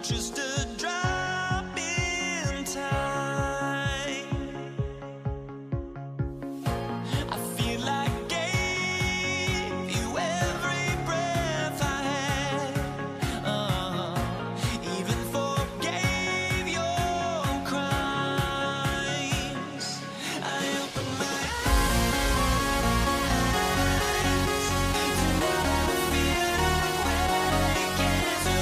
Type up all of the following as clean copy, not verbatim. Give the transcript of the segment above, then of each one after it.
just a drop in time. I feel like gave you every breath I had, even forgave your crimes. I opened my eyes to now I feel awake as you.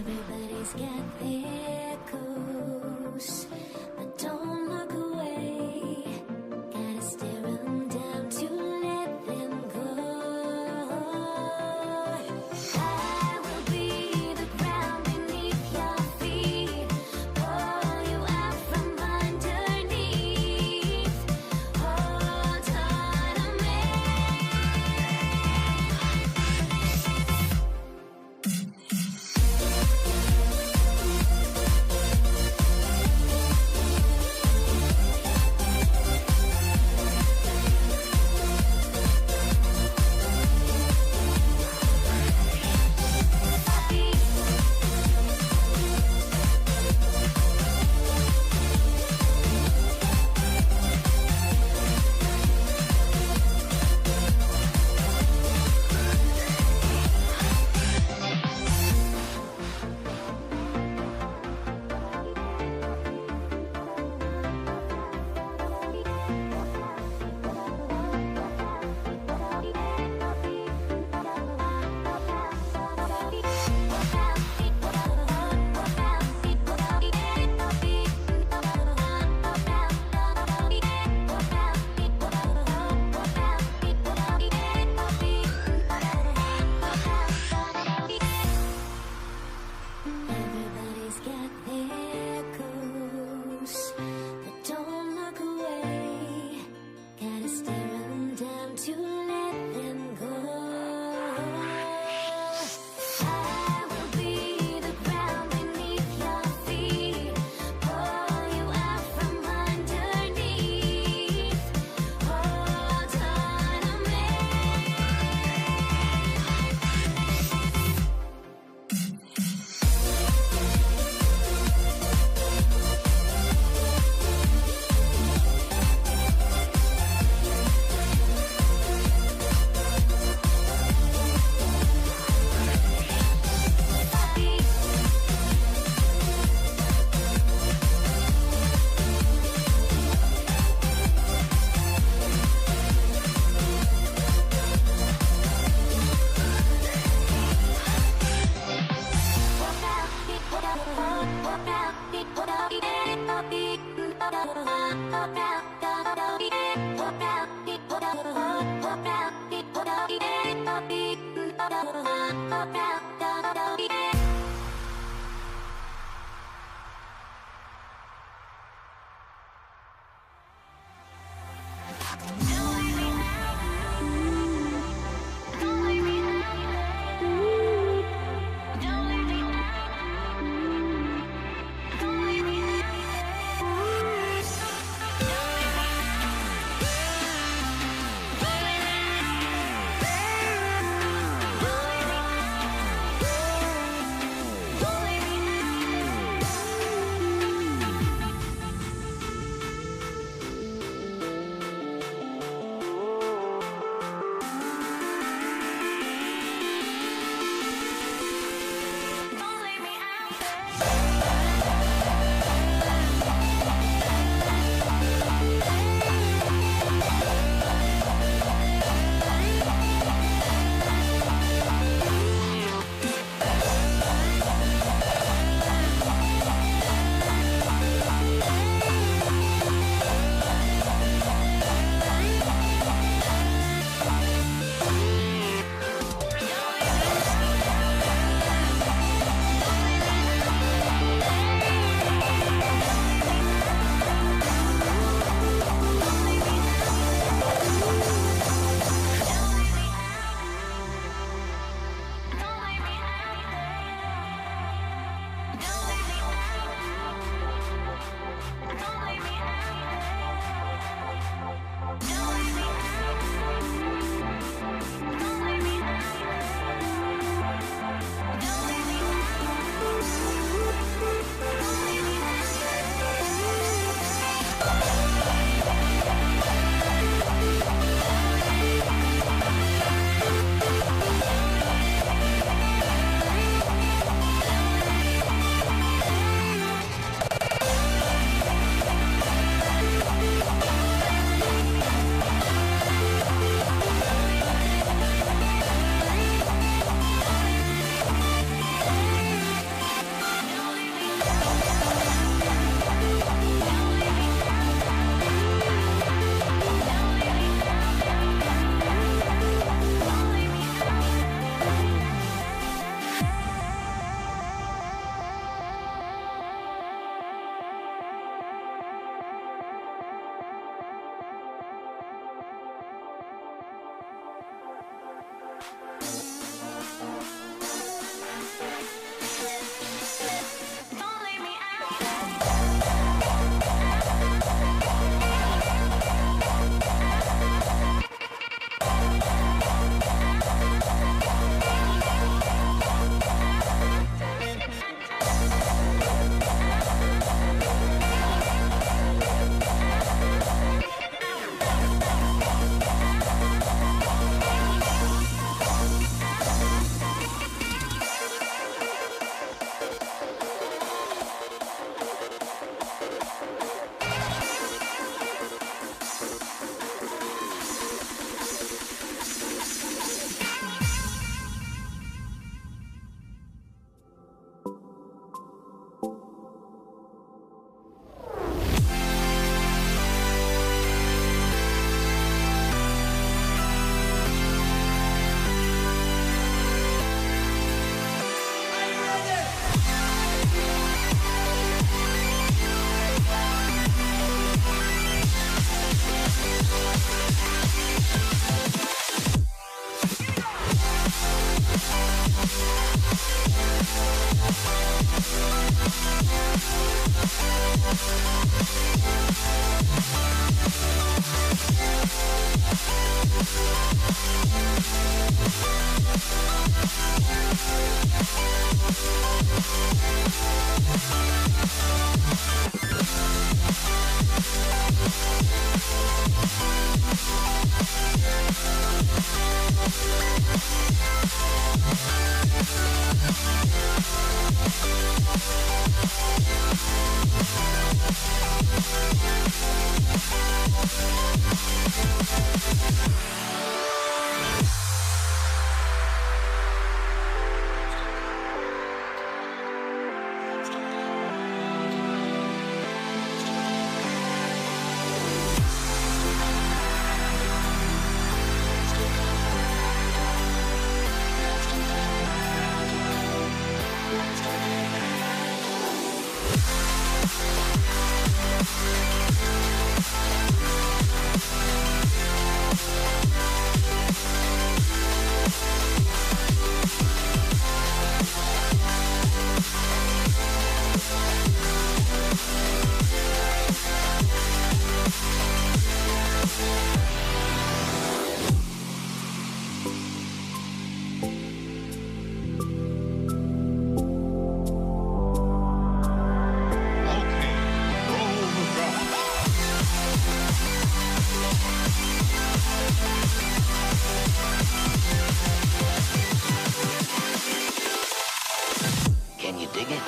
Everybody's got their goals, but don't look away. Gotta stare them down to let them go. I will be the ground beneath your feet, pull you out from underneath. Hold on to me. Everybody's got their goals, but don't look away. Gotta stare them down to let them go. I will be the ground beneath your feet, pull you out from underneath. Hold on to me. Can you dig it?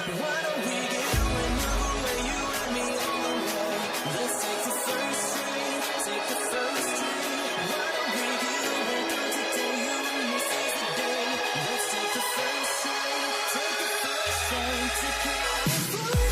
Why don't we get another way, you and me on the way? Let's take the first train, take the first train. Why don't we get away from today, you and me seize the day? Let's take the first train, take the first train to California.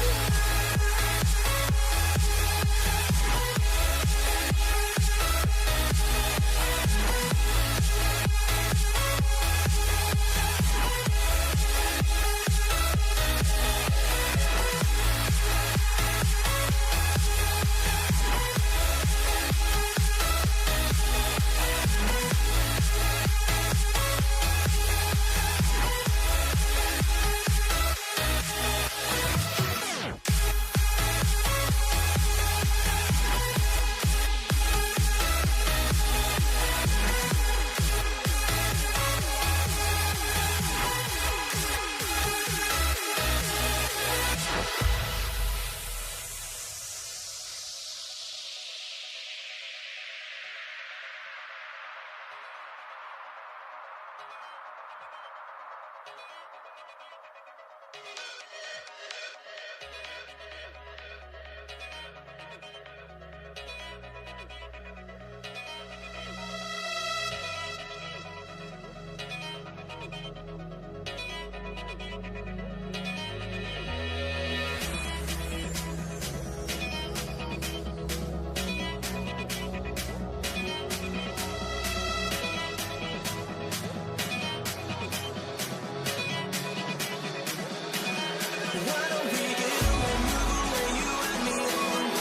Why don't we get away, move away, you and me only?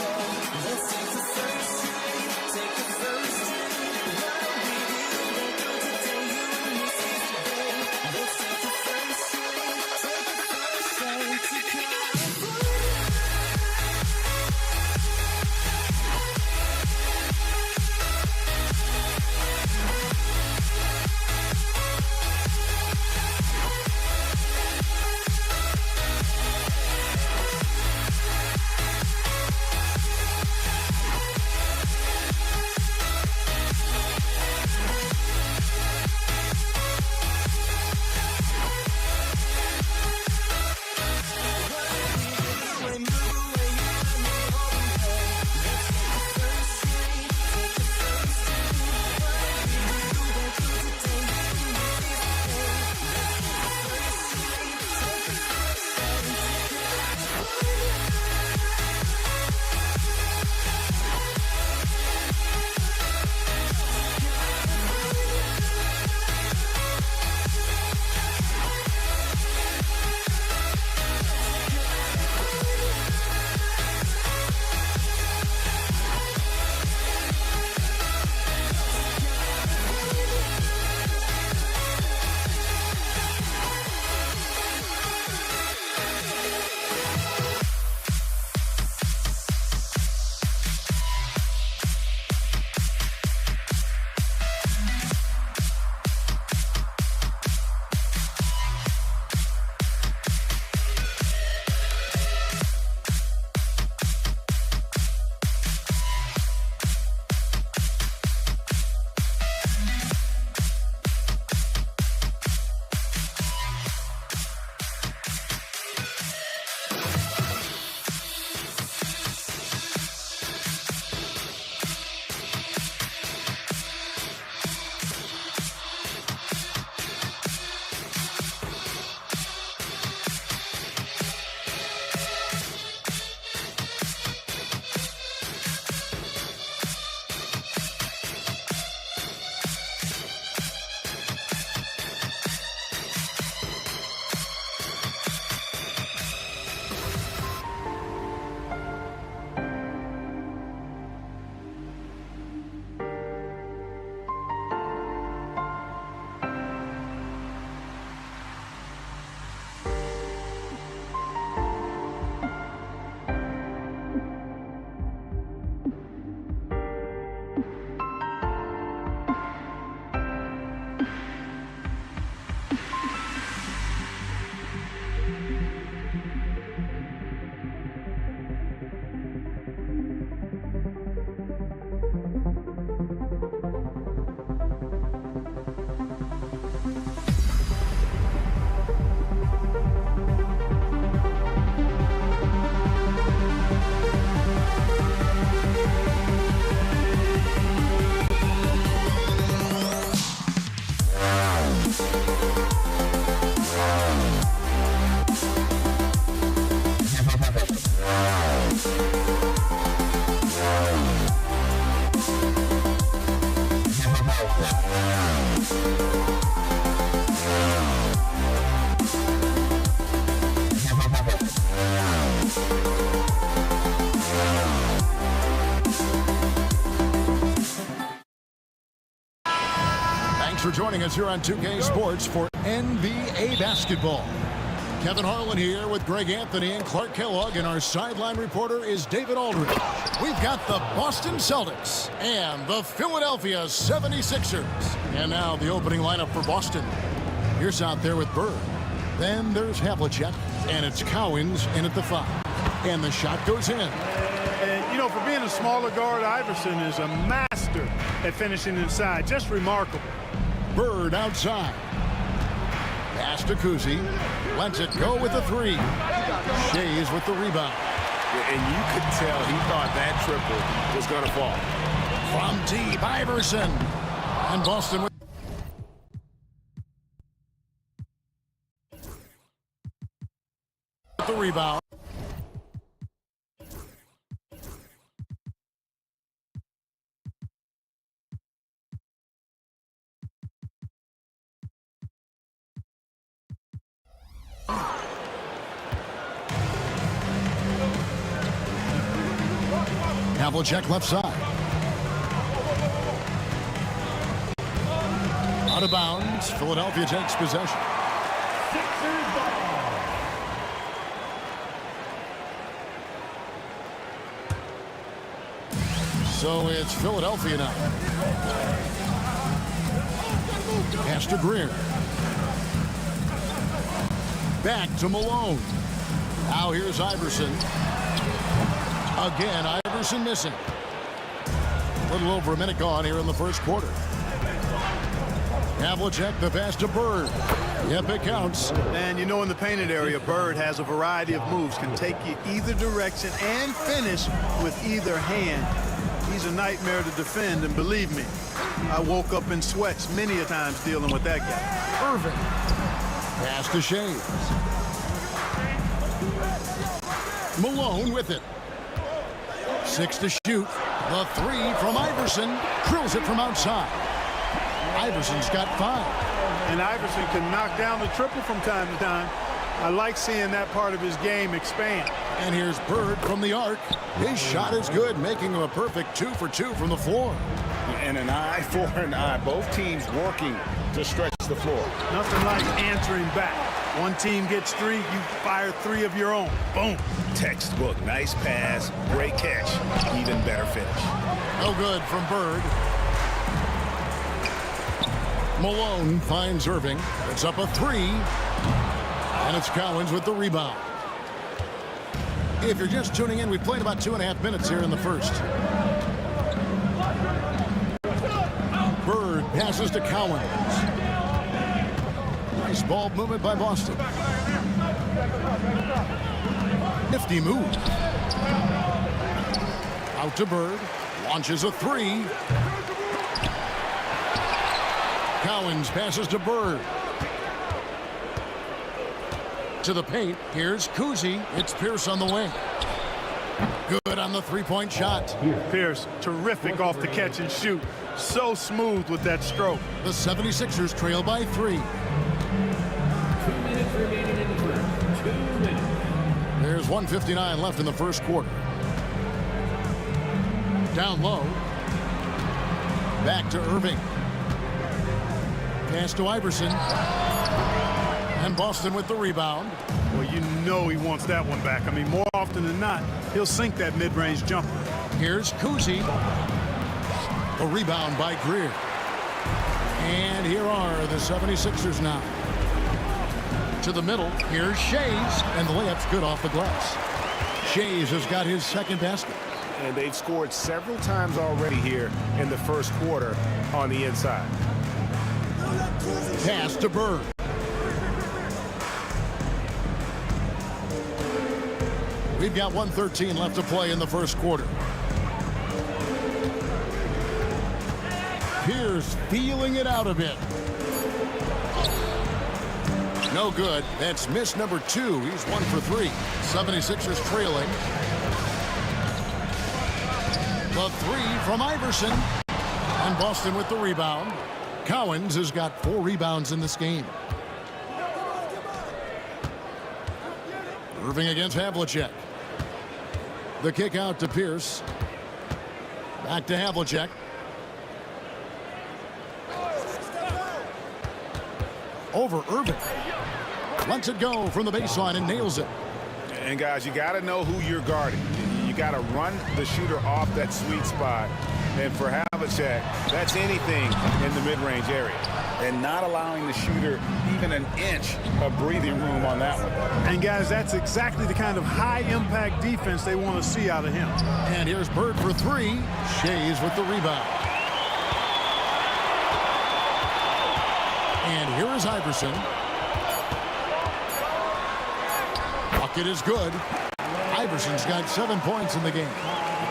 Let's take the first train, take the first train. Why don't we get away, go today, you and me seize the day. Let's take the first train, take the first train to California. Thanks for joining us here on 2K Sports for NBA basketball. Kevin Harlan here with Greg Anthony and Clark Kellogg, and our sideline reporter is David Aldridge. We've got the Boston Celtics and the Philadelphia 76ers. And now the opening lineup for Boston. Here's out there with Bird. Then there's Havlicek, and it's Cowens in at the 5. And the shot goes in. And, you know, for being a smaller guard, Iverson is a master at finishing inside. Just remarkable. Bird outside. Pass to Kuzi. Lets it go with the 3. Shays with the rebound. And you could tell he thought that triple was going to fall. From deep, Iverson. And Boston with the rebound. Havlicek left side. Out of bounds. Philadelphia takes possession. So it's Philadelphia now. Pass to Greer. Back to Malone. Now here's Iverson. Again, Iverson missing. A little over a minute gone here in the first quarter. Havlicek, the pass to Bird. Yep, it counts. And you know, in the painted area, Bird has a variety of moves. Can take you either direction and finish with either hand. He's a nightmare to defend, and believe me, I woke up in sweats many a times dealing with that guy. Irving. Pass to Shays. Malone with it. 6 to shoot. The 3 from Iverson. Drills it from outside. Iverson's got 5. And Iverson can knock down the triple from time to time. I like seeing that part of his game expand. And here's Bird from the arc. His shot is good, making him a perfect 2 for 2 from the floor. And an eye for an eye. Both teams working to stretch the floor. Nothing like answering back. One team gets 3, you fire 3 of your own. Boom. Textbook. Nice pass. Great catch. Even better finish. No good from Bird. Malone finds Irving. It's up a 3. And it's Cowens with the rebound. If you're just tuning in, we've played about 2.5 minutes here in the first. Bird passes to Cowens. Nice ball movement by Boston. Nifty move. Out to Bird. Launches a 3. Cowens passes to Bird. To the paint. Here's Kuzi. It's Pierce on the wing. Good on the three-point shot. Pierce, terrific off the catch and shoot. So smooth with that stroke. The 76ers trail by 3. 2 minutes remaining in the first. 2 minutes. There's 1:59 left in the first quarter. Down low. Back to Irving. Pass to Iverson. And Boston with the rebound. Well, you know he wants that one back. I mean, more often than not, he'll sink that mid-range jumper. Here's Kuzi. A rebound by Greer. And here are the 76ers now. To the middle. Here's Shays. And the layup's good off the glass. Shays has got his second basket. And they've scored several times already here in the first quarter on the inside. Pass to Bird. We've got 1:13 left to play in the first quarter. Pierce feeling it out a bit. No good. That's miss number 2. He's 1 for 3. 76ers trailing. The 3 from Iverson. And Boston with the rebound. Cowens has got 4 rebounds in this game. Irving against Havlicek. The kick out to Pierce. Back to Havlicek. Over Irving. Lets it go from the baseline and nails it. And guys, you got to know who you're guarding. You got to run the shooter off that sweet spot. And for Havlicek, that's anything in the mid-range area. And not allowing the shooter even an inch of breathing room on that one. And guys, that's exactly the kind of high-impact defense they want to see out of him. And here's Bird for 3. Shays with the rebound. And here is Iverson. Bucket is good. Iverson's got 7 points in the game.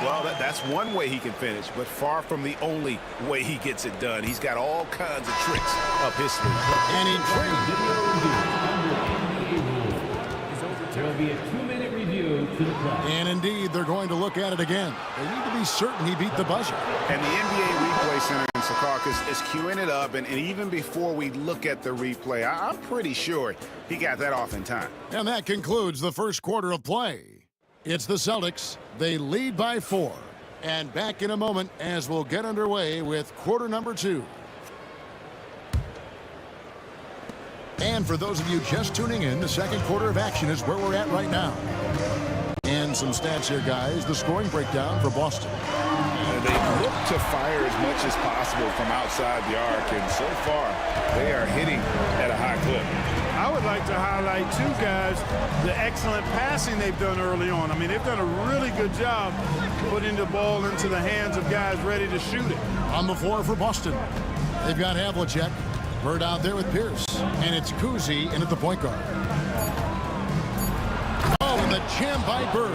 Well, that's one way he can finish, but far from the only way he gets it done. He's got all kinds of tricks up his sleeve. And in trade. There will be a 2-minute review to the clock. And indeed, they're going to look at it again. They need to be certain he beat the buzzer. And the NBA Replay Center in Secaucus is queuing it up, and even before we look at the replay, I'm pretty sure he got that off in time. And that concludes the first quarter of play. It's the Celtics. They lead by 4. And back in a moment as we'll get underway with quarter number 2. And for those of you just tuning in, the second quarter of action is where we're at right now. And some stats here, guys. The scoring breakdown for Boston. They look to fire as much as possible from outside the arc, and so far they are hitting at a high clip. I would like to highlight, too, guys, the excellent passing they've done early on. I mean, they've done a really good job putting the ball into the hands of guys ready to shoot it. On the floor for Boston, they've got Havlicek. Bird out there with Pierce. And it's Kuzi in at the point guard. Oh, and the jam by Bird.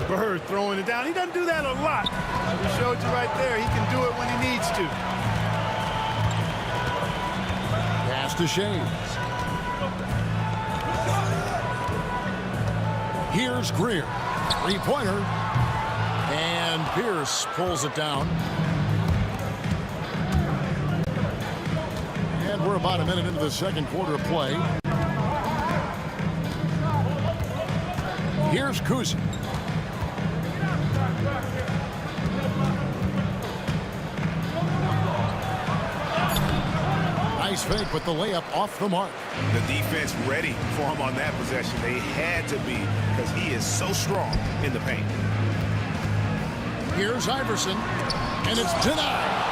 Bird throwing it down. He doesn't do that a lot. He showed you right there. He can do it when he needs to. Pass to Shades. Here's Greer. Three-pointer. And Pierce pulls it down. And we're about a minute into the second quarter of play. Here's Kuzi. Nice fake with the layup off the mark. The defense ready for him on that possession. They had to be, because he is so strong in the paint. Here's Iverson, and it's denied.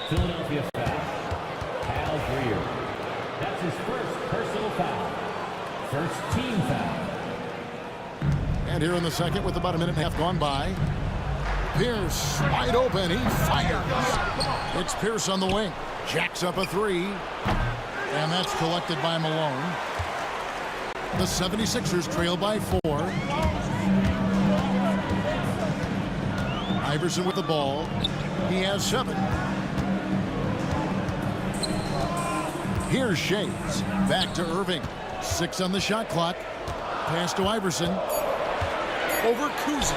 Philadelphia foul. Al Greer. That's his first personal foul. First team foul. And here in the second with about a minute and a half gone by. Pierce wide open. He fires. It's Pierce on the wing. Jacks up a three. And that's collected by Malone. The 76ers trail by 4. Iverson with the ball. He has 7. Here's Shades. Back to Irving. 6 on the shot clock. Pass to Iverson. Over Kuzi.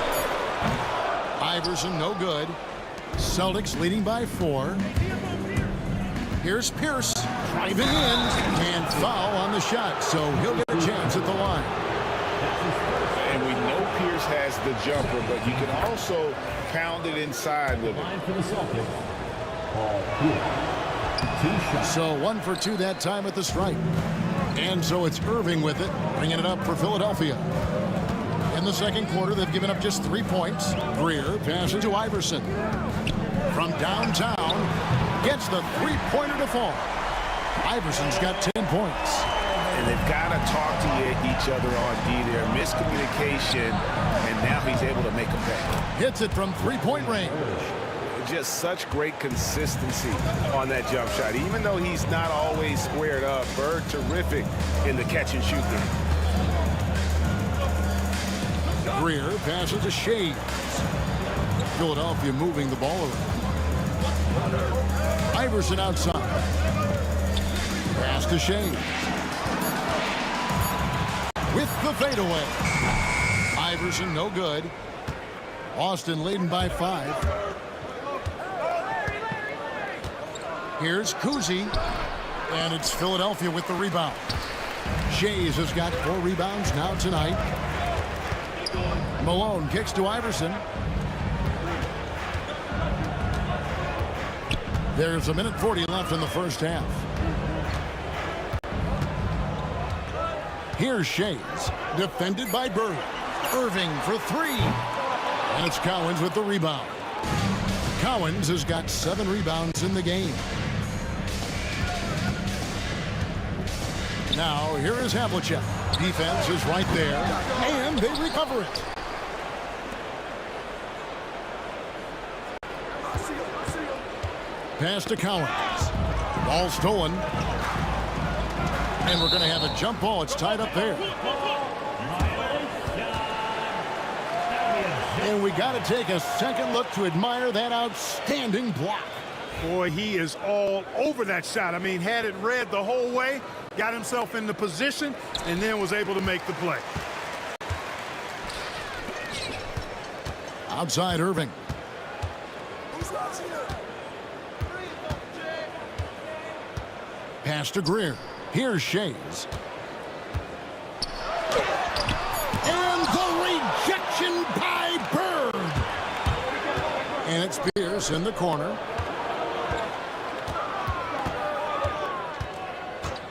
Iverson no good. Celtics leading by 4. Here's Pierce. Driving in. And foul on the shot. So he'll get a chance at the line. And we know Pierce has the jumper, but you can also pound it inside with it. Line for the Celtics. Paul Pierce. 2 shots. So 1 for 2 that time at the stripe. And so it's Irving with it, bringing it up for Philadelphia. In the second quarter, they've given up just 3 points. Greer passes to Iverson. From downtown, gets the three-pointer to fall. Iverson's got 10 points. And they've got to talk to each other on D there. Miscommunication, and now he's able to make a pay. Hits it from three-point range. Just such great consistency on that jump shot. Even though he's not always squared up, Bird terrific in the catch and shoot game. Greer passes to Shades. Philadelphia moving the ball around. Iverson outside. Pass to Shades. With the fadeaway. Iverson no good. Austin leading by 5. Here's Kuzi, and it's Philadelphia with the rebound. Shays has got 4 rebounds now tonight. Malone kicks to Iverson. There's a minute 40 left in the first half. Here's Shays, defended by Bird. Irving for 3. And it's Cowens with the rebound. Cowens has got 7 rebounds in the game. Now, here is Havlicek. Defense is right there, and they recover it. Pass to Cowens. Ball stolen. And we're going to have a jump ball. It's tied up there. And we got to take a second look to admire that outstanding block. Boy, he is all over that shot. I mean, had it read the whole way, got himself in the position, and then was able to make the play. Outside Irving. Pass to Greer. Here's Shays. And the rejection by Pierce in the corner.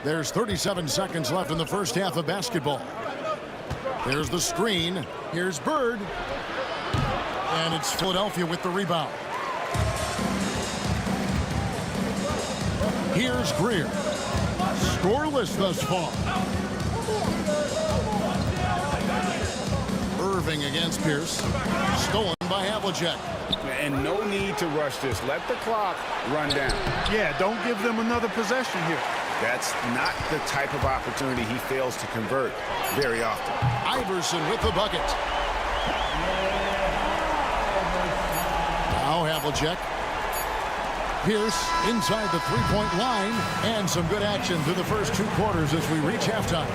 There's 37 seconds left in the first half of basketball. There's the screen. Here's Bird. And it's Philadelphia with the rebound. Here's Greer. Scoreless thus far. Irving against Pierce. Stolen by Havlicek. And no need to rush this. Let the clock run down. Yeah, don't give them another possession here. That's not the type of opportunity he fails to convert very often. Iverson with the bucket. Now Havlicek. Pierce inside the three-point line. And some good action through the first 2 quarters as we reach halftime.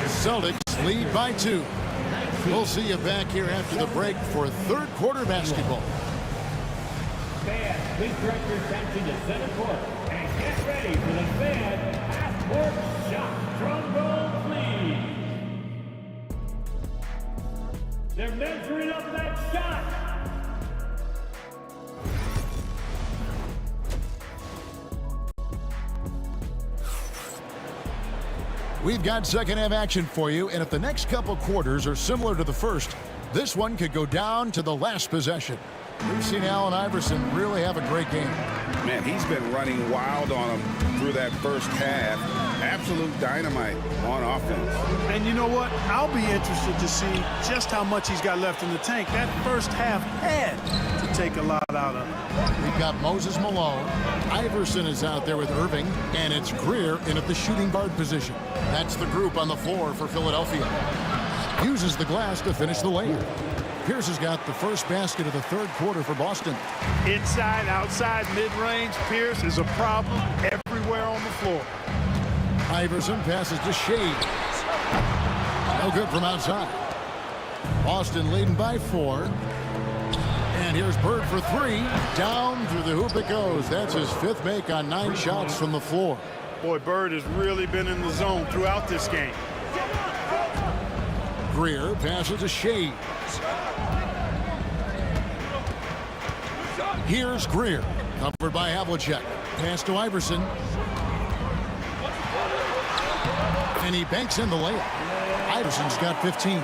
Celtics lead by 2. We'll see you back here after the break for third quarter basketball. Fans, please direct your attention to center court and get ready for the fan half-court shot. Drum roll, please. They're measuring up that shot. We've got second half action for you, and if the next couple quarters are similar to the first, this one could go down to the last possession. We've seen Allen Iverson really have a great game. Man, he's been running wild on him through that first half. Absolute dynamite on offense. And you know what? I'll be interested to see just how much he's got left in the tank. That first half had to take a lot out of him. We've got Moses Malone. Iverson is out there with Irving, and it's Greer in at the shooting guard position. That's the group on the floor for Philadelphia. Uses the glass to finish the layup. Pierce has got the first basket of the third quarter for Boston. Inside, outside, mid-range, Pierce is a problem everywhere on the floor. Iverson passes to Shea. No good from outside. Boston leading by 4. And here's Bird for 3. Down through the hoop it goes. That's his 5th make on 9 shots from the floor. Boy, Bird has really been in the zone throughout this game. Greer passes to Shea. Here's Greer. Covered by Havlicek. Pass to Iverson. And he banks in the layup. Iverson's got 15.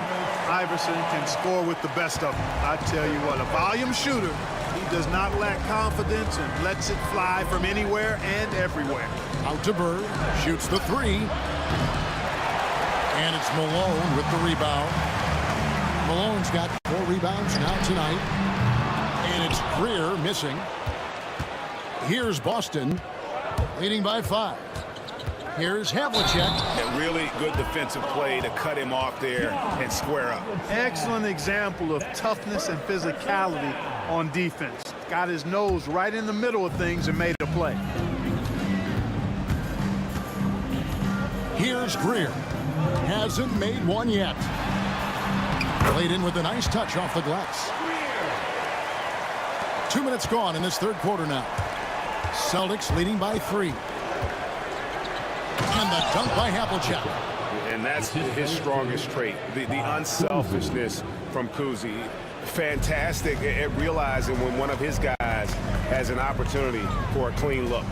Iverson can score with the best of them. I tell you what, a volume shooter. He does not lack confidence and lets it fly from anywhere and everywhere. Out to Bird. Shoots the 3. And it's Malone with the rebound. Malone's got 4 rebounds now tonight. And it's Greer missing. Here's Boston leading by 5. Here's Havlicek. A really good defensive play to cut him off there and square up. Excellent example of toughness and physicality on defense. Got his nose right in the middle of things and made a play. Here's Greer. Hasn't made one yet. Played in with a nice touch off the glass. 2 minutes gone in this third quarter now. Celtics leading by 3. And the dunk by Havlicek. And that's his strongest trait, the unselfishness from Kuzi. Fantastic at realizing when one of his guys has an opportunity for a clean look.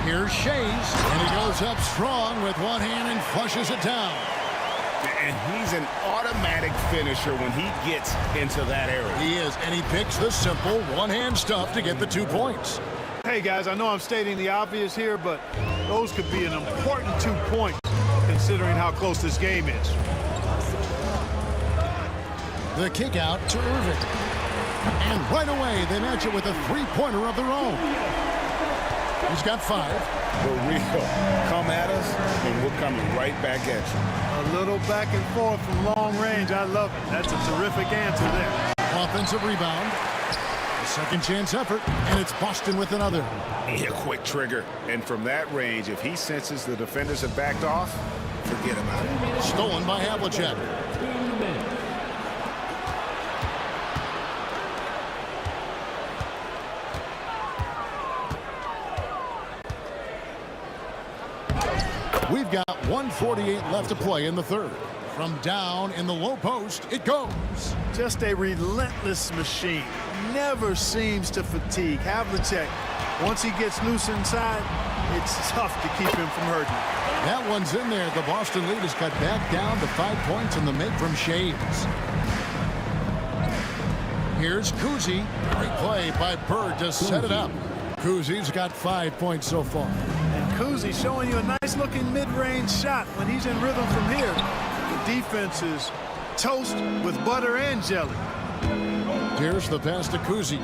Here's Shays, and he goes up strong with one hand and flushes it down. And he's an automatic finisher when he gets into that area. He is, and he picks the simple one-hand stuff to get the 2 points. Hey, guys, I know I'm stating the obvious here, but those could be an important 2 points considering how close this game is. The kick out to Irving. And right away, they match it with a 3-pointer of their own. He's got 5. For real. Come at us, and we're coming right back at you. A little back and forth from long range. I love it. That's a terrific answer there. Offensive rebound. A second chance effort, and it's Boston with another. A quick trigger. And from that range, if he senses the defenders have backed off, forget about it. Stolen by Havlicek. 2 minutes. We've got 1:48 left to play in the third. From down in the low post, it goes. Just a relentless machine. never seems to fatigue. Havlicek, once he gets loose inside, it's tough to keep him from hurting. That one's in there. The Boston lead is cut back down to 5 points in the make from Shaves. Here's Kuzi. Great play by Bird to set it up. Kuzi's got 5 points so far. And Kuzi showing you a nice-looking mid-range shot when he's in rhythm from here. The defense is toast with butter and jelly. Here's the pass to Kuzi.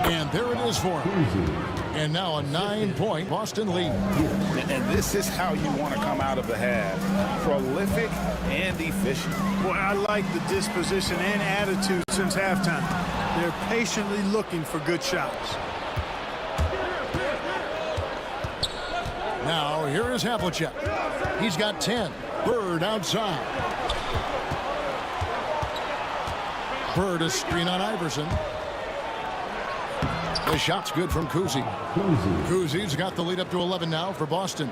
And there it is for him. And now a 9-point Boston lead. And this is how you want to come out of the half. Prolific and efficient. Boy, I like the disposition and attitude since halftime. They're patiently looking for good shots. Now here is Havlicek. He's got 10. Bird outside. Bird a screen on Iverson. The shot's good from Kuzi. Kuzi's got the lead up to 11 now for Boston.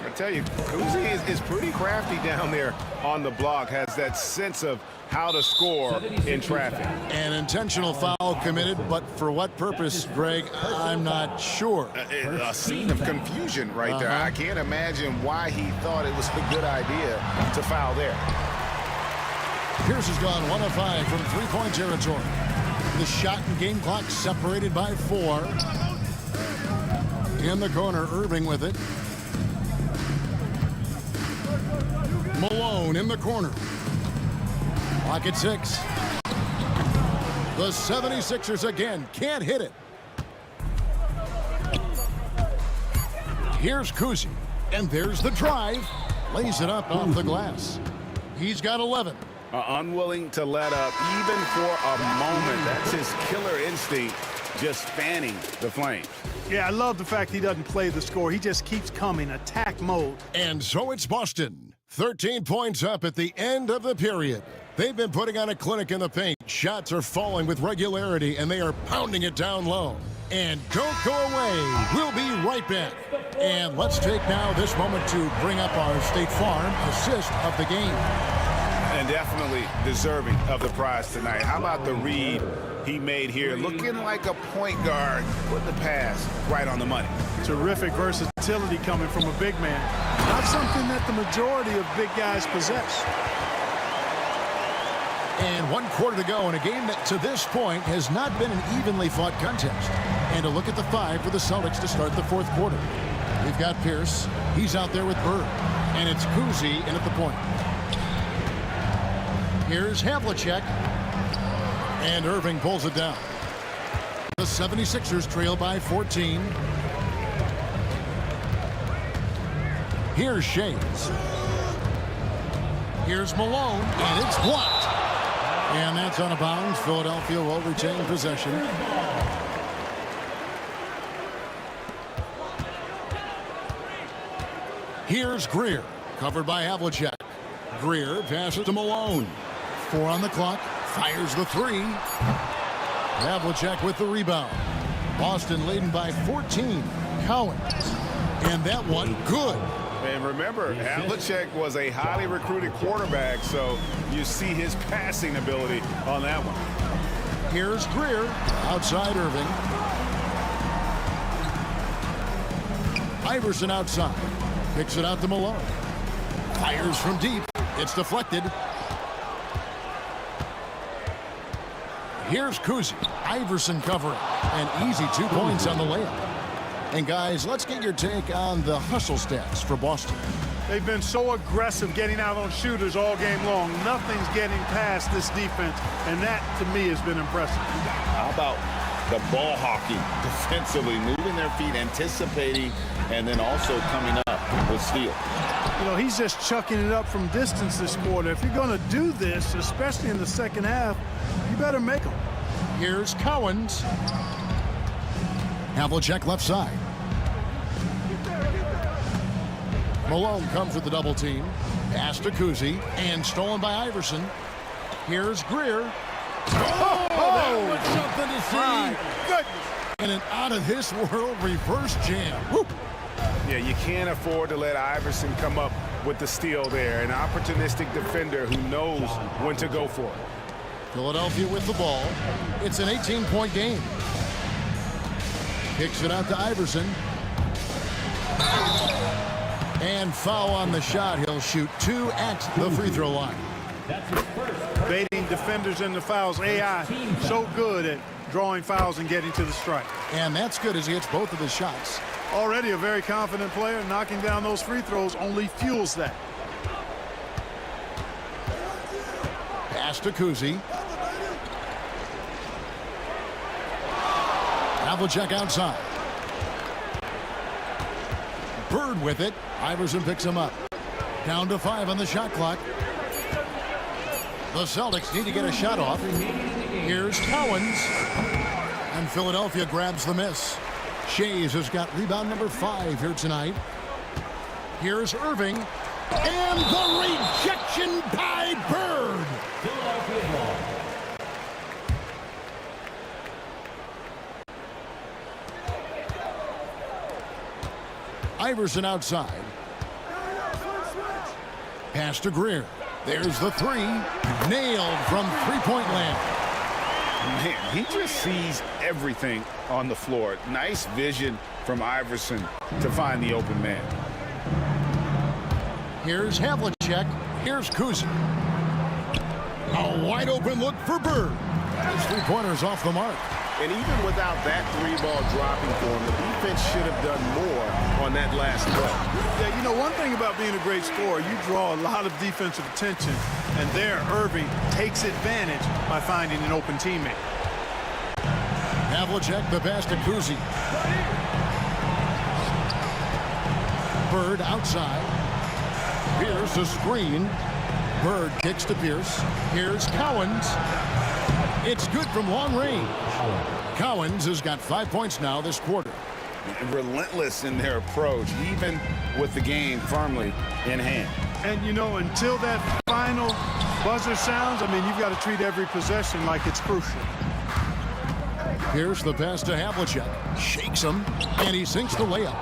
I tell you, Kuzi is pretty crafty down there on the block. Has that sense of how to score in traffic. An intentional foul committed, but for what purpose, Greg, I'm not sure. A scene of confusion right there. I can't imagine why he thought it was a good idea to foul there. Pierce has gone 1 of 5 from three-point territory. The shot and game clock separated by 4. In the corner, Irving with it. Malone in the corner. Clock at 6. The 76ers again can't hit it. Here's Kuzi. And there's the drive. Lays it up off the glass. He's got 11. Unwilling to let up even for a moment. That's his killer instinct, just fanning the flame. Yeah, I love the fact he doesn't play the score. He just keeps coming, attack mode. And so it's Boston. 13 points up at the end of the period. They've been putting on a clinic in the paint. Shots are falling with regularity, and they are pounding it down low. And don't go away. We'll be right back. And let's take now this moment to bring up our State Farm assist of the game. And definitely deserving of the prize tonight. How about the read he made here? Looking like a point guard. Put the pass right on the money. Terrific versatility coming from a big man. Not something that the majority of big guys possess. And 1 quarter to go in a game that to this point has not been an evenly fought contest. And a look at the 5 for the Celtics to start the 4th quarter. We've got Pierce. He's out there with Bird. And it's Kuzi in at the point. Here's Havlicek. And Irving pulls it down. The 76ers trail by 14. Here's Shaves. Here's Malone. And it's blocked. And that's out of bounds. Philadelphia will retain possession. Here's Greer. Covered by Havlicek. Greer passes to Malone. 4 on the clock. Fires the 3. Havlicek with the rebound. Boston leading by 14. Cowens. And that one good. And remember, Havlicek was a highly recruited quarterback, so you see his passing ability on that one. Here's Greer. Outside Irving. Iverson outside. Picks it out to Malone. Fires from deep. It's deflected. Here's Kuzi. Iverson covering. An easy 2 points on the layup. And guys, let's get your take on the hustle stats for Boston. They've been so aggressive getting out on shooters all game long. Nothing's getting past this defense, and that, to me, has been impressive. How about the ball hawking defensively, moving their feet, anticipating, and then also coming up with steal. You know, he's just chucking it up from distance this quarter. If you're going to do this, especially in the second half, you better make them. Here's Cowens. Havlicek left side. Malone comes with the double team. Pass to Kuzi. And stolen by Iverson. Here's Greer. Oh, that was something to see. My goodness. And an out-of-this-world reverse jam. Woo. Yeah, you can't afford to let Iverson come up with the steal there. An opportunistic defender who knows when to go for it. Philadelphia with the ball. It's an 18-point game. Kicks it out to Iverson. And foul on the shot. He'll shoot 2 at the free throw line. That's his first. Baiting defenders into fouls. AI so good at drawing fouls and getting to the strike. And that's good as he hits both of his shots. Already a very confident player. Knocking down those free throws only fuels that. Pass to Kuzi. Havlicek outside. Bird with it. Iverson picks him up. Down to 5 on the shot clock. The Celtics need to get a shot off. Here's Cowens. And Philadelphia grabs the miss. Shays has got rebound number 5 here tonight. Here's Irving. And the rejection by Bird. Philadelphia ball. Iverson outside. Pass to Greer. There's the 3. Nailed from three-point land. Man, he just sees everything on the floor. Nice vision from Iverson to find the open man. Here's Havlicek. Here's Kuzi. A wide open look for Bird. His three-pointer's off the mark. And even without that 3-ball dropping for him, the defense should have done more on that last play. Yeah, you know, one thing about being a great scorer, you draw a lot of defensive attention. And there, Irving takes advantage by finding an open teammate. Havlicek, the pass to Kuzi. Bird outside. Pierce a screen. Bird kicks to Pierce. Here's Cowens. It's good from long range. Cowens has got 5 points now this quarter. And relentless in their approach, even with the game firmly in hand. And, you know, until that final buzzer sounds, I mean, you've got to treat every possession like it's crucial. Here's the pass to Havlicek. Shakes him, and he sinks the layup.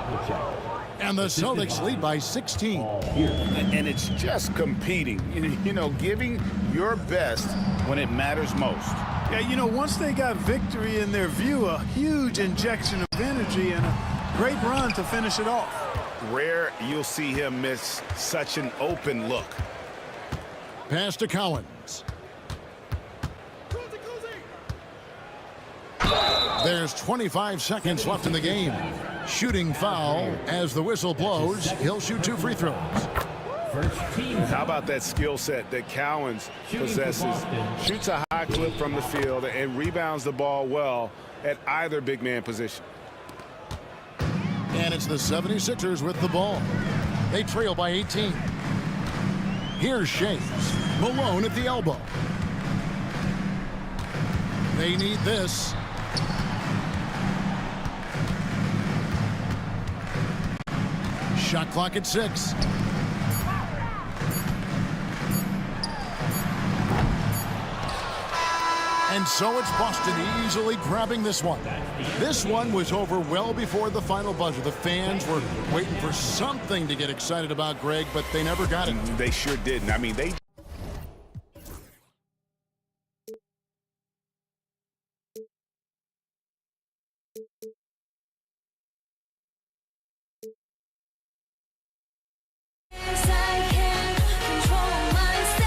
And the Celtics lead by 16. And it's just competing, you know, giving your best when it matters most. Yeah, you know, once they got victory in their view, a huge injection of energy and a great run to finish it off. Rare you'll see him miss such an open look. Pass to Cowens. There's 25 seconds left in the game. Shooting foul as the whistle blows. He'll shoot 2 free throws. First team. How about that skill set that Cowens possesses? Shoots a high clip from the field and rebounds the ball well at either big man position. And it's the 76ers with the ball. They trail by 18. Here's Shays. Malone at the elbow. They need this. Shot clock at 6. And so it's Boston easily grabbing this one. This one was over well before the final buzzer. The fans were waiting for something to get excited about, Greg, but they never got it. They sure didn't. I mean, they I can't control myself.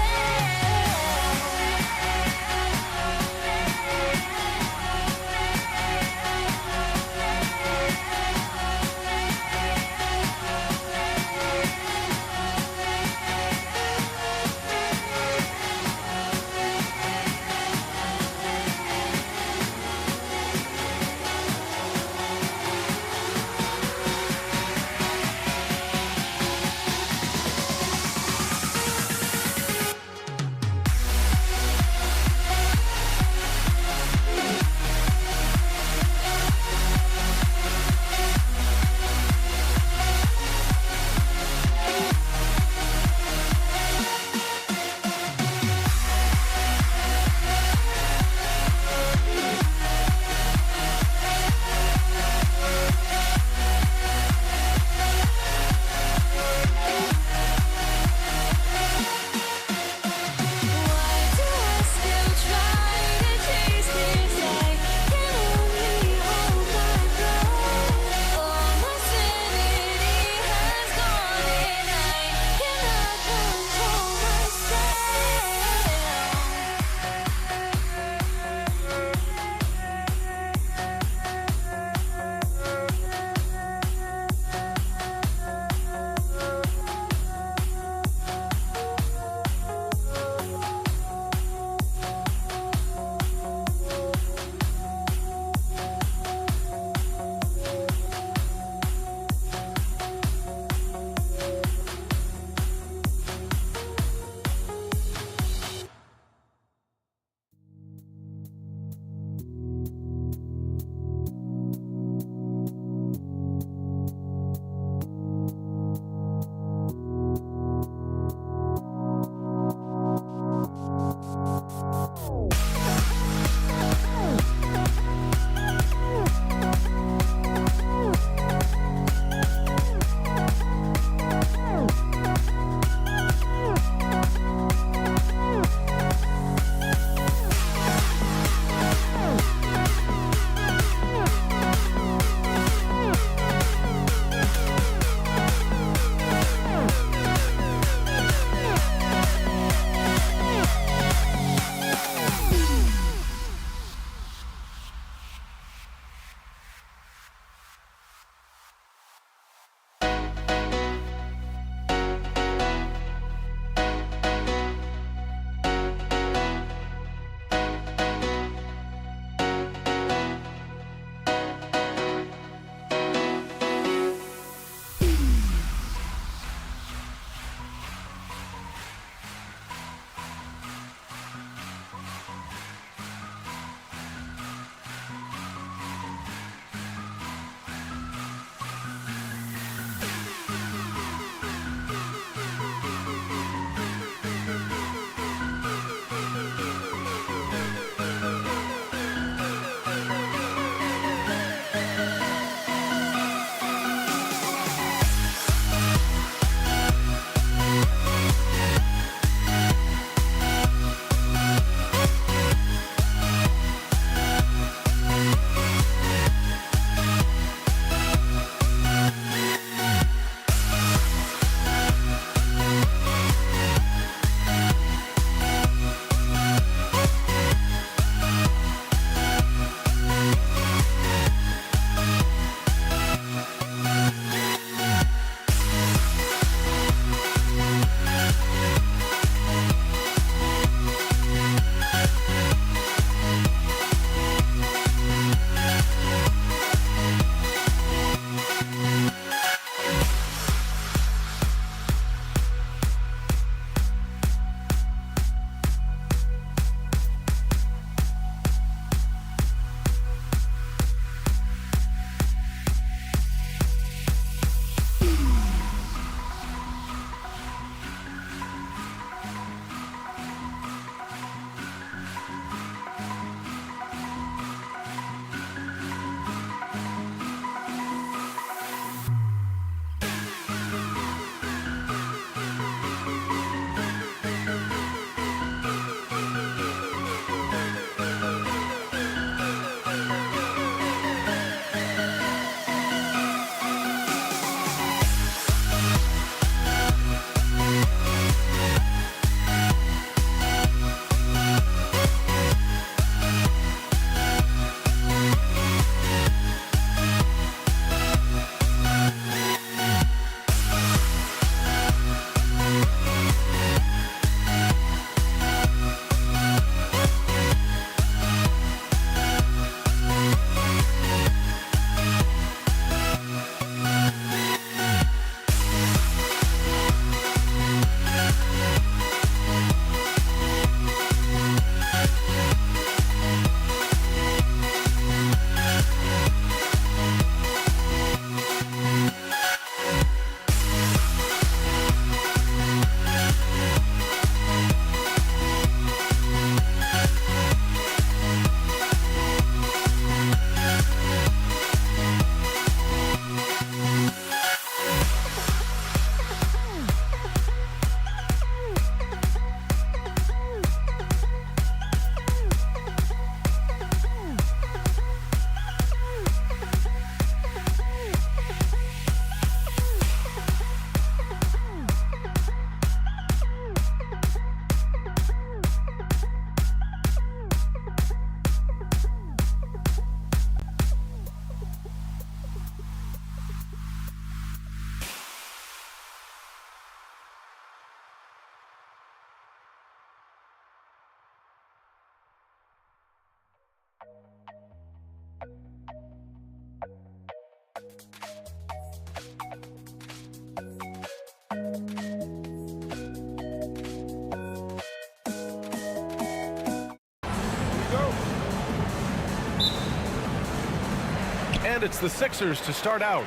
And it's the Sixers to start out.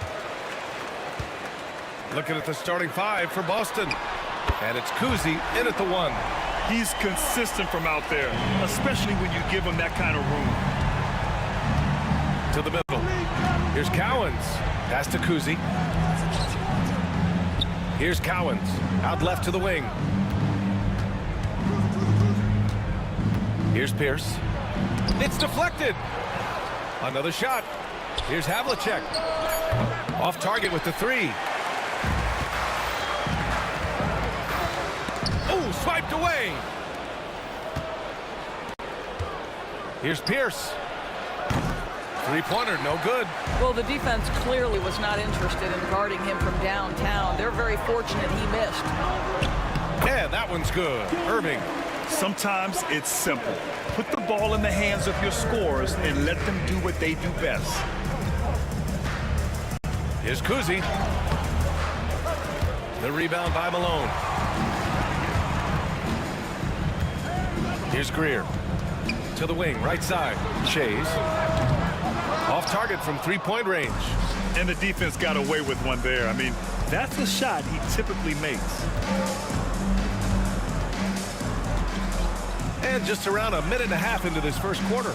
Looking at the starting five for Boston. And it's Kuzi in at the 1. He's consistent from out there, especially when you give him that kind of room. To the middle. Here's Cowens. Pass to Kuzi. Here's Cowens. Out left to the wing. Here's Pierce. It's deflected. Another shot. Here's Havlicek. Off target with the 3. Oh, swiped away. Here's Pierce. Three-pointer, no good. Well, the defense clearly was not interested in guarding him from downtown. They're very fortunate he missed. Yeah, that one's good. Irving. Sometimes it's simple. Put the ball in the hands of your scorers and let them do what they do best. Here's Kuzi. The rebound by Malone. Here's Greer. To the wing, right side. Shays. Off target from three-point range. And the defense got away with one there. I mean, that's a shot he typically makes. And just around a minute and a half into this first quarter.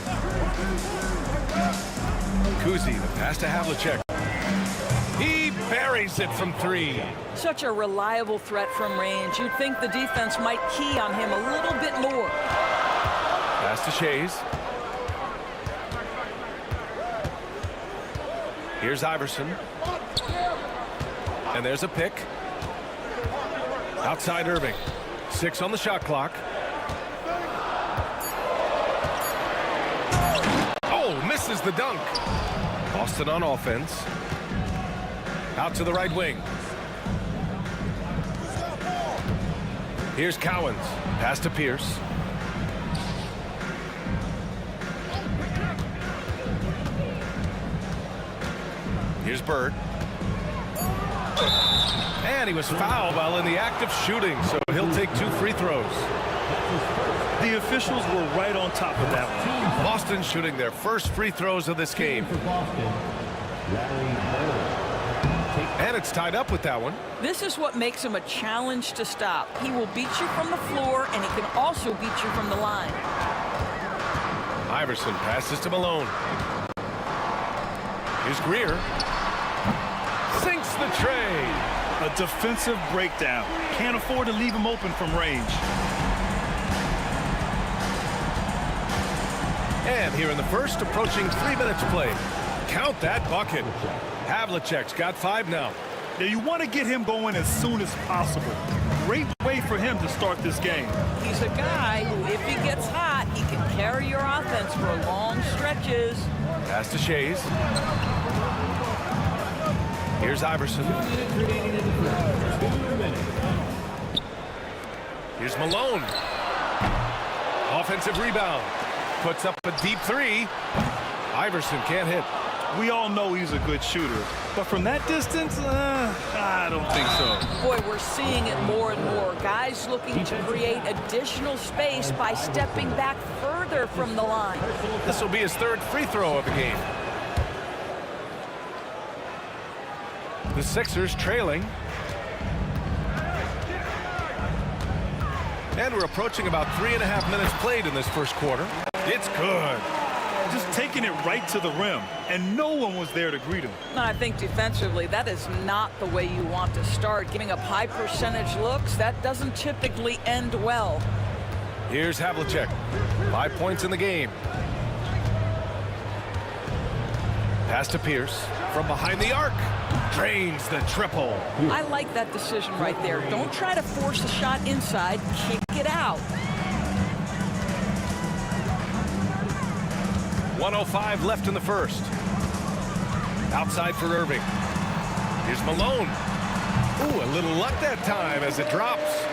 Kuzi, the pass to Havlicek. He buries it from 3. Such a reliable threat from range. You'd think the defense might key on him a little bit more. Pass to Shays. Here's Iverson. And there's a pick. Outside Irving. 6 on the shot clock. Oh, misses the dunk. Boston on offense. Out to the right wing. Here's Cowens. Pass to Pierce. Here's Bird. And he was fouled while in the act of shooting, so he'll take 2 free throws. The officials were right on top of that one. Boston shooting their first free throws of this game. And it's tied up with that one. This is what makes him a challenge to stop. He will beat you from the floor, and he can also beat you from the line. Iverson passes to Malone. Here's Greer. Sinks the tray. A defensive breakdown. Can't afford to leave him open from range. And here in the first, approaching 3 minutes played. Count that bucket. Havlicek's got 5 now. Now you want to get him going as soon as possible. Great way for him to start this game. He's a guy who, if he gets hot, he can carry your offense for long stretches. Pass to Shays. Here's Iverson. Here's Malone. Offensive rebound. Puts up a deep 3. Iverson can't hit. We all know he's a good shooter, but from that distance, I don't think so. Boy, we're seeing it more and more. Guys looking to create additional space by stepping back further from the line. This will be his 3rd free throw of the game. The Sixers trailing. And we're approaching about 3.5 minutes played in this first quarter. It's good. Just taking it right to the rim, and no one was there to greet him. I think defensively, that is not the way you want to start. Giving up high percentage looks, that doesn't typically end well. Here's Havlicek. 5 points in the game. Pass to Pierce. From behind the arc. Drains the triple. I like that decision right there. Don't try to force a shot inside. Kick it out. 1:05 left in the first. Outside for Irving. Here's Malone. Ooh, a little luck that time as it drops.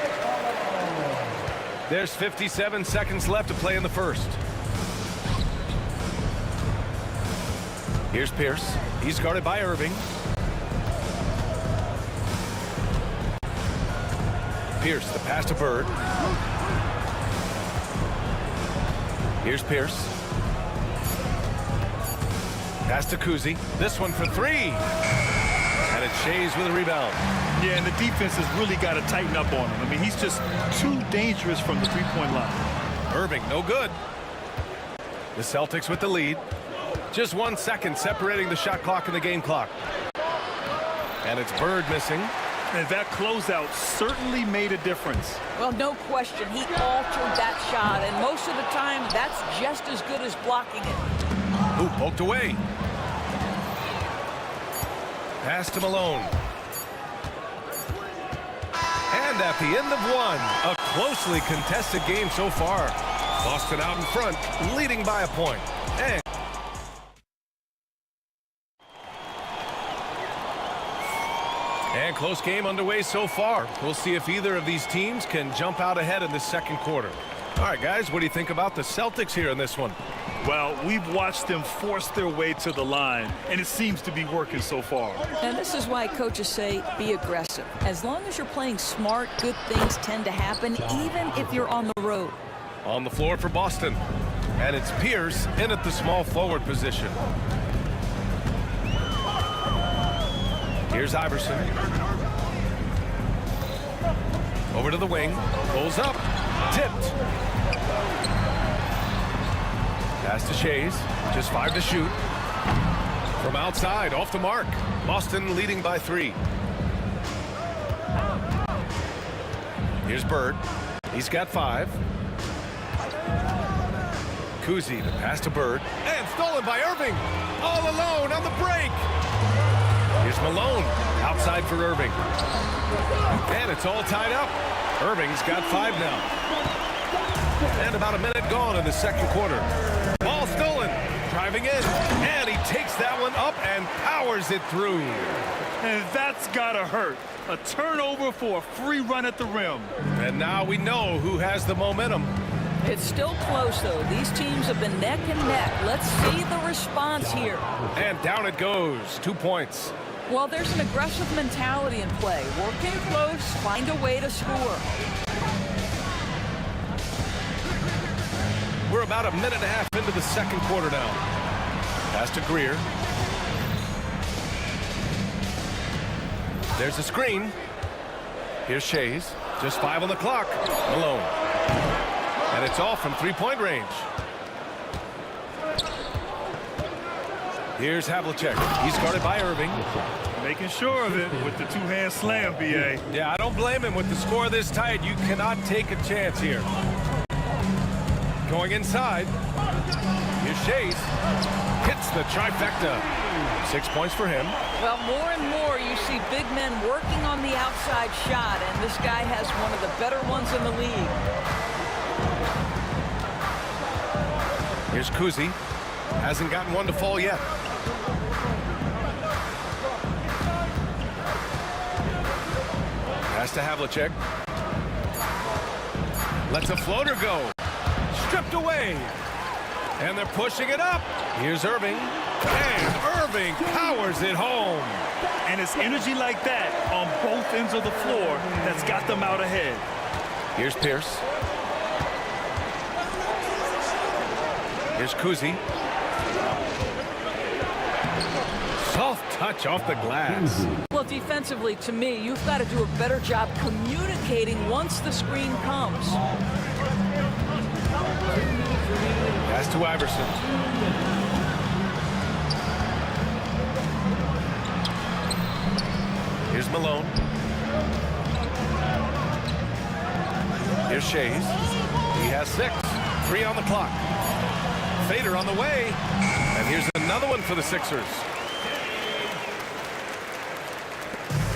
There's 57 seconds left to play in the first. Here's Pierce. He's guarded by Irving. Pierce, the pass to Bird. Here's Pierce. Pass to Kuzi. This one for three. And it's Shays with a rebound. Yeah, and the defense has really got to tighten up on him. I mean, he's just too dangerous from the three-point line. Irving, no good. The Celtics with the lead. Just 1 second separating the shot clock and the game clock. And it's Bird missing. And that closeout certainly made a difference. Well, no question. He altered that shot, and most of the time, that's just as good as blocking it. Ooh, poked away. Pass to Malone. And at the end of one, a closely contested game so far. Boston out in front, leading by a point. And close game underway so far. We'll see if either of these teams can jump out ahead in the second quarter. All right, guys, what do you think about the Celtics here in this one? Well, we've watched them force their way to the line, and it seems to be working so far. And this is why coaches say be aggressive. As long as you're playing smart, good things tend to happen, even if you're on the road. On the floor for Boston. And it's Pierce in at the small forward position. Here's Iverson. Over to the wing. Pulls up. Tipped. Pass to Shays. Just 5 to shoot. From outside, off the mark. Boston leading by 3. Here's Bird. He's got 5. Kuzi, the pass to Bird. And stolen by Irving. All alone on the break. Here's Malone. Outside for Irving. And it's all tied up. Irving's got 5 now. And about a minute gone in the second quarter. Ball stolen. Driving in. And he takes that one up and powers it through. And that's gotta hurt. A turnover for a free run at the rim. And now we know who has the momentum. It's still close, though. These teams have been neck and neck. Let's see the response here. And down it goes. 2 points. Well, there's an aggressive mentality in play. Working close, find a way to score. We're about a minute and a half into the second quarter now. Pass to Greer. There's a screen. Here's Shays. Just 5 on the clock. Malone. And it's all from three-point range. Here's Havlicek. He's guarded by Irving. Making sure of it with the two-hand slam, B.A. Yeah, I don't blame him. With the score this tight, you cannot take a chance here. Going inside. Here's Shays. Hits the trifecta. 6 points for him. Well, more and more you see big men working on the outside shot, and this guy has one of the better ones in the league. Here's Kuzi. Hasn't gotten one to fall yet. Pass to Havlicek. Lets a floater go. Stripped away. And they're pushing it up. Here's Irving. And Irving powers it home. And it's energy like that on both ends of the floor that's got them out ahead. Here's Pierce. Here's Kuzi. Soft touch off the glass. Well, defensively, to me, you've got to do a better job communicating once the screen comes. Pass to Iverson. Here's Malone. Here's Shays. He has 6. 3 on the clock. Fader on the way. And here's another one for the Sixers.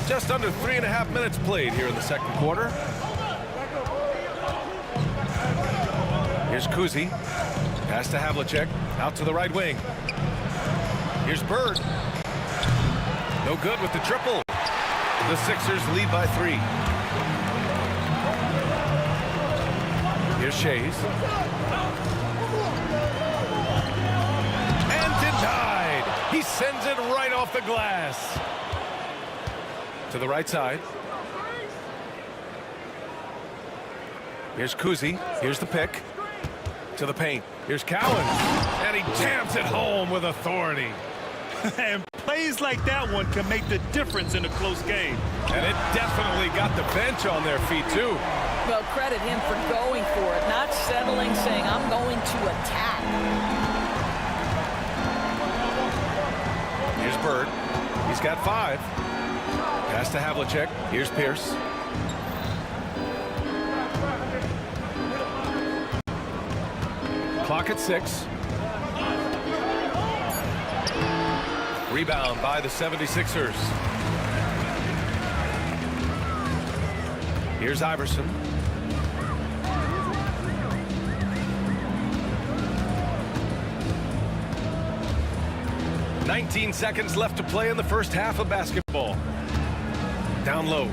Just under 3.5 minutes played here in the second quarter. Here's Kuzi. Pass to Havlicek. Out to the right wing. Here's Bird. No good with the triple. The Sixers lead by 3. Here's Shays. And denied. He sends it right off the glass. To the right side. Here's Kuzi. Here's the pick. To the paint. Here's Cowan. And he jams it home with authority. And plays like that one can make the difference in a close game. And it definitely got the bench on their feet, too. Well, credit him for going for it, not settling, saying, I'm going to attack. Here's Bird. He's got 5. Pass to Havlicek. Here's Pierce. Clock at 6. Rebound by the 76ers. Here's Iverson. "19 seconds left to play in the first half of basketball. Down low.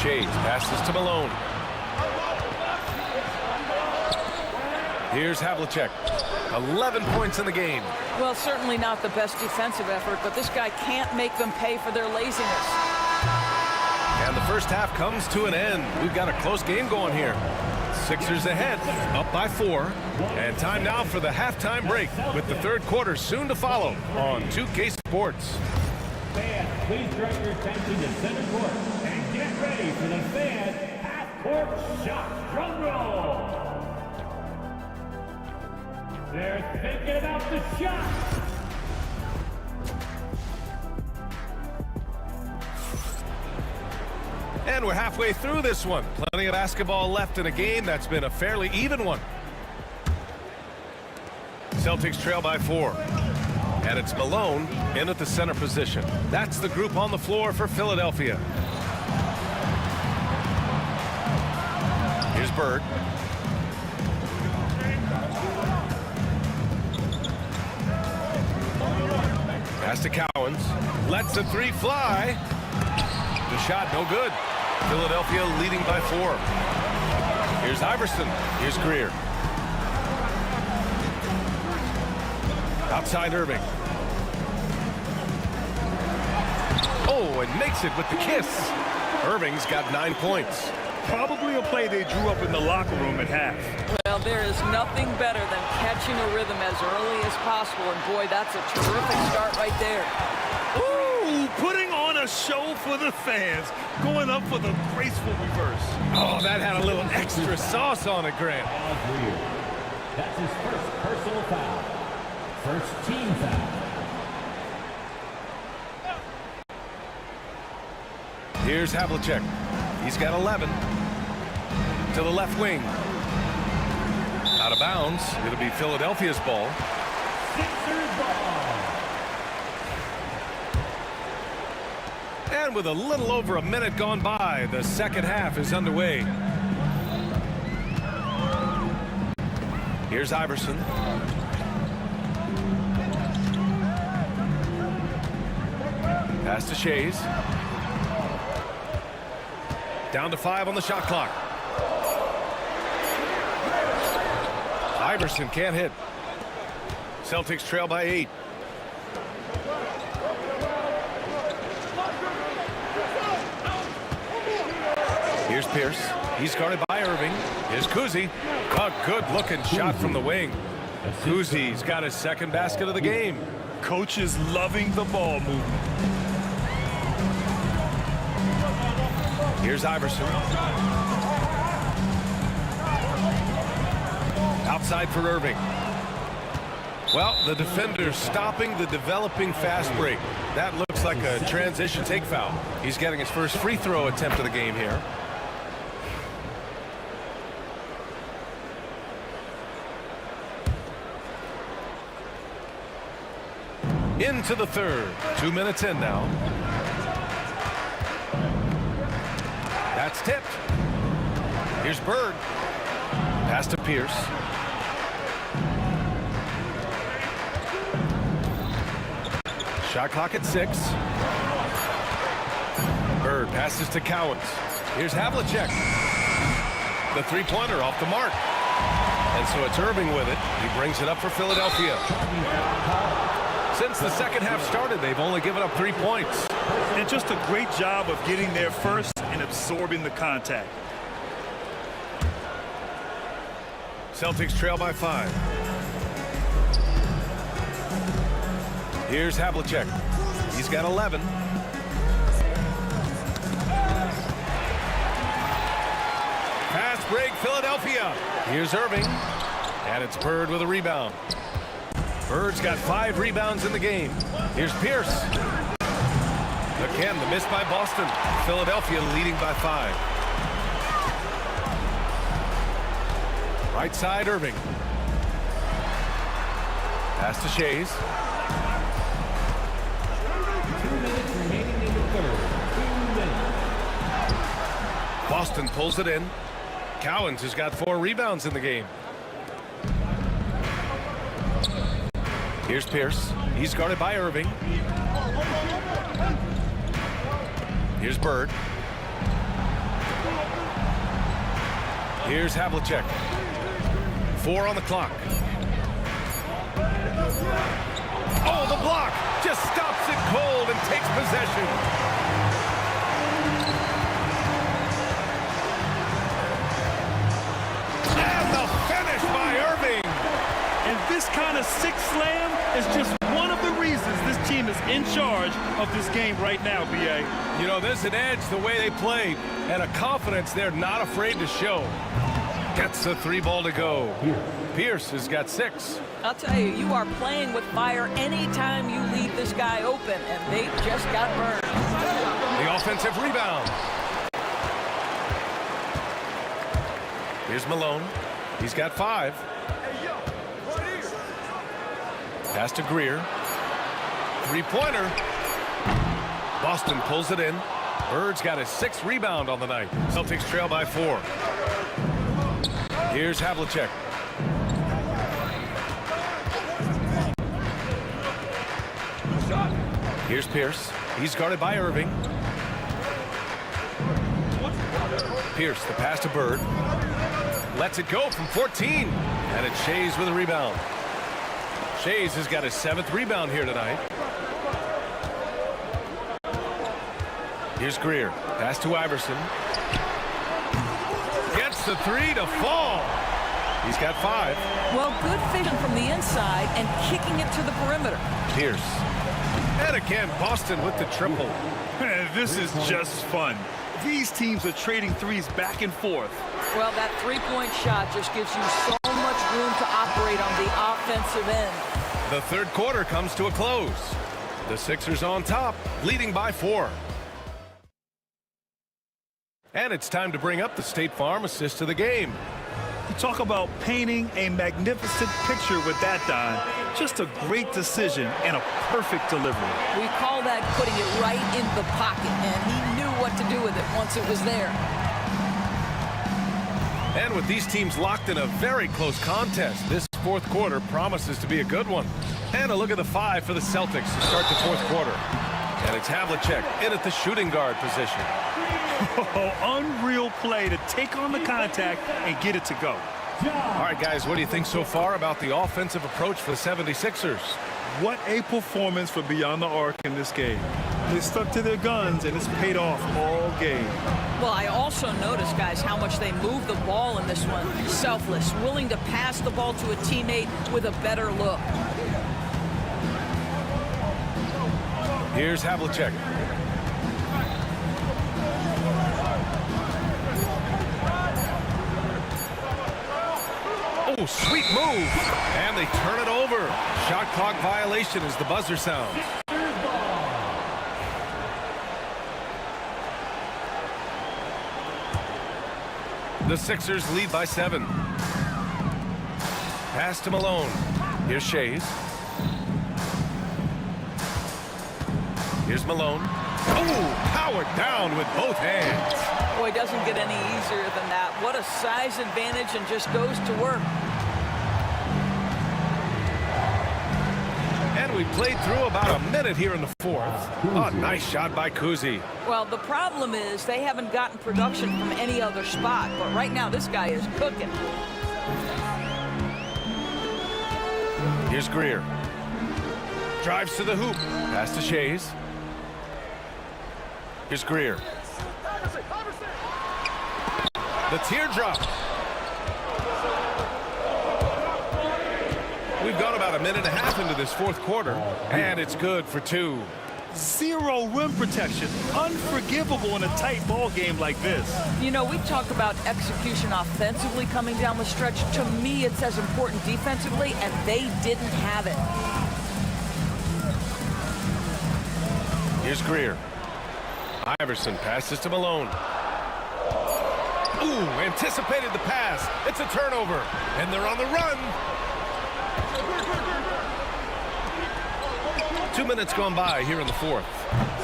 Shades passes to Malone. Here's Havlicek. 11 points in the game. Well, certainly not the best defensive effort, but this guy can't make them pay for their laziness. And the first half comes to an end. We've got a close game going here. Sixers ahead, up by 4. And time now for the halftime break, with the third quarter soon to follow on 2K Sports. Fans, please direct your attention to center court and get ready for the fan half-court shot. Drum roll. They're thinking about the shot. And we're halfway through this one. Plenty of basketball left in a game that's been a fairly even one. Celtics trail by 4. And it's Malone in at the center position. That's the group on the floor for Philadelphia. Here's Bird. Pass to Cowens. Lets the 3 fly. The shot no good. Philadelphia leading by 4. Here's Iverson. Here's Greer. Outside Irving. Oh, and makes it with the kiss. Irving's got 9 points. Probably a play they drew up in the locker room at half. Well, there is nothing better than catching a rhythm as early as possible, and boy, that's a terrific start right there. Ooh, putting on a show for the fans, going up for the graceful reverse. Oh, that had a little extra sauce on it, Grant. That's his first personal foul. First team foul. Here's Havlicek. He's got 11. To the left wing. Out of bounds. It'll be Philadelphia's ball. Sixers ball. And with a little over a minute gone by, the second half is underway. Here's Iverson. Pass to Shays. Down to 5 on the shot clock. Iverson can't hit. Celtics trail by 8. Here's Pierce. He's guarded by Irving. Here's Kuzi. A good-looking shot from the wing. Kuzi's got his second basket of the game. Coach is loving the ball movement. Here's Iverson. Outside for Irving. Well, the defender's stopping the developing fast break. That looks like a transition take foul. He's getting his first free throw attempt of the game here. Into the third. 2 minutes in now. That's tipped. Here's Bird. Pass to Pierce. Shot clock at 6. Bird passes to Cowens. Here's Havlicek. The three-pointer off the mark. And so it's Irving with it. He brings it up for Philadelphia. Since the second half started, they've only given up 3 points. And just a great job of getting there first and absorbing the contact. Celtics trail by 5. Here's Havlicek. He's got 11. Pass break, Philadelphia. Here's Irving. And it's Bird with a rebound. Bird's got 5 rebounds in the game. Here's Pierce. Again, the miss by Boston. Philadelphia leading by 5. Right side, Irving. Pass to Shays. 2 minutes remaining in the third. 2 minutes. Boston pulls it in. Cowens has got 4 rebounds in the game. Here's Pierce. He's guarded by Irving. Here's Bird. Here's Havlicek. 4 on the clock. Oh, the block just stops it cold and takes possession. And the finish by Irving. And this kind of sick slam is just one of the reasons this team is in charge of this game right now, B.A. You know, there's an edge the way they played and a confidence they're not afraid to show. Gets the 3 ball to go. Pierce has got 6. I'll tell you, you are playing with fire anytime you leave this guy open, and they just got burned. The offensive rebound. Here's Malone. He's got 5. Pass to Greer. 3-pointer. Boston pulls it in. Bird's got his 6th rebound on the night. Celtics trail by 4. Here's Havlicek. Here's Pierce. He's guarded by Irving. Pierce, the pass to Bird. Lets it go from 14. And it's Shays with a rebound. Shays has got his 7th rebound here tonight. Here's Greer. Pass to Iverson. Gets the 3 to fall. He's got 5. Well, good vision from the inside and kicking it to the perimeter. Pierce. And again, Boston with the triple. Man, this is just fun. These teams are trading threes back and forth. Well, that 3-point shot just gives you so much room to operate on the offensive end. The 3rd quarter comes to a close. The Sixers on top, leading by 4. And it's time to bring up the State Farm assist of the game. You talk about painting a magnificent picture with that, Don. Just a great decision and a perfect delivery. We call that putting it right in the pocket, and he knew what to do with it once it was there. And with these teams locked in a very close contest, this 4th quarter promises to be a good one. And a look at the 5 for the Celtics to start the 4th quarter. And it's Havlicek in at the shooting guard position. Oh, unreal play to take on the contact and get it to go. All right, guys, what do you think so far about the offensive approach for the 76ers? What a performance for Beyond the Arc in this game. They stuck to their guns, and it's paid off all game. Well, I also noticed, guys, how much they move the ball in this one. Selfless, willing to pass the ball to a teammate with a better look. Here's Havlicek. Oh, sweet move. And they turn it over. Shot clock violation as the buzzer sounds. The Sixers lead by 7. Pass to Malone. Here's Shays. Here's Malone. Oh, powered down with both hands. Boy, it doesn't get any easier than that. What a size advantage, and just goes to work. And we played through about a minute here in the 4th. Oh, nice shot by Kuzi. Well, the problem is they haven't gotten production from any other spot, but right now this guy is cooking. Here's Greer. Drives to the hoop. Pass to Shays. Here's Greer. The teardrop. We've gone about about a minute and a half into this fourth quarter, and it's good for 2. Zero rim protection. Unforgivable in a tight ball game like this. You know, we talk about execution offensively coming down the stretch. To me, it's as important defensively, and they didn't have it. Here's Greer. Iverson passes to Malone. Ooh, anticipated the pass. It's a turnover, and they're on the run. 2 minutes gone by here in the fourth.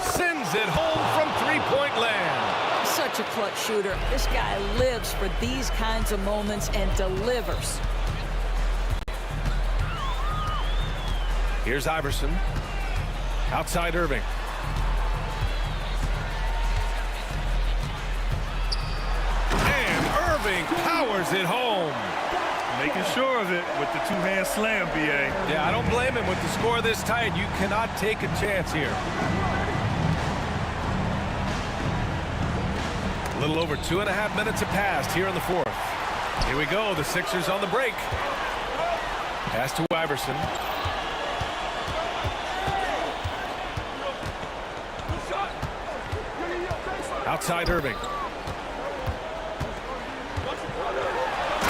Sends it home from three-point land. Such a clutch shooter. This guy lives for these kinds of moments and delivers. Here's Iverson. Outside Irving. And Irving powers it home. Making sure of it with the two-hand slam, B.A. Yeah, I don't blame him with the score this tight. You cannot take a chance here. A little over 2.5 minutes have passed here in the fourth. Here we go. The Sixers on the break. Pass to Iverson. Outside Irving.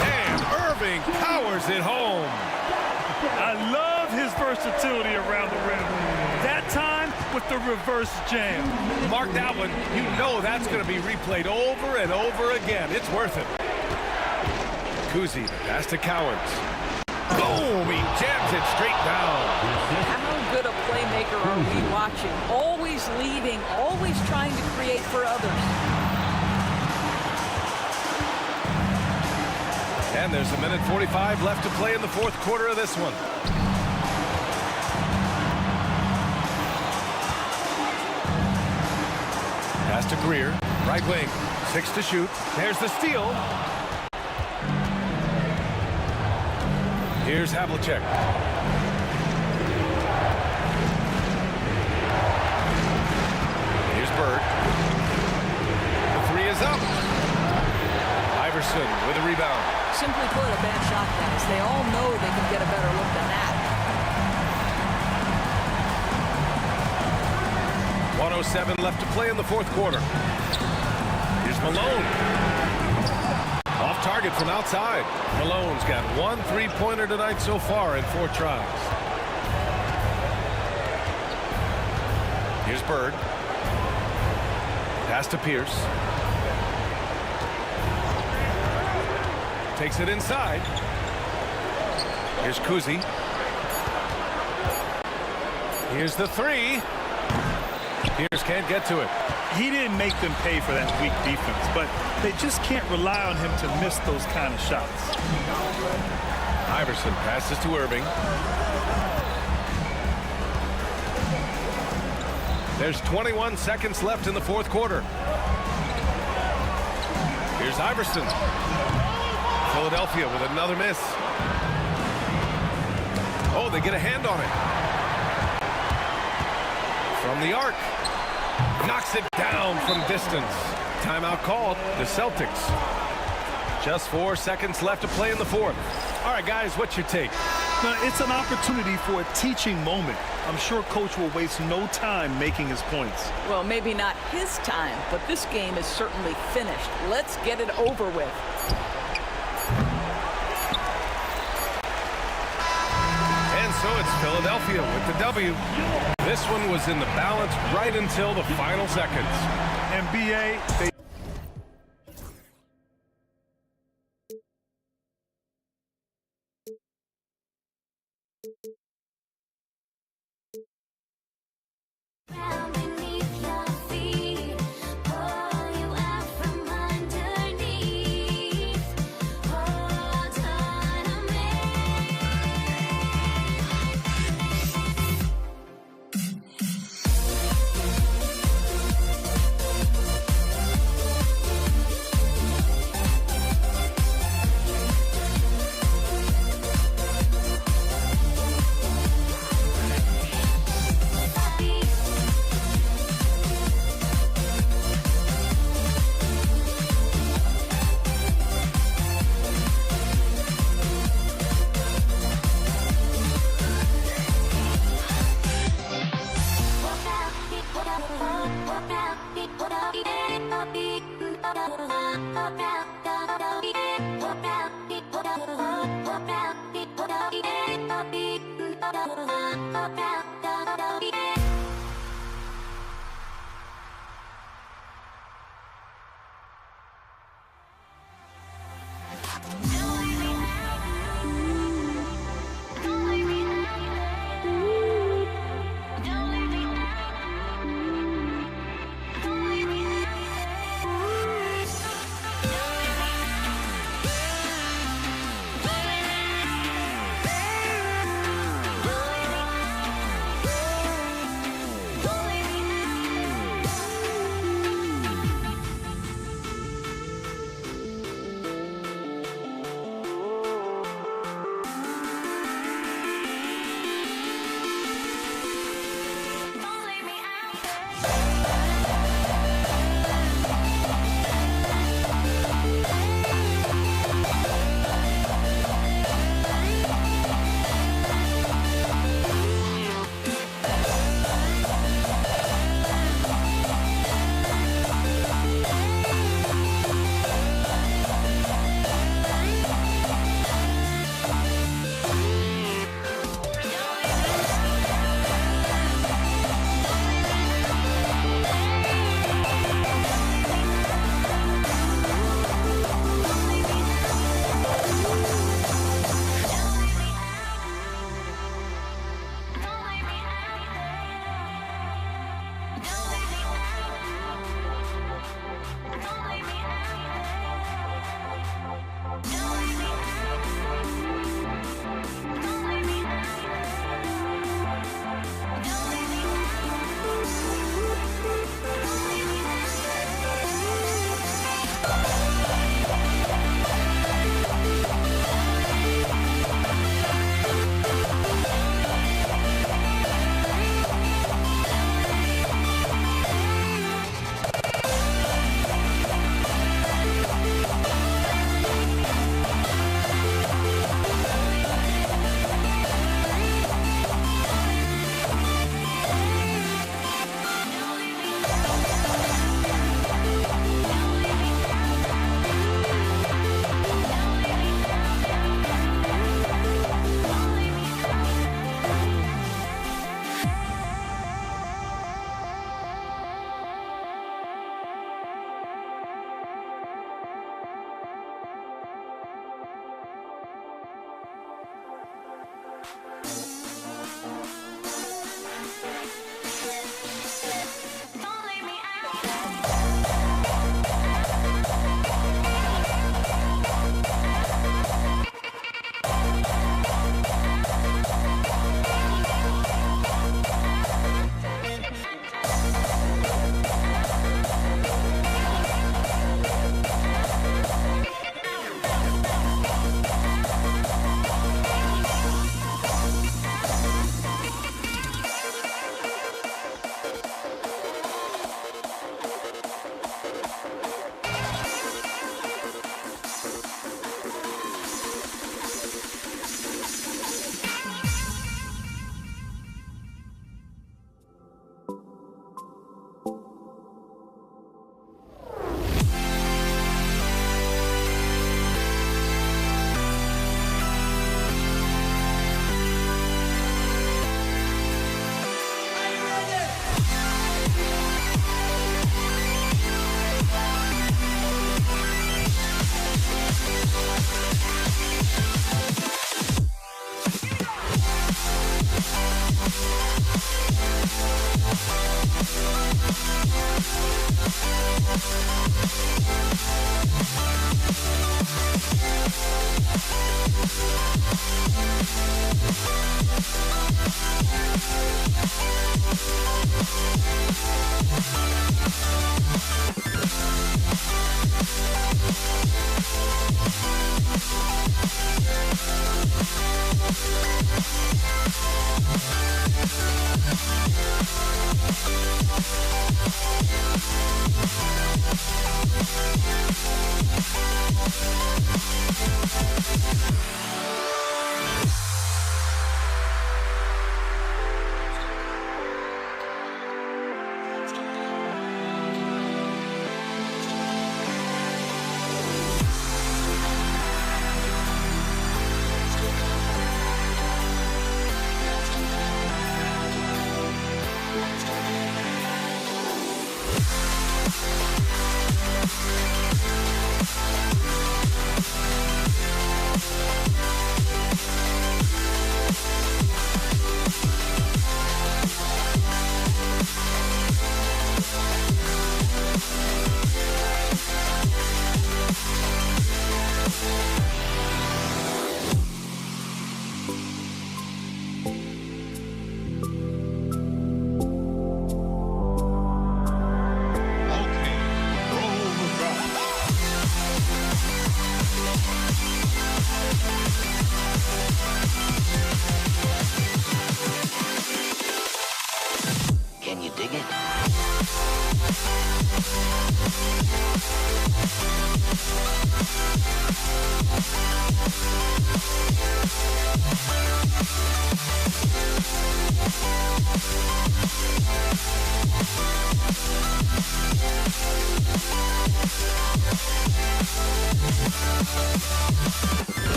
And Irving powers it home. I love his versatility around the rim. That time with the reverse jam. Mark that one. You know that's going to be replayed over and over again. It's worth it. Kuzi, pass to Cowens. Boom! He jams it straight down. How good a playmaker are we watching? Always leading, always trying to create for others. And there's 1:45 left to play in the fourth quarter of this one. Pass to Greer, right wing, 6 to shoot. There's the steal. Here's Havlicek. Here's Bird. The three is up. Iverson with a rebound. Simply put, a bad shot, guys. They all know they can get a better look than that. 1:07 left to play in the fourth quarter. Here's Malone. Off target from outside. Malone's got 1 3-pointer tonight so far in 4 tries. Here's Bird. Pass to Pierce. Takes it inside. Here's Kuzi. Here's the three. Pierce can't get to it. He didn't make them pay for that weak defense, but they just can't rely on him to miss those kind of shots. Iverson passes to Irving. There's 21 seconds left in the fourth quarter. Here's Iverson. Philadelphia with another miss. Oh, they get a hand on it. From the arc. Knocks it down from distance. Timeout called. The Celtics. Just 4 seconds left to play in the fourth. All right, guys, what's your take? Now, it's an opportunity for a teaching moment. I'm sure Coach will waste no time making his points. Well, maybe not his time, but this game is certainly finished. Let's get it over with. And so it's Philadelphia with the W. This one was in the balance right until the final seconds. And B.A., they Ground beneath your feet, pull you out from underneath. Hold on to me.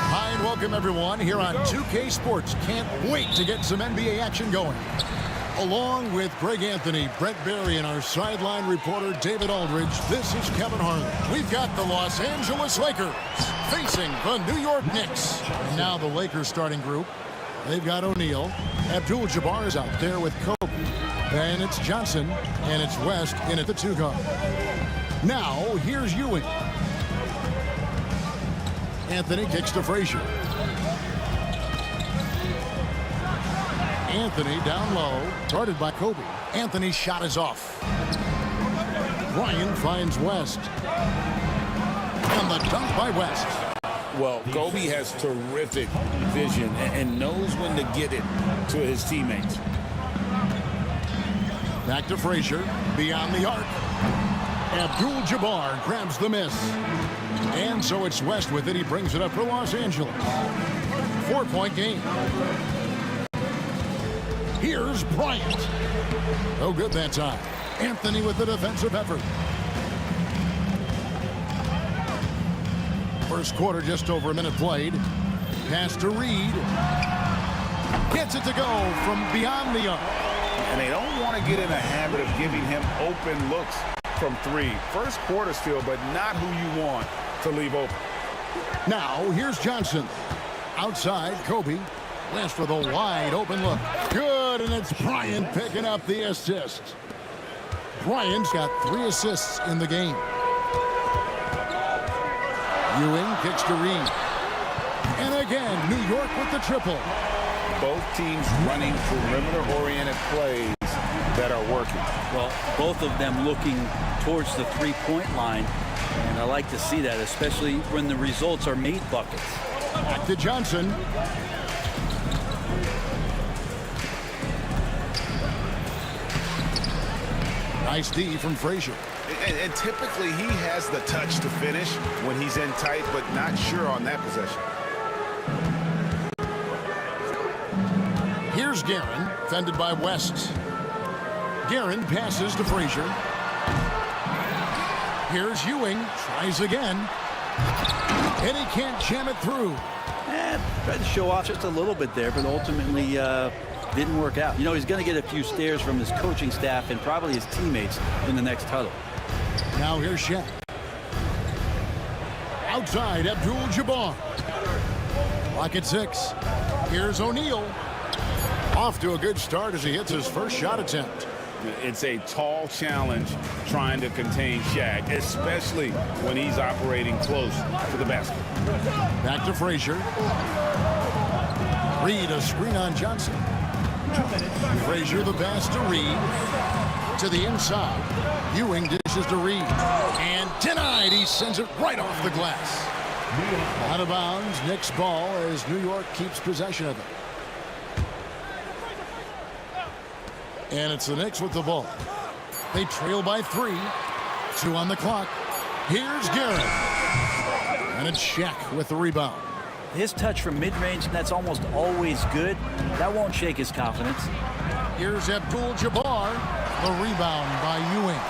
Hi, and welcome everyone here on 2K Sports. Can't wait to get some NBA action going. Along with Greg Anthony, Brett Barry, and our sideline reporter David Aldridge, this is Kevin Harlan. We've got the Los Angeles Lakers facing the New York Knicks. And now the Lakers starting group. They've got O'Neal. Abdul-Jabbar is out there with Kobe. And it's Johnson, and it's West in at the 2 guard. Now, here's Ewing. Anthony kicks to Frazier. Anthony down low, guarded by Kobe. Anthony's shot is off. Bryant finds West. And the dunk by West. Well, Kobe has terrific vision and knows when to get it to his teammates. Back to Frazier, beyond the arc. Abdul-Jabbar grabs the miss. And so it's West with it. He brings it up for Los Angeles. 4-point game. Here's Bryant. No good that time. Anthony with the defensive effort. First quarter, just over a minute played. Pass to Reed. Gets it to go from beyond the arc. And they don't want to get in a habit of giving him open looks from 3. First quarter still, but not who you want to leave open. Now, here's Johnson. Outside, Kobe. West with a wide open look. Good, and it's Bryant picking up the assist. Bryant's got 3 assists in the game. Ewing kicks to Reed. And again, New York with the triple. Both teams running perimeter-oriented plays that are working. Well, both of them looking towards the three-point line, and I like to see that, especially when the results are made buckets. Back to Johnson. Nice D from Frazier. And typically he has the touch to finish when he's in tight, but not sure on that possession. Here's Guerin, fended by West. Guerin passes to Frazier. Here's Ewing, tries again. And he can't jam it through. Tried to show off just a little bit there, but ultimately didn't work out. You know, he's going to get a few stares from his coaching staff and probably his teammates in the next huddle. Now here's Shaq. Outside, Abdul-Jabbar. Clock at 6. Here's O'Neal. Off to a good start as he hits his first shot attempt. It's a tall challenge trying to contain Shaq, especially when he's operating close to the basket. Back to Frazier. Reed, a screen on Johnson. Frazier, the pass to Reed. To the inside. Ewing dishes to Reed. And denied. He sends it right off the glass. Out of bounds. Knicks ball as New York keeps possession of it. And it's the Knicks with the ball. They trail by 3. 2 on the clock. Here's Guerin. And it's Shaq with the rebound. His touch from mid-range, that's almost always good. That won't shake his confidence. Here's Abdul-Jabbar. The rebound by Ewing.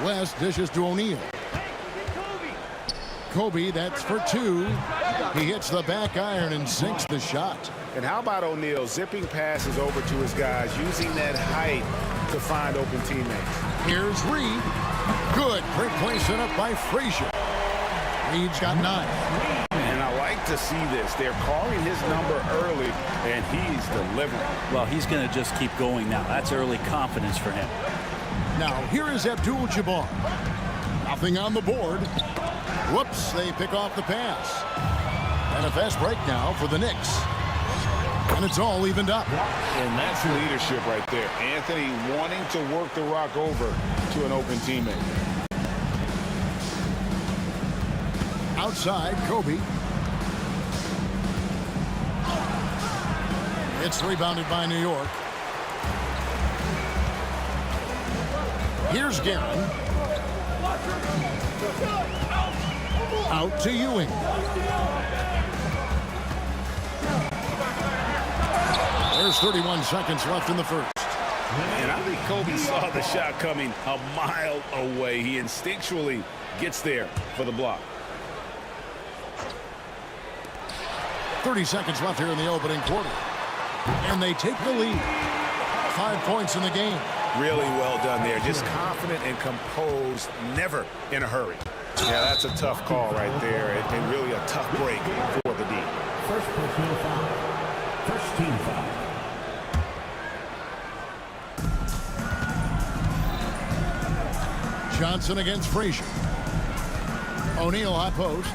West dishes to O'Neal. Kobe, that's for 2. He hits the back iron and sinks the shot. And how about O'Neal zipping passes over to his guys, using that height to find open teammates. Here's Reed. Good. Great play set up by Frazier. Reed's got 9. And I like to see this. They're calling his number early, and he's delivering. Well, he's going to just keep going now. That's early confidence for him. Now, here is Abdul-Jabbar. Nothing on the board. Whoops, they pick off the pass. And a fast break now for the Knicks. And it's all evened up. And that's leadership right there. Anthony wanting to work the rock over to an open teammate. Outside, Kobe. It's rebounded by New York. Here's Guerin. Out to Ewing. There's 31 seconds left in the first. And I think Kobe saw the shot coming a mile away. He instinctually gets there for the block. 30 seconds left here in the opening quarter. And they take the lead. 5 points in the game. Really well done there. Just confident and composed, never in a hurry. Yeah, that's a tough call right there, and really a tough break for the D. First personal foul. First team foul. Johnson against Frazier. O'Neal high post.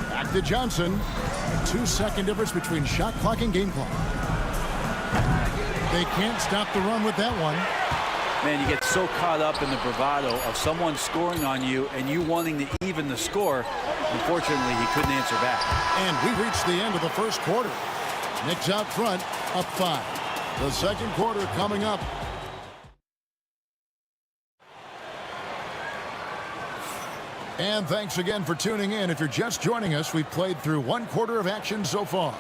Back to Johnson. A 2-second difference between shot clock and game clock. They can't stop the run with that one. Man, you get so caught up in the bravado of someone scoring on you and you wanting to even the score. Unfortunately, he couldn't answer back. And we reached the end of the first quarter. Knicks out front, up 5. The second quarter coming up. And thanks again for tuning in. If you're just joining us, we've played through 1 quarter of action so far.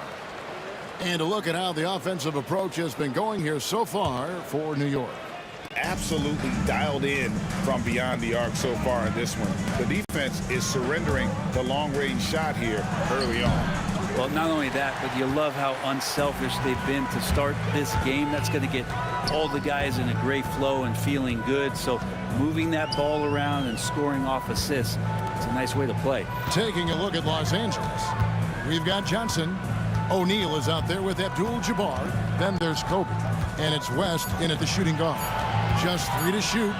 And a look at how the offensive approach has been going here so far for New York. Absolutely dialed in from beyond the arc so far in this one. The defense is surrendering the long-range shot here early on. Well, not only that, but you love how unselfish they've been to start this game. That's going to get all the guys in a great flow and feeling good. So moving that ball around and scoring off assists, it's a nice way to play. Taking a look at Los Angeles, we've got Johnson. O'Neal is out there with Abdul-Jabbar. Then there's Kobe. And it's West in at the shooting guard. Just 3 to shoot.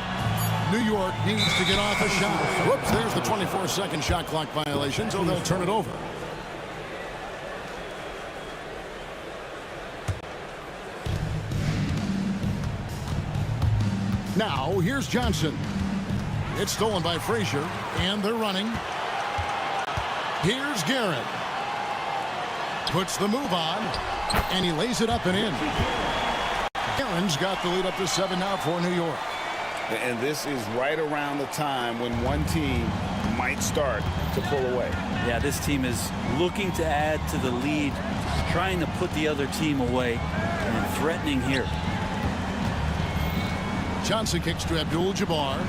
New York needs to get off a shot. Whoops, there's the 24-second shot clock violation, so they'll turn it over. Now, here's Johnson. It's stolen by Frazier, and they're running. Here's Guerin. Puts the move on, and he lays it up and in. Guerin's got the lead up to 7 now for New York. And this is right around the time when one team might start to pull away. Yeah, this team is looking to add to the lead, trying to put the other team away, and threatening here. Johnson kicks to Abdul-Jabbar.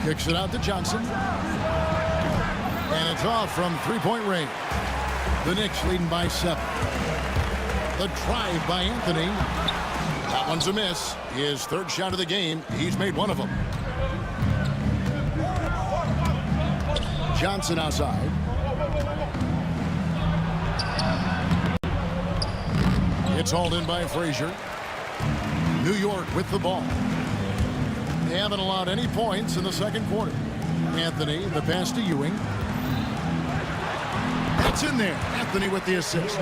Kicks it out to Johnson. And it's off from 3-point range. The Knicks leading by 7. The drive by Anthony. That one's a miss. His 3rd shot of the game. He's made 1 of them. Johnson outside. It's hauled in by Frazier. New York with the ball. They haven't allowed any points in the second quarter. Anthony, the pass to Ewing. It's in there. Anthony with the assist.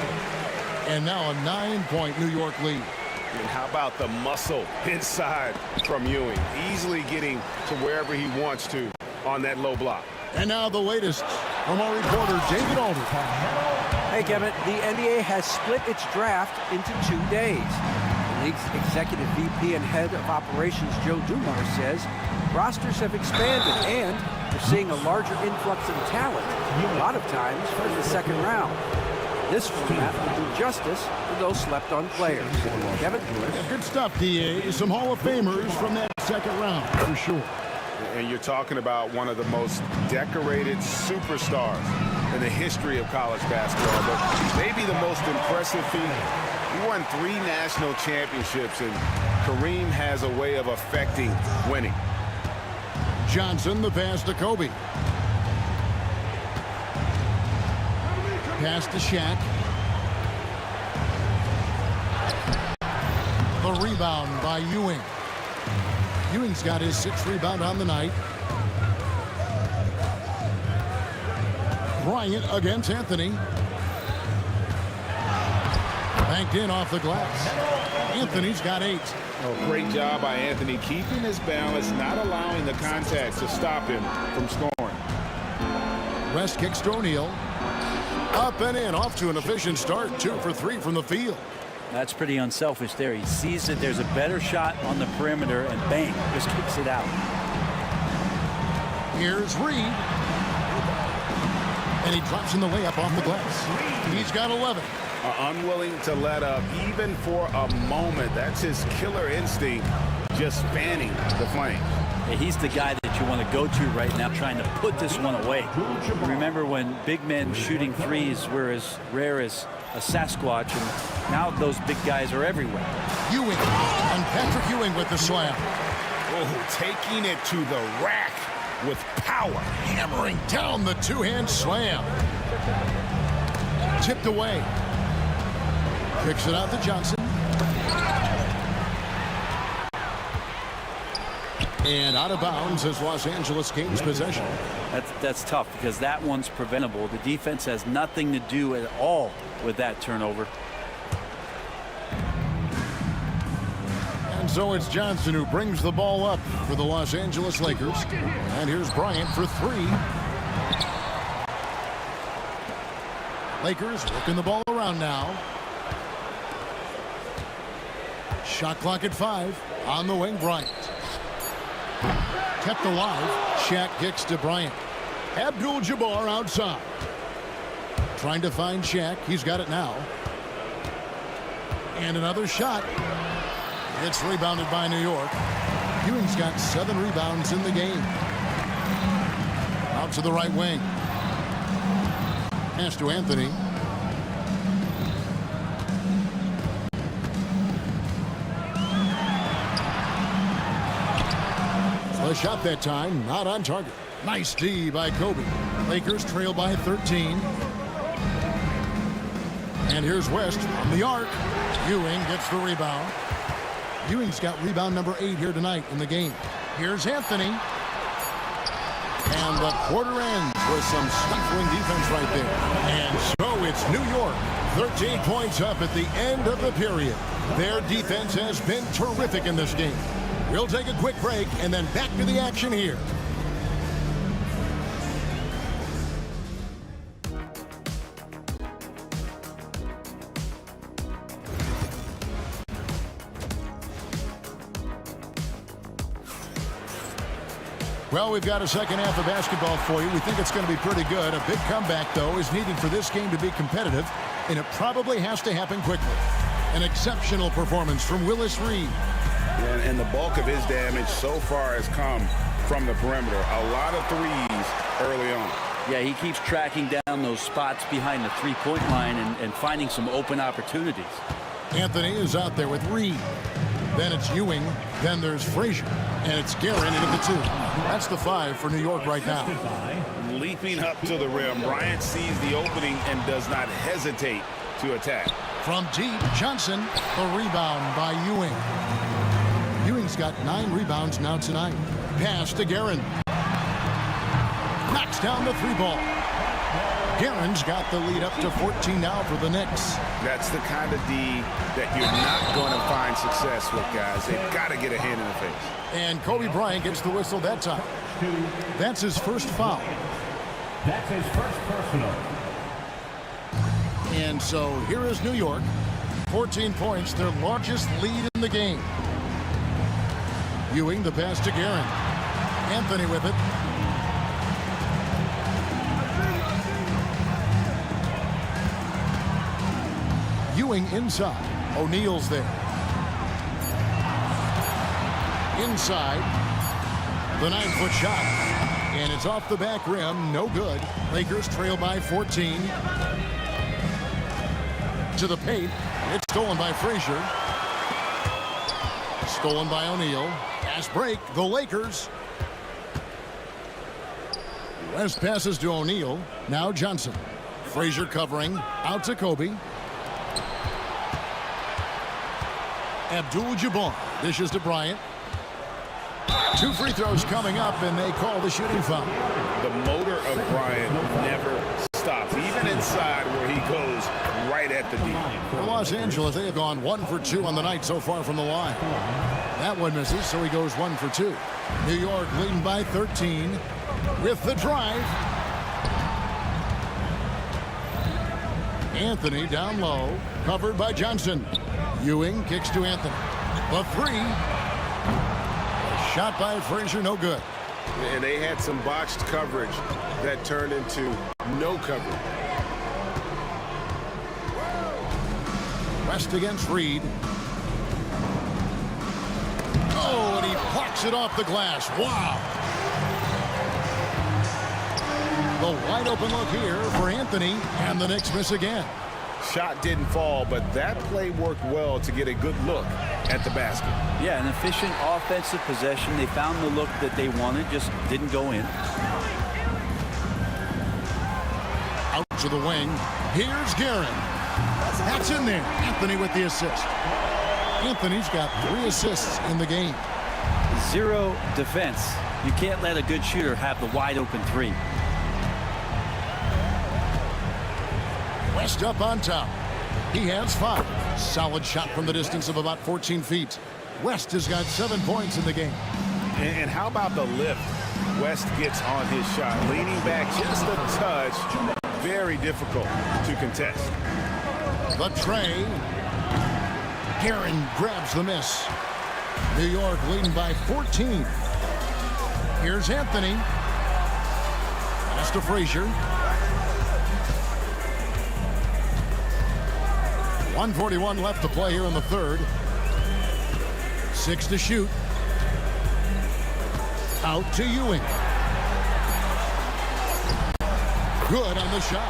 And now a 9-point New York lead. And how about the muscle inside from Ewing? Easily getting to wherever he wants to on that low block. And now the latest from our reporter, David Aldridge. Hey, Kevin, the NBA has split its draft into 2 days. The league's executive VP and head of operations, Joe Dumars, says rosters have expanded and we're seeing a larger influx in talent, a lot of times in the second round. This format will do justice to those slept-on players. Kevin? Good stuff, DA. Some Hall of Famers from that second round, for sure. And you're talking about one of the most decorated superstars in the history of college basketball. But maybe the most impressive feat. He won 3 national championships, and Kareem has a way of affecting winning. Johnson, the pass to Kobe. Pass to Shaq. The rebound by Ewing. Ewing's got his 6th rebound on the night. Bryant against Anthony. Banked in off the glass. Anthony's got 8. Oh, great job by Anthony keeping his balance, not allowing the contact to stop him from scoring. West kicks to O'Neal. Up and in, off to an efficient start. 2 for 3 from the field. That's pretty unselfish there. He sees that there's a better shot on the perimeter and bang, just kicks it out. Here's Reed. And he drops in the layup off the glass. He's got 11. Unwilling to let up even for a moment. That's his killer instinct, just fanning the flame. Yeah, he's the guy that you want to go to right now, trying to put this one away. Remember when big men shooting threes were as rare as a Sasquatch, and now those big guys are everywhere. Ewing, and Patrick Ewing with the slam. Oh, taking it to the rack with power. Hammering down the two-hand slam. Tipped away. Kicks it out to Johnson. And out of bounds as Los Angeles gains possession. That's tough because that one's preventable. The defense has nothing to do at all with that turnover. And so it's Johnson who brings the ball up for the Los Angeles Lakers. And here's Bryant for 3. Lakers working the ball around now. Shot clock at 5. On the wing, Bryant. Kept alive. Shaq kicks to Bryant. Abdul-Jabbar outside. Trying to find Shaq. He's got it now. And another shot. It's rebounded by New York. Ewing's got 7 rebounds in the game. Out to the right wing. Pass to Anthony. A shot that time, not on target. Nice D by Kobe. Lakers trail by 13. And here's West from the arc. Ewing gets the rebound. Ewing's got rebound number 8 here tonight in the game. Here's Anthony. And the quarter ends with some stifling defense right there. And so it's New York. 13 points up at the end of the period. Their defense has been terrific in this game. We'll take a quick break and then back to the action here. Well, we've got a second half of basketball for you. We think it's going to be pretty good. A big comeback, though, is needed for this game to be competitive, and it probably has to happen quickly. An exceptional performance from Willis Reed. And the bulk of his damage so far has come from the perimeter. A lot of threes early on. Yeah, he keeps tracking down those spots behind the three-point line and finding some open opportunities. Anthony is out there with Reed. Then it's Ewing. Then there's Frazier. And it's Guerin into the 2. That's the 5 for New York right now. Leaping up to the rim, Bryant sees the opening and does not hesitate to attack. From deep, Johnson, the rebound by Ewing. Ewing's got 9 rebounds now tonight. Pass to Guerin. Knocks down the 3-ball. Guerin's got the lead up to 14 now for the Knicks. That's the kind of D that you're not going to find success with, guys. They've got to get a hand in the face. And Kobe Bryant gets the whistle that time. That's his first foul. That's his first personal. And so here is New York. 14 points, their largest lead in the game. Ewing, the pass to Guerin. Anthony with it. Ewing inside. O'Neal's there. Inside. The 9-foot shot. And it's off the back rim. No good. Lakers trail by 14. To the paint. It's stolen by Frazier. Stolen by O'Neal. Pass break. The Lakers. West passes to O'Neal. Now Johnson. Frazier covering. Out to Kobe. Abdul-Jabbar dishes to Bryant. 2 free throws coming up, and they call the shooting foul. The motor of Bryant never stops, even inside where he goes right right at the D. For Los Angeles, they have gone 1 for 2 on the night so far from the line. That one misses, so he goes 1 for 2. New York leading by 13 with the drive. Anthony down low, covered by Johnson. Ewing kicks to Anthony. The 3. Shot by Frazier, no good. And they had some botched coverage that turned into no coverage. West against Reed. Oh, and he plucks it off the glass. Wow. The wide open look here for Anthony, and the Knicks miss again. Shot didn't fall, but that play worked well to get a good look at the basket. Yeah, an efficient offensive possession. They found the look that they wanted, just didn't go in. Out to the wing. Here's Guerin. That's in there. Anthony with the assist. Anthony's got 3 assists in the game. 0 defense. You can't let a good shooter have the wide open 3. West up on top. He has 5. Solid shot from the distance of about 14 feet. West has got 7 points in the game. And how about the lift West gets on his shot? Leaning back just a touch. Very difficult to contest. The tray. Guerin grabs the miss. New York leading by 14. Here's Anthony. Pass to Frazier. 1:41 left to play here in the third. 6 to shoot. Out to Ewing. Good on the shot.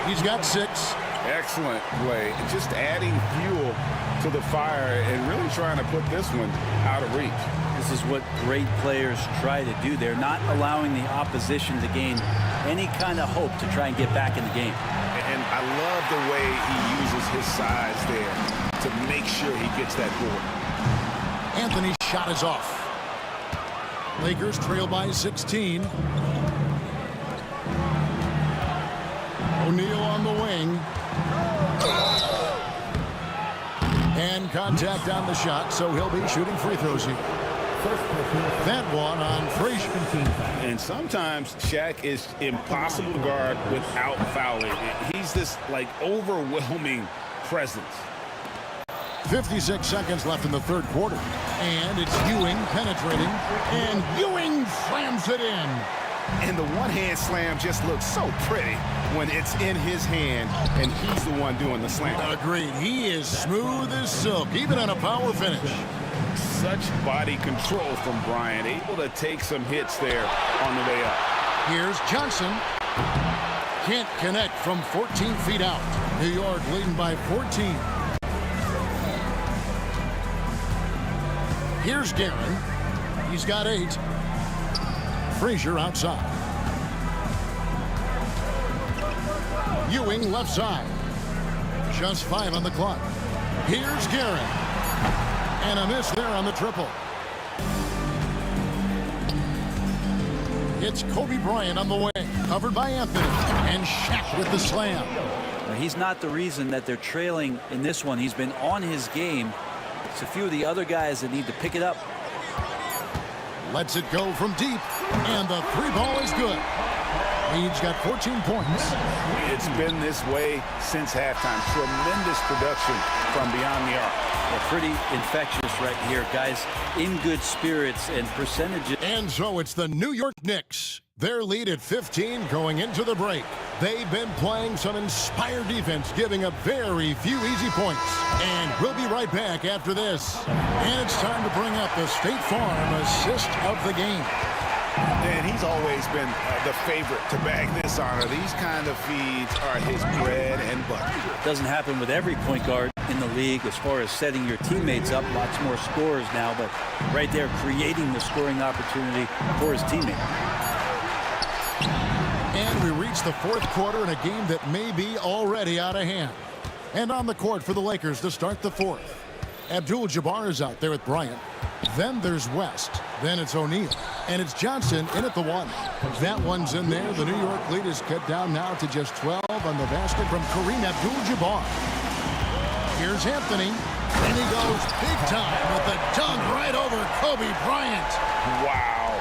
He's got 6. Excellent play. Just adding fuel to the fire and really trying to put this one out of reach. This is what great players try to do. They're not allowing the opposition to gain any kind of hope to try and get back in the game. And I love the way he uses his size there to make sure he gets that board. Anthony's shot is off. Lakers trail by 16. O'Neal on the wing. And contact on the shot, so he'll be shooting free throws here. That one on Frazier. And sometimes Shaq is impossible to guard without fouling. He's this, like, overwhelming presence. 56 seconds left in the third quarter. And it's Ewing penetrating. And Ewing slams it in. And the one-hand slam just looks so pretty when it's in his hand and he's the one doing the slam. Agreed. He is smooth as silk, even on a power finish. Such body control from Bryant, able to take some hits there on the way up. Here's Johnson. Can't connect from 14 feet out. New York leading by 14. Here's Guerin. He's got 8. Frazier outside. Ewing left side. Just 5 on the clock. Here's Guerin. And a miss there on the triple. It's Kobe Bryant on the wing. Covered by Anthony. And Shaq with the slam. He's not the reason that they're trailing in this one. He's been on his game. It's a few of the other guys that need to pick it up. Lets it go from deep. And the 3 ball is good. He's got 14 points. It's been this way since halftime. Tremendous production from beyond the arc. They're pretty infectious right here. Guys in good spirits and percentages. And so it's the New York Knicks. Their lead at 15 going into the break. They've been playing some inspired defense, giving up very few easy points. And we'll be right back after this. And it's time to bring up the State Farm assist of the game. And he's always been the favorite to bag this honor. These kind of feeds are his bread and butter. Doesn't happen with every point guard in the league as far as setting your teammates up. Lots more scorers now, but right there creating the scoring opportunity for his teammate. And we reach the fourth quarter in a game that may be already out of hand. And on the court for the Lakers to start the fourth. Abdul-Jabbar is out there with Bryant. Then there's West. Then it's O'Neal. And it's Johnson in at the 1. That one's in there. The New York lead is cut down now to just 12 on the basket from Kareem Abdul-Jabbar. Here's Anthony. And he goes big time with the dunk right over Kobe Bryant. Wow.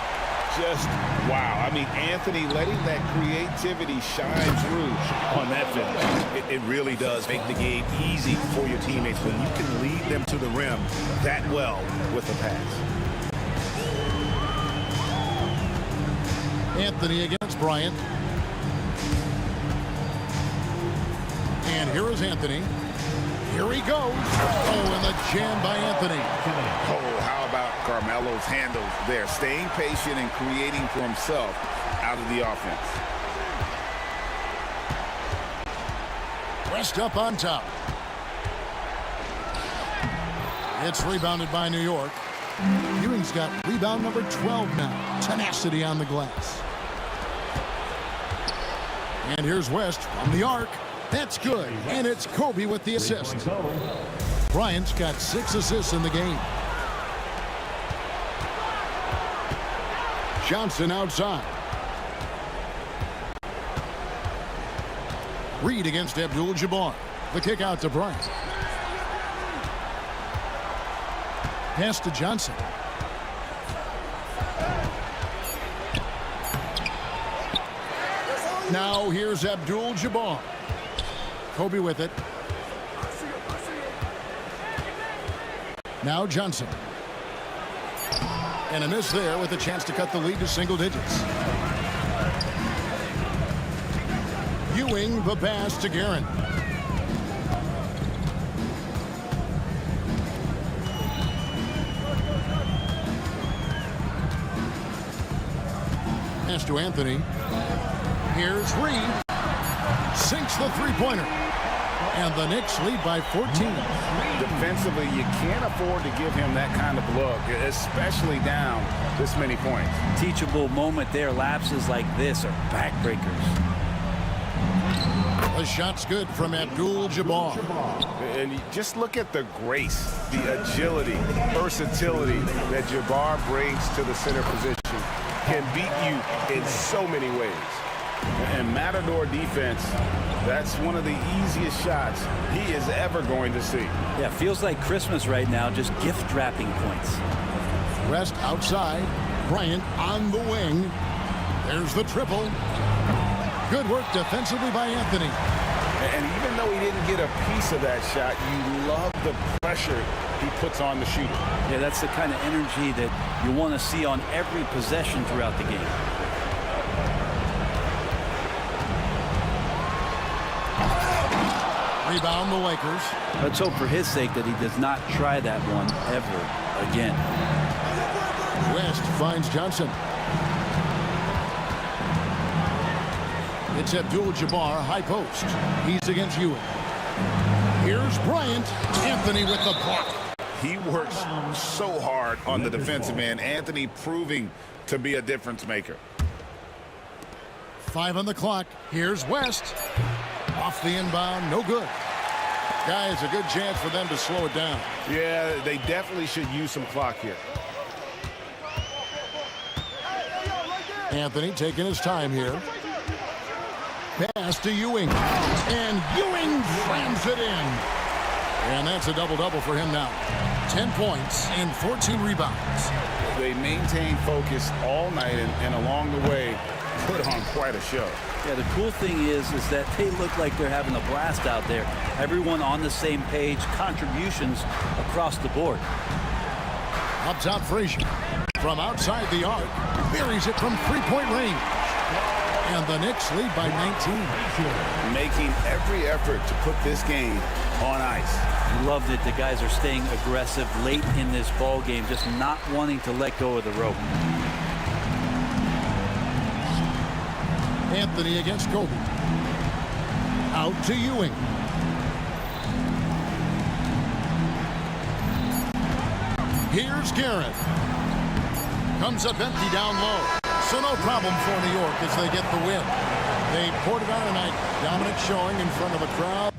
Just wow. I mean, Anthony letting that creativity shine through on that finish. It really does make the game easy for your teammates when you can lead them to the rim that well with a pass. Anthony against Bryant. And here is Anthony. Here he goes. Oh, and the jam by Anthony. Oh, how about Carmelo's handles there, staying patient and creating for himself out of the offense. West up on top. It's rebounded by New York. Ewing's got rebound number 12 now. Tenacity on the glass. And here's West from the arc. That's good. And it's Kobe with the assist. Bryant's got 6 assists in the game. Johnson outside. Reed against Abdul-Jabbar. The kick out to Bryant. Pass to Johnson. Now here's Abdul-Jabbar. Kobe with it. Now Johnson. And a miss there with a chance to cut the lead to single digits. Ewing the pass to Guerin. Pass to Anthony. Here's Reed. Sinks the three-pointer. And the Knicks lead by 14. Defensively, you can't afford to give him that kind of look, especially down this many points. Teachable moment there. Lapses like this are backbreakers. The shot's good from Abdul-Jabbar. And you just look at the grace, the agility, versatility that Jabbar brings to the center position. Can beat you in so many ways. And Matador defense, that's one of the easiest shots he is ever going to see. Yeah, feels like Christmas right now, just gift wrapping points. West outside. Bryant on the wing. There's the triple. Good work defensively by Anthony. And even though he didn't get a piece of that shot, you love the pressure he puts on the shooter. Yeah, that's the kind of energy that you want to see on every possession throughout the game. Rebound the Lakers. Let's hope for his sake that he does not try that one ever again. West finds Johnson. It's Abdul-Jabbar, high post. He's against Ewing. Here's Bryant. Anthony with the block. He works so hard on the defensive end. Anthony proving to be a difference maker. 5 on the clock. Here's West. Off the inbound, no good. Guys, a good chance for them to slow it down. Yeah, they definitely should use some clock here. Anthony taking his time here. Pass to Ewing. And Ewing slams it in. And that's a double-double for him now. 10 points and 14 rebounds. They maintain focus all night and along the way put on quite a show. Yeah, the cool thing is that they look like they're having a blast out there. Everyone on the same page, contributions across the board. Up top, Frazier. From outside the arc, buries it from three-point range. And the Knicks lead by 19. Making every effort to put this game on ice. Love that the guys are staying aggressive late in this ball game, just not wanting to let go of the rope. Anthony against Kobe. Out to Ewing. Here's Guerin. Comes up empty down low. So no problem for New York as they get the win. They poured it on tonight. Dominant showing in front of a crowd.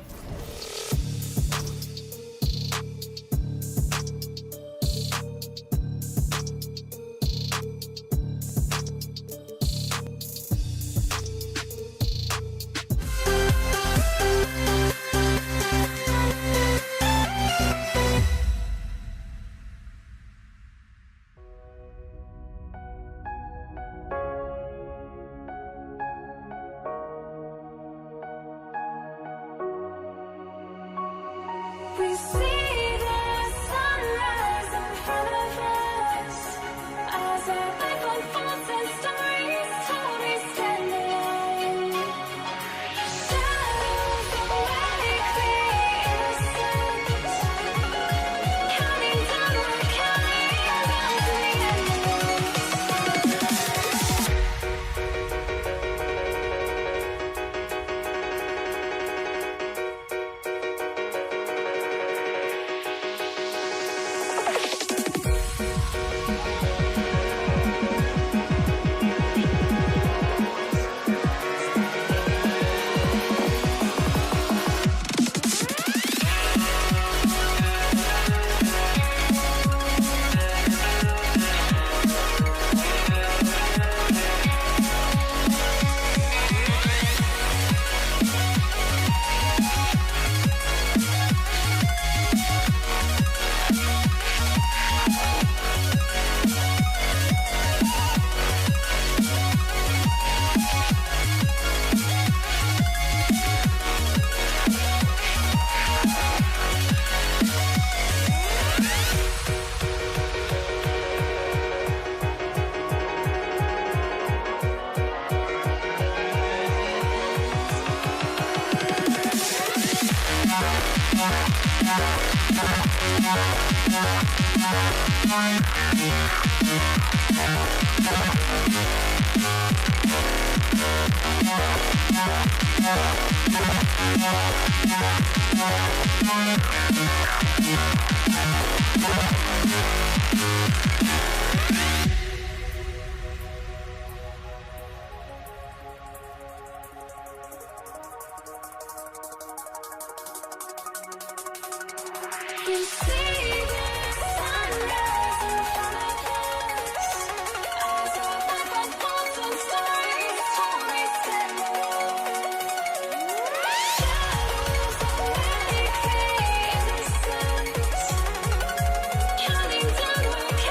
Counting down.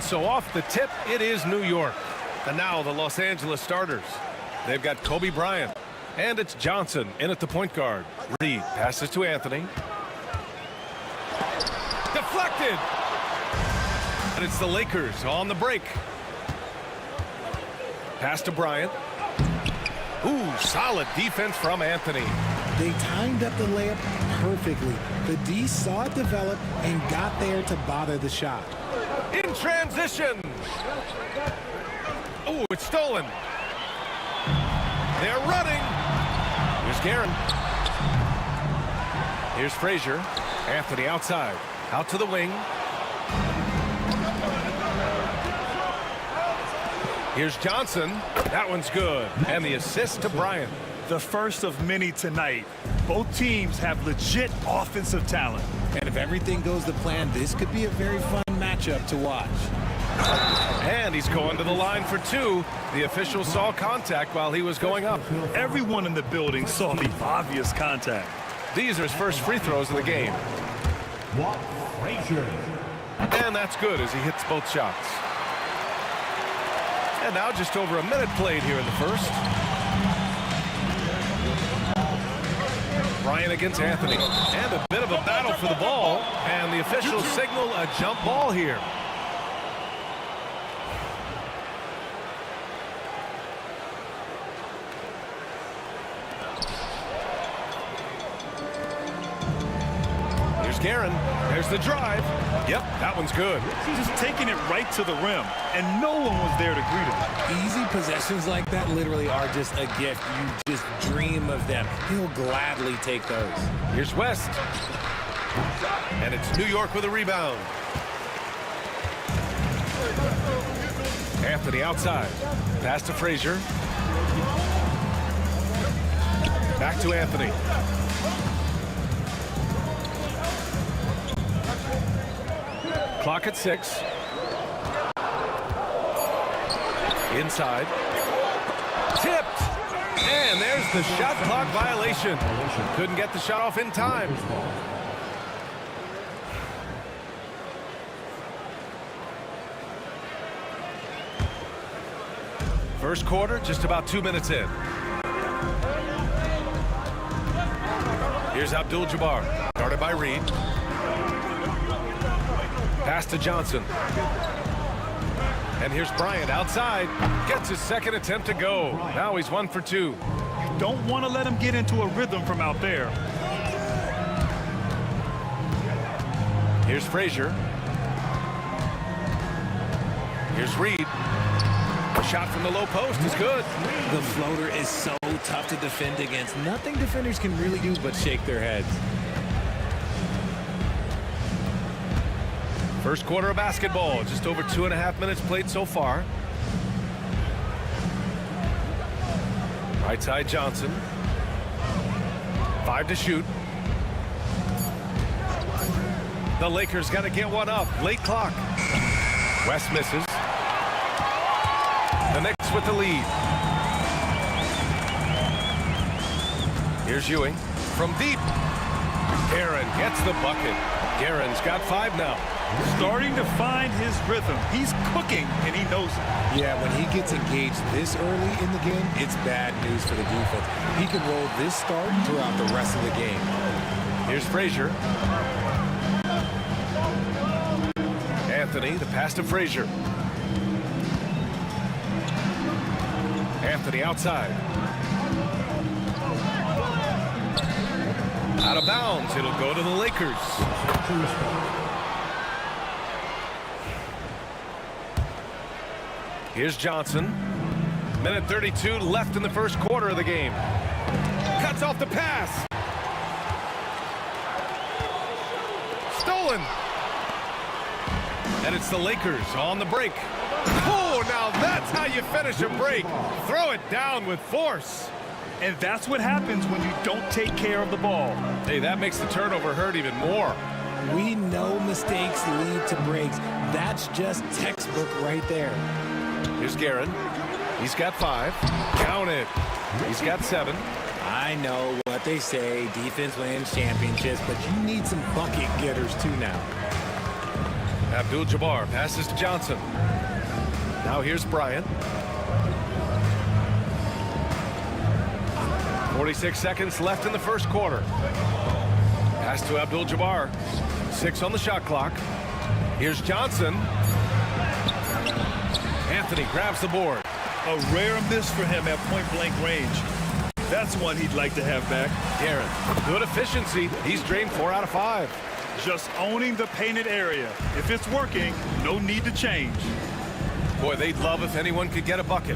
so off the tip, it is New York. And now the Los Angeles starters. They've got Kobe Bryant. And it's Johnson in at the point guard. Reed passes to Anthony. Deflected. And it's the Lakers on the break. Pass to Bryant. Ooh, solid defense from Anthony. They timed up the layup perfectly. The D saw it develop and got there to bother the shot. In transition. Ooh, it's stolen. They're running. Here's Guerin. Here's Frazier. Anthony outside. Out to the wing. Here's Johnson. That one's good. And the assist to Bryant. The first of many tonight. Both teams have legit offensive talent. And if everything goes to plan, this could be a very fun matchup to watch. And he's going to the line for two. The official saw contact while he was going up. Everyone in the building saw the obvious contact. These are his first free throws of the game. And that's good as he hits both shots. And now just over a minute played here in the first. Bryant against Anthony. And a bit of a battle for the ball. And the officials signal a jump ball here. Here's Guerin. There's the drive. Yep, that one's good. Just taking it right to the rim, and no one was there to greet him. Easy possessions like that literally are just a gift. You just dream of them. He'll gladly take those. Here's West. And it's New York with a rebound. Anthony outside. Pass to Frazier. Back to Anthony. Clock at 6. Inside. Tipped. And there's the shot clock violation. Couldn't get the shot off in time. First quarter, just about 2 minutes in. Here's Abdul-Jabbar, guarded by Reed. Pass to Johnson. And here's Bryant outside. Gets his second attempt to go. Now he's 1 for 2. You don't want to let him get into a rhythm from out there. Here's Frazier. Here's Reed. A shot from the low post is good. The floater is so tough to defend against. Nothing defenders can really do but shake their heads. First quarter of basketball. Just over 2.5 minutes played so far. Right side Johnson. 5 to shoot. The Lakers got to get one up. Late clock. West misses. The Knicks with the lead. Here's Ewing from deep. Guerin gets the bucket. Guerin's got 5 now. Starting to find his rhythm. He's cooking, and he knows it. Yeah, when he gets engaged this early in the game, it's bad news for the defense. He can roll this start throughout the rest of the game. Here's Frazier. Anthony, the pass to Frazier. Anthony outside. Out of bounds. It'll go to the Lakers. Here's Johnson. Minute 32 left in the first quarter of the game. Cuts off the pass. Stolen. And it's the Lakers on the break. Oh, now that's how you finish a break. Throw it down with force. And that's what happens when you don't take care of the ball. Hey, that makes the turnover hurt even more. We know mistakes lead to breaks. That's just textbook right there. Here's Guerin. He's got 5. Count it. He's got 7. I know what they say, defense wins championships, but you need some bucket getters too now. Abdul-Jabbar passes to Johnson. Now here's Bryant. 46 seconds left in the first quarter. Pass to Abdul-Jabbar. 6 on the shot clock. Here's Johnson. Anthony grabs the board. A rare miss for him at point-blank range. That's one he'd like to have back. Garrett, good efficiency. He's drained 4 out of 5. Just owning the painted area. If it's working, no need to change. Boy, they'd love if anyone could get a bucket.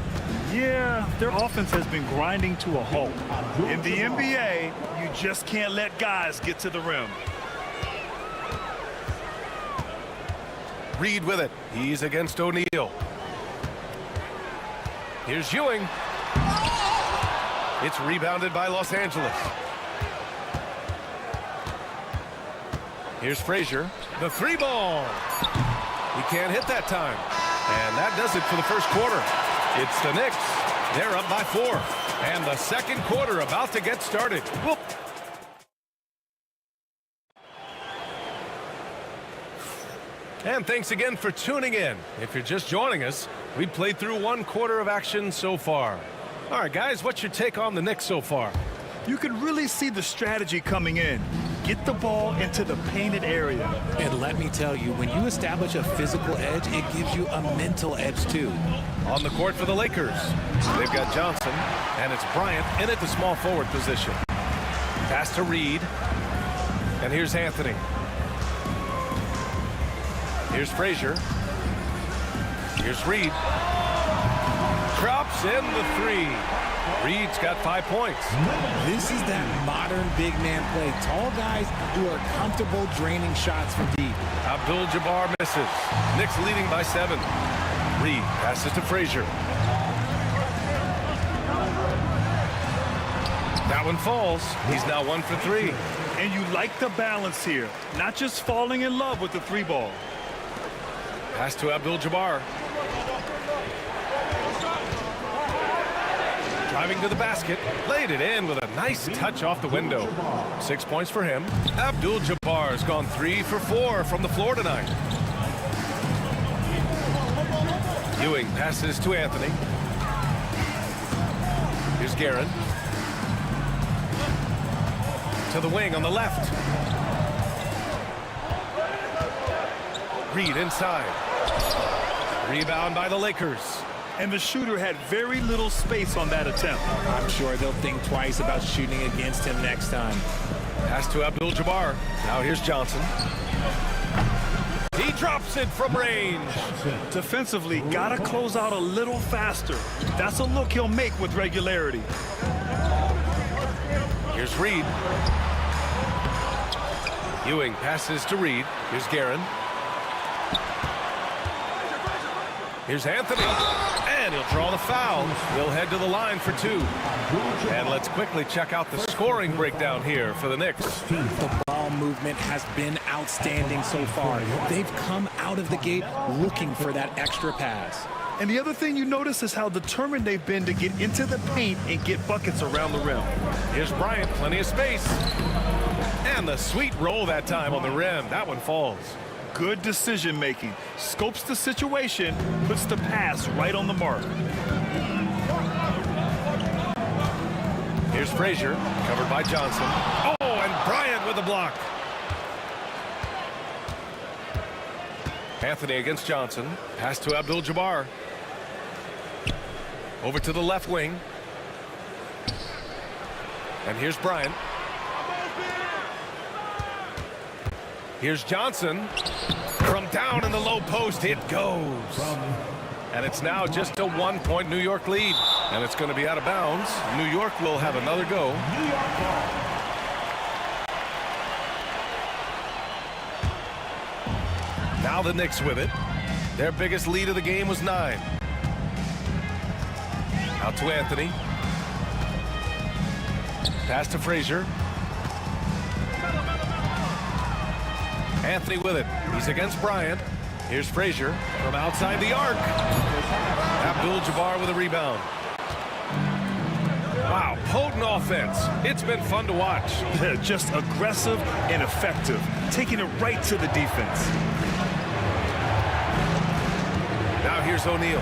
Yeah, their offense has been grinding to a halt. In the NBA, you just can't let guys get to the rim. Reed with it. He's against O'Neal. Here's Ewing. It's rebounded by Los Angeles. Here's Frazier. The 3 ball. He can't hit that time. And that does it for the first quarter. It's the Knicks. They're up by 4. And the second quarter about to get started. Whoop. And thanks again for tuning in. If you're just joining us, we played through 1 quarter of action so far. All right, guys, what's your take on the Knicks so far? You can really see the strategy coming in. Get the ball into the painted area. And let me tell you, when you establish a physical edge, it gives you a mental edge too. On the court for the Lakers, they've got Johnson, and it's Bryant in at the small forward position. Pass to Reed, and here's Anthony. Here's Frazier. Here's Reed. Drops in the 3. Reed's got 5 points. This is that modern big man play. Tall guys who are comfortable draining shots from deep. Abdul-Jabbar misses. Knicks leading by 7. Reed passes to Frazier. That one falls. He's now 1 for 3. And you like the balance here. Not just falling in love with the 3 ball. Pass to Abdul-Jabbar. Driving to the basket, laid it in with a nice touch off the window. 6 points for him. Abdul-Jabbar's gone 3 for 4 from the floor tonight. Ewing passes to Anthony. Here's Guerin. To the wing on the left. Reed inside. Rebound by the Lakers. And the shooter had very little space on that attempt. I'm sure they'll think twice about shooting against him next time. Pass to Abdul-Jabbar. Now here's Johnson. He drops it from range. Defensively, gotta close out a little faster. That's a look he'll make with regularity. Here's Reed. Ewing passes to Reed. Here's Guerin. Here's Anthony. And he'll draw the foul. He'll head to the line for 2. And let's quickly check out the scoring breakdown here for the Knicks. The ball movement has been outstanding so far. They've come out of the gate looking for that extra pass. And the other thing you notice is how determined they've been to get into the paint and get buckets around the rim. Here's Bryant, plenty of space. And the sweet roll that time on the rim. That one falls. Good decision making. Scopes the situation, puts the pass right on the mark. Here's Frazier, covered by Johnson. Oh, and Bryant with the block. Anthony against Johnson. Pass to Abdul-Jabbar. Over to the left wing. And here's Bryant. Here's Johnson. From down in the low post, it goes. And it's now just a 1-point New York lead. And it's going to be out of bounds. New York will have another go. Now the Knicks with it. Their biggest lead of the game was 9. Out to Anthony. Pass to Frazier. Anthony with it. He's against Bryant. Here's Frazier from outside the arc. Abdul-Jabbar with a rebound. Wow, potent offense. It's been fun to watch. Just aggressive and effective, taking it right to the defense. Here's O'Neal.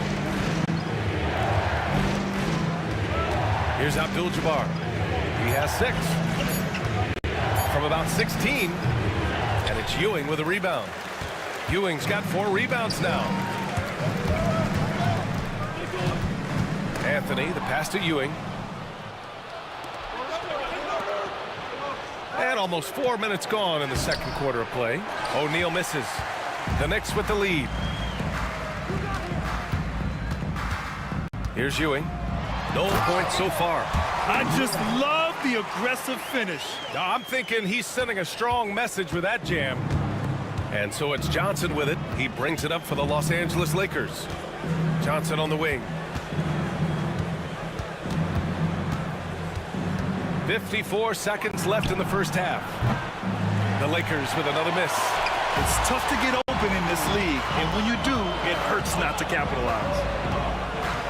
Here's Abdul-Jabbar. He has 6. From about 16. And it's Ewing with a rebound. Ewing's got 4 rebounds now. Anthony, the pass to Ewing. And almost 4 minutes gone in the second quarter of play. O'Neal misses. The Knicks with the lead. Here's Ewing. No points so far. I just love the aggressive finish. I'm thinking he's sending a strong message with that jam. And so it's Johnson with it. He brings it up for the Los Angeles Lakers. Johnson on the wing. 54 seconds left in the first half. The Lakers with another miss. It's tough to get open in this league, and when you do, it hurts not to capitalize.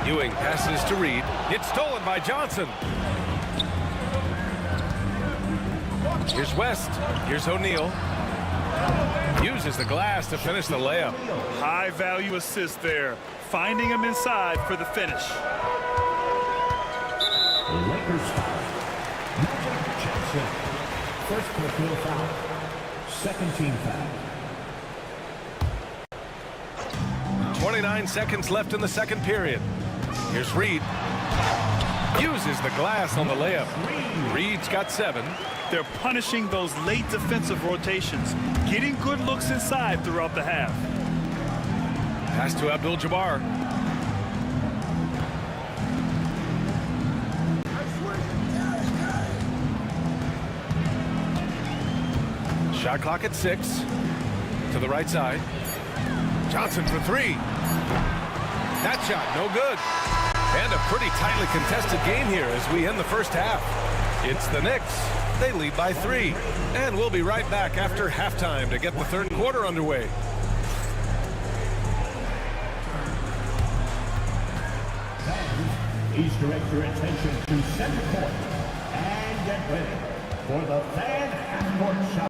Ewing passes to Reed. It's stolen by Johnson. Here's West. Here's O'Neal. Uses the glass to finish the layup. High value assist there. Finding him inside for the finish. Lakers foul. Magic Johnson. First personal foul. Second team foul. 29 seconds left in the second period. Here's Reed. Uses the glass on the layup. Reed's got 7. They're punishing those late defensive rotations, getting good looks inside throughout the half. Pass to Abdul-Jabbar. Shot clock at 6. To the right side. Johnson for 3. That shot, no good. And a pretty tightly contested game here as we end the first half. It's the Knicks. They lead by 3. And we'll be right back after halftime to get the third quarter underway. Please direct your attention to center court and get ready for the fan half-court shot.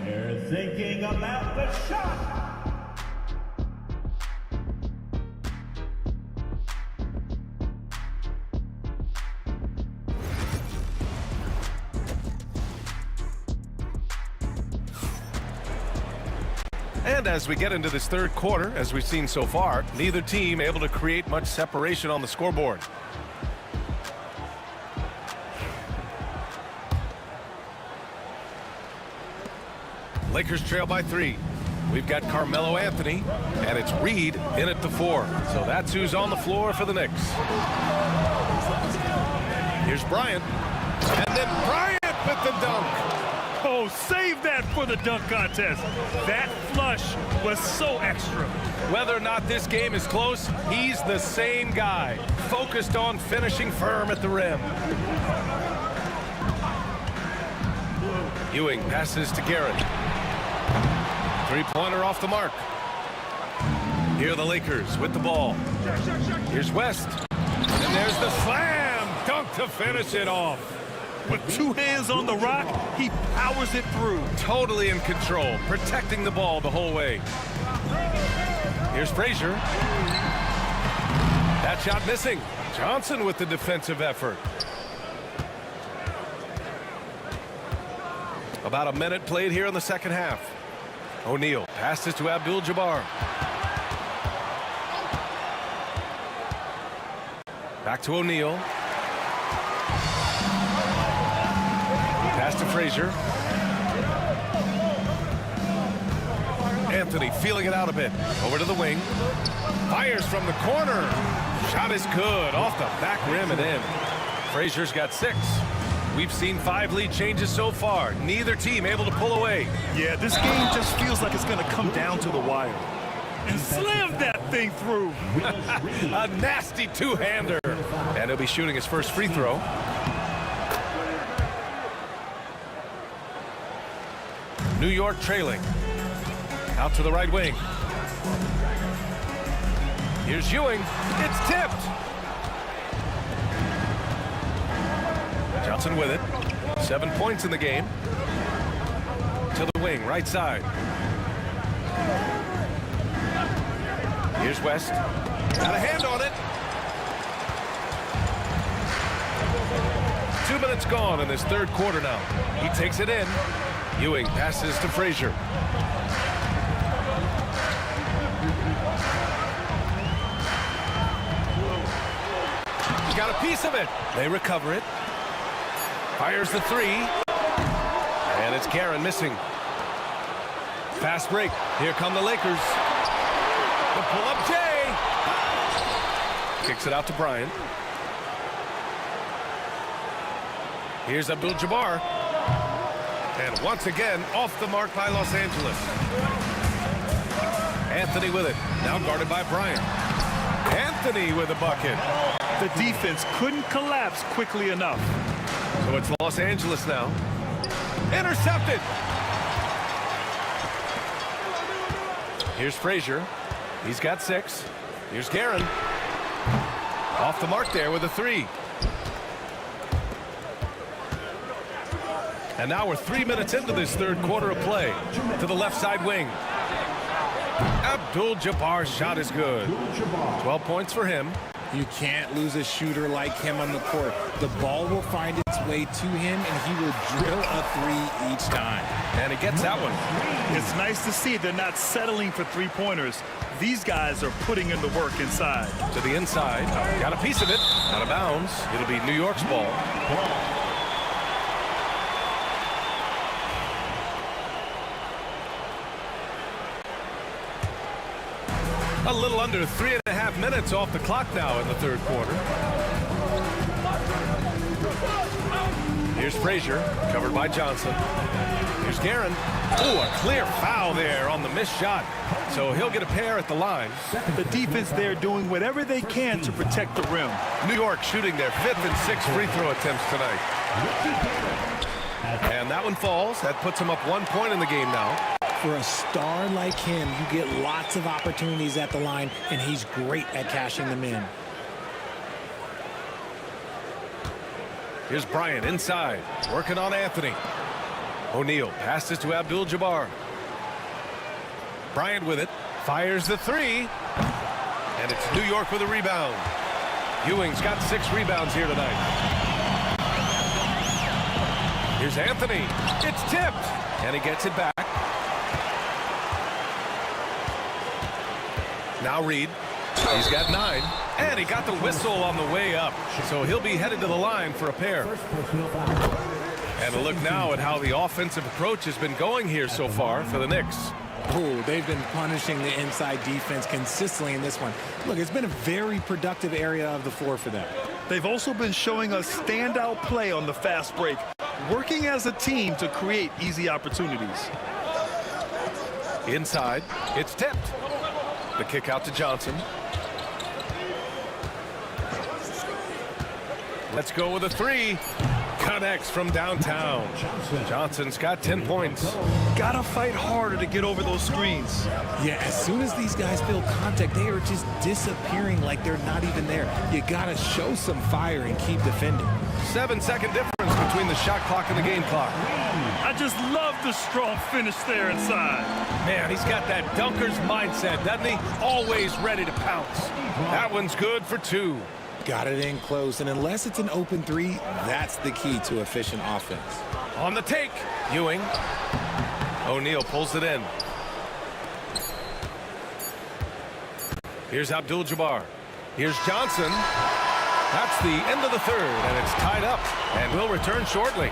They're thinking about the shot. And as we get into this third quarter, as we've seen so far, neither team able to create much separation on the scoreboard. Lakers trail by 3. We've got Carmelo Anthony, and it's Reed in at the 4. So that's who's on the floor for the Knicks. Here's Bryant. And then Bryant with the dunk. Oh, save that for the dunk contest. That flush was so extra. Whether or not this game is close, he's the same guy, focused on finishing firm at the rim. Ewing passes to Garrett. Three-pointer off the mark. Here are the Lakers with the ball. Here's West. And there's the slam dunk to finish it off. With 2 hands on the rock, he powers it through. Totally in control, protecting the ball the whole way. Here's Frazier. That shot missing. Johnson with the defensive effort. About a minute played here in the second half. O'Neal passes to Abdul-Jabbar. Back to O'Neal. Pass to Frazier. Anthony feeling it out a bit. Over to the wing. Fires from the corner. Shot is good. Off the back rim and in. Frazier's got 6. We've seen 5 lead changes so far. Neither team able to pull away. Yeah, this game just feels like it's going to come down to the wire. And slam that thing through. A nasty two-hander. And he'll be shooting his first free throw. New York trailing. Out to the right wing. Here's Ewing. It's tipped. Johnson with it. 7 points in the game. to the wing, right side. Here's West. Got a hand on it. 2 minutes gone in this third quarter now. He takes it in. Ewing passes to Frazier. He's got a piece of it. They recover it. Fires the three. And it's Karen missing. Fast break. Here come the Lakers. The pull-up Jay. Kicks it out to Bryant. Here's Abdul-Jabbar. And once again, off the mark by Los Angeles. Anthony with it. Now guarded by Bryant. Anthony with a bucket. The defense couldn't collapse quickly enough. So it's Los Angeles now. Intercepted. Here's Frazier. He's got 6. Here's Guerin. Off the mark there with a 3. And now we're 3 minutes into this third quarter of play. To the left side wing. Abdul-Jabbar's shot is good. 12 points for him. You can't lose a shooter like him on the court. The ball will find its way to him, and he will drill a 3 each time. And he gets that one. It's nice to see they're not settling for three-pointers. These guys are putting in the work inside. To the inside. Got a piece of it. Out of bounds. It'll be New York's ball. A little under 3.5 minutes off the clock now in the third quarter. Here's Frazier, covered by Johnson. Here's Guerin. Oh, a clear foul there on the missed shot. So he'll get a pair at the line. The defense there doing whatever they can to protect the rim. New York shooting their 5th and 6th free throw attempts tonight. And that one falls. That puts them up 1 point in the game now. For a star like him, you get lots of opportunities at the line, and he's great at cashing them in. Here's Bryant inside, working on Anthony. O'Neal passes to Abdul-Jabbar. Bryant with it, fires the 3. And it's New York with a rebound. Ewing's got 6 rebounds here tonight. Here's Anthony. It's tipped, and he gets it back. Now Reed. He's got 9. And he got the whistle on the way up. So he'll be headed to the line for a pair. And a look now at how the offensive approach has been going here so far for the Knicks. Oh, they've been punishing the inside defense consistently in this one. Look, it's been a very productive area of the floor for them. They've also been showing us standout play on the fast break, working as a team to create easy opportunities. Inside, it's tipped. The kick out to Johnson. Let's go with a 3. Connects from downtown. Johnson's got 10 points. Gotta fight harder to get over those screens. Yeah, as soon as these guys feel contact, they are just disappearing like they're not even there. You gotta show some fire and keep defending. 7-second difference between the shot clock and the game clock. I just love the strong finish there inside. Man, he's got that dunker's mindset, doesn't he? Always ready to pounce. That one's good for 2. Got it in close, and unless it's an open 3, that's the key to efficient offense. On the take, Ewing. O'Neal pulls it in. Here's Abdul-Jabbar. Here's Johnson. That's the end of the third, and it's tied up, and we'll return shortly.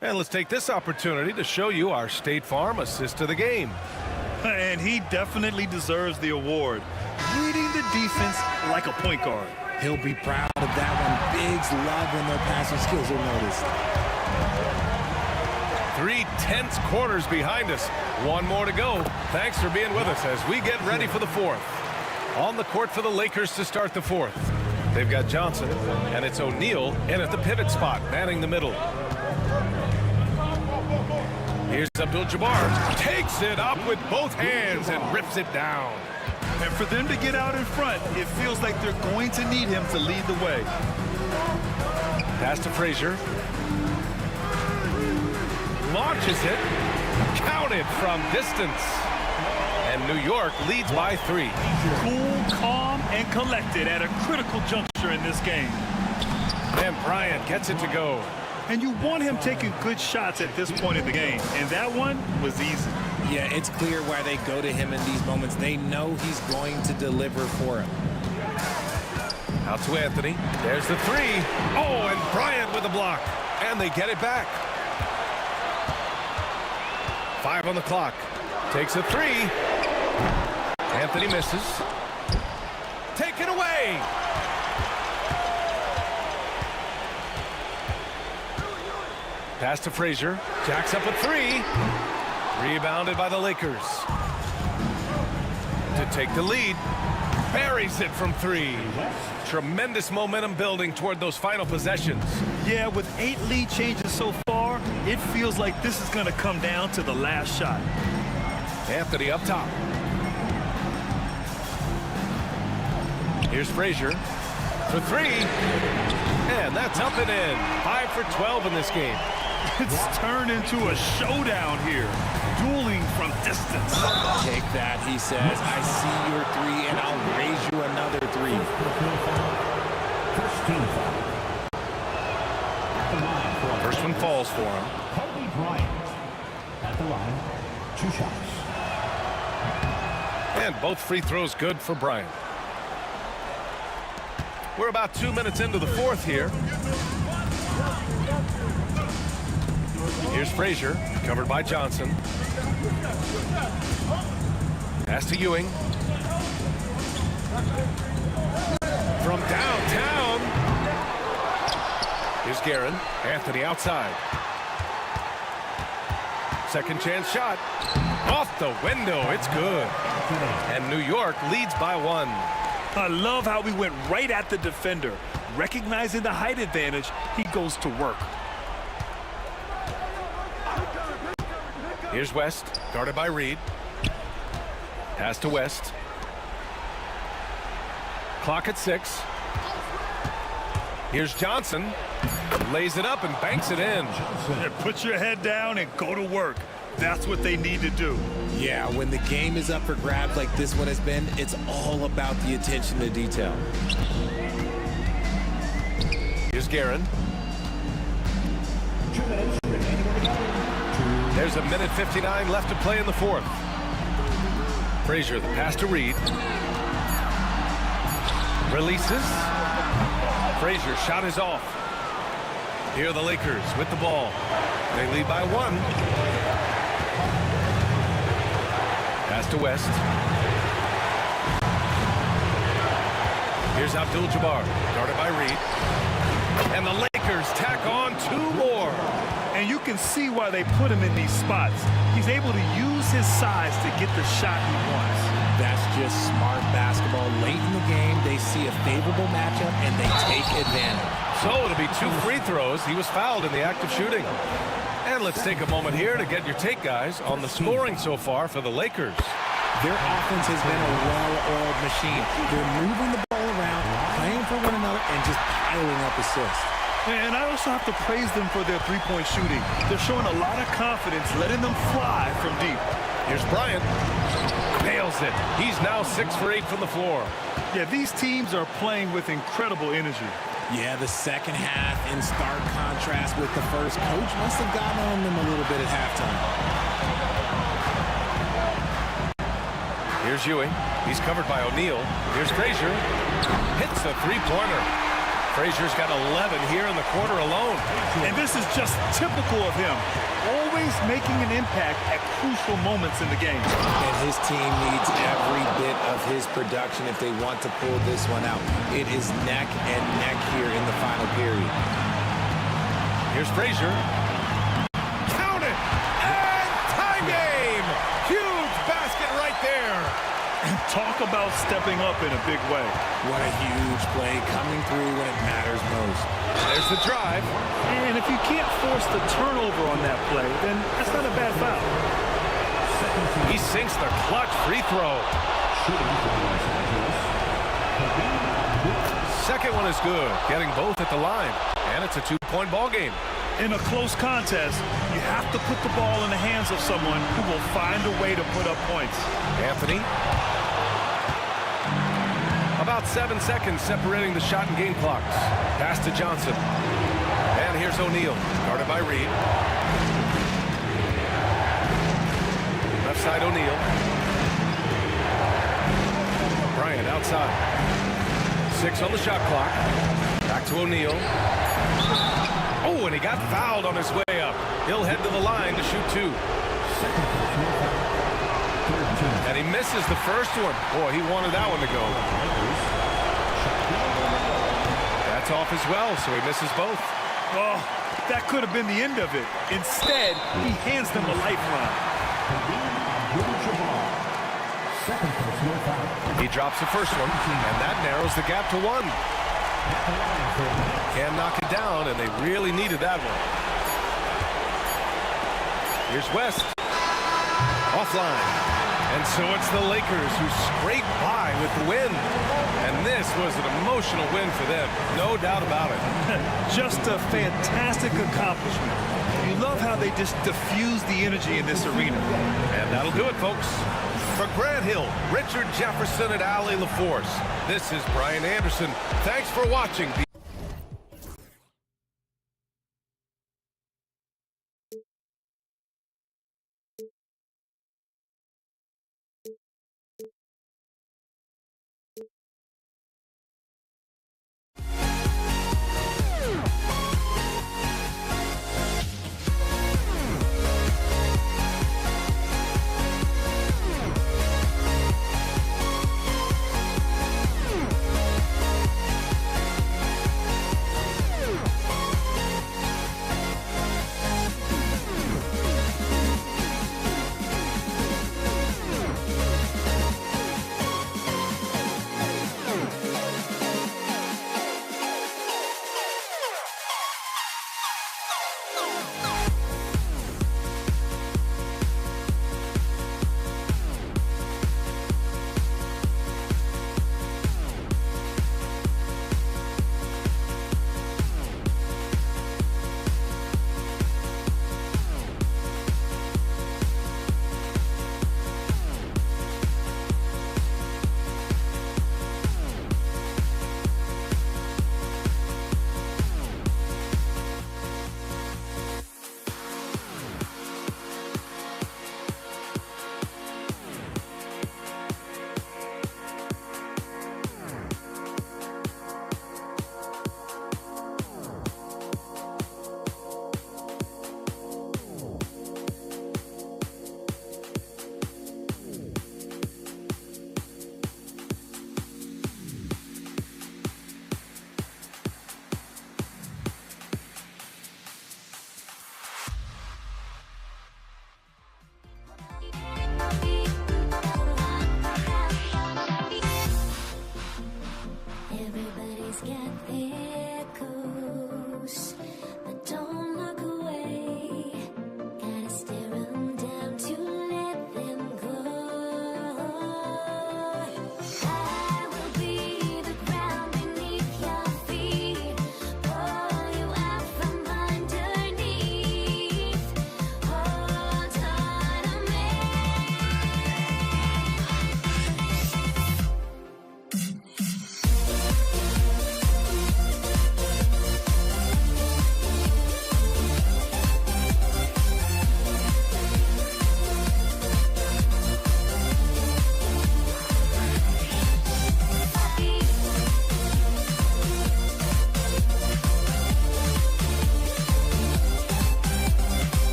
And let's take this opportunity to show you our State Farm assist to the game. And he definitely deserves the award. Leading the defense like a point guard. He'll be proud of that one. Biggs love when their passing skills are noticed. 3 tense quarters behind us. 1 more to go. Thanks for being with us as we get ready for the 4th. On the court for the Lakers to start the 4th. They've got Johnson, and it's O'Neal in at the pivot spot, manning the middle. Here's Abdul-Jabbar. Takes it up with both hands and rips it down. And for them to get out in front, it feels like they're going to need him to lead the way. Pass to Frazier. Launches it. Counted from distance. And New York leads by 3. Cool, calm, and collected at a critical juncture in this game. And Bryant gets it to go. And you want him taking good shots at this point in the game. And that one was easy. Yeah, it's clear why they go to him in these moments. They know he's going to deliver for them. Out to Anthony. There's the 3. Oh, and Bryant with the block. And they get it back. 5 on the clock. Takes a 3. Anthony misses. Taken away. Pass to Frazier. Jacks up a 3. Rebounded by the Lakers. To take the lead. Buries it from 3. Tremendous momentum building toward those final possessions. Yeah, with 8 lead changes so far, it feels like this is going to come down to the last shot. Anthony up top. Here's Frazier for 3. And that's up and in. 5 for 12 in this game. It's turned into a showdown here. Dueling from distance. Take that, he says. I see your 3, and I'll raise you another 3. First one falls for him. Kobe Bryant at the line. 2 shots. And both free throws good for Bryant. We're about 2 minutes into the 4th here. Here's Frazier, covered by Johnson. Pass to Ewing. From downtown. Here's Guerin. Anthony outside. Second chance shot. Off the window. It's good. And New York leads by 1. I love how we went right at the defender. Recognizing the height advantage, he goes to work. Here's West, guarded by Reed. Pass to West. Clock at 6. Here's Johnson. Lays it up and banks it in. Yeah, put your head down and go to work. That's what they need to do. Yeah, when the game is up for grabs like this one has been, it's all about the attention to detail. Here's Guerin. There's a minute 59 left to play in the 4th. Frazier, the pass to Reed. Releases. Frazier, shot is off. Here are the Lakers with the ball. They lead by 1. Pass to West. Here's Abdul-Jabbar, guarded by Reed. And the Lakers tack on 2 more. And you can see why they put him in these spots. He's able to use his size to get the shot he wants. That's just smart basketball. Late in the game, they see a favorable matchup, and they take advantage. So it'll be 2 free throws. He was fouled in the act of shooting. And let's take a moment here to get your take, guys, on the scoring so far for the Lakers. Their offense has been a well-oiled machine. They're moving the ball around, playing for one another, and just piling up assists. And I also have to praise them for their 3-point shooting. They're showing a lot of confidence, letting them fly from deep. Here's Bryant. Nails it. He's now 6 for 8 from the floor. Yeah, these teams are playing with incredible energy. Yeah, the second half in stark contrast with the first. Coach must have gotten on them a little bit at halftime. Here's Ewing. He's covered by O'Neal. Here's Frazier. Hits the 3-pointer. Frazier's got 11 here in the quarter alone. And this is just typical of him. Always making an impact at crucial moments in the game. And his team needs every bit of his production if they want to pull this one out. It is neck and neck here in the final period. Here's Frazier. Count it! And tie game! Huge basket right there. And talk about stepping up in a big way. What a huge play coming through when it matters most. There's the drive. And if you can't force the turnover on that play, then that's not a bad foul. He sinks the clutch free throw. second one is good, getting both at the line. And it's a 2-point ball game. In a close contest, you have to put the ball in the hands of someone who will find a way to put up points. Anthony. About 7 seconds separating the shot and game clocks. Pass to Johnson. And here's O'Neal, guarded by Reed. Left side O'Neal. Bryant outside. 6 on the shot clock. Back to O'Neal. Oh, and he got fouled on his way up. He'll head to the line to shoot 2. And he misses the first one. Boy, he wanted that one to go. That's off as well, so he misses both. Oh, that could have been the end of it. Instead, he hands them a lifeline. He drops the first one, and that narrows the gap to 1. Can't knock it down, and they really needed that one. Here's West. Offline. And so it's the Lakers who scrape by with the win. And this was an emotional win for them, no doubt about it. Just a fantastic accomplishment. You love how they just diffuse the energy in this arena. And that'll do it, folks. For Grant Hill, Richard Jefferson, and Allie LaForce, this is Brian Anderson. Thanks for watching.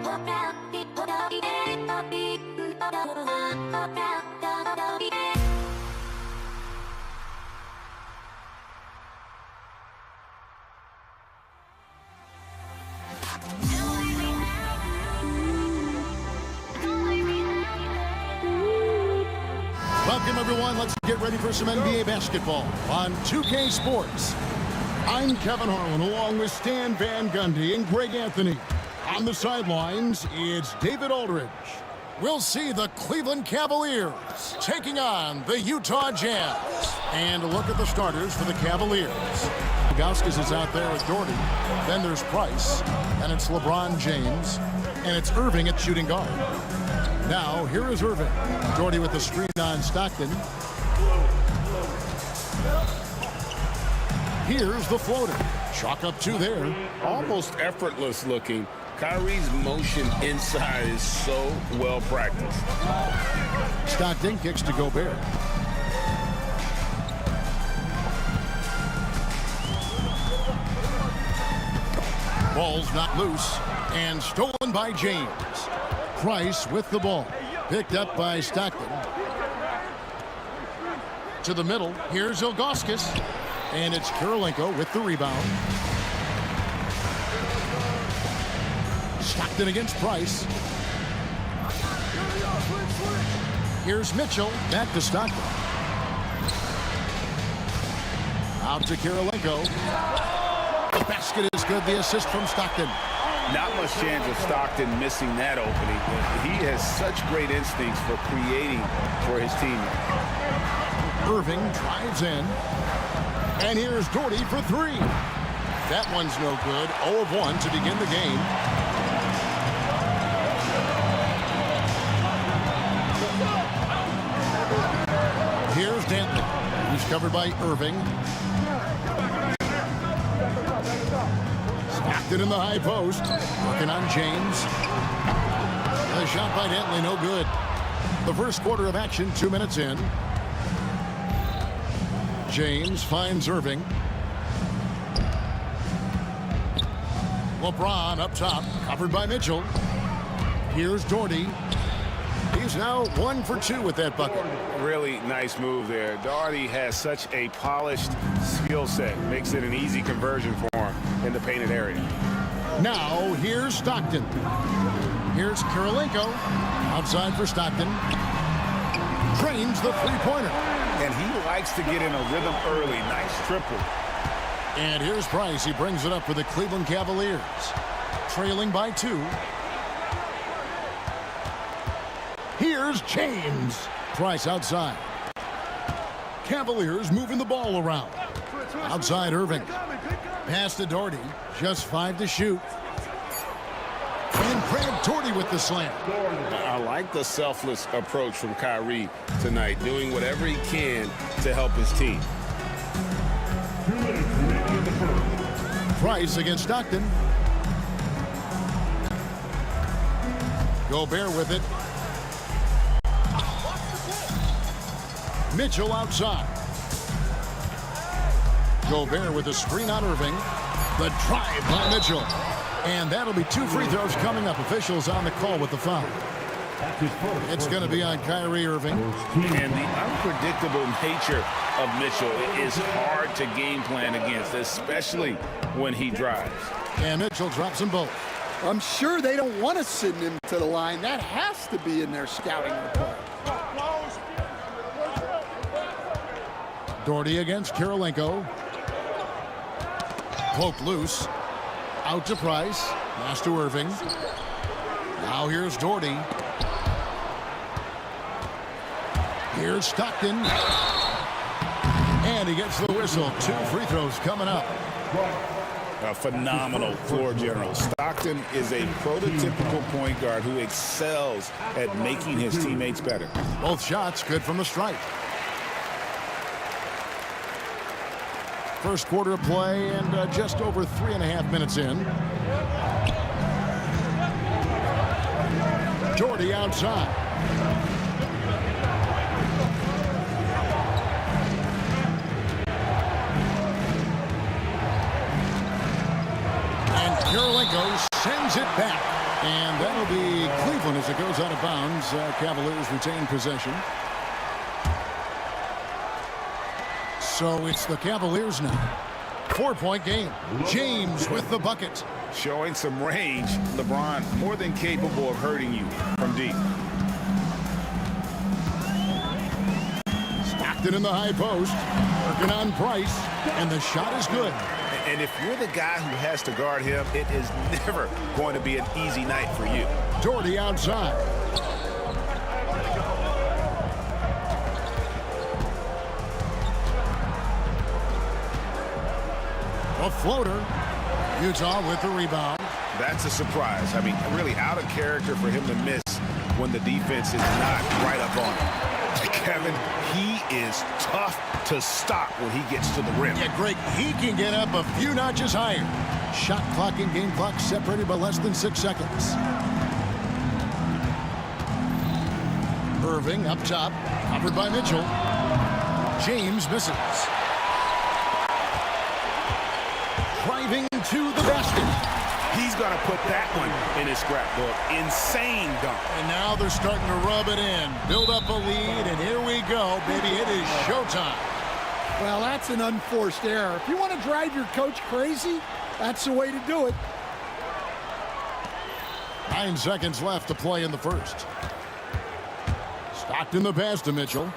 Welcome, everyone. Let's get ready for some NBA basketball on 2K Sports. I'm Kevin Harlan, along with Stan Van Gundy and Greg Anthony. On the sidelines, it's David Aldridge. We'll see the Cleveland Cavaliers taking on the Utah Jazz. And a look at the starters for the Cavaliers. Gauskas is out there with Doherty. Then there's Price. And it's LeBron James. And it's Irving at shooting guard. Now, here is Irving. Doherty with the screen on Stockton. Here's the floater. Chalk up two there. Almost effortless looking. Kyrie's motion inside is so well practiced. Stockton kicks to Gobert. Ball's not loose and stolen by James. Price with the ball. Picked up by Stockton. To the middle. Here's Ilgauskas. And it's Kirilenko with the rebound. Stockton against Price. Here's Mitchell. Back to Stockton. Out to Kirilenko. The basket is good. The assist from Stockton. Not much chance of Stockton missing that opening. He has such great instincts for creating for his teammates. Irving drives in. And here's Doherty for three. That one's no good. 0 of 1 to begin the game. Here's Dantley. He's covered by Irving. Stockton in the high post. Working on James. A shot by Dantley, no good. The first quarter of action, 2 minutes in. James finds Irving. LeBron up top, covered by Mitchell. Here's Doherty. He's now 1 for 2 with that bucket. Really nice move there. Doherty has such a polished skill set. Makes it an easy conversion for him in the painted area. Now, here's Stockton. Here's Kirilenko. Outside for Stockton. Drains the three-pointer. And he likes to get in a rhythm early. Nice triple. And here's Price. He brings it up for the Cleveland Cavaliers. Trailing by 2. Here's James. Price outside. Cavaliers moving the ball around. Outside Irving. Pass to Doherty. Just 5 to shoot. And Grant Doherty with the slam. I like the selfless approach from Kyrie tonight, doing whatever he can to help his team. Price against Stockton. Gobert with it. Mitchell outside. Gobert with a screen on Irving. The drive by Mitchell. And that'll be 2 free throws coming up. Officials on the call with the foul. It's going to be on Kyrie Irving. And the unpredictable nature of Mitchell is hard to game plan against, especially when he drives. And Mitchell drops them both. I'm sure they don't want to send him to the line. That has to be in their scouting report. Doherty against Kirilenko. Poked loose. Out to Price. Pass to Irving. Now here's Doherty. Here's Stockton. And he gets the whistle. 2 free throws coming up. A phenomenal floor general. Stockton is a prototypical point guard who excels at making his teammates better. Both shots good from the stripe. First quarter of play and just over 3.5 minutes in. Doherty outside. And Kirilenko sends it back. And that'll be Cleveland as it goes out of bounds. Cavaliers retain possession. So it's the Cavaliers now. 4-point game. James with the bucket. Showing some range. LeBron more than capable of hurting you from deep. Stockton in the high post. Working on Price. And the shot is good. And if you're the guy who has to guard him, it is never going to be an easy night for you. Doherty outside. A floater. Utah with the rebound. That's a surprise. I mean, really out of character for him to miss when the defense is not right up on him. Kevin, he is tough to stop when he gets to the rim. Yeah, Greg, he can get up a few notches higher. Shot clock and game clock separated by less than 6 seconds. Irving up top, covered by Mitchell. James misses. Driving to the basket. He's going to put that one in his scrapbook. Insane dunk. And now they're starting to rub it in. Build up a lead, and here we go, baby. It is showtime. Well, that's an unforced error. If you want to drive your coach crazy, that's the way to do it. 9 seconds left to play in the first. Stockton the pass to Mitchell.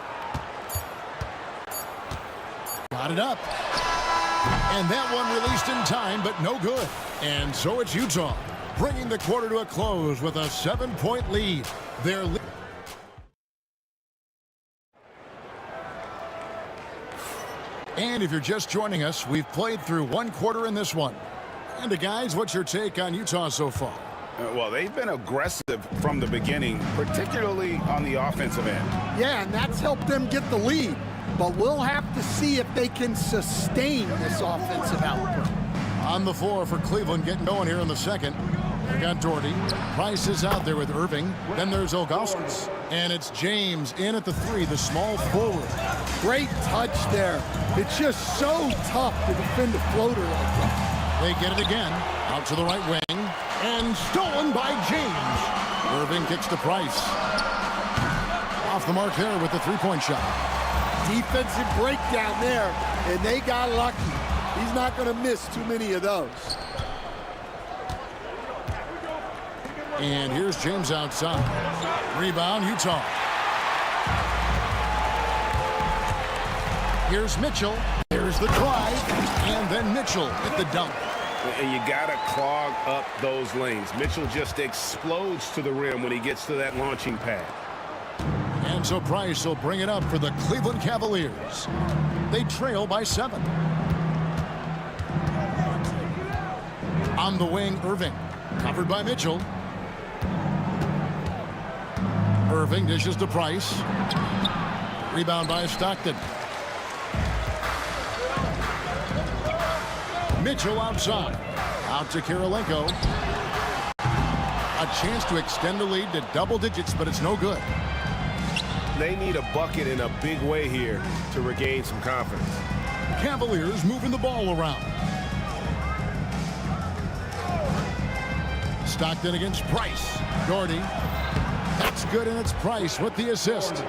Got it up. And that one released in time, but no good. And so it's Utah, bringing the quarter to a close with a 7-point lead. Their lead. And if you're just joining us, we've played through 1 quarter in this one. And guys, what's your take on Utah so far? Well, they've been aggressive from the beginning, particularly on the offensive end. Yeah, and that's helped them get the lead. But we'll have to see if they can sustain this offensive output. On the floor for Cleveland, getting going here in the second. They got Doherty. Price is out there with Irving. Then there's Ilgauskas. And it's James in at the 3, the small forward. Great touch there. It's just so tough to defend a floater like that. They get it again. Out to the right wing. And stolen by James. Irving kicks to Price. Off the mark there with the 3-point shot. Defensive breakdown there, and they got lucky. He's not going to miss too many of those. And here's James outside. Rebound, Utah. Here's Mitchell. There's the drive. And then Mitchell at the dunk. And you got to clog up those lanes. Mitchell just explodes to the rim when he gets to that launching pad. And so Price will bring it up for the Cleveland Cavaliers. They trail by 7. On the wing, Irving. Covered by Mitchell. Irving dishes to Price. Rebound by Stockton. Mitchell outside. Out to Kirilenko. A chance to extend the lead to double digits, but it's no good. They need a bucket in a big way here to regain some confidence. Cavaliers moving the ball around. Stockton against Price. Doherty. That's good, and it's Price with the assist.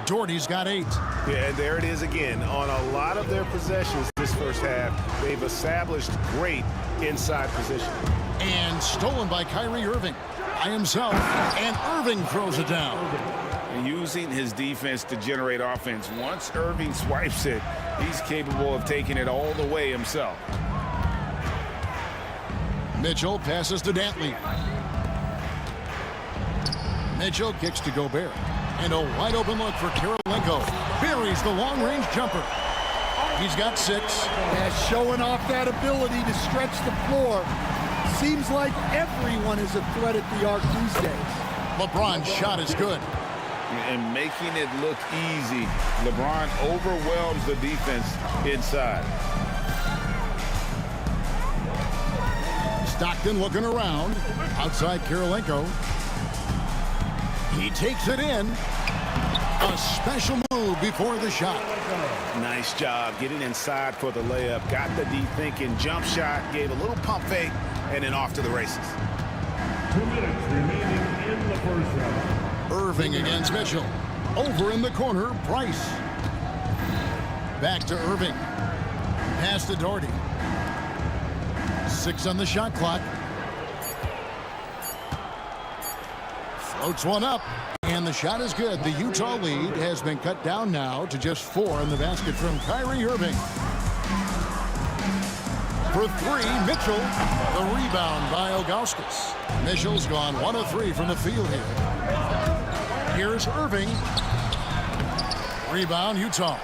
Doherty's got 8. Yeah, and there it is again. On a lot of their possessions this first half, they've established great inside position. And stolen by Kyrie Irving by himself. And Irving throws it down. Using his defense to generate offense. Once Irving swipes it, he's capable of taking it all the way himself. Mitchell passes to Dantley. Mitchell kicks to Gobert. And a wide open look for Kirilenko. Buries the long-range jumper. He's got 6. Yeah, showing off that ability to stretch the floor. Seems like everyone is a threat at the arc these days. LeBron's shot is good. And making it look easy. LeBron overwhelms the defense inside. Stockton looking around. Outside Kirilenko. He takes it in. A special move before the shot. Nice job getting inside for the layup. Got the deep thinking jump shot. Gave a little pump fake. And then off to the races. 2 minutes remaining in the first round. Irving against Mitchell. Over in the corner, Price. Back to Irving. Pass to Doherty. 6 on the shot clock. Floats one up. And the shot is good. The Utah lead has been cut down now to just 4 in the basket from Kyrie Irving. For 3, Mitchell. The rebound by Ilgauskas. Mitchell's gone 1 of 3 from the field here. Here's Irving. Rebound, Utah.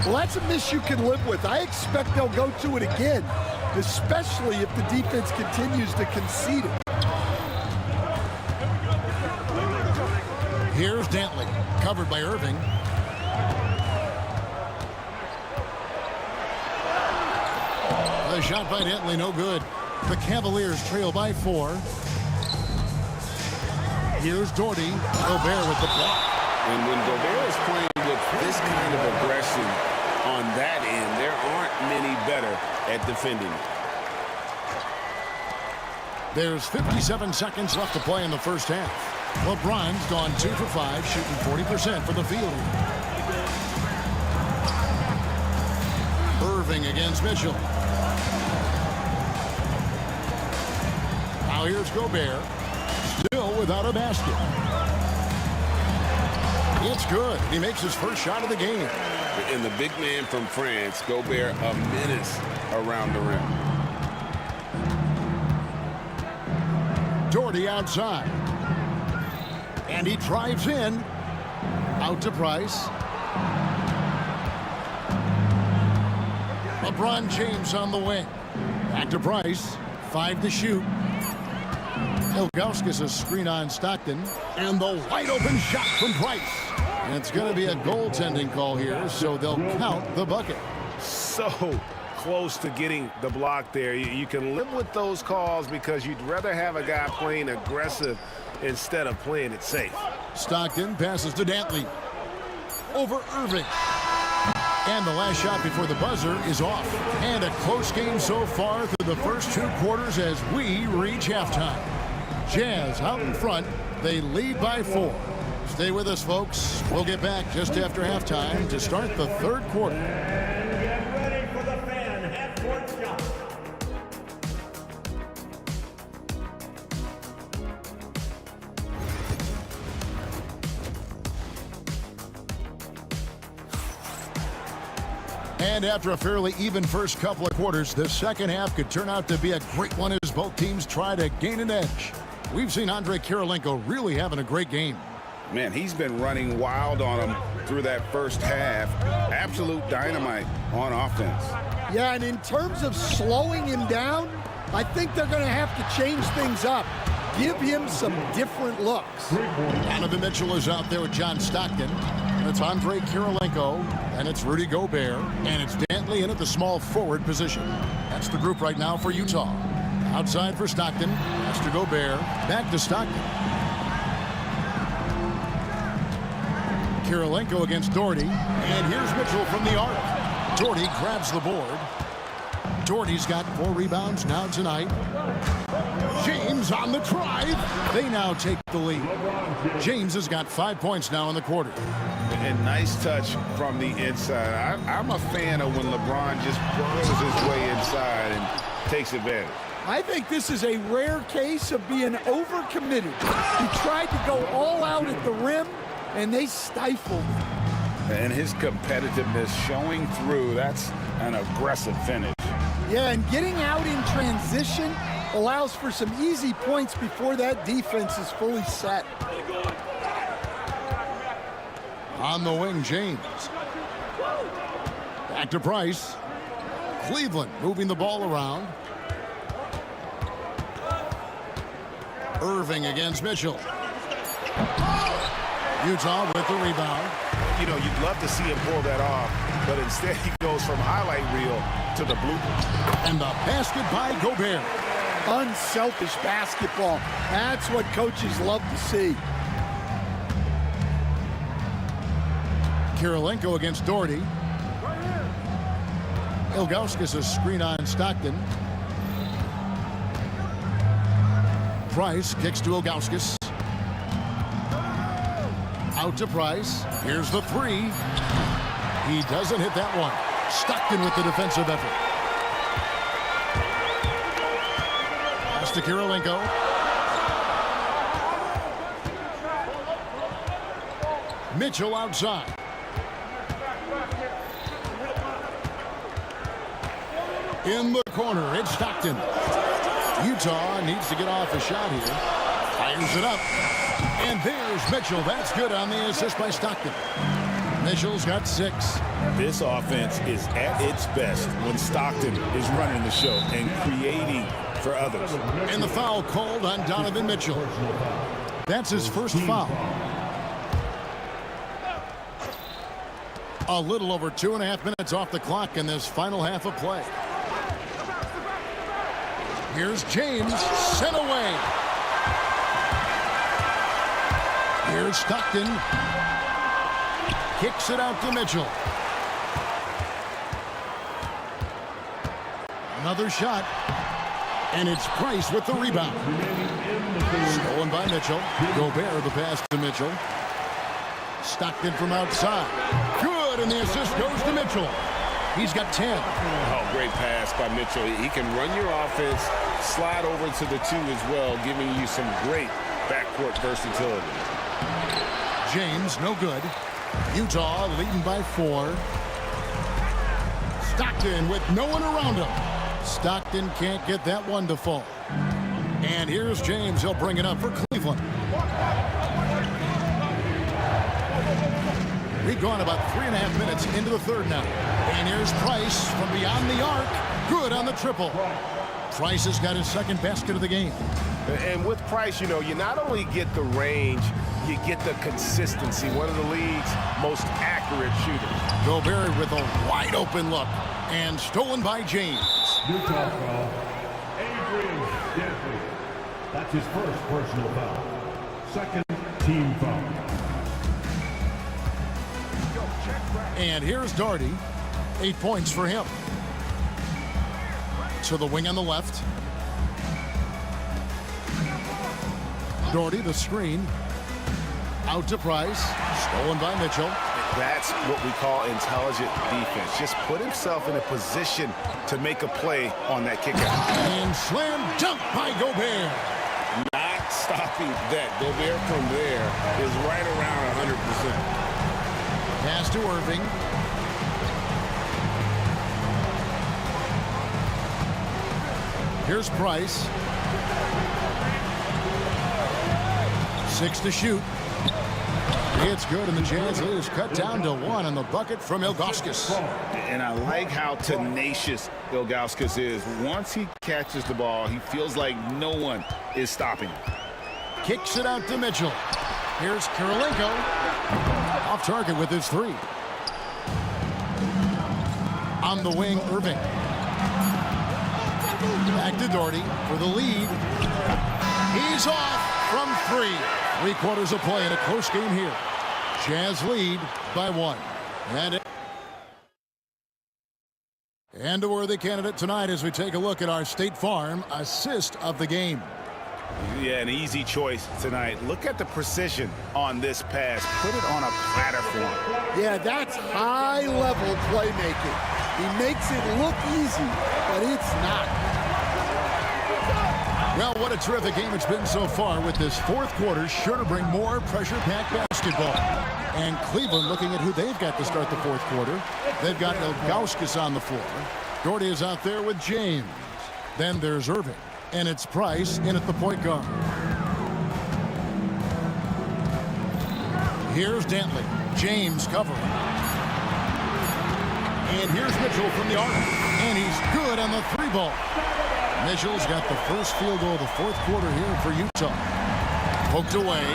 Well, that's a miss you can live with. I expect they'll go to it again, especially if the defense continues to concede it. Here's Dantley, covered by Irving. The shot by Dantley, no good. The Cavaliers trail by 4. Here's Doherty. Gobert with the block. And when Gobert is playing with this kind of aggression on that end, there aren't many better at defending. There's 57 seconds left to play in the first half. LeBron's gone 2 for 5, shooting 40% from the field. Irving against Mitchell. Now here's Gobert. Still without a basket. It's good. He makes his first shot of the game. And the big man from France, Gobert, a menace around the rim. Doherty outside. And he drives in. Out to Price. LeBron James on the wing. Back to Price. 5 to shoot. Ilgauskas a screen on Stockton. And the wide open shot from Price. And it's going to be a goaltending call here, so they'll count the bucket. So close to getting the block there. You can live with those calls because you'd rather have a guy playing aggressive instead of playing it safe. Stockton passes to Dantley. Over Irving. And the last shot before the buzzer is off. And a close game so far through the first 2 quarters as we reach halftime. Jazz out in front. They lead by 4. Stay with us, folks. We'll get back just after halftime to start the 3rd quarter. And get ready for the fan half-court shot. And after a fairly even first couple of quarters, the second half could turn out to be a great one as both teams try to gain an edge. We've seen Andrei Kirilenko really having a great game. Man, he's been running wild on him through that first half. Absolute dynamite on offense. Yeah, and in terms of slowing him down, I think they're going to have to change things up. Give him some different looks. Donovan Mitchell is out there with John Stockton. And it's Andrei Kirilenko. And it's Rudy Gobert. And it's Dantley in at the small forward position. That's the group right now for Utah. Outside for Stockton. Pass to Gobert. Back to Stockton. Kirilenko against Doherty. And here's Mitchell from the arc. Doherty grabs the board. Doherty's got 4 rebounds now tonight. James on the drive. They now take the lead. James has got 5 points now in the quarter. And nice touch from the inside. I'm a fan of when LeBron just burrows his way inside and takes advantage. I think this is a rare case of being overcommitted. He tried to go all out at the rim, and they stifled him. And his competitiveness showing through. That's an aggressive finish. Yeah, and getting out in transition allows for some easy points before that defense is fully set. On the wing, James. Back to Price. Cleveland moving the ball around. Irving against Mitchell. Utah with the rebound. You know, you'd love to see him pull that off, but instead he goes from highlight reel to the blooper. And the basket by Gobert. Unselfish basketball. That's what coaches love to see. Kirilenko against Doherty. Ilgauskas a screen on Stockton. Price, kicks to Ilgauskas. Out to Price. Here's the three. He doesn't hit that one. Stockton with the defensive effort. Pass to Kirilenko. Mitchell outside. In the corner, it's Stockton. Utah needs to get off a shot here. Fires it up. And there's Mitchell. That's good on the assist by Stockton. Mitchell's got 6. This offense is at its best when Stockton is running the show and creating for others. And the foul called on Donovan Mitchell. That's his first foul. A little over 2.5 minutes off the clock in this final half of play. Here's James, sent away. Here's Stockton. Kicks it out to Mitchell. Another shot. And it's Price with the rebound. Stolen by Mitchell. Gobert the pass to Mitchell. Stockton from outside. Good, and the assist goes to Mitchell. He's got 10. Oh, great pass by Mitchell. He can run your offense, slide over to the 2 as well, giving you some great backcourt versatility. James, no good. Utah leading by 4. Stockton with no one around him. Stockton can't get that one to fall. And here's James. He'll bring it up for Cleveland. We've gone about 3.5 minutes into the third now. And here's Price from beyond the arc. Good on the triple. Price has got his second basket of the game. And with Price, you know, you not only get the range, you get the consistency. One of the league's most accurate shooters. Gobert with a wide open look. And stolen by James. Utah foul. Adrian Stanley. That's his first personal foul. Second team foul. And here's Doherty. 8 points for him. To the wing on the left. Doherty, the screen. Out to Price. Stolen by Mitchell. That's what we call intelligent defense. Just put himself in a position to make a play on that kick out. And slam dunk by Gobert. Not stopping that. Gobert from there is right around 100%. Pass to Irving. Here's Price. 6 to shoot. It's good, and the Jazz lead is cut down to 1 on the bucket from Ilgauskas. And I like how tenacious Ilgauskas is. Once he catches the ball, he feels like no one is stopping him. Kicks it out to Mitchell. Here's Kirilenko. Off target with his 3. On the wing, Irving. Back to Doherty for the lead. He's off from 3. 3/4 of play in a close game here. Jazz lead by 1. And a worthy candidate tonight as we take a look at our State Farm assist of the game. Yeah, an easy choice tonight. Look at the precision on this pass. Put it on a platter for him. Yeah, that's high-level playmaking. He makes it look easy, but it's not. Well, what a terrific game it's been so far, with this fourth quarter sure to bring more pressure-packed basketball. And Cleveland looking at who they've got to start the fourth quarter. They've got Ilgauskas on the floor. Doherty is out there with James. Then there's Irving. And it's Price in at the point guard. Here's Dantley. James covering. And here's Mitchell from the arc. And he's good on the 3-ball. Mitchell's got the first field goal of the fourth quarter here for Utah. Poked away.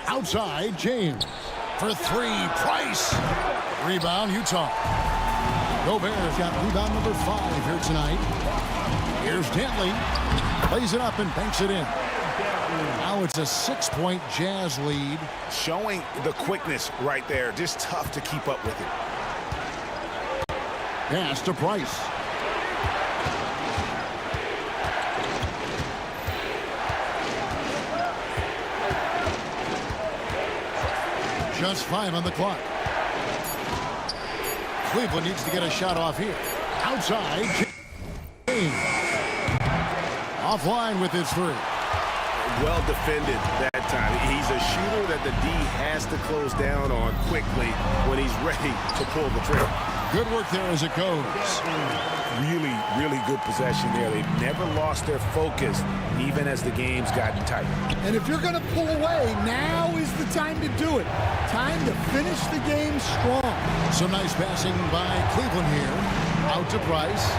Outside, James. For 3, Price. Rebound, Utah. Gobert's got rebound number 5 here tonight. Here's Dantley. Plays it up and banks it in. Now it's a 6-point Jazz lead. Showing the quickness right there. Just tough to keep up with it. Pass to Price. Just 5 on the clock. Cleveland needs to get a shot off here. Outside. Offline with his 3. Well defended that time. He's a shooter that the D has to close down on quickly when he's ready to pull the trigger. Good work there as it goes. Really, really good possession there. They've never lost their focus, even as the game's gotten tight. And if you're going to pull away, now is the time to do it. Time to finish the game strong. Some nice passing by Cleveland here. Out to Price.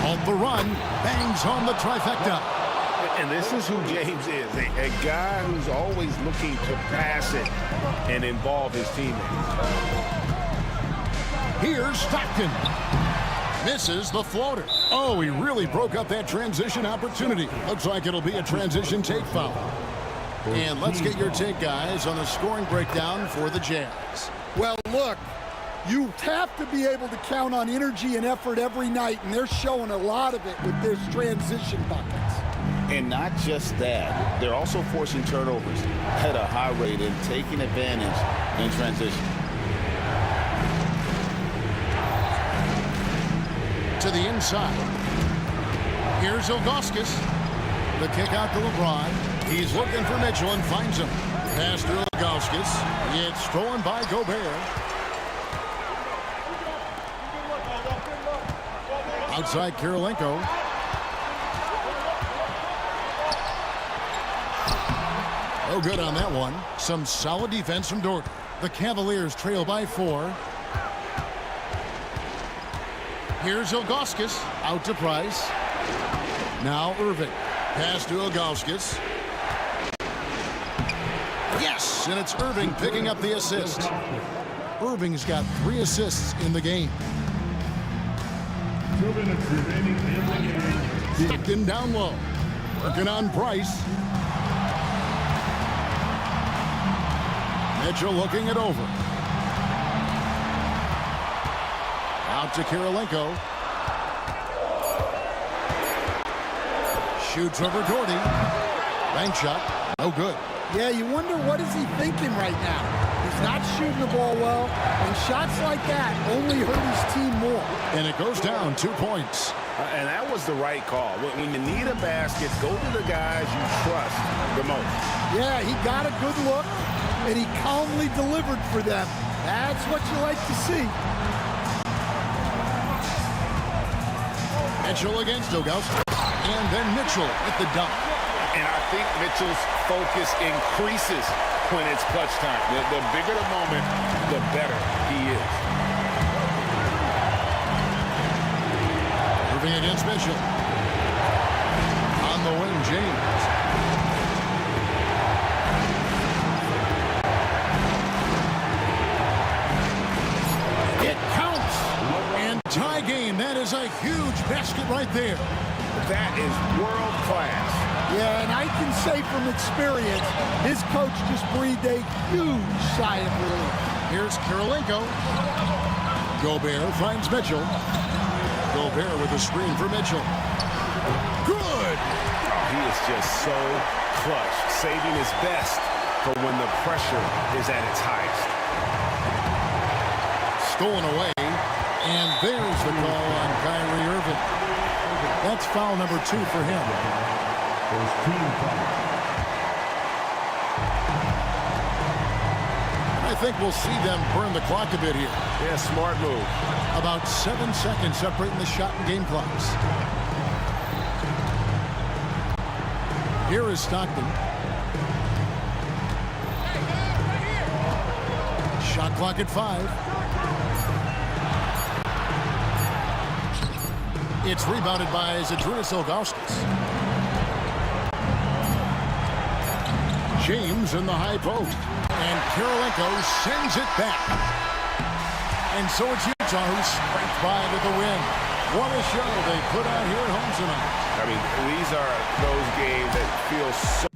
On the run. Bangs home the trifecta. And this is who James is, a guy who's always looking to pass it and involve his teammates. Here's Stockton. Misses the floater. Oh, he really broke up that transition opportunity. Looks like it'll be a transition take foul. And let's get your take, guys, on the scoring breakdown for the Jazz. Well, look, you have to be able to count on energy and effort every night, and they're showing a lot of it with their transition buckets. And not just that, they're also forcing turnovers at a high rate and taking advantage in transition. To the inside. Here's Ilgauskas. The kick out to LeBron. He's looking for Mitchell and finds him. Pass to Ilgauskas. It's stolen by Gobert. Outside Kirilenko. No good on that one. Some solid defense from Dort. The Cavaliers trail by 4. Here's Ilgauskas. Out to Price. Now Irving. Pass to Ilgauskas. Yes, and it's Irving picking up the assist. Irving's got 3 assists in the game. 2 minutes remaining in the game. Stockton down low. Working on Price. Mitchell looking it over. Out to Kirilenko. Shoots over Gordy. Bank shot. No good. Yeah, you wonder what is he thinking right now. He's not shooting the ball well, and shots like that only hurt his team more. And it goes down 2 points. And that was the right call. When you need a basket, go to the guys you trust the most. Yeah, he got a good look, and he calmly delivered for them. That's what you like to see. Mitchell against Ilgauskas. And then Mitchell with the dunk. And I think Mitchell's focus increases when it's clutch time. The bigger the moment, the better he is. Irving against Mitchell. On the wing, James. It counts. And tie game. That is a huge basket right there. That is world class. Yeah, and I can say from experience, his coach just breathed a huge sigh of relief. Here's Kirilenko. Gobert finds Mitchell. Gobert with a screen for Mitchell. Good! He is just so clutch, saving his best for when the pressure is at its highest. Stolen away. And there's the call on Kyrie Irving. That's foul number 2 for him. I think we'll see them burn the clock a bit here. Yeah, smart move. About 7 seconds separating the shot and game clocks. Here is Stockton. Shot clock at 5. It's rebounded by Zydrunas Ilgauskas. James in the high post. And Kirilenko sends it back. And so it's Utah who scraped by with the win. What a show they put on here at home tonight. I mean, these are those games that feel so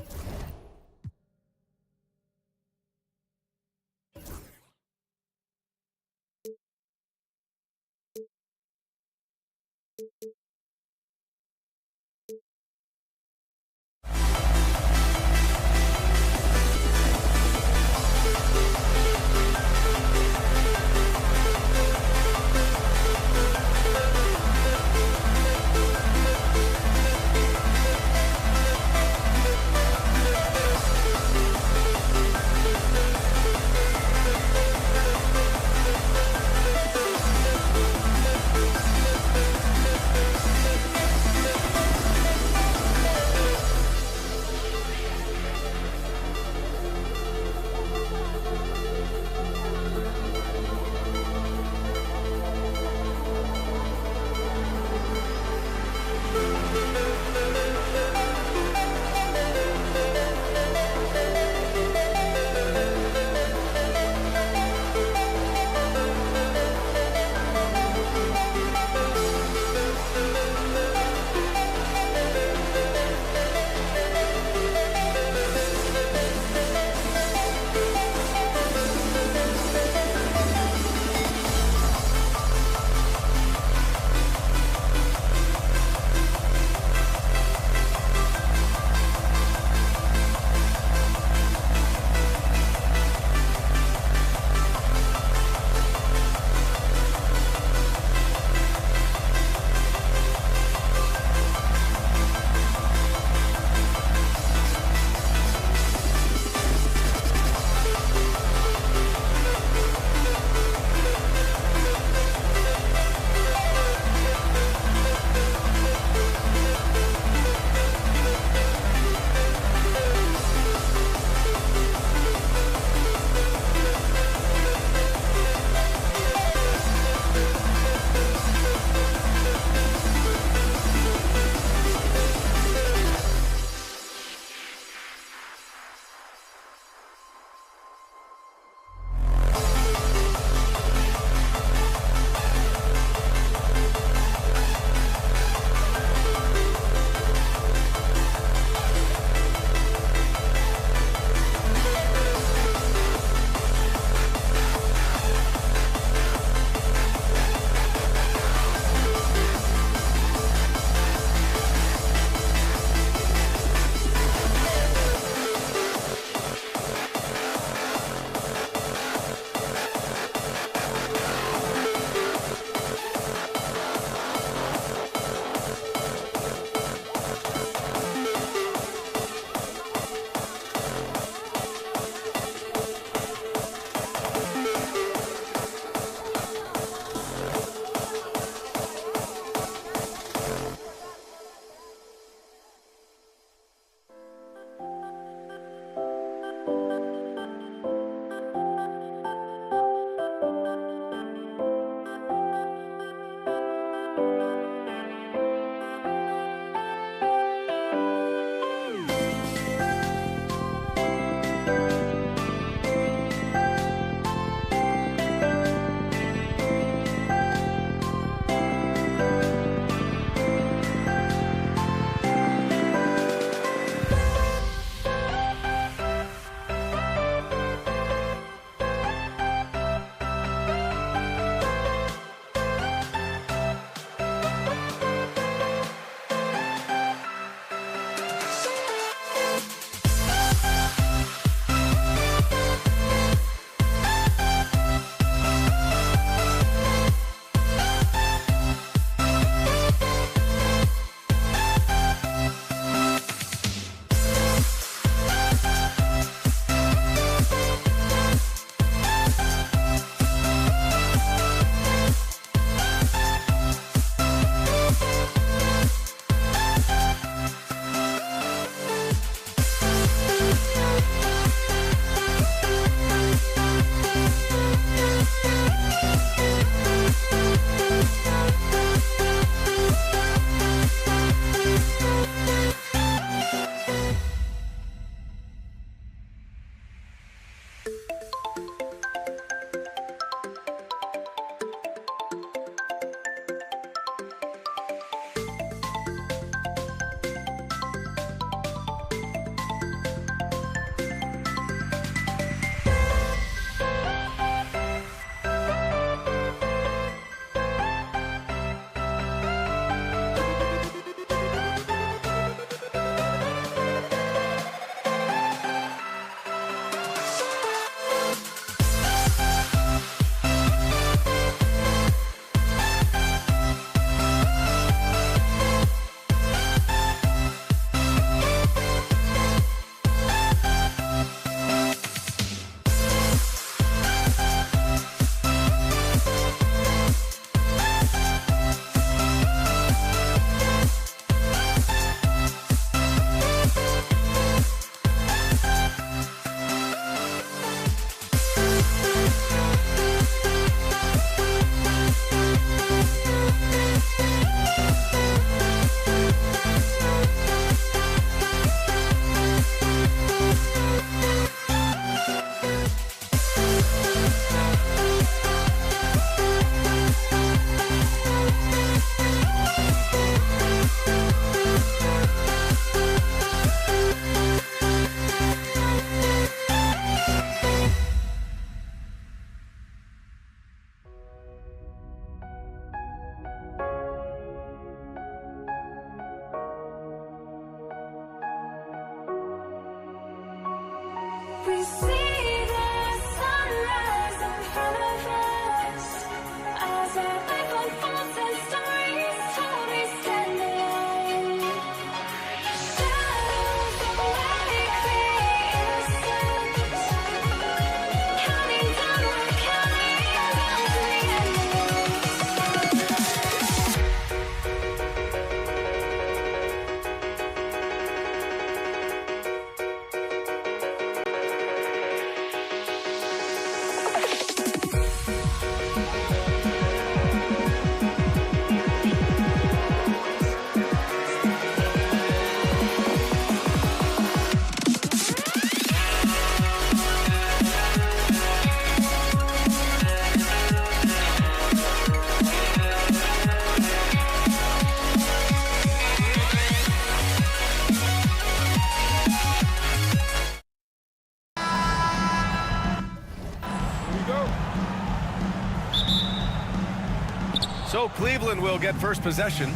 Cleveland will get first possession.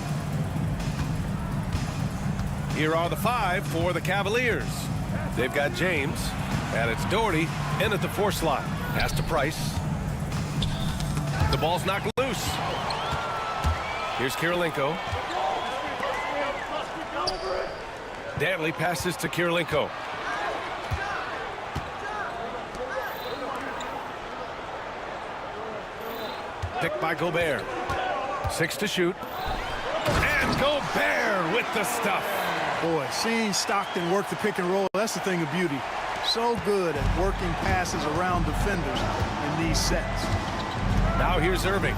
Here are the 5 for the Cavaliers. They've got James, and it's Doherty in at the 4 slot. Pass to Price. The ball's knocked loose. Here's Kirilenko. Dantley passes to Kirilenko. Picked by Gobert. 6 to shoot. And Gobert with the stuff. Boy, seeing Stockton work the pick and roll, that's the thing of beauty. So good at working passes around defenders in these sets. Now here's Irving.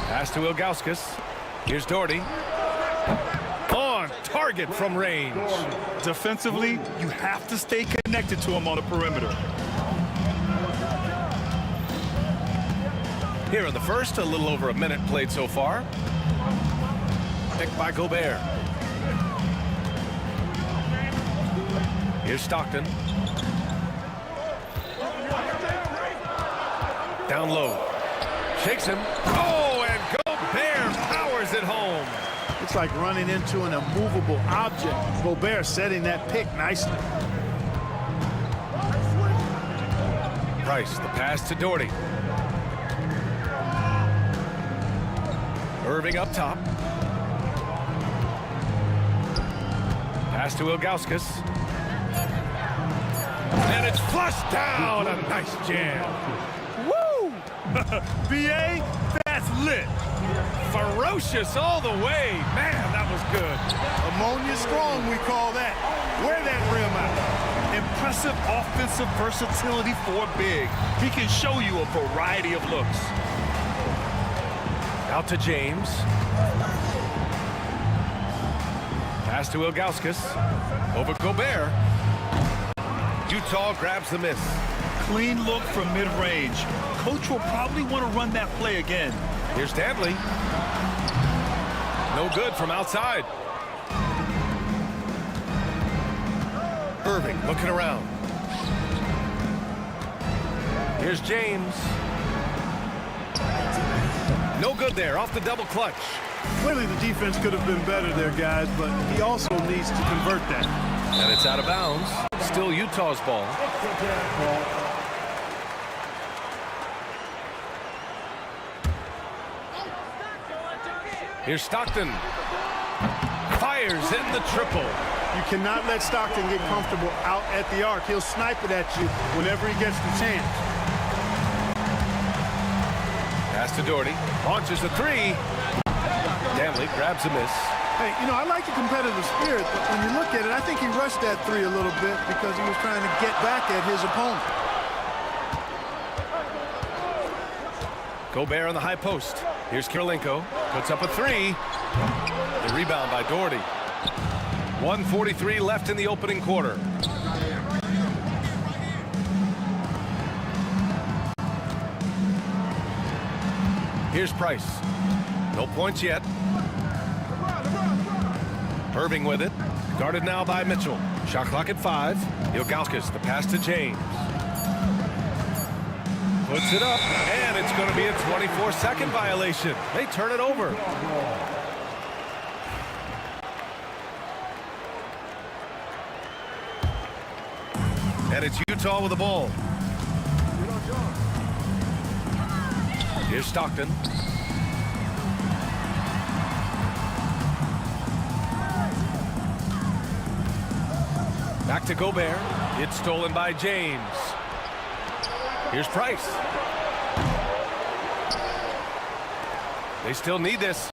Pass to Ilgauskas. Here's Doherty. On target from range. Defensively, you have to stay connected to him on the perimeter. Here in the first, a little over a minute played so far. Picked by Gobert. Here's Stockton. Down low. Shakes him. Oh, and Gobert powers it home. It's like running into an immovable object. Gobert setting that pick nicely. Price, the pass to Doherty. Irving up top. Pass to Ilgauskas. And it's flushed down. A nice jam. Woo! BA, that's lit. Ferocious all the way. Man, that was good. Ammonia strong, we call that. Wear that rim out. Impressive offensive versatility for big. He can show you a variety of looks. Out to James. Pass to Ilgauskas. Over Gobert. Utah grabs the miss. Clean look from mid-range. Coach will probably want to run that play again. Here's Dantley. No good from outside. Irving looking around. Here's James. No good there, off the double clutch. Clearly the defense could have been better there, guys, but he also needs to convert that. And it's out of bounds. Still Utah's ball. Here's Stockton. Fires in the triple. You cannot let Stockton get comfortable out at the arc. He'll snipe it at you whenever he gets the chance. Pass to Doherty. Launches the 3. Dantley grabs a miss. Hey, you know, I like the competitive spirit, but when you look at it, I think he rushed that 3 a little bit because he was trying to get back at his opponent. Gobert on the high post. Here's Kirilenko. Puts up a 3. The rebound by Doherty. 1:43 left in the opening quarter. Here's Price. No points yet. Irving with it. Guarded now by Mitchell. Shot clock at 5. Ilgauskas, the pass to James. Puts it up, and it's going to be a 24-second violation. They turn it over. And it's Utah with the ball. Here's Stockton. Back to Gobert. It's stolen by James. Here's Price. They still need this.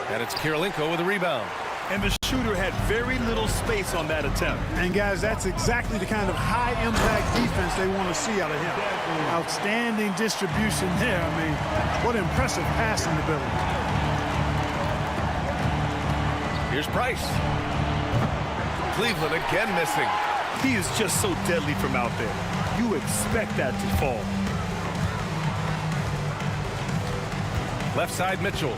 And it's Kirilenko with a rebound. And the shooter had very little space on that attempt. And guys, that's exactly the kind of high-impact defense they want to see out of him. Outstanding distribution there. I mean, what impressive passing ability. Here's Price. Cleveland again missing. He is just so deadly from out there. You expect that to fall. Left side, Mitchell.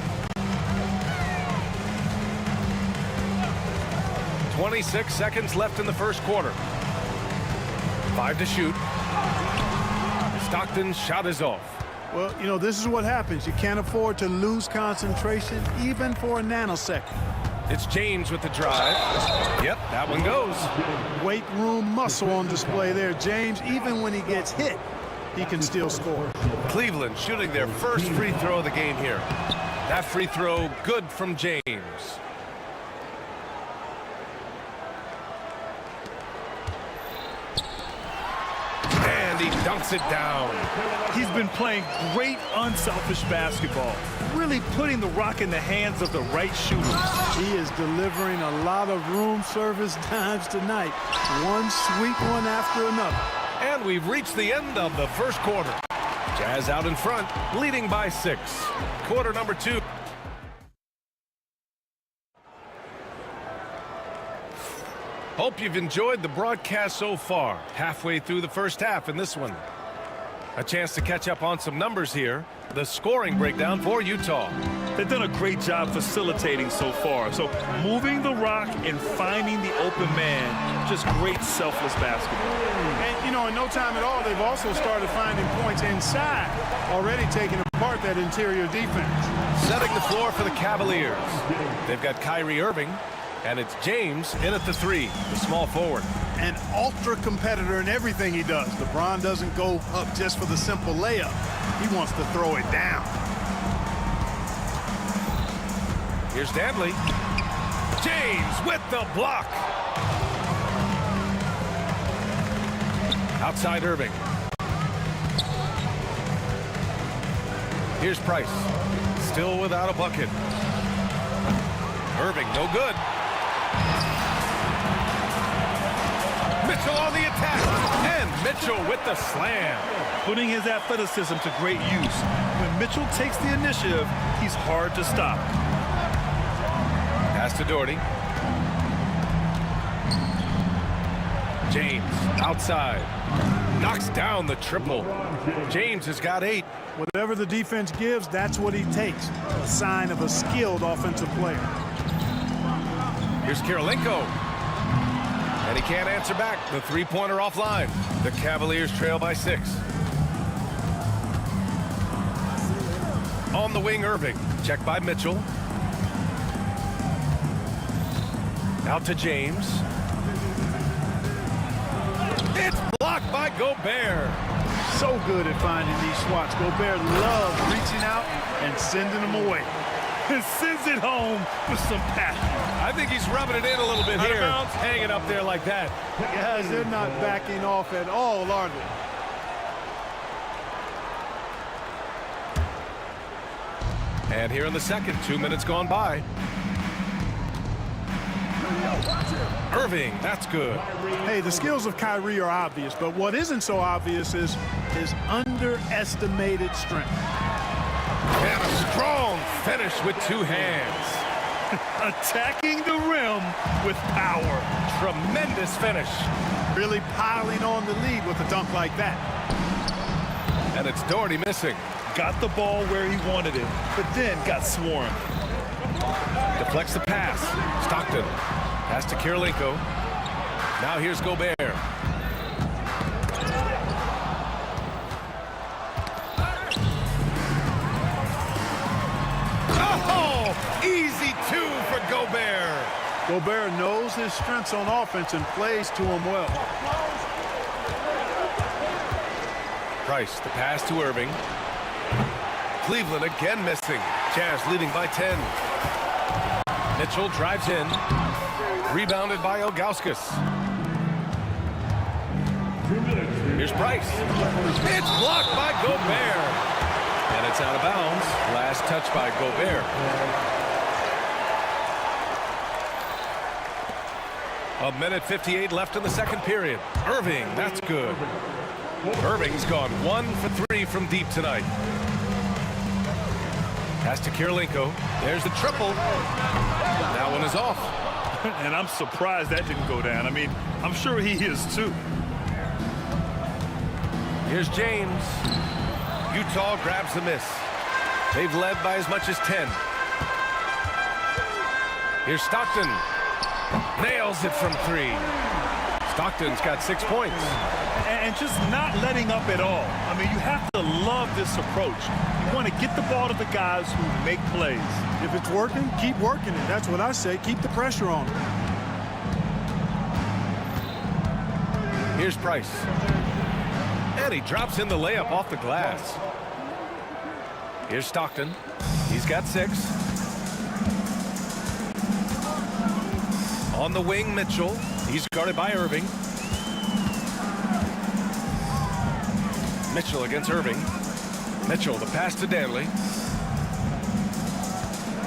26 seconds left in the first quarter. 5 to shoot. Stockton's shot is off. Well, you know, this is what happens. You can't afford to lose concentration even for a nanosecond. It's James with the drive. Yep, that one goes. Weight room muscle on display there. James, even when he gets hit, he can still score. Cleveland shooting their first free throw of the game here. That free throw good from James. And he dunks it down. He's been playing great unselfish basketball, really putting the rock in the hands of the right shooters. He is delivering a lot of room service dimes tonight. One sweet one after another. And we've reached the end of the first quarter. Jazz out in front, leading by 6. Quarter number 2. Hope you've enjoyed the broadcast so far. Halfway through the first half in this one. A chance to catch up on some numbers here. The scoring breakdown for Utah. They've done a great job facilitating so far. So moving the rock and finding the open man, just great selfless basketball. And, you know, in no time at all, they've also started finding points inside, already taking apart that interior defense. Setting the floor for the Cavaliers. They've got Kyrie Irving, and it's James in at the 3, the small forward. An ultra competitor in everything he does. LeBron doesn't go up just for the simple layup. He wants to throw it down. Here's Danley. James with the block. Outside Irving. Here's Price. Still without a bucket. Irving, no good. Mitchell on the attack. And Mitchell with the slam. Putting his athleticism to great use. When Mitchell takes the initiative, he's hard to stop. Pass to Doherty. James outside. Knocks down the triple. James has got 8. Whatever the defense gives, that's what he takes. A sign of a skilled offensive player. Here's Karolinko. And he can't answer back. The three-pointer offline. The Cavaliers trail by 6. On the wing, Irving. Checked by Mitchell. Out to James. It's blocked by Gobert. So good at finding these swats. Gobert loves reaching out and sending them away. And sends it home with some passion. I think he's rubbing it in a little bit here. Hanging up there like that. Guys, they're not backing off at all, are they? And here in the second, 2 minutes gone by. Irving, that's good. Hey, the skills of Kyrie are obvious, but what isn't so obvious is his underestimated strength. And a strong finish with 2 hands. Attacking the rim with power. Tremendous finish. Really piling on the lead with a dunk like that. And it's Doherty missing. Got the ball where he wanted it, but then got swarmed. Deflects the pass. Stockton. Pass to Karolinko. Now here's Gobert. Oh, easy 2 for Gobert. Gobert knows his strengths on offense and plays to them well. Price, the pass to Irving. Cleveland again missing. Jazz leading by 10. Mitchell drives in. Rebounded by Ilgauskas. Here's Price. It's blocked by Gobert. And it's out of bounds. Last touch by Gobert. A minute 58 left in the second period. Irving, that's good. Irving's gone 1 for 3 from deep tonight. Pass to Karolinko. There's the triple. That one is off. And I'm surprised that didn't go down. I mean, I'm sure he is too. Here's James. Utah grabs the miss. They've led by as much as 10. Here's Stockton. Nails it from 3. Stockton's got 6 points. And just not letting up at all. I mean, you have to love this approach. You want to get the ball to the guys who make plays. If it's working, keep working it. That's what I say. Keep the pressure on. Here's Price. And he drops in the layup off the glass. Here's Stockton. He's got 6. On the wing, Mitchell. He's guarded by Irving. Mitchell against Irving. Mitchell, the pass to Danley.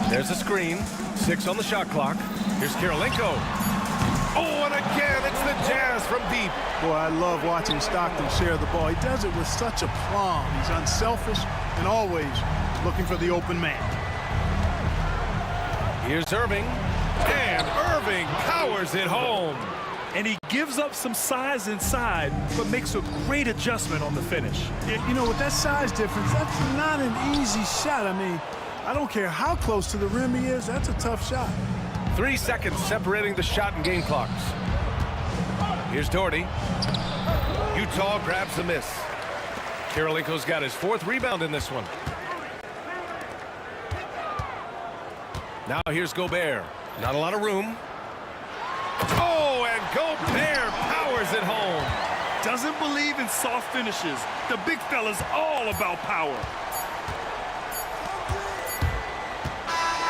There's a screen. 6 on the shot clock. Here's Karolinko. Oh, and again, it's the Jazz from deep. Boy, I love watching Stockton share the ball. He does it with such a plum. He's unselfish and always looking for the open man. Here's Irving. And Irving powers it home. And he gives up some size inside, but makes a great adjustment on the finish. You know, with that size difference, that's not an easy shot. I mean, I don't care how close to the rim he is. That's a tough shot. 3 seconds separating the shot and game clocks. Here's Doherty. Utah grabs the miss. Karolinko's got his 4th rebound in this one. Now here's Gobert. Not a lot of room. Oh, and Gobert powers it home. Doesn't believe in soft finishes. The big fella's all about power.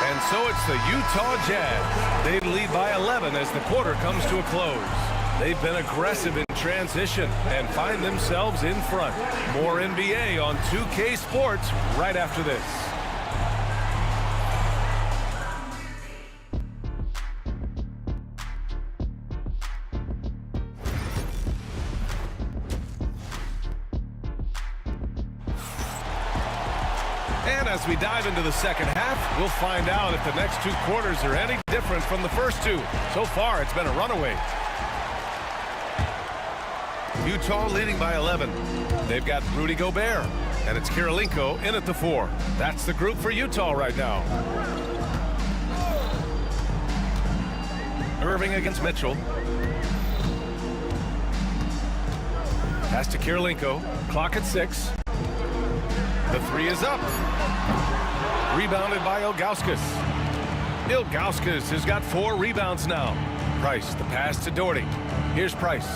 And so it's the Utah Jazz. They lead by 11 as the quarter comes to a close. They've been aggressive in transition and find themselves in front. More NBA on 2K Sports right after this. And as we dive into the second half, we'll find out if the next 2 quarters are any different from the first 2. So far, it's been a runaway. Utah leading by 11. They've got Rudy Gobert, and it's Karolinko in at the 4. That's the group for Utah right now. Irving against Mitchell. Pass to Karolinko. Clock at 6. The 3 is up. Rebounded by Ilgauskas. Ilgauskas has got 4 rebounds now. Price, the pass to Doherty. Here's Price.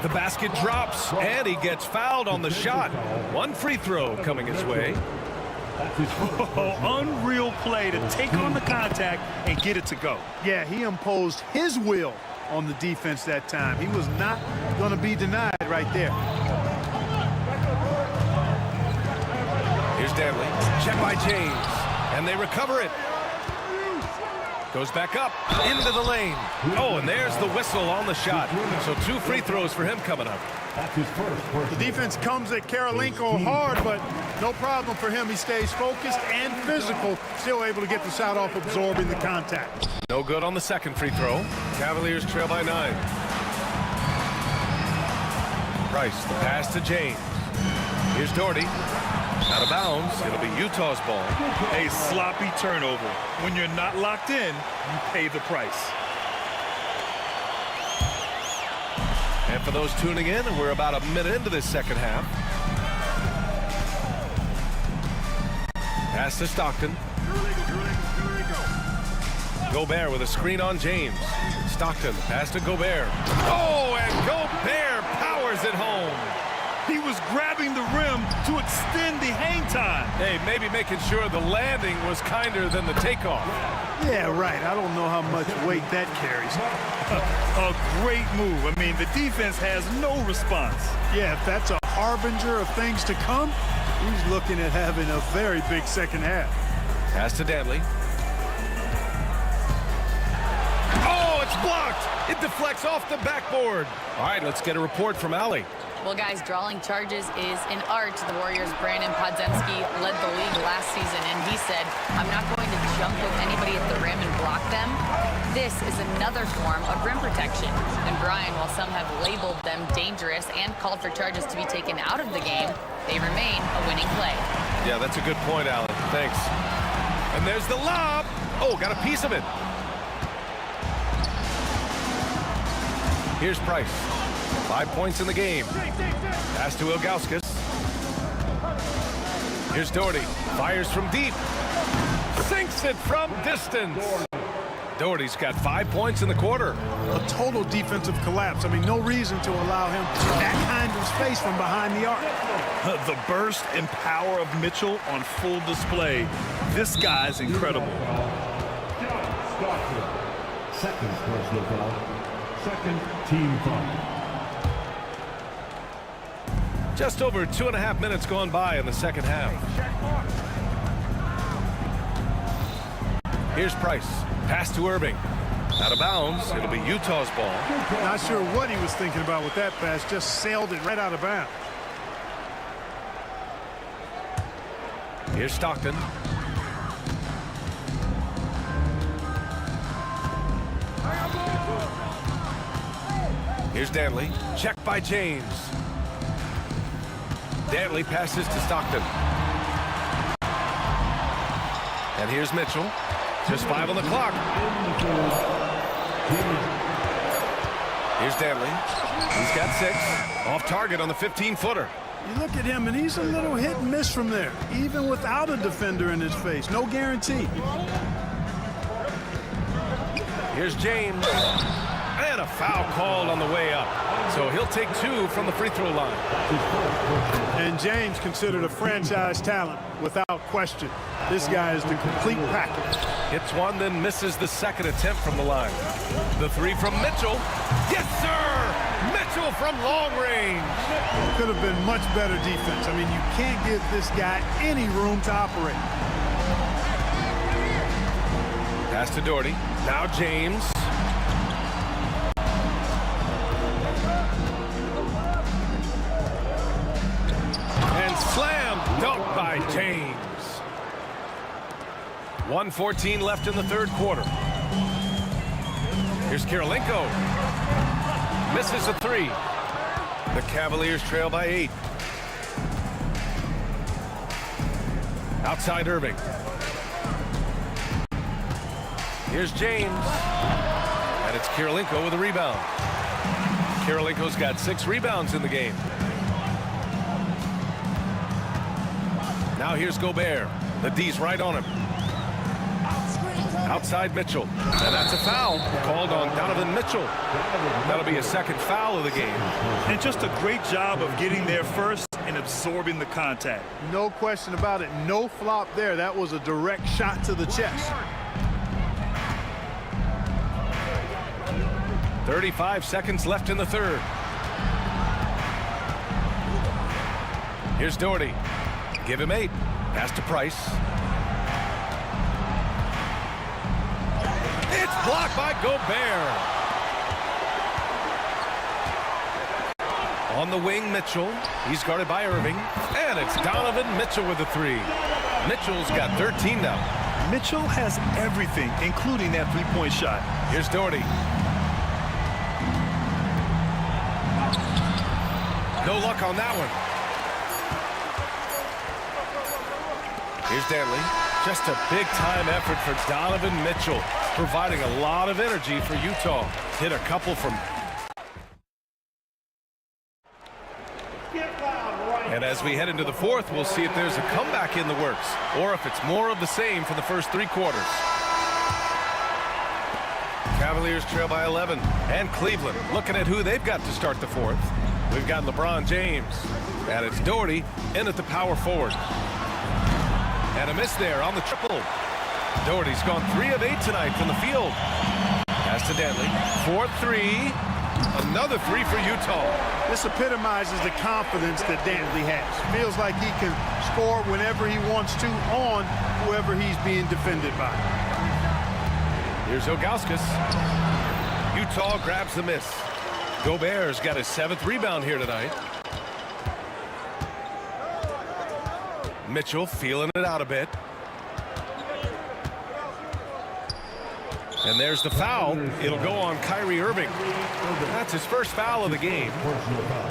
The basket drops, and he gets fouled on the shot. 1 free throw coming his way. Unreal play to take on the contact and get it to go. Yeah, he imposed his will on the defense that time. He was not going to be denied right there. Here's Danley. Check by James. And they recover it. Goes back up. Into the lane. Oh, and there's the whistle on the shot. So 2 free throws for him coming up. The defense comes at Karolinko hard, but no problem for him. He stays focused and physical. Still able to get the shot off, absorbing the contact. No good on the second free throw. Cavaliers trail by 9. Price, the pass to James. Here's Doherty. Out of bounds. It'll be Utah's ball. A sloppy turnover. When you're not locked in, you pay the price. And for those tuning in, we're about a minute into this second half. Pass to Stockton. Gobert with a screen on James. Stockton, pass to Gobert. Oh, and Gobert powers it home. He was grabbing the rim to extend the hang time. Hey, maybe making sure the landing was kinder than the takeoff. Yeah, right. I don't know how much weight that carries. A great move. I mean, the defense has no response. Yeah, if that's a harbinger of things to come, he's looking at having a very big second half. Pass to Danley. Oh, it's blocked. It deflects off the backboard. All right, let's get a report from Allie. Well, guys, drawing charges is an art. The Warriors' Brandon Podziemski led the league last season, and he said, I'm not going to jump with anybody at the rim and block them. This is another form of rim protection. And Brian, while some have labeled them dangerous and called for charges to be taken out of the game, they remain a winning play. Yeah, that's a good point, Alan. Thanks. And there's the lob. Oh, got a piece of it. Here's Price. 5 points in the game. Pass to Ilgauskas. Here's Doherty. Fires from deep. Sinks it from distance. Doherty's got 5 points in the quarter. A total defensive collapse. I mean, no reason to allow him that kind of space from behind the arc. The burst and power of Mitchell on full display. This guy's incredible. Second personal foul. Second team foul. Just over 2.5 minutes gone by in the second half. Here's Price. Pass to Irving. Out of bounds. It'll be Utah's ball. Not sure what he was thinking about with that pass. Just sailed it right out of bounds. Here's Stockton. Here's Dantley. Checked by James. Dantley passes to Stockton. And here's Mitchell. Just 5 on the clock. Here's Dantley. He's got 6. Off target on the 15-footer. You look at him, and he's a little hit and miss from there, even without a defender in his face. No guarantee. Here's James. And a foul called on the way up. So he'll take 2 from the free throw line. And James considered a franchise talent without question. This guy is the complete package. Hits one, then misses the second attempt from the line. The 3 from Mitchell. Yes, sir! Mitchell from long range. Could have been much better defense. I mean, you can't give this guy any room to operate. Pass to Doherty. Now James. And slam dunk by James. 1:14 left in the third quarter. Here's Kirilenko. Misses a 3. The Cavaliers trail by 8. Outside Irving. Here's James. And it's Kirilenko with a rebound. Kirilenko's got 6 rebounds in the game. Now here's Gobert. The D's right on him. Outside Mitchell. And that's a foul called on Donovan Mitchell. That'll be a second foul of the game. And just a great job of getting there first and absorbing the contact. No question about it. No flop there. That was a direct shot to the chest. 35 seconds left in the third. Here's Doherty. Give him 8. Pass to Price. It's blocked by Gobert. On the wing, Mitchell. He's guarded by Irving. And it's Donovan Mitchell with the 3. Mitchell's got 13 now. Mitchell has everything, including that three-point shot. Here's Doherty. No luck on that one. Here's Dantley. Just a big-time effort for Donovan Mitchell, providing a lot of energy for Utah. Hit a couple from... And as we head into the fourth, we'll see if there's a comeback in the works, or if it's more of the same for the first 3 quarters. Cavaliers trail by 11. And Cleveland looking at who they've got to start the fourth. We've got LeBron James. And it's Doherty in at the power forward. And a miss there on the triple. Doherty's gone 3 of 8 tonight from the field. Pass to Dantley. 4-3. Another 3 for Utah. This epitomizes the confidence that Dantley has. Feels like he can score whenever he wants to on whoever he's being defended by. Here's Ilgauskas. Utah grabs the miss. Gobert's got his 7th rebound here tonight. Mitchell feeling it out a bit. And there's the foul. It'll go on Kyrie Irving. That's his first foul of the game. Personal foul.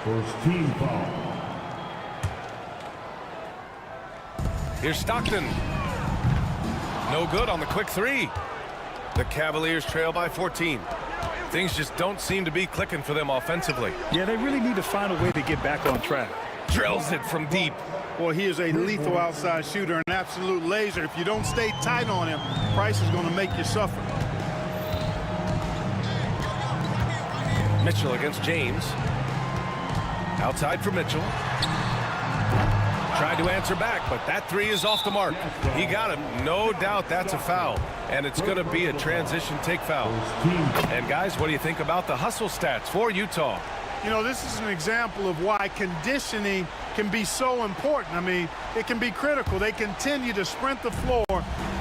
First team foul. Here's Stockton. No good on the quick 3. The Cavaliers trail by 14. Things just don't seem to be clicking for them offensively. Yeah, they really need to find a way to get back on track. Drills it from deep. Boy, he is a lethal outside shooter, an absolute laser. If you don't stay tight on him, Price is going to make you suffer. Mitchell against James. Outside for Mitchell. Tried to answer back, but that three is off the mark. He got him. No doubt that's a foul. And it's going to be a transition take foul. And guys, what do you think about the hustle stats for Utah? You know, this is an example of why conditioning can be so important. I mean, it can be critical. They continue to sprint the floor,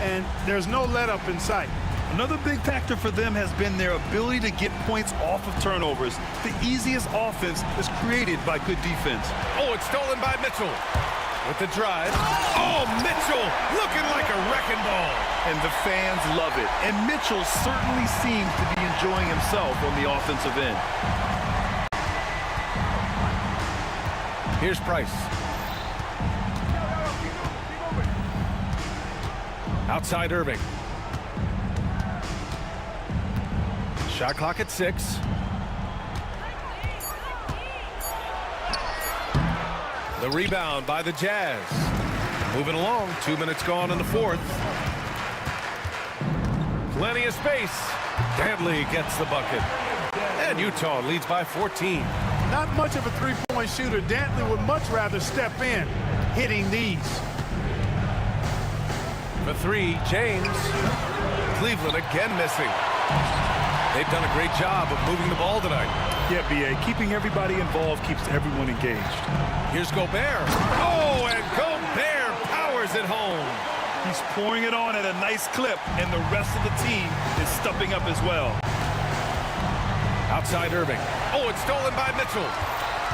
and there's no let up in sight. Another big factor for them has been their ability to get points off of turnovers. The easiest offense is created by good defense. Oh, it's stolen by Mitchell. With the drive. Oh, Mitchell looking like a wrecking ball. And the fans love it. And Mitchell certainly seems to be enjoying himself on the offensive end. Here's Price. Outside Irving. Shot clock at 6. The rebound by the Jazz. Moving along. 2 minutes gone in the fourth. Plenty of space. Dantley gets the bucket. And Utah leads by 14. Not much of a three-point shooter. Dantley would much rather step in, hitting these. The three, James. Cleveland again missing. They've done a great job of moving the ball tonight. Yeah, B.A. Keeping everybody involved keeps everyone engaged. Here's Gobert. Oh, and Gobert powers it home. He's pouring it on at a nice clip, and the rest of the team is stepping up as well. Outside Irving. Oh, it's stolen by Mitchell.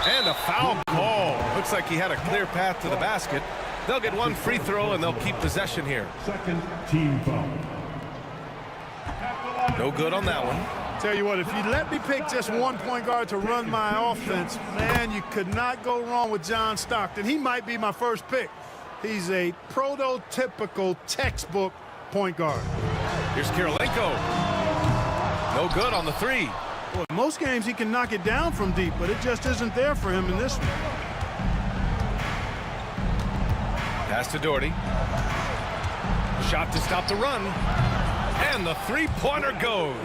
And a foul call. Looks like he had a clear path to the basket. They'll get one free throw, and they'll keep possession here. Second team foul. No good on that one. Tell you what, if you let me pick just one point guard to run my offense, man, you could not go wrong with John Stockton. He might be my first pick. He's a prototypical textbook point guard. Here's Kirilenko. No good on the three. Boy, most games he can knock it down from deep, but it just isn't there for him in this one. Pass to Doherty. Shot to stop the run. And the three-pointer goes.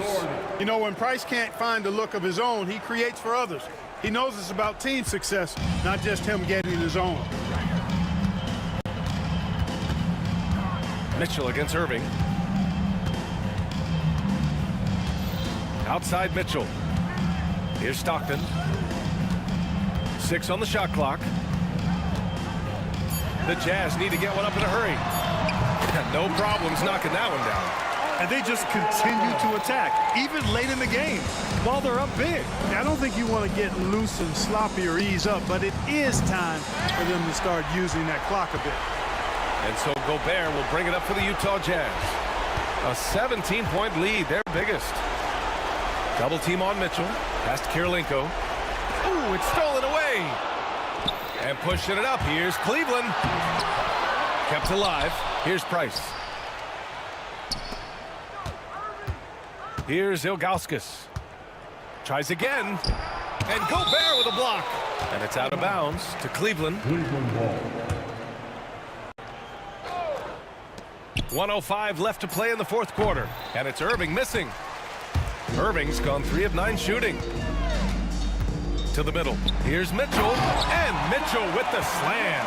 You know, when Price can't find the look of his own, he creates for others. He knows it's about team success, not just him getting his own. Mitchell against Irving. Outside Mitchell. Here's Stockton. 6 on the shot clock. The Jazz need to get one up in a hurry. No problems knocking that one down. And they just continue to attack, even late in the game, while they're up big. I don't think you want to get loose and sloppy or ease up, but it is time for them to start using that clock a bit. And so Gobert will bring it up for the Utah Jazz. A 17-point lead, their biggest. Double team on Mitchell. Pass to Kirilenko. Ooh, it's stolen away. And pushing it up. Here's Cleveland. Kept alive. Here's Price. Here's Ilgauskas. Tries again. And Gobert with a block. And it's out of bounds to Cleveland. Cleveland ball. 1:05 left to play in the fourth quarter. And it's Irving missing. Irving's gone 3 of 9 shooting. To the middle. Here's Mitchell. And Mitchell with the slam.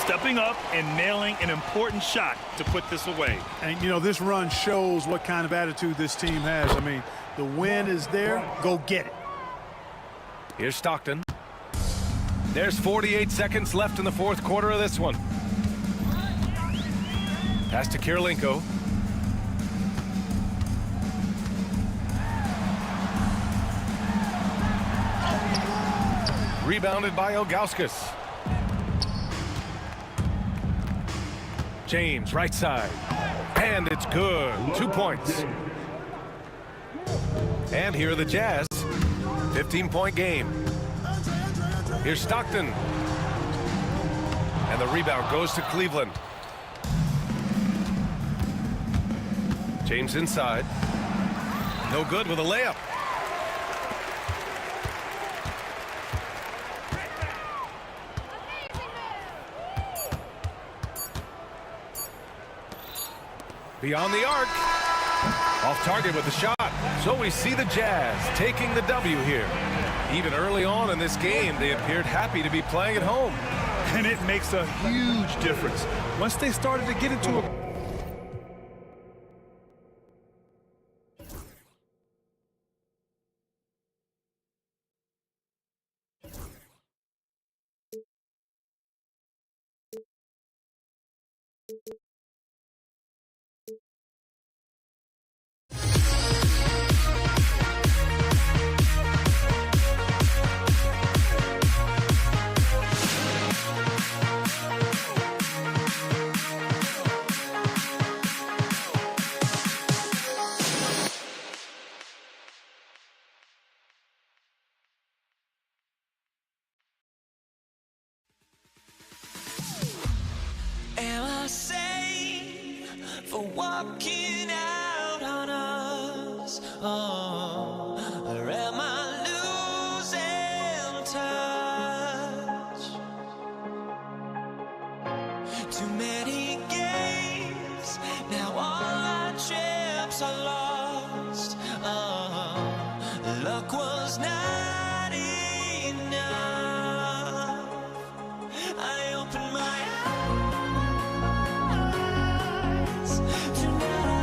Stepping up and nailing an important shot to put this away. And, you know, this run shows what kind of attitude this team has. I mean, the win is there. Go get it. Here's Stockton. There's 48 seconds left in the fourth quarter of this one. Pass to Kirilenko. Rebounded by Ilgauskas. James, right side. And it's good. 2 points. And here are the Jazz. 15-point game. Here's Stockton. And the rebound goes to Cleveland. James inside. No good with a layup. Beyond the arc. Off target with the shot. So we see the Jazz taking the W here. Even early on in this game, they appeared happy to be playing at home. And it makes a huge difference. Once they started to get into a Am I sane for walking out on us? Oh, or am I losing touch? Too many games, now all our chips are lost. Oh, luck was not enough. I opened my eyes. Tonight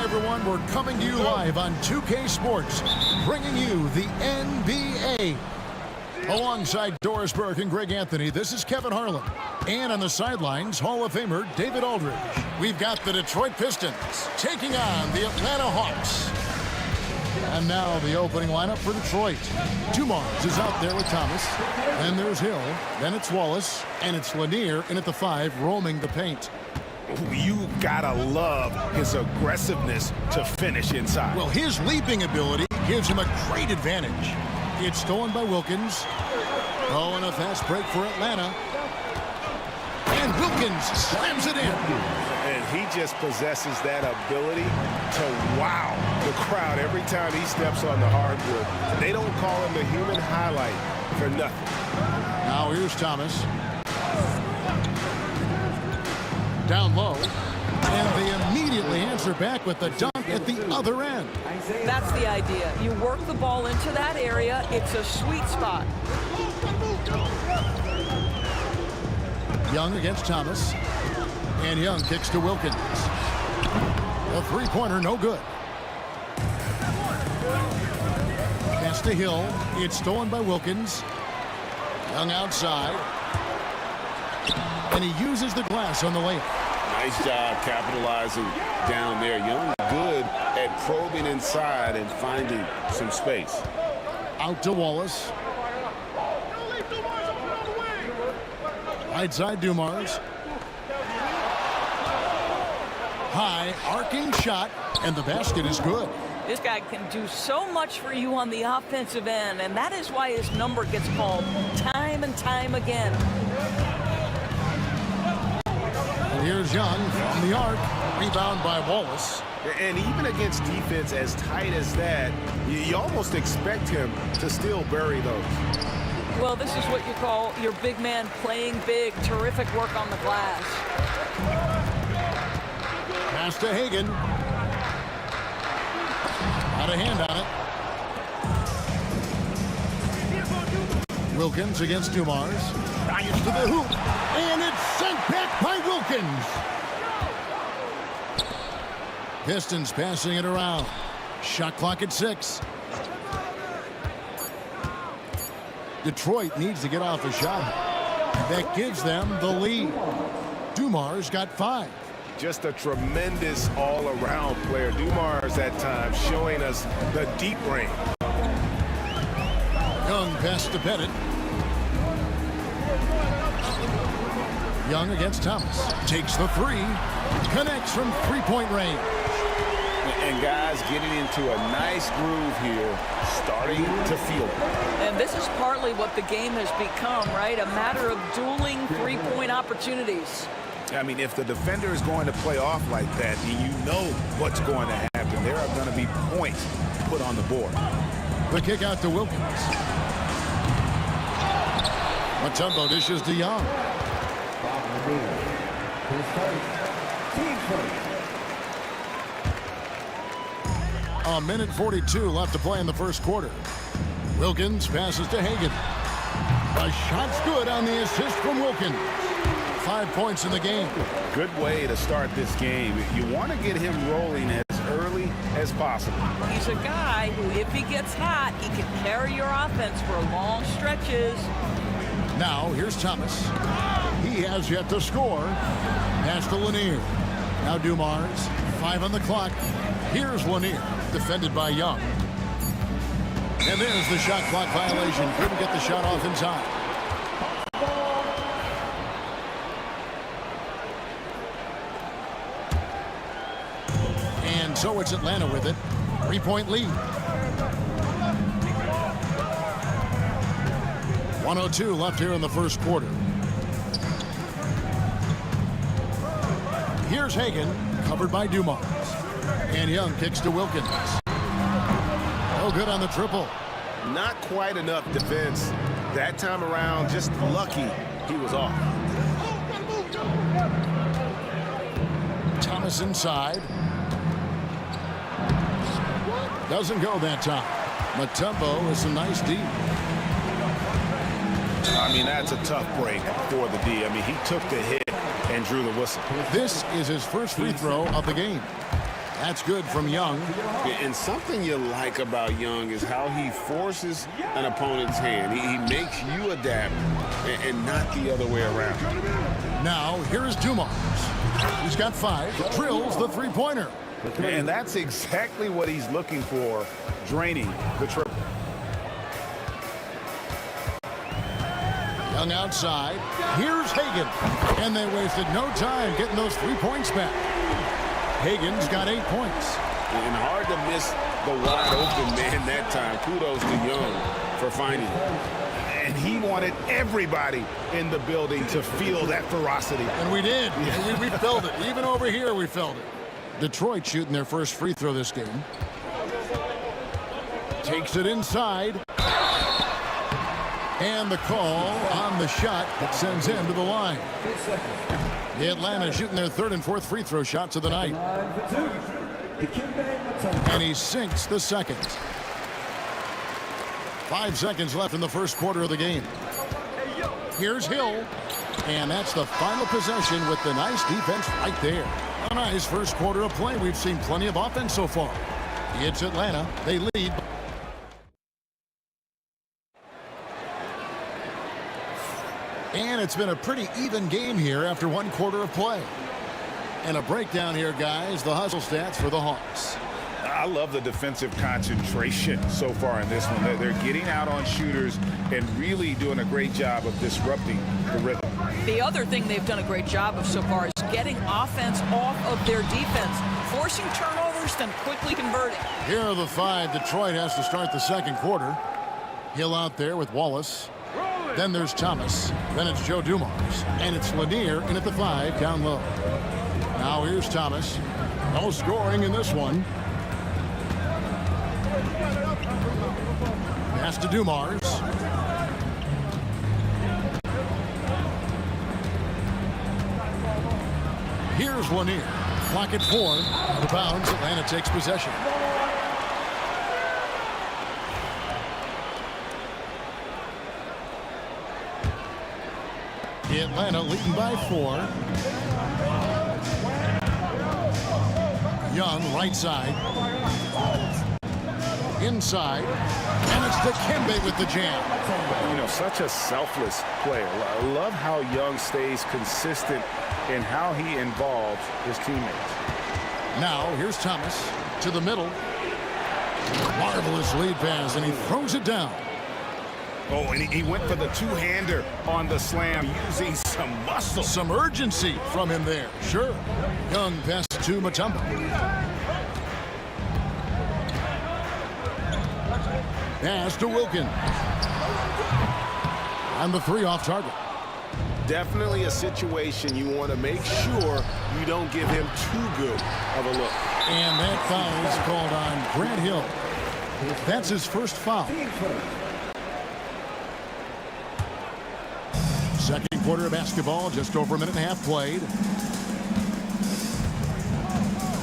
Everyone, we're coming to you live on 2K Sports, bringing you the NBA. Alongside Doris Burke and Greg Anthony, this is Kevin Harlan. And on the sidelines, Hall of Famer David Aldridge. We've got the Detroit Pistons taking on the Atlanta Hawks. And now the opening lineup for Detroit. Dumars is out there with Thomas. Then there's Hill. Then it's Wallace. And it's Lanier in at the 5, roaming the paint. You gotta love his aggressiveness to finish inside. Well, his leaping ability gives him a great advantage. It's stolen by Wilkins. Oh, and a fast break for Atlanta. And Wilkins slams it in. And he just possesses that ability to wow the crowd every time he steps on the hardwood. They don't call him the human highlight for nothing. Now here's Thomas. Down low, and they immediately answer back with the dunk at the other end. That's the idea. You work the ball into that area. It's a sweet spot. Young against Thomas, and Young kicks to Wilkins. A three-pointer, no good. Pass to Hill. It's stolen by Wilkins. Young outside. And he uses the glass on the layup. Nice job capitalizing down there. Young good at probing inside and finding some space. Out to Wallace. Right side Dumars. High arcing shot, and the basket is good. This guy can do so much for you on the offensive end, and that is why his number gets called time and time again. Here's Young from the arc. Rebound by Wallace. And even against defense as tight as that, you almost expect him to still bury those. Well, this is what you call your big man playing big. Terrific work on the glass. Pass to Hagan. Got a hand on it. Wilkins against Dumars. Bryant to the hoop. And it's sent back by Wilkins. Pistons passing it around. Shot clock at 6. Detroit needs to get off a shot. That gives them the lead. Dumars got 5. Just a tremendous all-around player. Dumars at times showing us the deep range. Young pass to Pettit. Young against Thomas. Takes the 3. Connects from three-point range. And guys getting into a nice groove here, starting to feel it. And this is partly what the game has become, right? A matter of dueling three-point opportunities. I mean, if the defender is going to play off like that, you know what's going to happen. There are going to be points put on the board. The kick out to Wilkins. Mutombo dishes to Young. A minute 42 left to play in the first quarter. Wilkins passes to Hagan. A shot's good on the assist from Wilkins. 5 points in the game. Good way to start this game. You want to get him rolling as early as possible. He's a guy who, if he gets hot, he can carry your offense for long stretches. Now, here's Thomas. He has yet to score. Pass to Lanier. Now Dumars. 5 on the clock. Here's Lanier, defended by Young. And there's the shot clock violation. Couldn't get the shot off inside. And so it's Atlanta with it. 3-point lead. 1:02 left here in the first quarter. Here's Hagan, covered by Dumars. And Young kicks to Wilkins. No good on the triple. Not quite enough defense that time around. Just lucky he was off. Thomas inside. Doesn't go that time. Mutombo is a nice D. I mean, that's a tough break for the D. I mean, he took the hit and drew the whistle. This is his first free throw of the game. That's good from Young. And something you like about Young is how he forces an opponent's hand. He makes you adapt and not the other way around. Now, here's Dumars. He's got 5. Drills the three-pointer. And that's exactly what he's looking for, draining the triple. Young outside. Here's Hagan. And they wasted no time getting those 3 points back. Hagan's got 8 points. And hard to miss the wide open man that time. Kudos to Young for finding it. And he wanted everybody in the building to feel that ferocity. And we did. Yeah. We felt it. Even over here, we felt it. Detroit shooting their first free throw this game. Takes it inside. And the call on the shot that sends him to the line. The Atlanta shooting their 3rd and 4th free throw shots of the night. And he sinks the second. 5 seconds left in the first quarter of the game. Here's Hill. And that's the final possession with the nice defense right there. A nice first quarter of play. We've seen plenty of offense so far. It's Atlanta. They lead. And it's been a pretty even game here after 1 quarter of play. And a breakdown here, guys. The hustle stats for the Hawks. I love the defensive concentration so far in this one. They're getting out on shooters and really doing a great job of disrupting the rhythm. The other thing they've done a great job of so far is getting offense off of their defense, forcing turnovers, then quickly converting. Here are the 5. Detroit has to start the second quarter. Hill out there with Wallace. Then there's Thomas. Then it's Joe Dumars. And it's Lanier in at the 5 down low. Now here's Thomas. No scoring in this one. Pass to Dumars. Here's Lanier. Clock at 4. Out of bounds. Atlanta takes possession. Atlanta leading by 4. Young, right side. Inside. And it's Dikembe with the jam. You know, such a selfless player. I love how Young stays consistent in how he involves his teammates. Now, here's Thomas to the middle. Marvelous lead pass, and he throws it down. Oh, and he went for the two-hander on the slam, using some muscle. Some urgency from him there. Sure. Young pass to Mutombo. Pass to Wilkins. And the 3 off target. Definitely a situation you want to make sure you don't give him too good of a look. And that foul is called on Grant Hill. That's his first foul. Second quarter of basketball, just over a minute and a half played.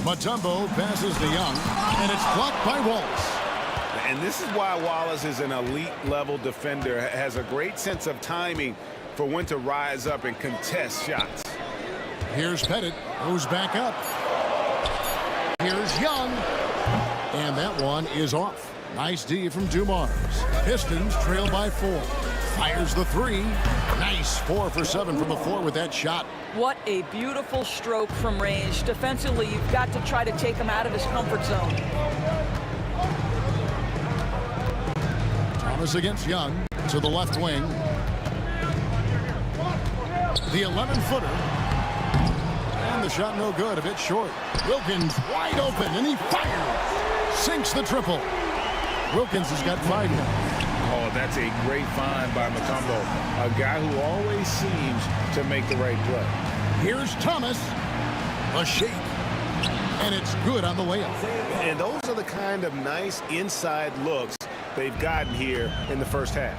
Mutombo passes to Young, and it's blocked by Wallace. And this is why Wallace is an elite-level defender, has a great sense of timing for when to rise up and contest shots. Here's Pettit, goes back up. Here's Young, and that one is off. Nice D from Dumars. Pistons trail by 4. Fires the 3. Nice 4 for 7 from the floor with that shot. What a beautiful stroke from range. Defensively, you've got to try to take him out of his comfort zone. Thomas against Young to the left wing. The 11-footer. And the shot no good, a bit short. Wilkins wide open, and he fires. Sinks the triple. Wilkins has got 5 now. Oh, that's a great find by Mutombo, a guy who always seems to make the right play. Here's Thomas. A shake. And it's good on the layup. And those are the kind of nice inside looks they've gotten here in the first half.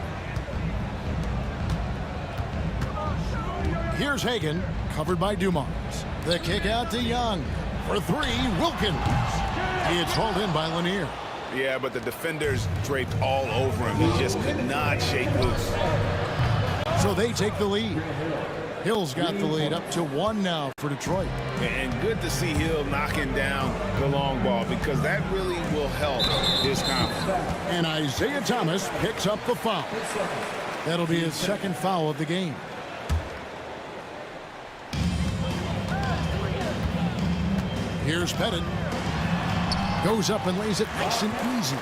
Here's Hagan, covered by Dumars. The kick out to Young. For 3, Wilkins. It's hauled in by Lanier. Yeah, but the defenders draped all over him. He just could not shake loose. So they take the lead. Hill's got the lead up to 1 now for Detroit. And good to see Hill knocking down the long ball because that really will help his confidence. And Isaiah Thomas picks up the foul. That'll be his 2nd foul of the game. Here's Pettit. Goes up and lays it nice and easy.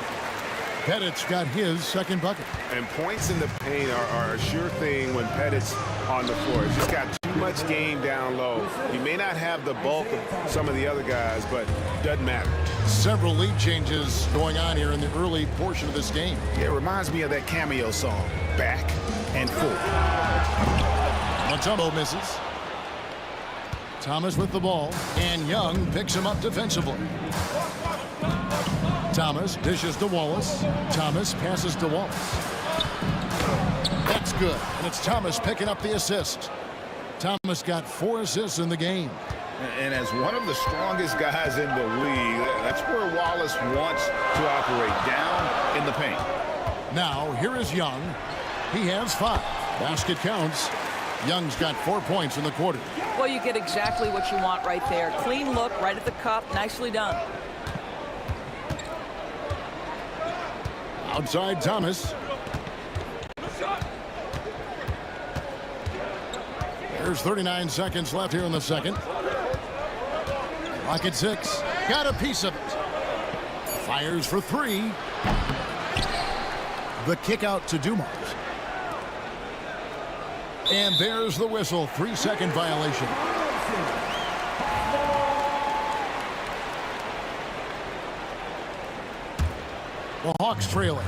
Pettit's got his 2nd bucket. And points in the paint are a sure thing when Pettit's on the floor. He's just got too much game down low. He may not have the bulk of some of the other guys, but doesn't matter. Several lead changes going on here in the early portion of this game. Yeah, it reminds me of that Cameo song, Back and Forth. Mutombo misses. Thomas with the ball, and Young picks him up defensively. Thomas dishes to Wallace. Thomas passes to Wallace. That's good, and it's Thomas picking up the assist. Thomas got 4 assists in the game. And as one of the strongest guys in the league, that's where Wallace wants to operate, down in the paint. Now, here is Young. He has 5. Basket counts. Young's got 4 points in the quarter. Well, you get exactly what you want right there. Clean look, right at the cup. Nicely done. Outside Thomas. There's 39 seconds left here in the second. Rocket 6. Got a piece of it. Fires for 3. The kick out to Dumars. And there's the whistle. 3-second violation. The Hawks trailing.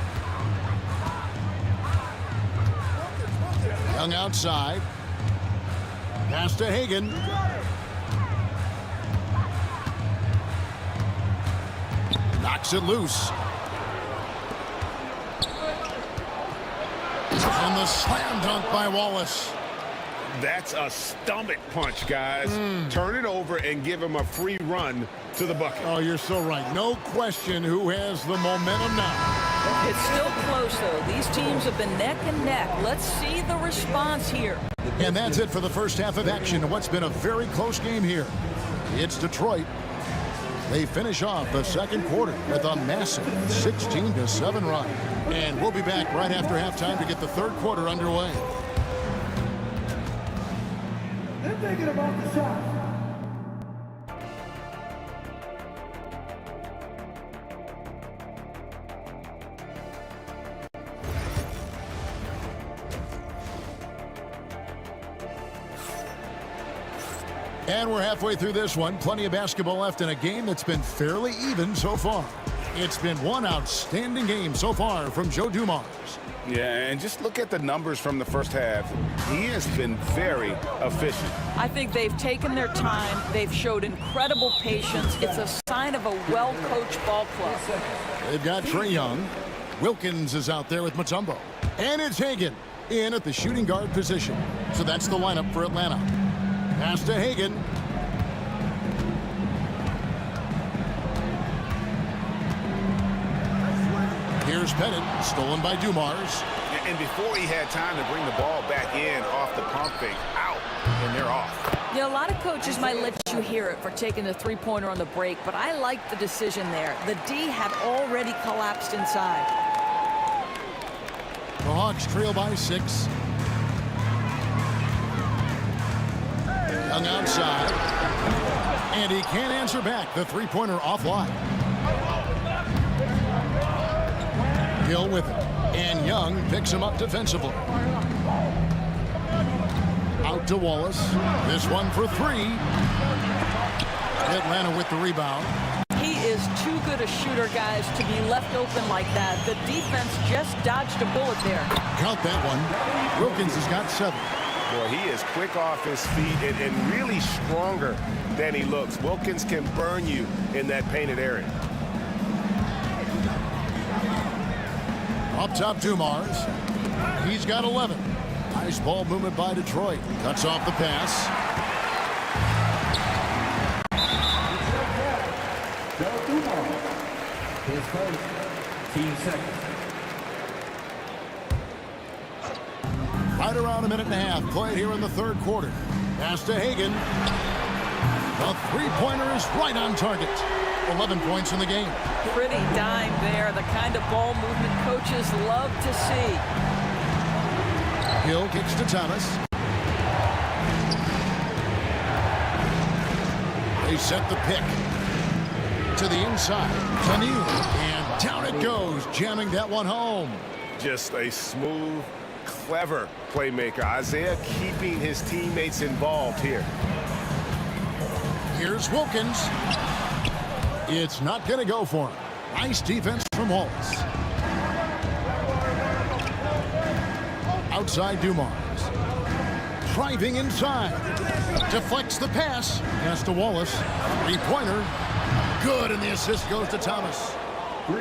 Young outside. Pass to Hagan. Knocks it loose. And the slam dunk by Wallace. That's a stomach punch, guys. Turn it over and give him a free run to the bucket. Oh, you're so right. No question who has the momentum now. It's still close, though. These teams have been neck and neck. Let's see the response here. And that's it for the first half of action. What's been a very close game here. It's Detroit. They finish off the second quarter with a massive 16-7 run. And we'll be back right after halftime to get the third quarter underway. They're thinking about the shot. And we're halfway through this one. Plenty of basketball left in a game that's been fairly even so far. It's been one outstanding game so far from Joe Dumars. Yeah, and just look at the numbers from the first half. He has been very efficient. I think they've taken their time. They've showed incredible patience. It's a sign of a well-coached ball club. They've got Trae Young. Wilkins is out there with Mutombo. And it's Hagan in at the shooting guard position. So that's the lineup for Atlanta. Pass to Hagan. Here's Here's Pettit, stolen by Dumars. And before he had time to bring the ball back in off the pump fake, out, and they're off. Yeah, a lot of coaches might let you hear it for taking the three-pointer on the break, but I like the decision there. The D had already collapsed inside. The Hawks trail by 6. Young outside. And he can't answer back. The three-pointer offline. Hill with it. And Young picks him up defensively. Out to Wallace. This one for 3. Atlanta with the rebound. He is too good a shooter, guys, to be left open like that. The defense just dodged a bullet there. Count that one. Wilkins has got 7. Boy, he is quick off his feet and really stronger than he looks. Wilkins can burn you in that painted area. Up top, Dumars. He's got 11. Nice ball movement by Detroit. Cuts off the pass. His first, team second. Right around a minute and a half played here in the third quarter. Pass to Hagan. The three-pointer is right on target. 11 points in the game. Pretty dime there. The kind of ball movement coaches love to see. Hill kicks to Thomas. They set the pick. To the inside. Canu. And down it goes. Jamming that one home. Just a smooth, clever playmaker. Isaiah keeping his teammates involved here. Here's Wilkins. It's not going to go for him. Nice defense from Wallace. Outside Dumars. Driving inside. Deflects the pass. Pass to Wallace. Three-pointer. Good, and the assist goes to Thomas.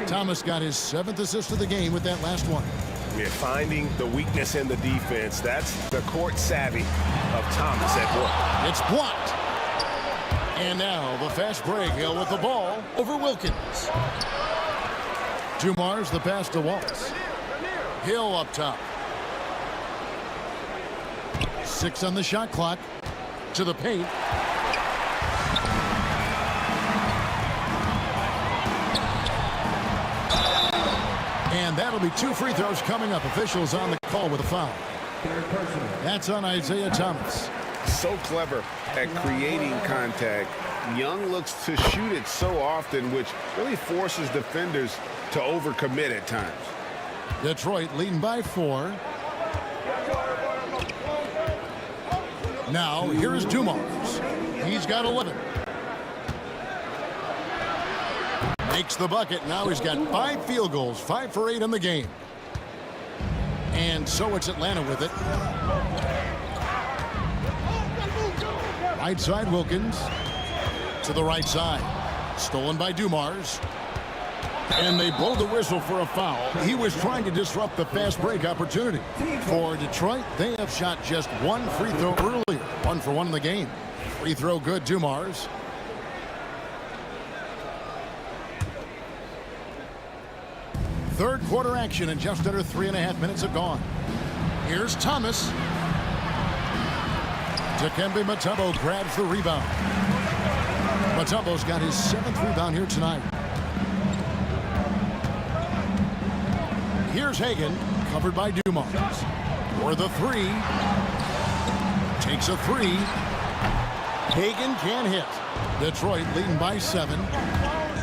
Thomas got his 7th assist of the game with that last one. Yeah, finding the weakness in the defense. That's the court savvy of Thomas at work. It's blocked. And now the fast break. Hill with the ball over Wilkins. Dumars the pass to Wallace. Hill up top. 6 on the shot clock. To the paint. And that'll be 2 free throws coming up. Officials on the call with a foul. That's on Isaiah Thomas. So clever at creating contact. Young looks to shoot it so often, which really forces defenders to overcommit at times. Detroit leading by 4. Now here's Dumars. He's got 11. Makes the bucket. Now he's got 5 field goals, 5 for 8 in the game. And so it's Atlanta with it. Right side Wilkins. To the right side. Stolen by Dumars. And they blow the whistle for a foul. He was trying to disrupt the fast break opportunity. For Detroit, they have shot just 1 free throw earlier. 1 for 1 in the game. Free throw good, Dumars. Third quarter action, and just under 3.5 minutes have gone. Here's Thomas. Dikembe Mutombo grabs the rebound. Mutombo's got his 7th rebound here tonight. Here's Hagan, covered by Dumars. For the 3. Takes a 3. Hagan can't hit. Detroit leading by 7.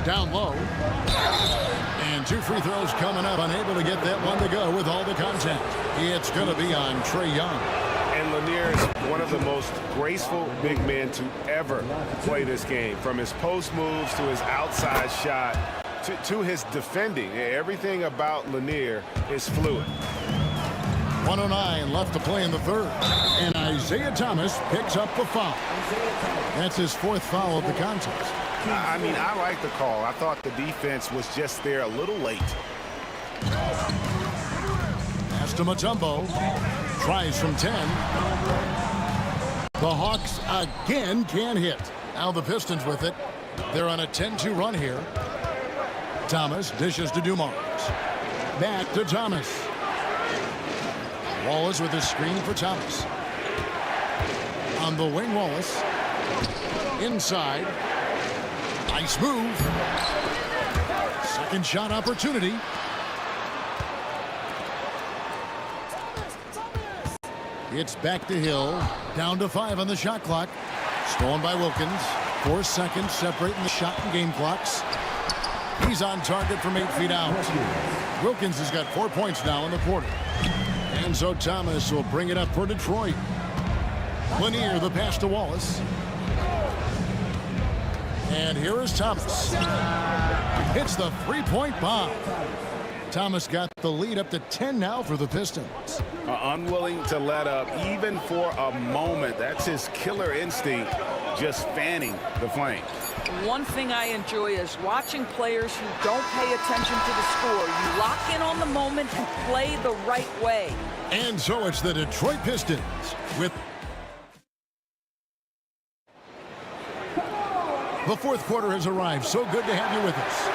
Down low. And 2 free throws coming up. Unable to get that one to go with all the contact. It's going to be on Trae Young. And Lanier is one of the most graceful big men to ever play this game. From his post moves to his outside shot to his defending. Everything about Lanier is fluid. 1:09 left to play in the third. And Isaiah Thomas picks up the foul. That's his 4th foul of the contest. I mean, I like the call. I thought the defense was just there a little late. Pass to Mutombo. Tries from 10. The Hawks again can't hit. Now the Pistons with it. They're on a 10-2 run here. Thomas dishes to Dumars. Back to Thomas. Wallace with a screen for Thomas. On the wing, Wallace. Inside. Nice move. Second shot opportunity. It's back to Hill. Down to 5 on the shot clock. Stolen by Wilkins. 4 seconds separating the shot and game clocks. He's on target from 8 feet out. Wilkins has got 4 points now in the quarter. And so Thomas will bring it up for Detroit. Lanier, the pass to Wallace. And here is Thomas. Hits the three-point bomb. Thomas got the lead up to 10 now for the Pistons. Unwilling to let up even for a moment. That's his killer instinct, just fanning the flame. One thing I enjoy is watching players who don't pay attention to the score. You lock in on the moment and play the right way. And so it's the Detroit Pistons with the fourth quarter has arrived. So good to have you with us.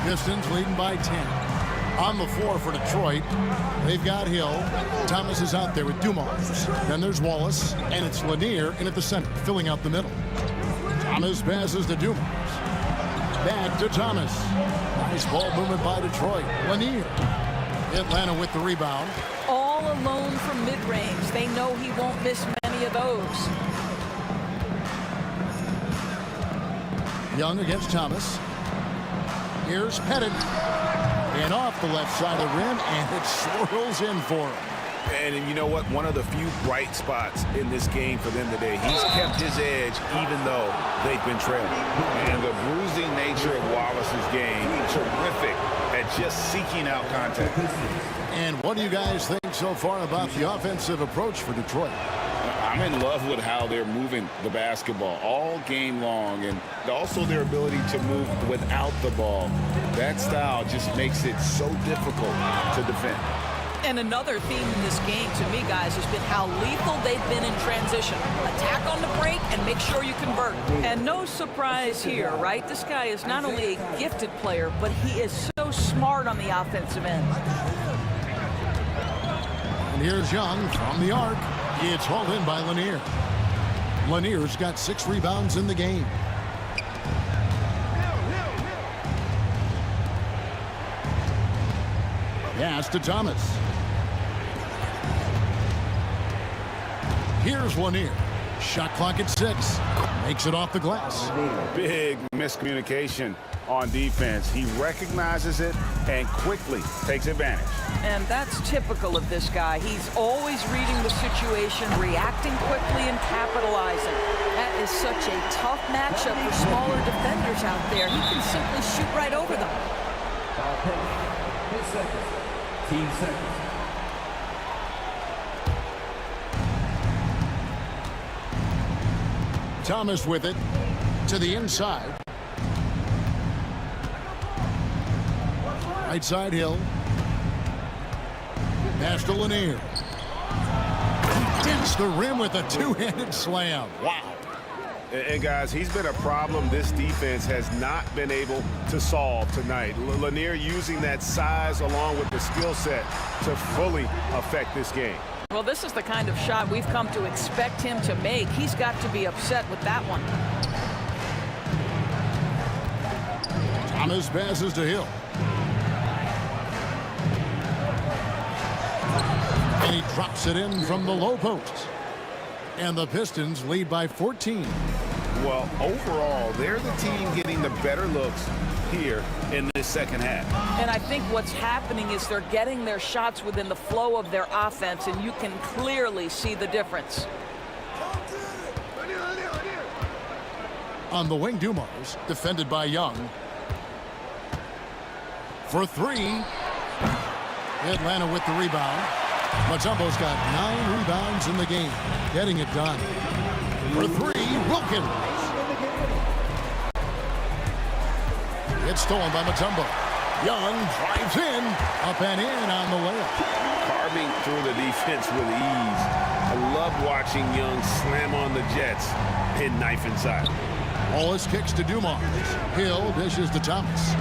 Pistons leading by 10. On the floor for Detroit, they've got Hill. Thomas is out there with Dumars. Then there's Wallace, and it's Lanier in at the center, filling out the middle. Thomas passes to Dumars. Back to Thomas. Nice ball movement by Detroit. Lanier. Atlanta with the rebound. All alone from mid-range. They know he won't miss many of those. Young against Thomas. Here's Pettit. And off the left side of the rim, and it swirls in for him. And you know what? One of the few bright spots in this game for them today. He's kept his edge even though they've been trailing. And the bruising nature of Wallace's game, terrific at just seeking out contact. And what do you guys think so far about the offensive approach for Detroit? I'm in love with how they're moving the basketball all game long, and also their ability to move without the ball. That style just makes it so difficult to defend. And another theme in this game to me, guys, has been how lethal they've been in transition. Attack on the break and make sure you convert. And no surprise here, right? This guy is not only a gifted player, but he is so smart on the offensive end. And here's Young from the arc. It's hauled in by Lanier. Lanier's got 6 rebounds in the game. Pass to Thomas. Here's Lanier. Shot clock at 6. Makes it off the glass. Big miscommunication on defense. He recognizes it and quickly takes advantage. And that's typical of this guy. He's always reading the situation, reacting quickly, and capitalizing. That is such a tough matchup for smaller defenders out there. He can simply shoot right over them. 10 seconds. Thomas with it to the inside. Right side Hill. Pass to Lanier. He dents the rim with a two-handed slam. Wow. And guys, he's been a problem this defense has not been able to solve tonight. Lanier using that size along with the skill set to fully affect this game. Well, this is the kind of shot we've come to expect him to make. He's got to be upset with that one. Thomas passes to Hill. And he drops it in from the low post. And the Pistons lead by 14. Well, overall, they're the team getting the better looks here in this second half. And I think what's happening is they're getting their shots within the flow of their offense, and you can clearly see the difference. On the wing, Dumars, defended by Young. For 3. Atlanta with the rebound. Mutombo's got 9 rebounds in the game, getting it done. For 3, Wilkins. It's stolen by Mutombo. Young drives in, up and in on the layup. Carving through the defense with ease. I love watching Young slam on the Jets and knife inside. Wallace kicks to Dumars. Hill dishes to Thomas.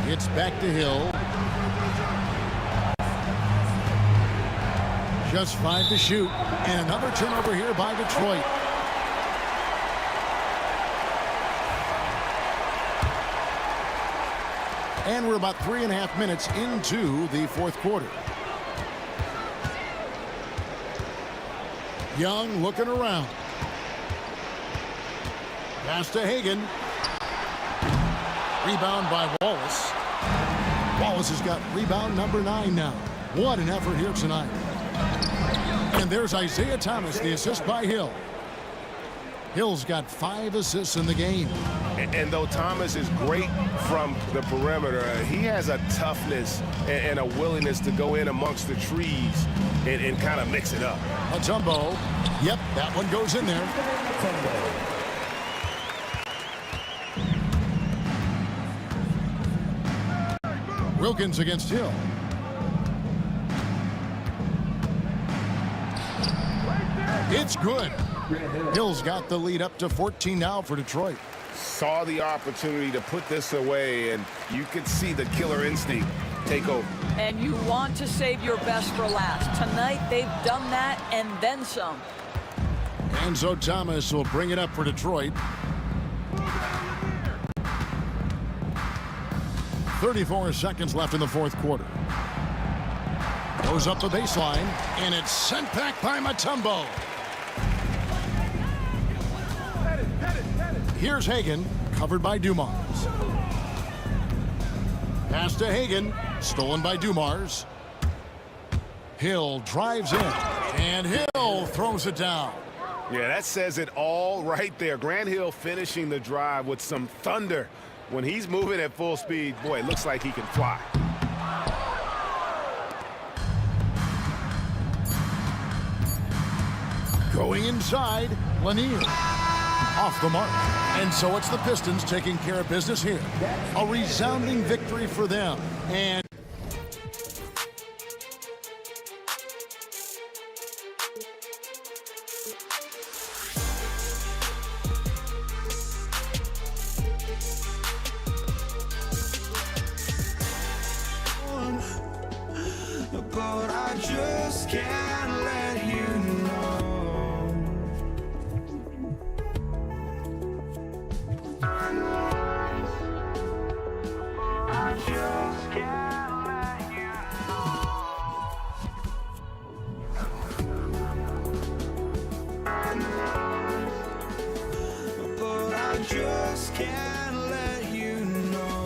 It's back to Hill. Just 5 to shoot. And another turnover here by Detroit. And we're about 3.5 minutes into the fourth quarter. Young looking around. Pass to Hagan. Rebound by Wallace. Wallace has got rebound number 9 now. What an effort here tonight. And there's Isaiah Thomas, the assist by Hill. Hill's got 5 assists in the game. And though Thomas is great from the perimeter, he has a toughness and a willingness to go in amongst the trees and kind of mix it up. Mutombo. Yep, that one goes in there. Wilkins against Hill. It's good. Hill's got the lead up to 14 now for Detroit. Saw the opportunity to put this away, and you could see the killer instinct take over. And you want to save your best for last. Tonight, they've done that and then some. And so Thomas will bring it up for Detroit. 34 seconds left in the fourth quarter. Goes up the baseline, and it's sent back by Mutombo. Here's Hagan, covered by Dumars. Pass to Hagan, stolen by Dumars. Hill drives in, and Hill throws it down. Yeah, that says it all right there. Grant Hill finishing the drive with some thunder. When he's moving at full speed, boy, it looks like he can fly. Going inside, Lanier. Off the mark. And so it's the Pistons taking care of business here. A resounding victory for them. And but I just can't let you know. I just can't let you know. But I just can't let you know.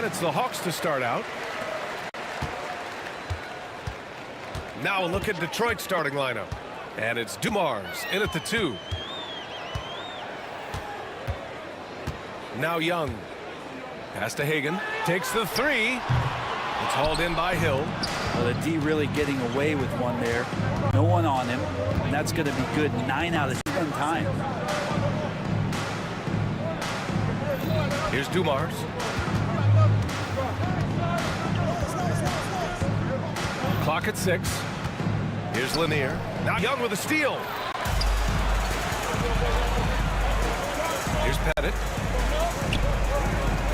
And it's the Hawks to start out. Now a look at Detroit's starting lineup. And it's Dumars in at the 2. Now Young. Pass to Hagan. Takes the 3. It's hauled in by Hill. Well, the D really getting away with one there. No one on him. And that's going to be good 9 out of 10 times. Here's Dumars. Clock at 6. Here's Lanier. Now Young with a steal. Here's Pettit.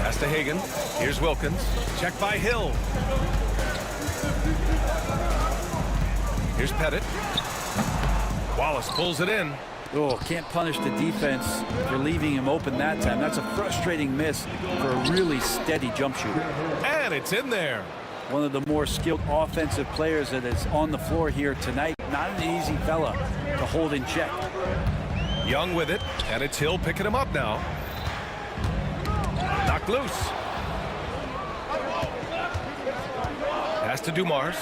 Pass to Hagan. Here's Wilkins. Check by Hill. Here's Pettit. Wallace pulls it in. Oh, can't punish the defense for leaving him open that time. That's a frustrating miss for a really steady jump shooter. And it's in there. One of the more skilled offensive players that is on the floor here tonight. Not an easy fella to hold in check. Young with it, and it's Hill picking him up now. Knocked loose. Pass to Dumars.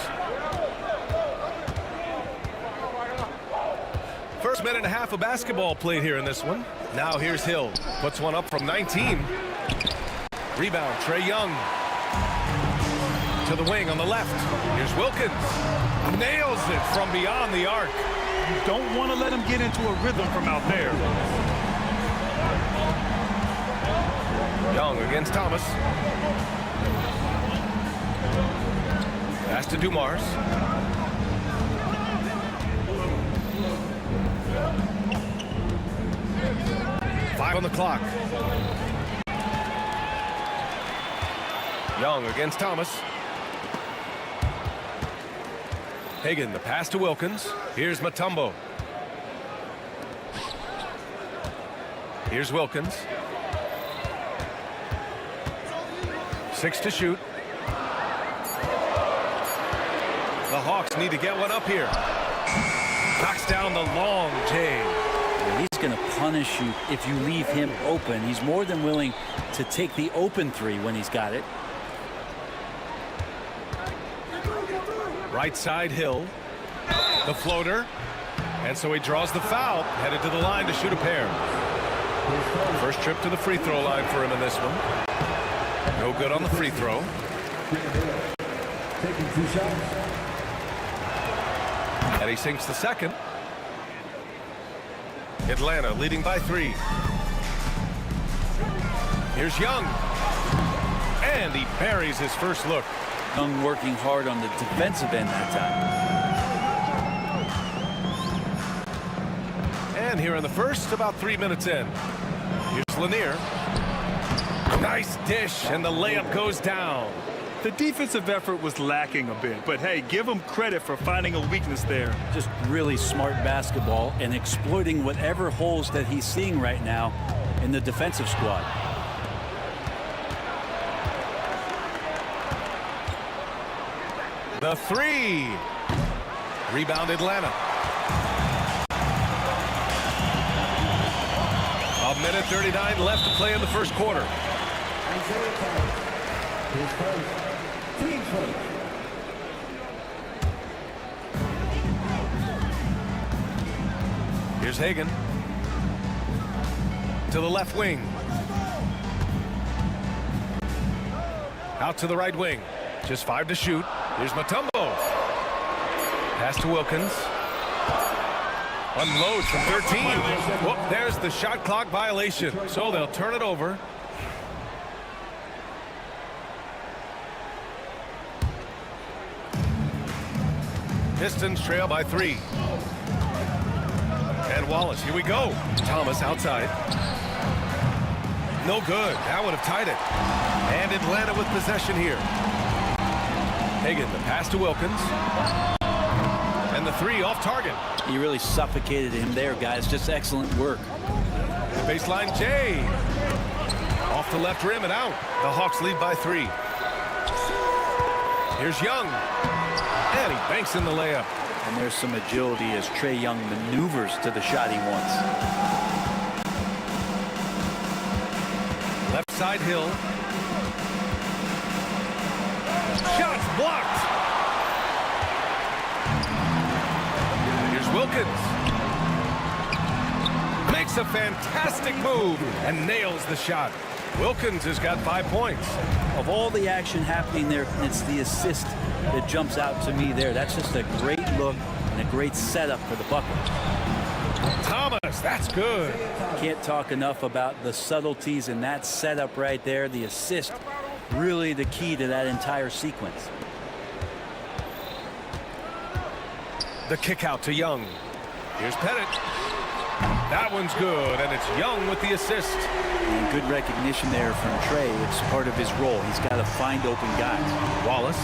First minute and a half of basketball played here in this one. Now here's Hill. Puts one up from 19. Rebound, Trae Young. To the wing on the left. Here's Wilkins. Nails it from beyond the arc. You don't want to let him get into a rhythm from out there. Young against Thomas. Pass to Dumars. Five on the clock. Young against Thomas. Hagan, the pass to Wilkins. Here's Mutombo. Here's Wilkins. 6 to shoot. The Hawks need to get one up here. Knocks down the long J. He's going to punish you if you leave him open. He's more than willing to take the open 3 when he's got it. Right side Hill. The floater. And so he draws the foul, headed to the line to shoot a pair. First trip to the free throw line for him in this one. No good on the free throw. Taking 2 shots. And he sinks the second. Atlanta leading by 3. Here's Young. And he buries his first look. Young working hard on the defensive end that time. And here in the first, about 3 minutes in. Here's Lanier. Nice dish, and the layup goes down. The defensive effort was lacking a bit, but hey, give him credit for finding a weakness there. Just really smart basketball and exploiting whatever holes that he's seeing right now in the defensive squad. The 3. Rebound Atlanta. A minute 39 left to play in the first quarter. Here's Hagan. To the left wing. Out to the right wing. Just 5 to shoot. Here's Mutombo. Pass to Wilkins. Unloads from 13. Whoop, there's the shot clock violation. So they'll turn it over. Pistons trail by 3. And Wallace, here we go. Thomas outside. No good. That would have tied it. And Atlanta with possession here. Hagan, the pass to Wilkins. And the 3 off target. You really suffocated him there, guys. Just excellent work. The baseline, Jay. Off the left rim and out. The Hawks lead by 3. Here's Young. And he banks in the layup. And there's some agility as Trae Young maneuvers to the shot he wants. Left side Hill. Shots blocked. Here's Wilkins. Makes a fantastic move and nails the shot. Wilkins has got 5 points. Of all the action happening there, it's the assist that jumps out to me there. That's just a great look and a great setup for the bucket. Thomas, that's good. Can't talk enough about the subtleties in that setup right there. The assist, really the key to that entire sequence. The kick out to Young. Here's Pettit. That one's good, and it's Young with the assist. And good recognition there from Trae. It's part of his role. He's got to find open guys. Wallace.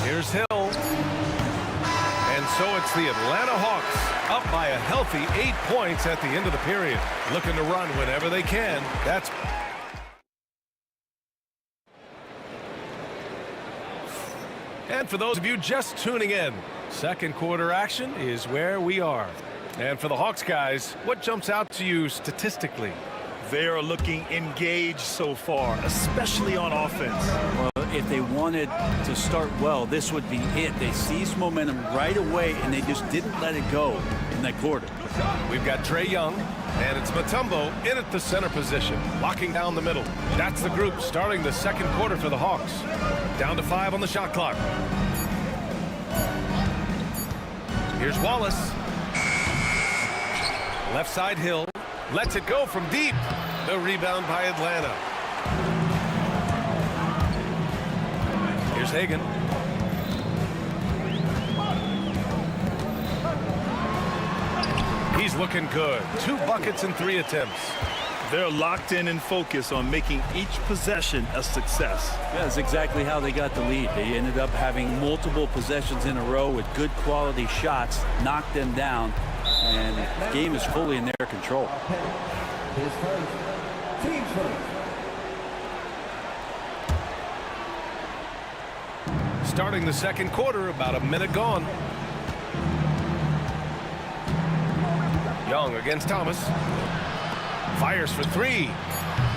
Here's Hill. And so it's the Atlanta Hawks up by a healthy 8 points at the end of the period. Looking to run whenever they can. That's... And for those of you just tuning in, second quarter action is where we are. And for the Hawks guys, what jumps out to you statistically? They are looking engaged so far, especially on offense. Well, if they wanted to start well, this would be it. They seized momentum right away, and they just didn't let it go in that quarter. We've got Trae Young, and it's Mutombo in at the center position, locking down the middle. That's the group starting the second quarter for the Hawks. Down to 5 on the shot clock. Here's Wallace. Left side Hill. Lets it go from deep. The rebound by Atlanta. Here's Hagan. He's looking good. 2 buckets and 3 attempts. They're locked in and focused on making each possession a success. That's exactly how they got the lead. They ended up having multiple possessions in a row with good quality shots, knocked them down, and the game is fully in their control. Starting the second quarter, about a minute gone. Young against Thomas. Fires for 3.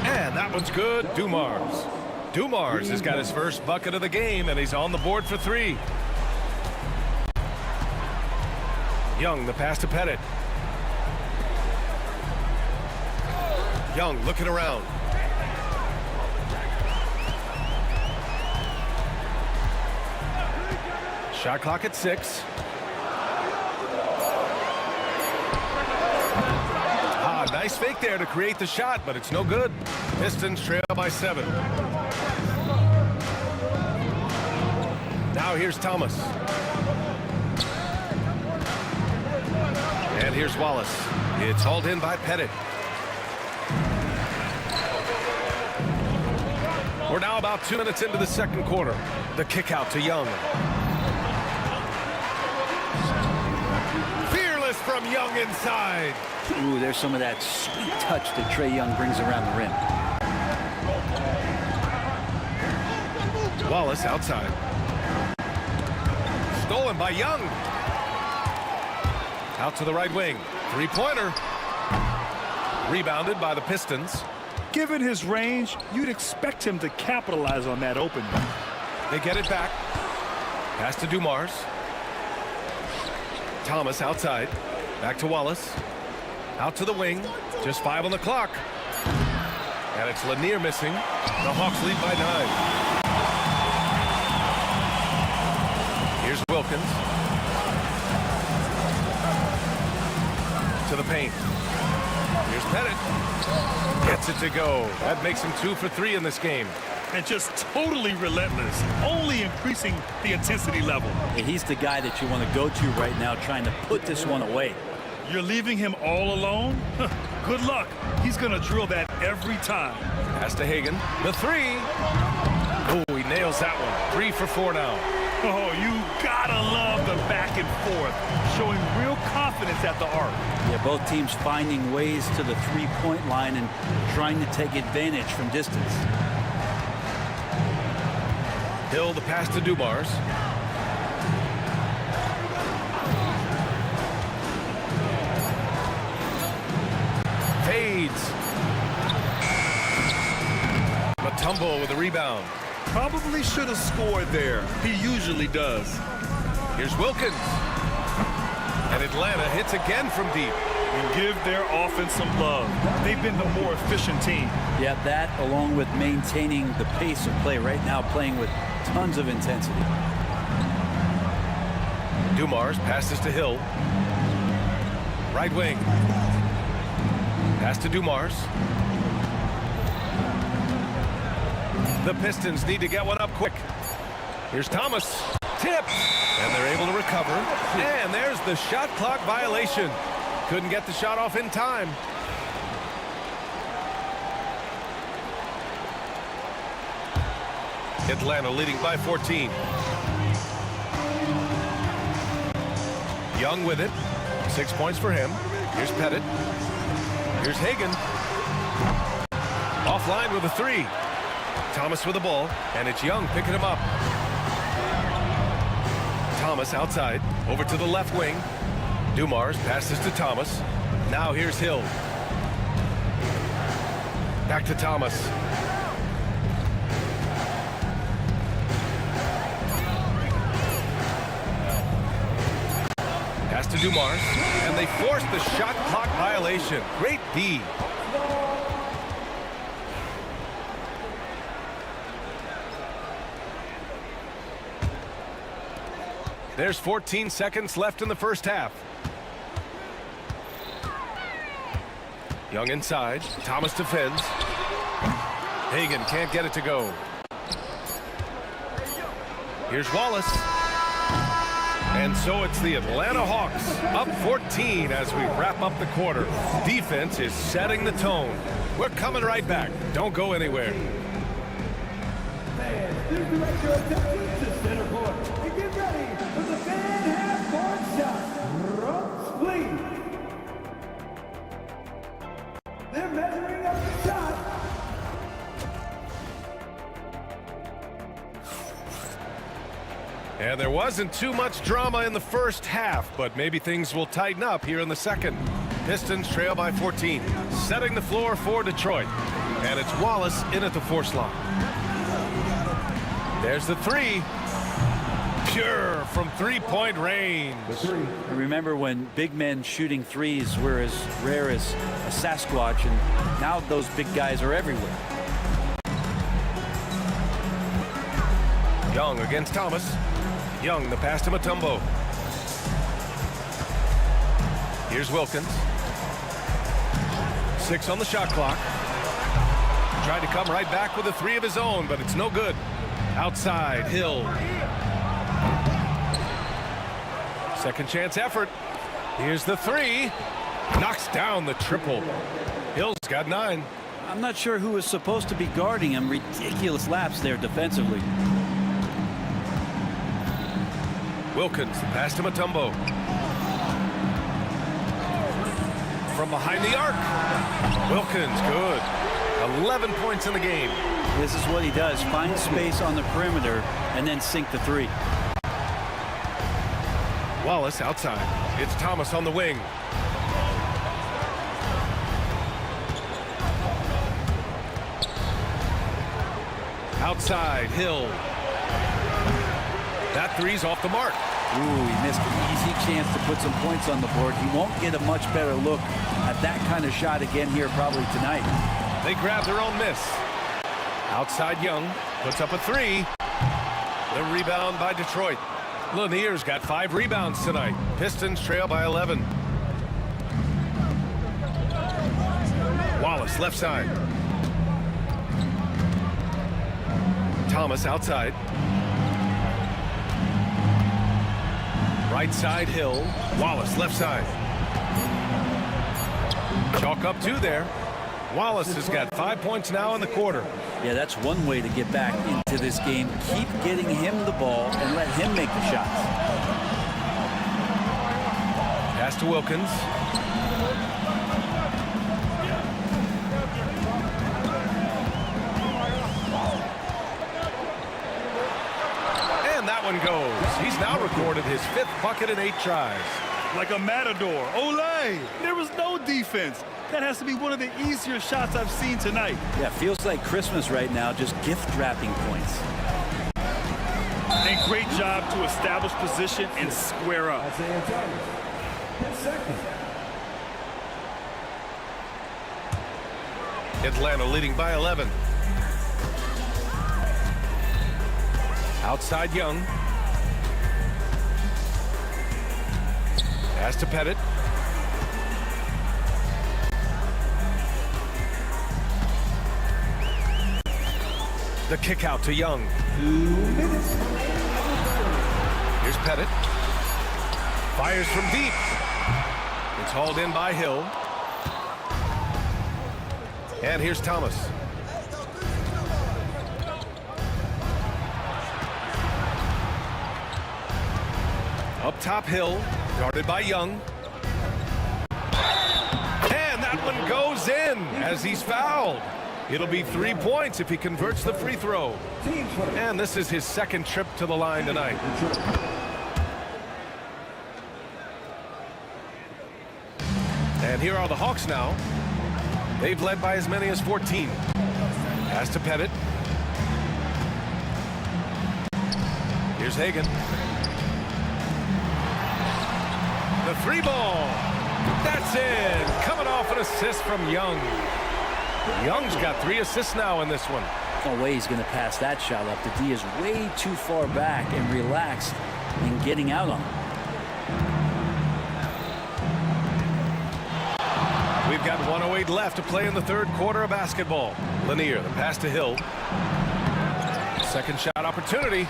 And that one's good. Dumars. Dumars has got his first bucket of the game, and he's on the board for 3. Young, the pass to Pettit. Young looking around. Shot clock at 6. Nice fake there to create the shot, but it's no good. Pistons trail by 7. Now here's Thomas. And here's Wallace. It's hauled in by Pettit. We're now about 2 minutes into the second quarter. The kick out to Young. Fearless from Young inside. Ooh, there's some of that sweet touch that Trae Young brings around the rim. Wallace outside. Stolen by Young. Out to the right wing. 3-pointer. Rebounded by the Pistons. Given his range, you'd expect him to capitalize on that opening. They get it back. Pass to Dumars. Thomas outside. Back to Wallace. Out to the wing. Just 5 on the clock. And it's Lanier missing. The Hawks lead by 9. Here's Wilkins. To the paint. Here's Pettit. Gets it to go. That makes him 2 for 3 in this game. And just totally relentless, only increasing the intensity level. And he's the guy that you want to go to right now, trying to put this one away. You're leaving him all alone? Good luck. He's going to drill that every time. Pass to Hagan. The 3. Oh, he nails that one. 3 for 4 now. Oh, you gotta love the back and forth, showing real confidence at the arc. Yeah, both teams finding ways to the three-point line and trying to take advantage from distance. Hill, the pass to Dumars. Fades. Matumbo with a rebound. Probably should have scored there. He usually does. Here's Wilkins. And Atlanta hits again from deep. And give their offense some love. They've been the more efficient team. Yeah, that along with maintaining the pace of play right now, playing with tons of intensity. Dumars passes to Hill. Right wing. Pass to Dumars. The Pistons need to get one up quick. Here's Thomas. Tip. And they're able to recover. And there's the shot clock violation. Couldn't get the shot off in time. Atlanta leading by 14. Young with it. 6 points for him. Here's Pettit. Here's Hagan. Offline with a 3. Thomas with the ball, and it's Young picking him up. Thomas outside, over to the left wing. Dumars passes to Thomas. Now here's Hill. Back to Thomas. Pass to Dumars, and they force the shot clock violation. Great D. There's 14 seconds left in the first half. Young inside. Thomas defends. Hagan can't get it to go. Here's Wallace. And so it's the Atlanta Hawks up 14 as we wrap up the quarter. Defense is setting the tone. We're coming right back. Don't go anywhere. They're measuring up the shot. And there wasn't too much drama in the first half, but maybe things will tighten up here in the second. Pistons trail by 14, setting the floor for Detroit. And it's Wallace in at the force line. There's the three. Pure from three-point range. And remember when big men shooting threes were as rare as a Sasquatch, and now those big guys are everywhere. Young against Thomas. Young, the pass to Mutombo. Here's Wilkins. 6 on the shot clock. Tried to come right back with a three of his own, but it's no good. Outside, Hill. Second chance effort. Here's the three. Knocks down the triple. Hill's got 9. I'm not sure who was supposed to be guarding him. Ridiculous laps there defensively. Wilkins, the pass to Mutombo. From behind the arc. Wilkins, good. 11 points in the game. This is what he does. Find space on the perimeter and then sink the three. Wallace outside. It's Thomas on the wing. Outside, Hill. That three's off the mark. Ooh, he missed an easy chance to put some points on the board. He won't get a much better look at that kind of shot again here probably tonight. They grab their own miss. Outside Young puts up a three. The rebound by Detroit. Lanier's got 5 rebounds tonight. Pistons trail by 11. Wallace left side. Thomas outside. Right side Hill. Wallace left side. Chalk up 2 there. Wallace has got 5 points now in the quarter. Yeah, that's one way to get back into this game. Keep getting him the ball and let him make the shots. Pass to Wilkins. And that one goes. He's now recorded his 5th bucket in 8 tries. Like a matador. Olay! There was no defense. That has to be one of the easier shots I've seen tonight. Yeah, feels like Christmas right now, just gift wrapping points. And great job to establish position and square up. Atlanta leading by 11. Outside Young. Pass to Pettit. The kick out to Young. 2 minutes. Here's Pettit. Fires from deep. It's hauled in by Hill. And here's Thomas. Up top Hill, guarded by Young. And that one goes in as he's fouled. It'll be 3 points if he converts the free throw. And this is his 2nd trip to the line tonight. And here are the Hawks now. They've led by as many as 14. Pass to Pettit. Here's Hagan. The 3 ball. That's in. Coming off an assist from Young. Young's got 3 assists now in this one. No way he's going to pass that shot up. The D is way too far back and relaxed in getting out on him. We've got 1:08 left to play in the 3rd quarter of basketball. Lanier, the pass to Hill. 2nd shot opportunity.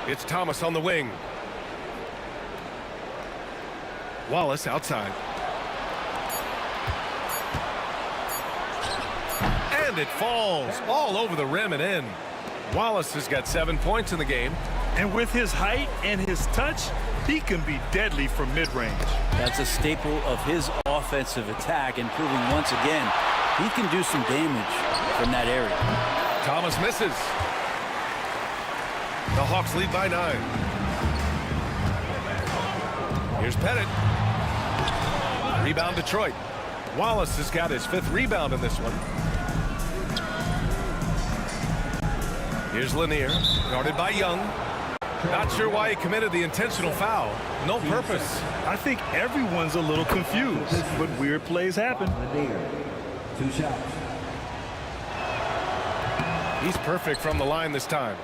It's Thomas on the wing. Wallace outside. And it falls all over the rim and in. Wallace has got 7 points in the game. And with his height and his touch, he can be deadly from mid-range. That's a staple of his offensive attack, and proving once again he can do some damage from that area. Thomas misses. The Hawks lead by 9. Here's Pettit. Rebound Detroit. Wallace has got his 5th rebound in this one. Here's Lanier, guarded by Young. Not sure why he committed the intentional foul. No purpose. I think everyone's a little confused, but weird plays happen. 2 shots. He's perfect from the line this time.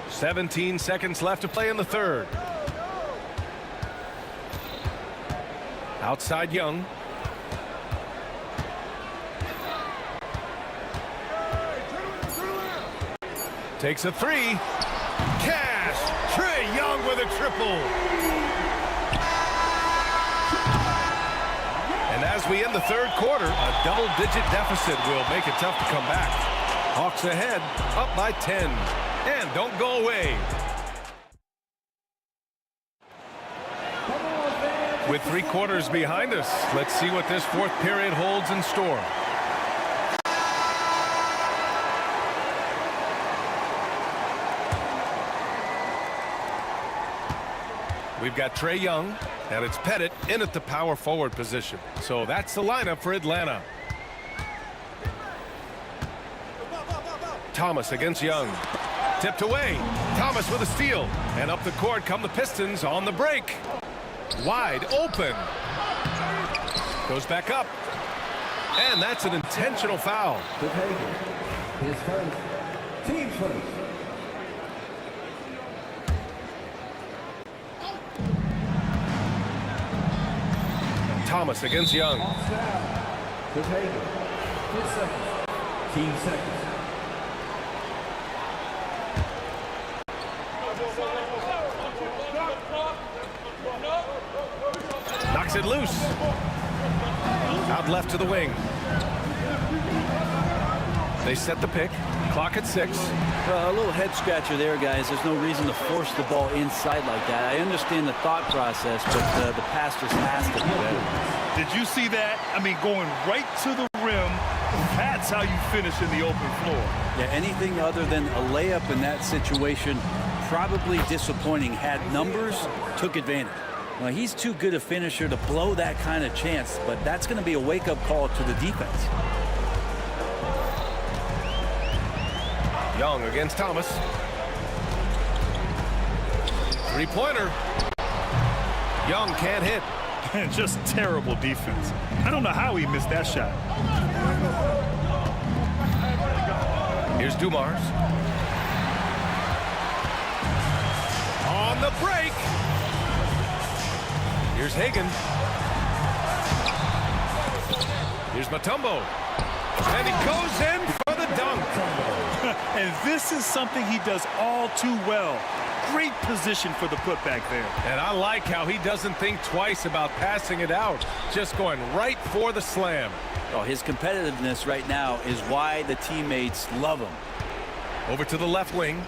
17 seconds left to play in the third. Outside Young. Takes a three. Cash. Trae Young with a triple. And as we end the third quarter, a double-digit deficit will make it tough to come back. Hawks ahead, up by 10. And don't go away. With 3 quarters behind us, let's see what this fourth period holds in store. We've got Trae Young, and it's Pettit in at the power forward position. So that's the lineup for Atlanta. Thomas against Young. Tipped away. Thomas with a steal. And up the court come the Pistons on the break. Wide open. Goes back up. And that's an intentional foul. His first. Team first. Thomas against Young. Team seconds. Knocks it loose. Out left to the wing. They set the pick. Clock at 6. Well, a little head scratcher there, guys. There's no reason to force the ball inside like that. I understand the thought process, but the pass just has to be better. Did you see that? I mean, going right to the rim, that's how you finish in the open floor. Yeah, anything other than a layup in that situation, probably disappointing. Had numbers, took advantage. Well, he's too good a finisher to blow that kind of chance, but that's going to be a wake-up call to the defense. Young against Thomas. 3-pointer. Young can't hit. Just terrible defense. I don't know how he missed that shot. Here's Dumars. On the break. Here's Hagan. Here's Mutombo. And he goes in for the dunk. And this is something he does all too well. Great position for the putback there. And I like how he doesn't think twice about passing it out. Just going right for the slam. Oh, his competitiveness right now is why the teammates love him. Over to the left wing.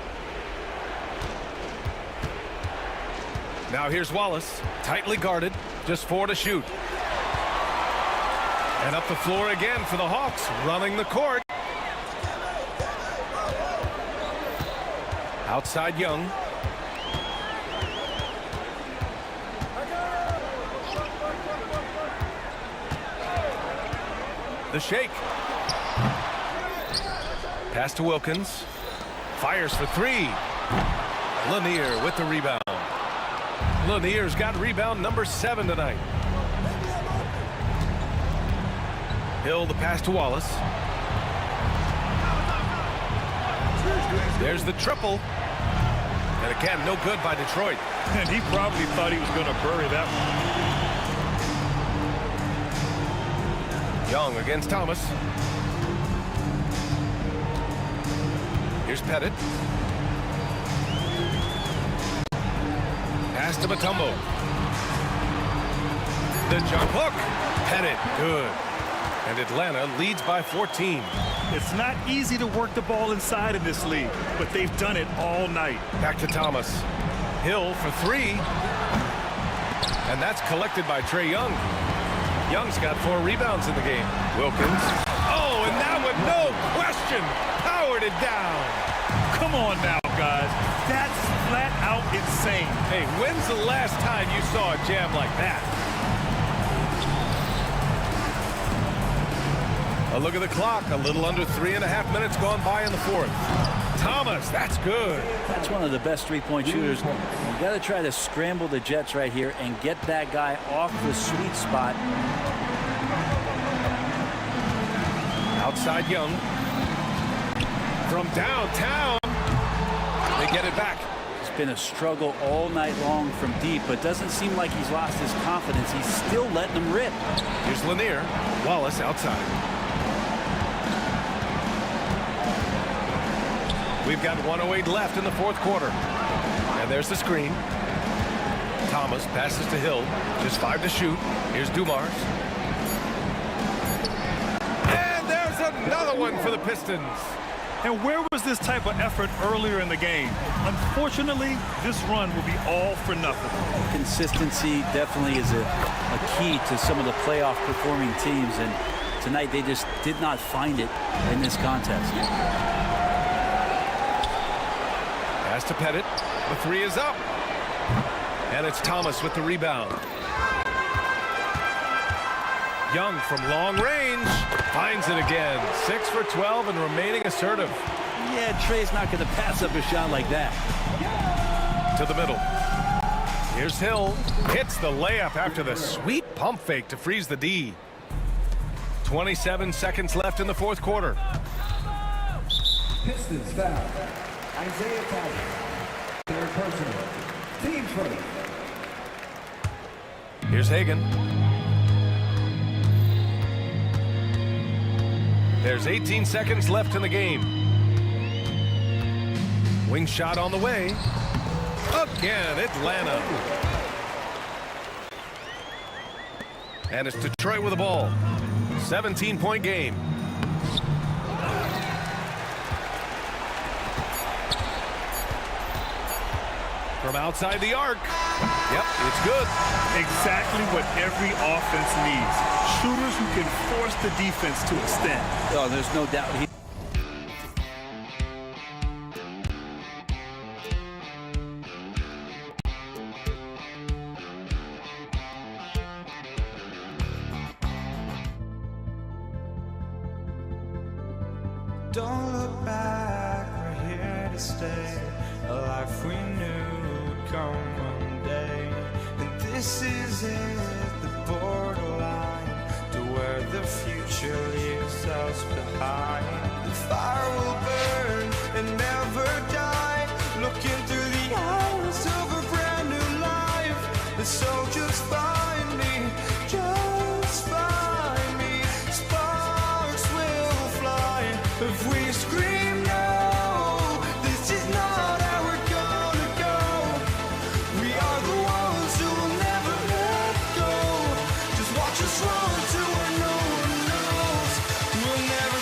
Now here's Wallace. Tightly guarded. Just 4 to shoot. And up the floor again for the Hawks. Running the court. Outside Young. The shake. Pass to Wilkins. Fires for 3. Lanier with the rebound. Lanier's got rebound number 7 tonight. Hill the pass to Wallace. There's the triple. And again, no good by Detroit. And he probably thought he was going to bury that one. Young against Thomas. Here's Pettit. Pass to Mutombo. The jump hook. Pettit, good. And Atlanta leads by 14. It's not easy to work the ball inside in this league, but they've done it all night. Back to Thomas. Hill for 3. And that's collected by Trae Young. Young's got 4 rebounds in the game. Wilkins. Oh, and that one, no question, powered it down. Come on now, guys. That's flat out insane. Hey, when's the last time you saw a jam like that? A look at the clock. A little under 3.5 minutes gone by in the fourth. Thomas, that's good. That's one of the best three-point shooters. You got to try to scramble the Jets right here and get that guy off the sweet spot. Outside Young. From downtown. They get it back. It's been a struggle all night long from deep, but doesn't seem like he's lost his confidence. He's still letting them rip. Here's Lanier. Wallace outside. We've got 1:08 left in the fourth quarter. And there's the screen. Thomas passes to Hill. Just 5 to shoot. Here's Dumars. And there's another one for the Pistons. And where was this type of effort earlier in the game? Unfortunately, this run will be all for nothing. Consistency definitely is a key to some of the playoff performing teams, and tonight they just did not find it in this contest. Pass to Pettit. The three is up. And it's Thomas with the rebound. Young from long range finds it again. 6 for 12 and remaining assertive. Yeah, Trey's not going to pass up a shot like that. To the middle. Here's Hill. Hits the layup after the sweet pump fake to freeze the D. 27 seconds left in the fourth quarter. Pistons foul. Isaiah Thomas. Third personal. Team first. Here's Hagan. There's 18 seconds left in the game. Wing shot on the way. Again, Atlanta. And it's Detroit with the ball. 17-point game. From outside the arc. Yep, it's good. Exactly what every offense needs. Shooters who can force the defense to extend. Oh, there's no doubt. Don't look back, we're here to stay. A life we knew would come one day. And this is it, the borderline to where the future leaves us behind. The fire will burn and never die. Looking through the eyes of a brand new life. And so just find me, just find me. Sparks will fly if we scream no. This is not how we're gonna go. We are the ones who will never let go. Just watch us run to where no one knows. We'll never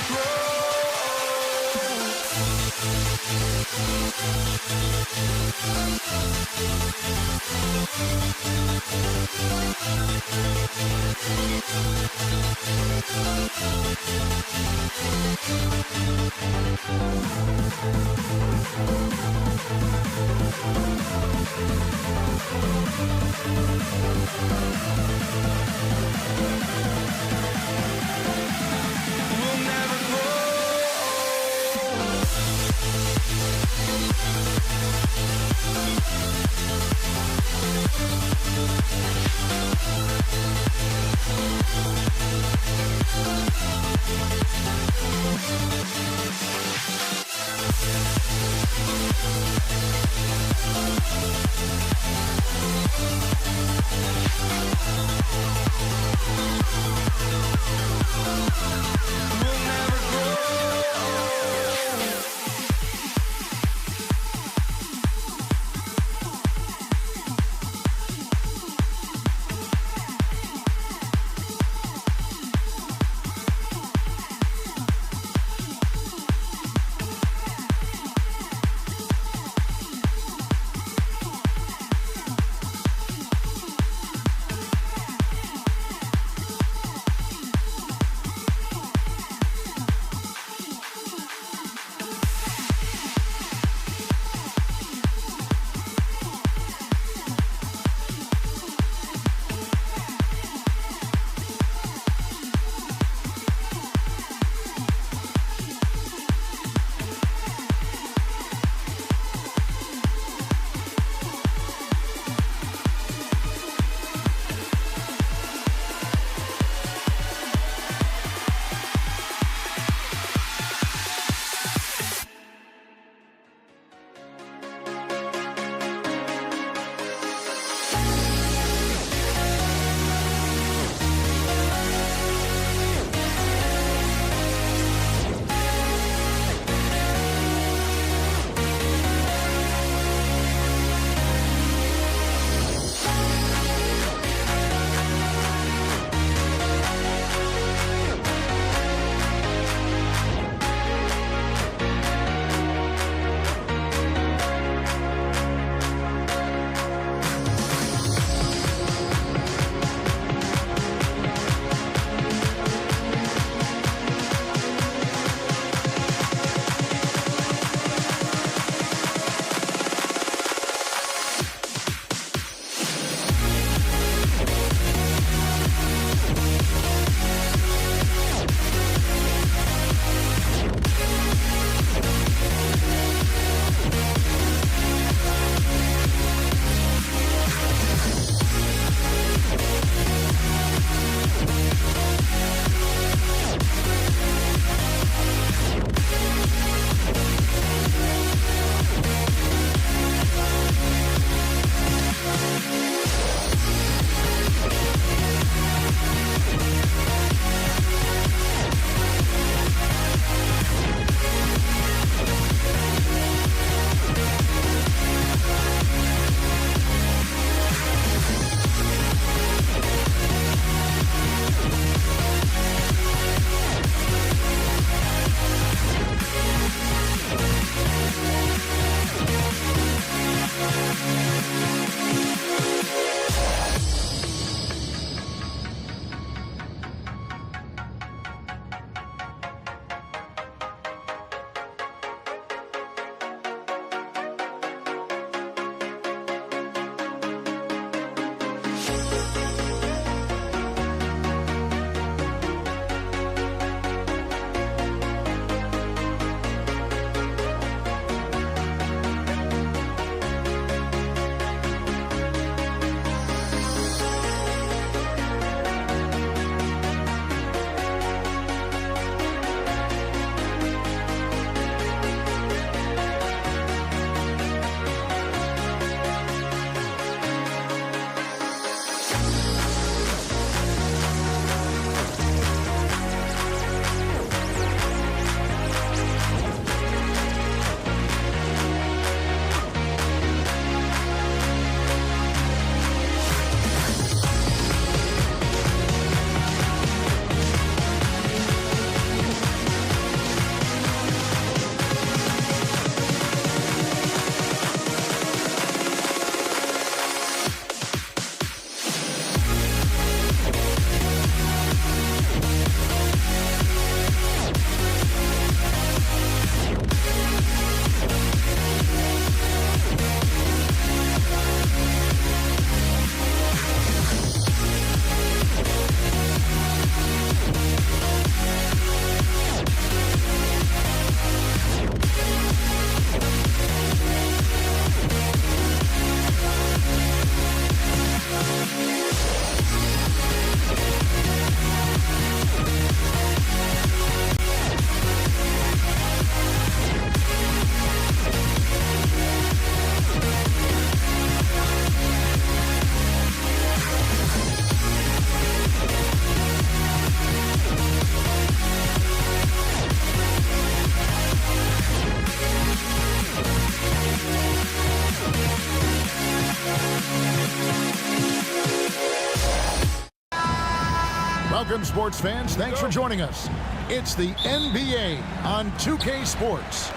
Welcome, sports fans. Thanks for joining us. It's the NBA on 2K Sports.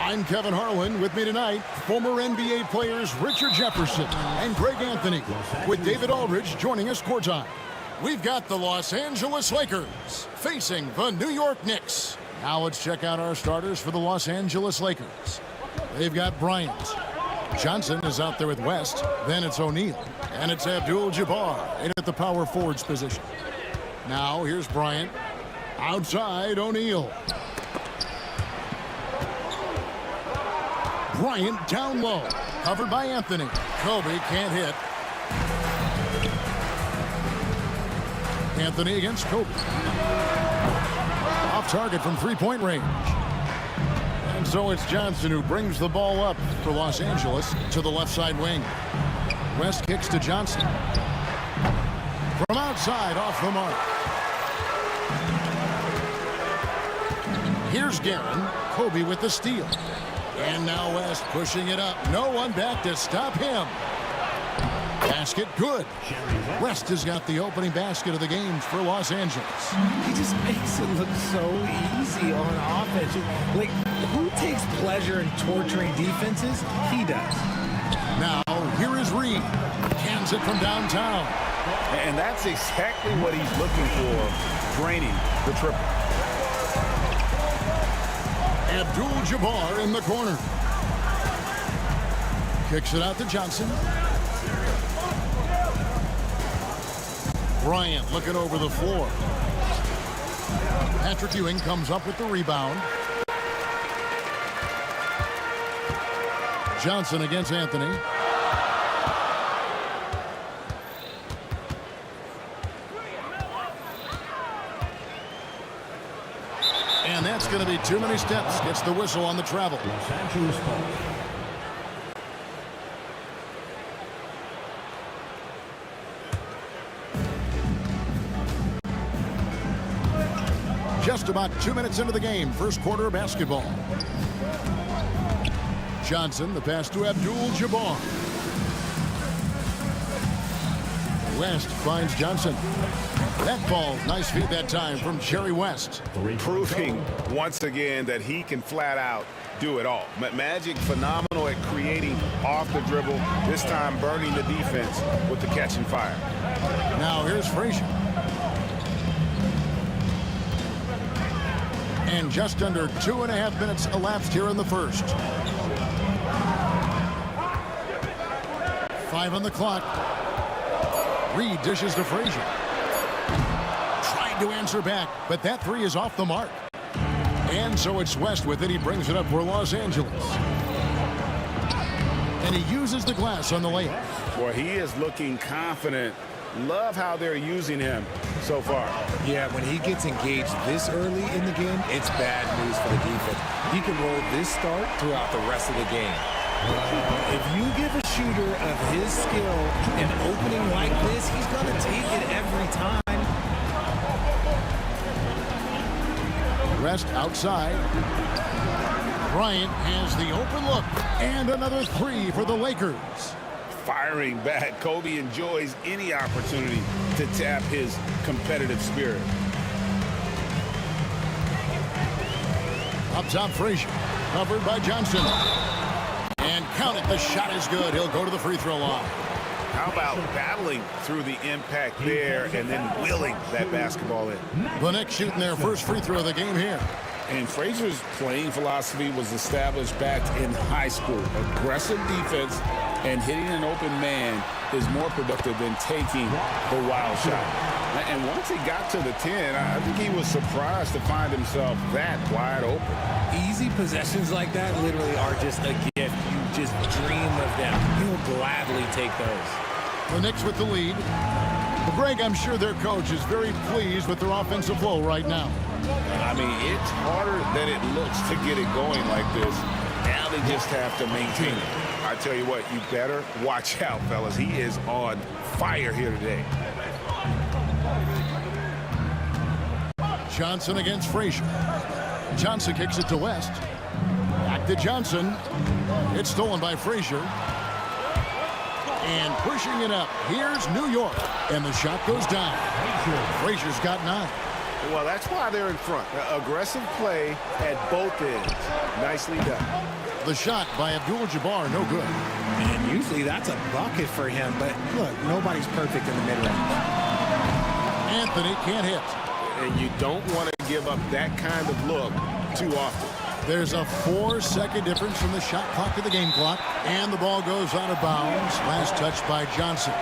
I'm Kevin Harlan. With me tonight, former NBA players Richard Jefferson and Greg Anthony, with David Aldridge joining us courtside. We've got the Los Angeles Lakers facing the New York Knicks. Now let's check out our starters for the Los Angeles Lakers. They've got Bryant. Johnson is out there with West. Then it's O'Neal. And it's Abdul-Jabbar in at the power forwards position. Now here's Bryant. Outside, O'Neal. Bryant down low. Covered by Anthony. Kobe can't hit. Anthony against Kobe. Off target from three-point range. And so it's Johnson who brings the ball up for Los Angeles to the left side wing. West kicks to Johnson. From outside, off the mark. Here's Guerin. Kobe with the steal. And now West pushing it up. No one back to stop him. Basket good. West has got the opening basket of the game for Los Angeles. He just makes it look so easy on offense. Like, who takes pleasure in torturing defenses? He does. Now, here is Reed. Cans it from downtown. And that's exactly what he's looking for, draining the triple. Abdul-Jabbar in the corner. Kicks it out to Johnson. Bryant looking over the floor. Patrick Ewing comes up with the rebound. Johnson against Anthony. And that's going to be too many steps. Gets the whistle on the travel. Just about 2 minutes into the game, first quarter of basketball. Johnson, the pass to Abdul-Jabbar. West finds Johnson. That ball, nice feed that time from Jerry West. Proving once again that he can flat out do it all. Magic phenomenal at creating off the dribble, this time burning the defense with the catch and fire. Now here's Frazier. And just under 2.5 minutes elapsed here in the first. 5 on the clock. Reed dishes to Frazier. Trying to answer back, but that three is off the mark. And so it's West with it. He brings it up for Los Angeles. And he uses the glass on the layup. Boy, he is looking confident. Love how they're using him so far. Yeah, when he gets engaged this early in the game, it's bad news for the defense. He can roll this start throughout the rest of the game. If you give a shooter of his skill an opening like this, he's going to take it every time. West outside. Bryant has the open look. And another three for the Lakers. Firing back, Kobe enjoys any opportunity to tap his competitive spirit. Up top, Frazier. Covered by Johnson. And count it, the shot is good. He'll go to the free throw line. How about battling through the impact there and then wheeling that basketball in? The Knicks shooting their first free throw of the game here. And Frazier's playing philosophy was established back in high school. Aggressive defense and hitting an open man is more productive than taking the wild shot. And once he got to the 10, I think he was surprised to find himself that wide open. Easy possessions like that literally are just a gift. You just dream of them. You'll gladly take those. The Knicks with the lead. Well, Greg, I'm sure their coach is very pleased with their offensive flow right now. I mean, it's harder than it looks to get it going like this. Now they just have to maintain it. I tell you what, you better watch out, fellas. He is on fire here today. Johnson against Frazier. Johnson kicks it to West. Back to Johnson. It's stolen by Frazier. And pushing it up. Here's New York. And the shot goes down. Frazier's got 9. Well, that's why they're in front. Aggressive play at both ends. Nicely done. The shot by Abdul-Jabbar, no good. And usually that's a bucket for him, but look, nobody's perfect in the mid-range. Anthony can't hit. And you don't want to give up that kind of look too often. There's a 4-second difference from the shot clock to the game clock, and the ball goes out of bounds. Last touch by Johnson.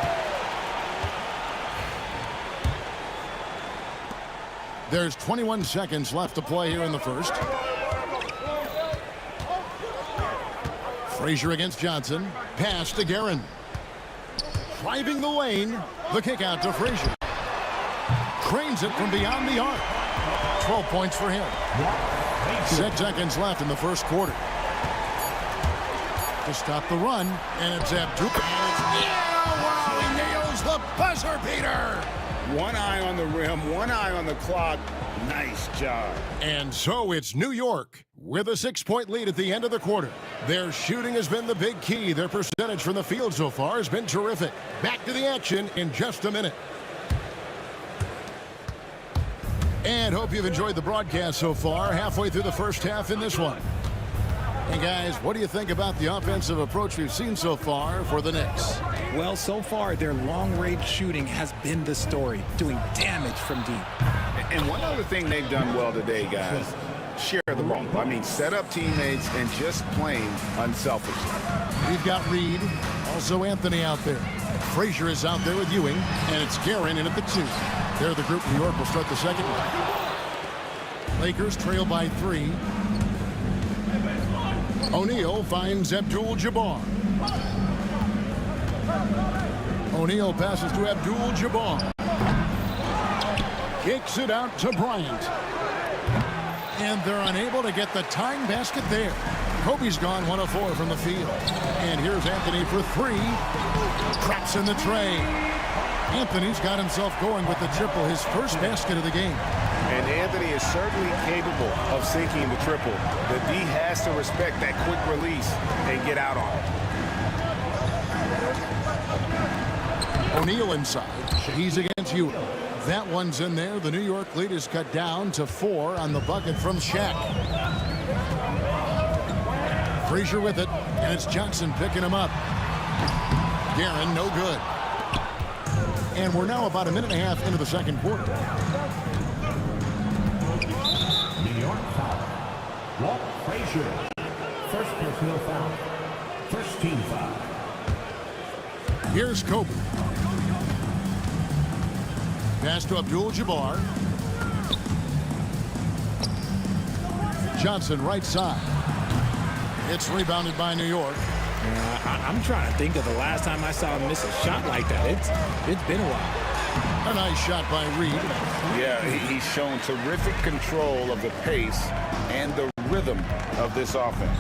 There's 21 seconds left to play here in the first. Frazier against Johnson. Pass to Guerin. Driving the lane. The kick out to Frazier. Cranes it from beyond the arc. 12 points for him. 6 seconds left in the first quarter. To stop the run, and it's Abdul. Yeah, wow, he nails the buzzer beater. One eye on the rim, one eye on the clock. Nice job. And so it's New York with a 6-point lead at the end of the quarter. Their shooting has been the big key. Their percentage from the field so far has been terrific. Back to the action in just a minute. And hope you've enjoyed the broadcast so far. Halfway through the first half in this one. And guys, what do you think about the offensive approach we've seen so far for the Knicks? Well, so far, their long-range shooting has been the story, doing damage from deep. And one other thing they've done well today, guys, share the ball. I mean, set up teammates and just playing unselfishly. We've got Reed, also Anthony out there. Frazier is out there with Ewing, and it's Guerin in at the 2. They're the group. New York will start the second one. Lakers trail by 3. O'Neal finds Abdul-Jabbar. O'Neal passes to Abdul-Jabbar. Kicks it out to Bryant. And they're unable to get the tying basket there. Kobe's gone 1 of 4 from the field. And here's Anthony for 3. Traps in the tray. Anthony's got himself going with the triple, his first basket of the game. And Anthony is certainly capable of sinking the triple. The D has to respect that quick release and get out on it. O'Neal inside. He's against Ewing. That one's in there. The New York lead is cut down to 4 on the bucket from Shaq. Frazier with it, and it's Johnson picking him up. Guerin, no good. And we're now about a minute and a half into the second quarter. New York foul. Walt Frazier. First personal foul. First team foul. Here's Kobe. Pass to Abdul-Jabbar. Johnson right side. It's rebounded by New York. I'm trying to think of the last time I saw him miss a shot like that. It's been a while. A nice shot by Reed. Yeah, he's shown terrific control of the pace and the rhythm of this offense.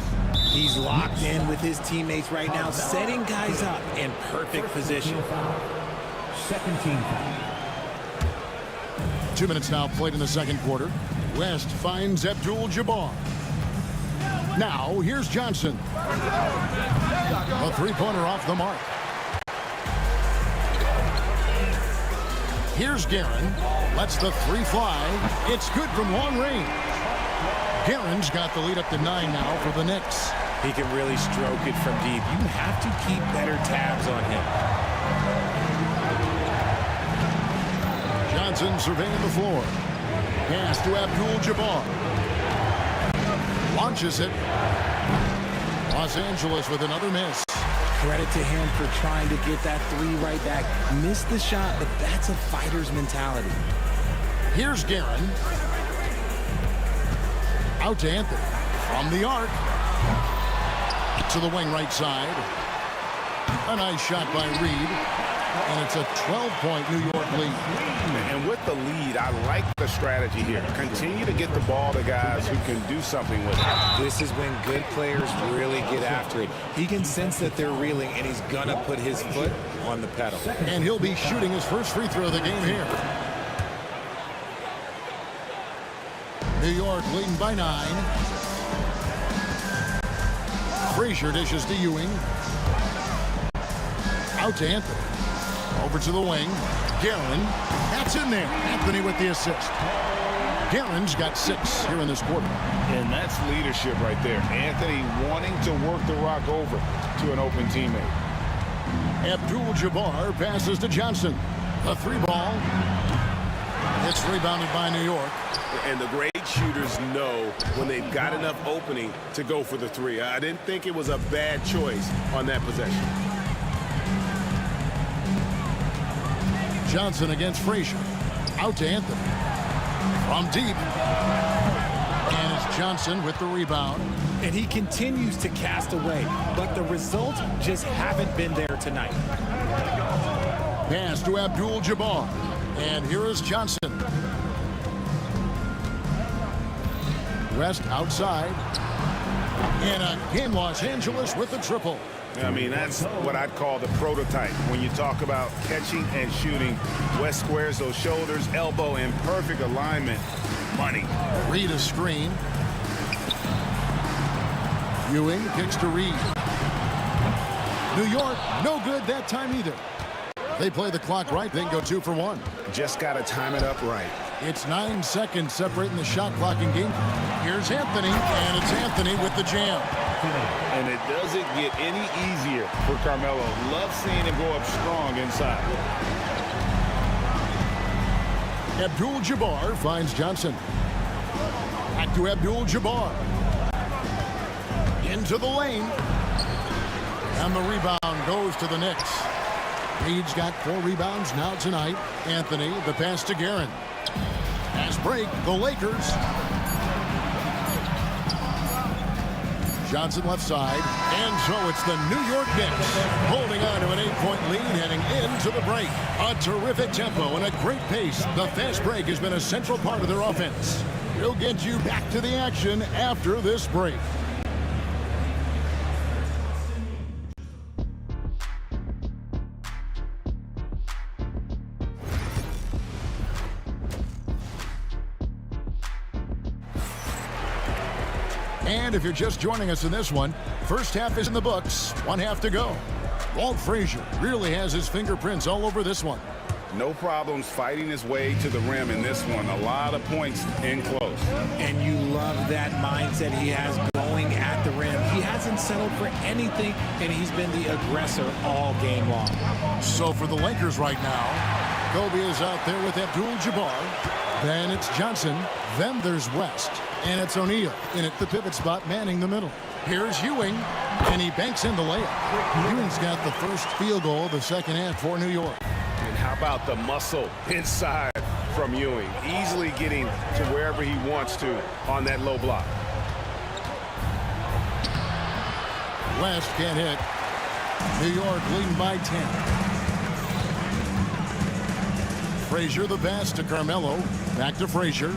He's locked in with his teammates right now, setting guys up in perfect position. Second team foul. 2 minutes now played in the second quarter. West finds Abdul-Jabbar. Now, here's Johnson. A three-pointer off the mark. Here's Guerin. Lets the 3 fly. It's good from long range. Guerin's got the lead up to 9 now for the Knicks. He can really stroke it from deep. You have to keep better tabs on him. Johnson surveying the floor. Pass to Abdul-Jabbar. Launches it. Los Angeles with another miss. Credit to him for trying to get that 3 right back. Missed the shot, but that's a fighter's mentality. Here's Guerin. Out to Anthony. From the arc. To the wing right side. A nice shot by Reed. And it's a 12-point New York lead. And with the lead, I like the strategy here. Continue to get the ball to guys who can do something with it. This is when good players really get after it. He can sense that they're reeling, and he's going to put his foot on the pedal. And he'll be shooting his first free throw of the game here. New York leading by 9. Frazier dishes to Ewing. Out to Anthony. Over to the wing. Guerin. That's in there. Anthony with the assist. Guerin's got 6 here in this quarter. And that's leadership right there. Anthony wanting to work the rock over to an open teammate. Abdul-Jabbar passes to Johnson. A 3-ball. It's rebounded by New York. And the great shooters know when they've got enough opening to go for the 3. I didn't think it was a bad choice on that possession. Johnson against Frazier. Out to Anthony. From deep. And it's Johnson with the rebound. And he continues to cast away, but the results just haven't been there tonight. Pass to Abdul-Jabbar. And here is Johnson. West outside. And again, Los Angeles with the triple. I mean, that's what I'd call the prototype. When you talk about catching and shooting, West squares those shoulders, elbow in perfect alignment. Money. Reed a screen. Ewing kicks to Reed. New York, no good that time either. They play the clock right, then go 2 for 1. Just got to time it up right. It's 9 seconds separating the shot clock and game. Here's Anthony, and it's Anthony with the jam. And it doesn't get any easier for Carmelo. Love seeing him go up strong inside. Abdul-Jabbar finds Johnson. Back to Abdul-Jabbar. Into the lane. And the rebound goes to the Knicks. Reed's got 4 rebounds now tonight. Anthony, the pass to Guerin. Pass break, the Lakers. Johnson left side. And so it's the New York Knicks holding on to an 8-point lead heading into the break. A terrific tempo and a great pace. The fast break has been a central part of their offense. We'll get you back to the action after this break. And if you're just joining us in this one, first half is in the books, 1 half to go. Walt Frazier really has his fingerprints all over this one. No problems fighting his way to the rim in this one. A lot of points in close. And you love that mindset he has going at the rim. He hasn't settled for anything, and he's been the aggressor all game long. So for the Lakers right now, Kobe is out there with Abdul-Jabbar. Then it's Johnson. Then there's West. And it's O'Neal in at the pivot spot, manning the middle. Here's Ewing, and he banks in the layup. Ewing's got the first field goal of the second half for New York. And how about the muscle inside from Ewing? Easily getting to wherever he wants to on that low block. West can't hit. New York leading by 10. Frazier the pass to Carmelo. Back to Frazier.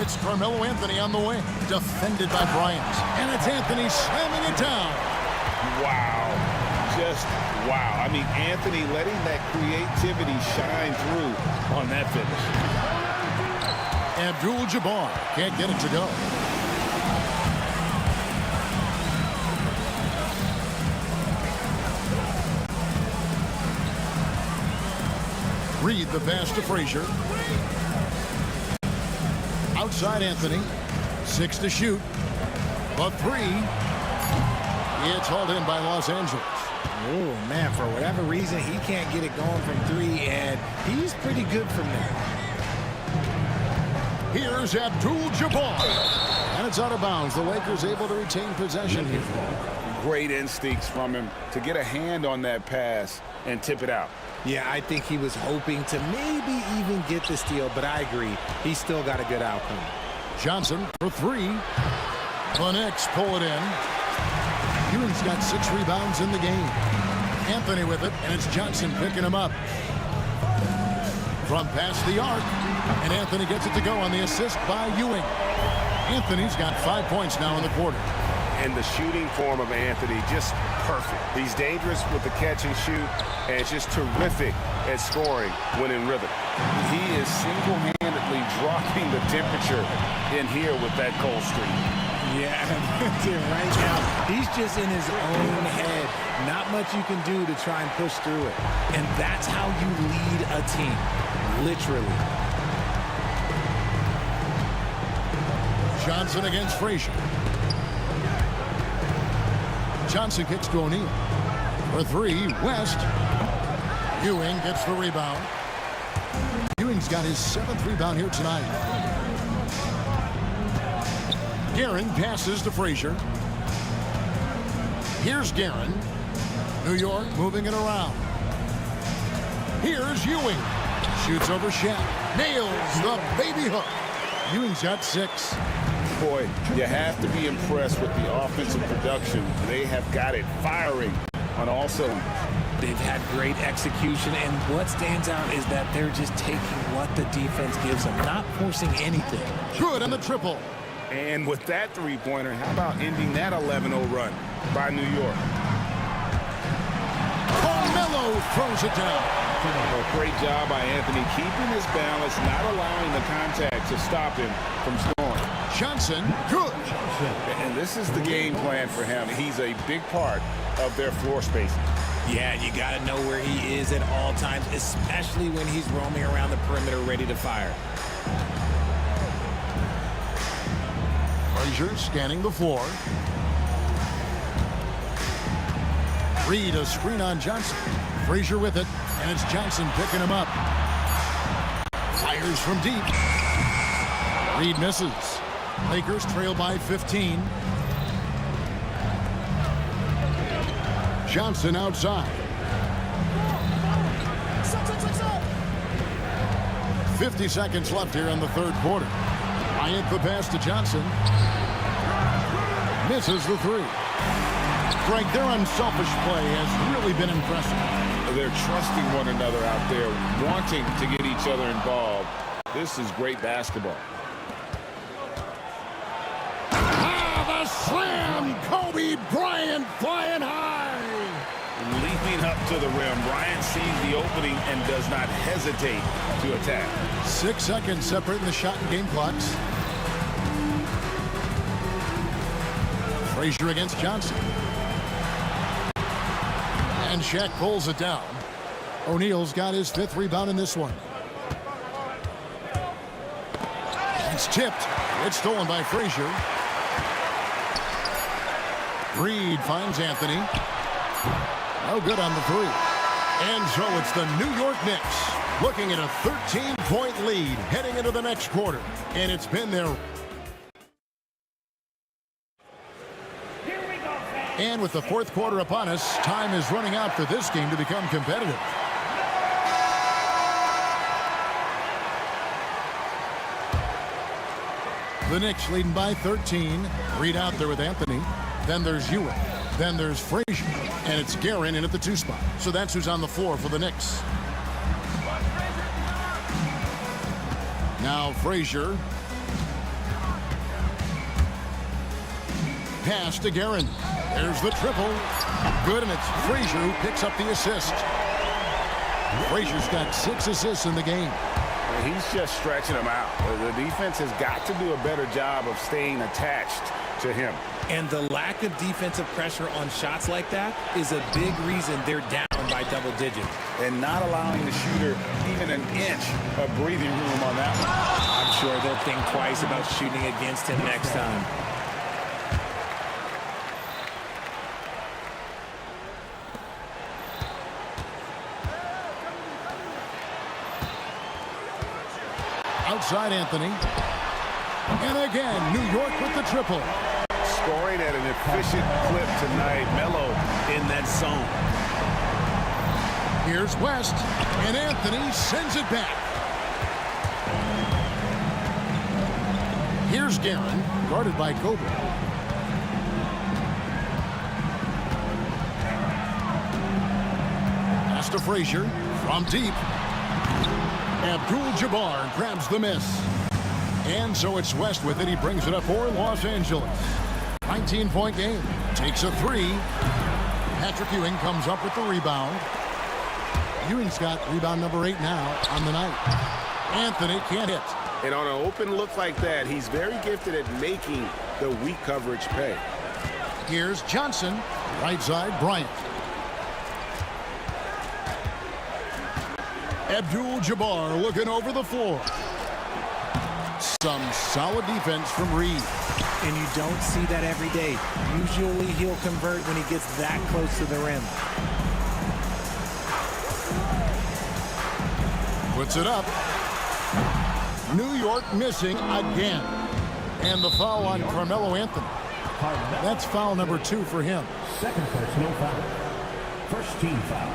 It's Carmelo Anthony on the wing. Defended by Bryant. And it's Anthony slamming it down. Wow. Just wow. I mean, Anthony letting that creativity shine through on that finish. Abdul-Jabbar can't get it to go. Reed the pass to Frazier. Outside Anthony. 6 to shoot. A 3. It's hauled in by Los Angeles. Oh, man, for whatever reason, he can't get it going from 3, and he's pretty good from there. Here's Abdul-Jabbar. And it's out of bounds. The Lakers able to retain possession here. Great instincts from him to get a hand on that pass and tip it out. Yeah, I think he was hoping to maybe even get the steal, but I agree. He's still got a good outcome. Johnson for 3. The Knicks pull it in. Ewing's got 6 rebounds in the game. Anthony with it, and it's Johnson picking him up. From past the arc, and Anthony gets it to go on the assist by Ewing. Anthony's got 5 points now in the quarter. And the shooting form of Anthony, just perfect. He's dangerous with the catch and shoot, and it's just terrific at scoring when in rhythm. He is single-handedly dropping the temperature in here with that cold streak. Yeah, right now, he's just in his own head. Not much you can do to try and push through it. And that's how you lead a team, literally. Johnson against Frazier. Johnson kicks to O'Neal. For three, West. Ewing gets the rebound. Ewing's got his 7th rebound here tonight. Guerin passes to Frazier. Here's Guerin. New York moving it around. Here's Ewing. Shoots over Shaq. Nails the baby hook. Ewing's got 6. Boy, you have to be impressed with the offensive production. They have got it firing on all cylinders. They've had great execution, and what stands out is that they're just taking what the defense gives them, not forcing anything. Good on the triple. And with that three-pointer, how about ending that 11-0 run by New York? Carmelo throws it down. Well, great job by Anthony keeping his balance, not allowing the contact to stop him from scoring. Johnson, good. And this is the game plan for him. He's a big part of their floor spacing. Yeah, you got to know where he is at all times, especially when he's roaming around the perimeter ready to fire. Frazier scanning the floor. Reed a screen on Johnson. Frazier with it, and it's Johnson picking him up. Fires from deep. Reed misses. Lakers trail by 15. Johnson outside. 50 seconds left here in the third quarter. Bryant the pass to Johnson. Misses the three. Greg, their unselfish play has really been impressive. They're trusting one another out there, wanting to get each other involved. This is great basketball. Ah, the slam! Kobe Bryant flying high! Leaping up to the rim, Bryant sees the opening and does not hesitate to attack. 6 seconds separating the shot and game clocks. Frazier against Johnson. And Shaq pulls it down. O'Neal's got his 5th rebound in this one. It's tipped. It's stolen by Frazier. Reed finds Anthony. No good on the three. And so it's the New York Knicks looking at a 13-point lead heading into the next quarter. And it's been their... And with the fourth quarter upon us, time is running out for this game to become competitive. The Knicks leading by 13. Reed out there with Anthony. Then there's Ewing. Then there's Frazier. And it's Guerin in at the 2 spot. So that's who's on the floor for the Knicks. Now Frazier. Pass to Guerin. There's the triple. Good, and it's Frazier who picks up the assist. Frazier's got 6 assists in the game. He's just stretching them out. The defense has got to do a better job of staying attached to him. And the lack of defensive pressure on shots like that is a big reason they're down by double digits. And not allowing the shooter even an inch of breathing room on that one. I'm sure they'll think twice about shooting against him next time. Outside Anthony. And again, New York with the triple. Scoring at an efficient clip tonight. Melo in that zone. Here's West. And Anthony sends it back. Here's Guerin, guarded by Kobe. Pass to Frazier from deep. Abdul-Jabbar grabs the miss. And so it's West with it. He brings it up for Los Angeles. 19-point game. Takes a three. Patrick Ewing comes up with the rebound. Ewing's got rebound number 8 now on the night. Anthony can't hit. And on an open look like that, he's very gifted at making the weak coverage pay. Here's Johnson. Right side, Bryant. Abdul-Jabbar looking over the floor. Some solid defense from Reed. And you don't see that every day. Usually he'll convert when he gets that close to the rim. Puts it up. New York missing again. And the foul on Carmelo Anthony. That's foul number 2 for him. Second personal foul. First team foul.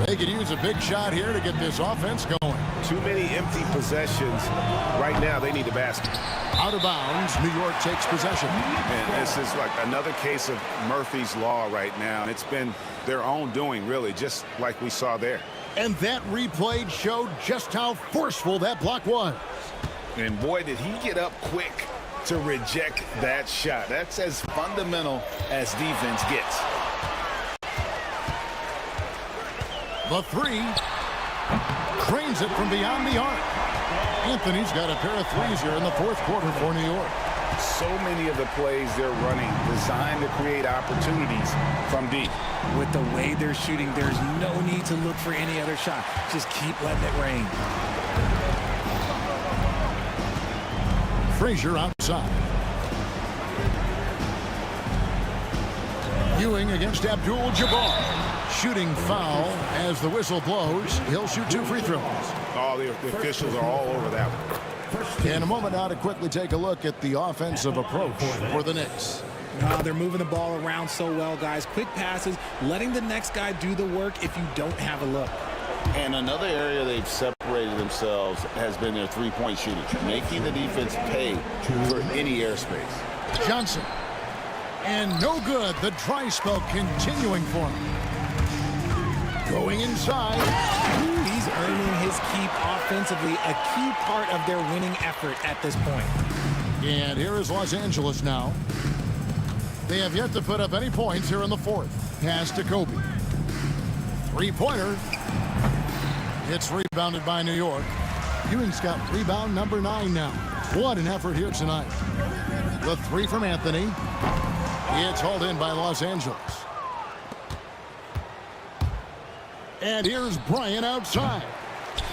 They could use a big shot here to get this offense going. Too many empty possessions. Right now, they need a basket. Out of bounds, New York takes possession. And this is like another case of Murphy's Law right now. And it's been their own doing, really, just like we saw there. And that replay showed just how forceful that block was. And boy, did he get up quick to reject that shot. That's as fundamental as defense gets. The 3. Cranes it from beyond the arc. Anthony's got a pair of threes here in the fourth quarter for New York. So many of the plays they're running designed to create opportunities from deep. With the way they're shooting, there's no need to look for any other shot. Just keep letting it rain. Frazier outside. Ewing against Abdul-Jabbar. Shooting foul as the whistle blows. He'll shoot 2 free throws. Oh, the officials are all over that one. In a moment now to quickly take a look at the offensive approach for the Knicks. They're moving the ball around so well, guys. Quick passes, letting the next guy do the work if you don't have a look. And another area they've separated themselves has been their three-point shooting, making the defense pay for any airspace. Johnson. And no good. The dry spell continuing for him. Going inside. He's earning his keep offensively, a key part of their winning effort at this point. And here is Los Angeles now. They have yet to put up any points here in the fourth. Pass to Kobe. Three-pointer. It's rebounded by New York. Ewing's got rebound number 9 now. What an effort here tonight. The 3 from Anthony. It's hauled in by Los Angeles. And here's Bryant outside.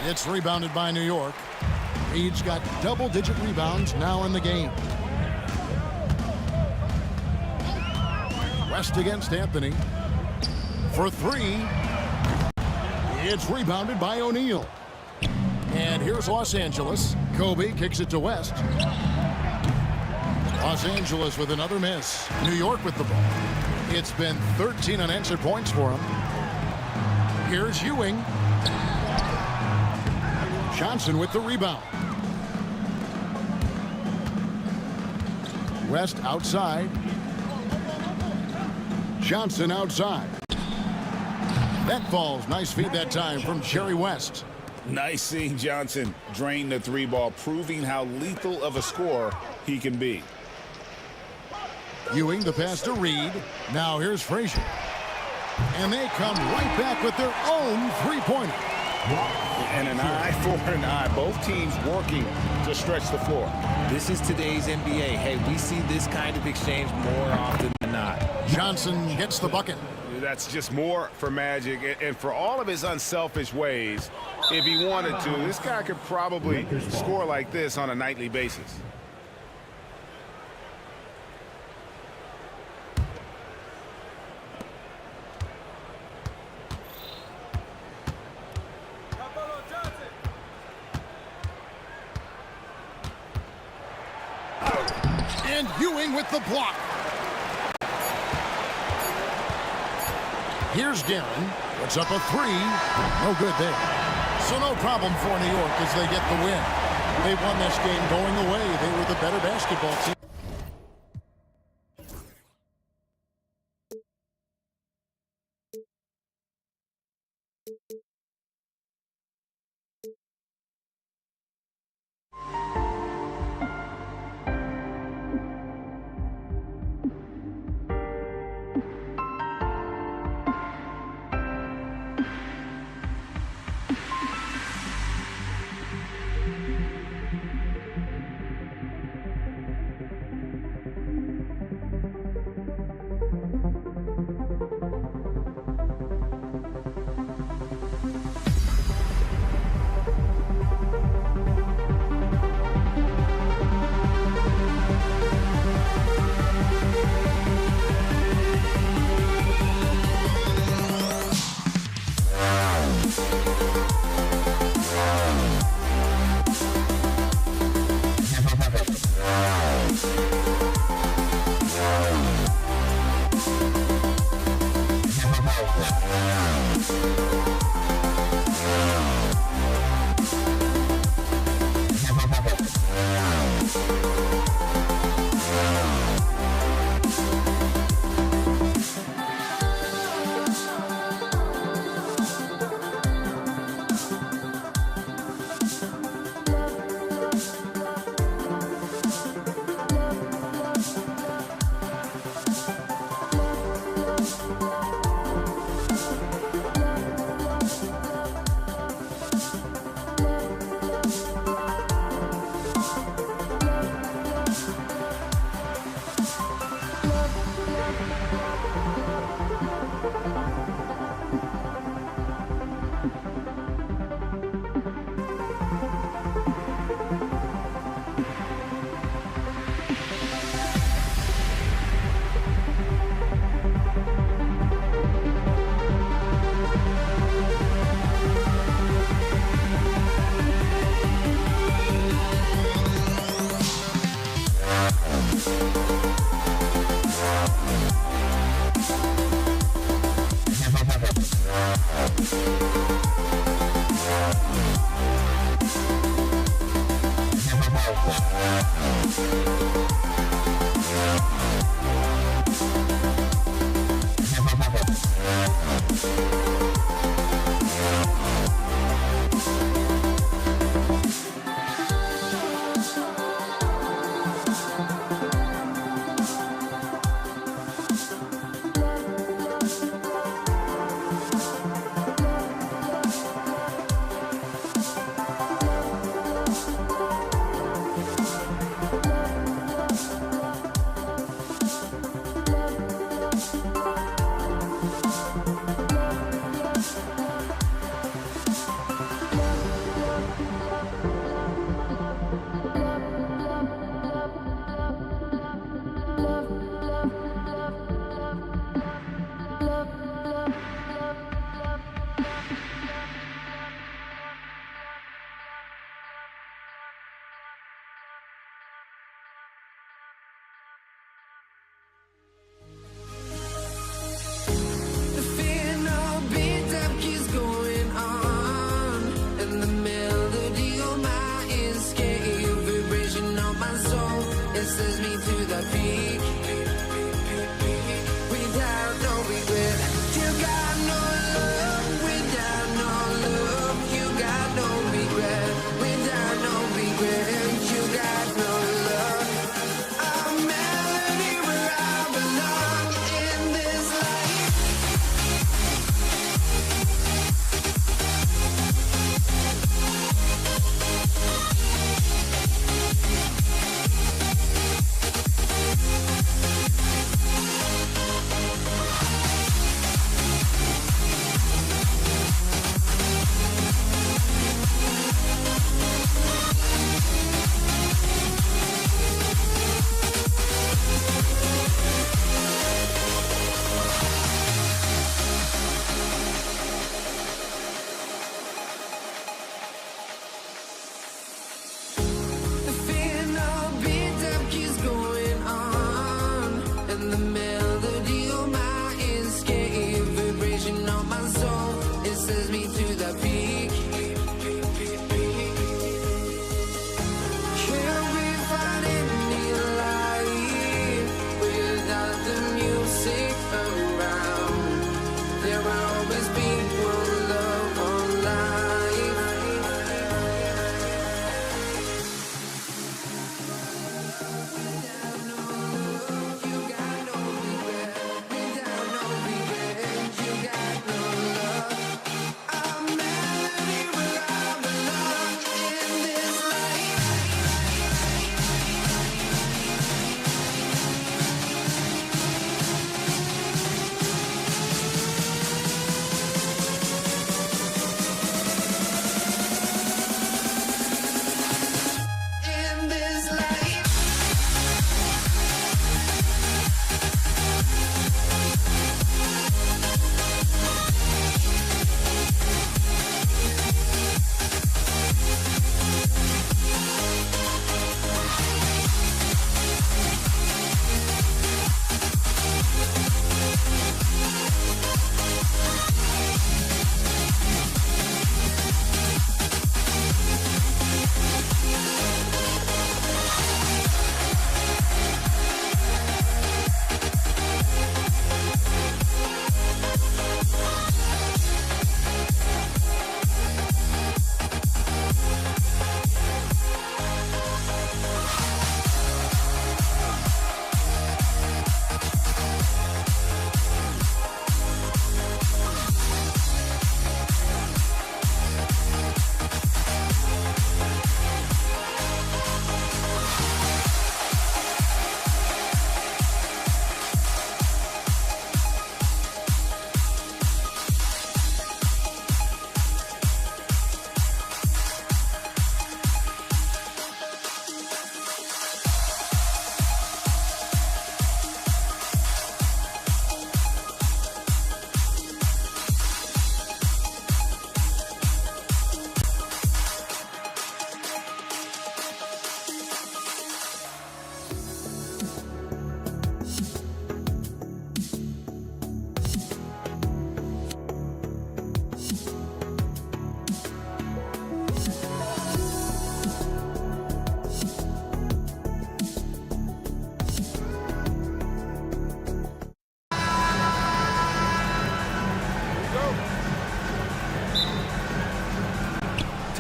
It's rebounded by New York. Reed's got double-digit rebounds now in the game. West against Anthony. For 3. It's rebounded by O'Neal. And here's Los Angeles. Kobe kicks it to West. Los Angeles with another miss. New York with the ball. It's been 13 unanswered points for him. Here's Ewing. Johnson with the rebound. West outside. Johnson outside. That falls. Nice feed that time from Jerry West. Nice seeing Johnson drain the 3-ball, proving how lethal of a scorer he can be. Ewing the pass to Reed. Now here's Frazier. And they come right back with their own three-pointer. And an eye for an eye. Both teams working to stretch the floor. This is today's NBA. Hey, we see this kind of exchange more often than not. Johnson gets the bucket. That's just more for Magic. And for all of his unselfish ways, if he wanted to, this guy could probably score like this on a nightly basis. And Ewing with the block. Here's Guerin. Puts up a 3. No good there. So no problem for New York as they get the win. They won this game going away. They were the better basketball team.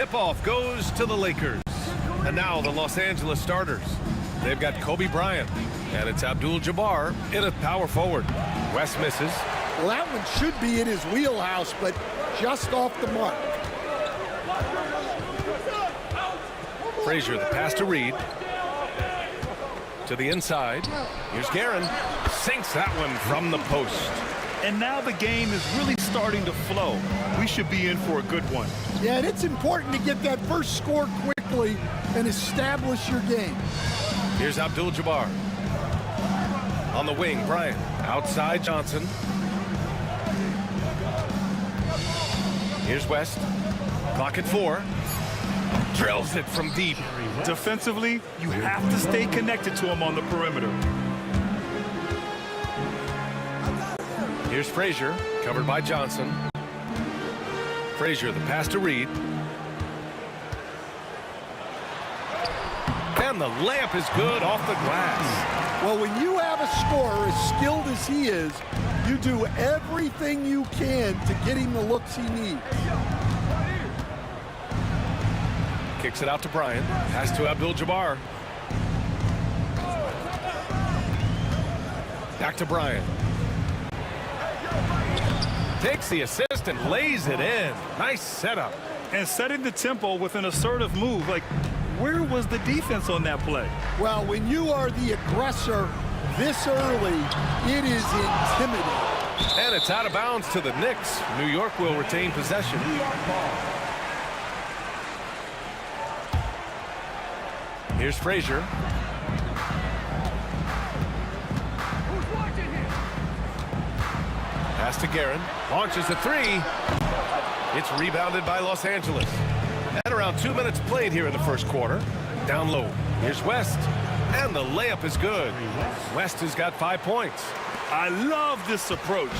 tip-off goes to the Lakers. And now the Los Angeles starters. They've got Kobe Bryant, and it's Abdul-Jabbar in a power forward. West misses. Well, that one should be in his wheelhouse, but just off the mark. Frazier, the pass to Reed. To the inside. Here's Guerin. Sinks that one from the post. And now the game is really starting to flow. We should be in for a good one. Yeah, and it's important to get that first score quickly and establish your game. Here's Abdul-Jabbar. On the wing, Bryant. Outside Johnson. Here's West. Clock at 4. Drills it from deep. Defensively, you have to stay connected to him on the perimeter. Here's Frazier, covered by Johnson. Frazier, the pass to Reed. And the layup is good off the glass. Well, when you have a scorer as skilled as he is, you do everything you can to get him the looks he needs. Kicks it out to Bryant. Pass to Abdul-Jabbar. Back to Bryant. Takes the assist and lays it in. Nice setup. And setting the tempo with an assertive move. Like, where was the defense on that play? Well, when you are the aggressor this early, it is intimidating. And it's out of bounds to the Knicks. New York will retain possession. Here's Frazier. Pass to Guerin. Launches a 3. It's rebounded by Los Angeles. And around 2 minutes played here in the first quarter. Down low. Here's West. And the layup is good. West has got 5 points. I love this approach.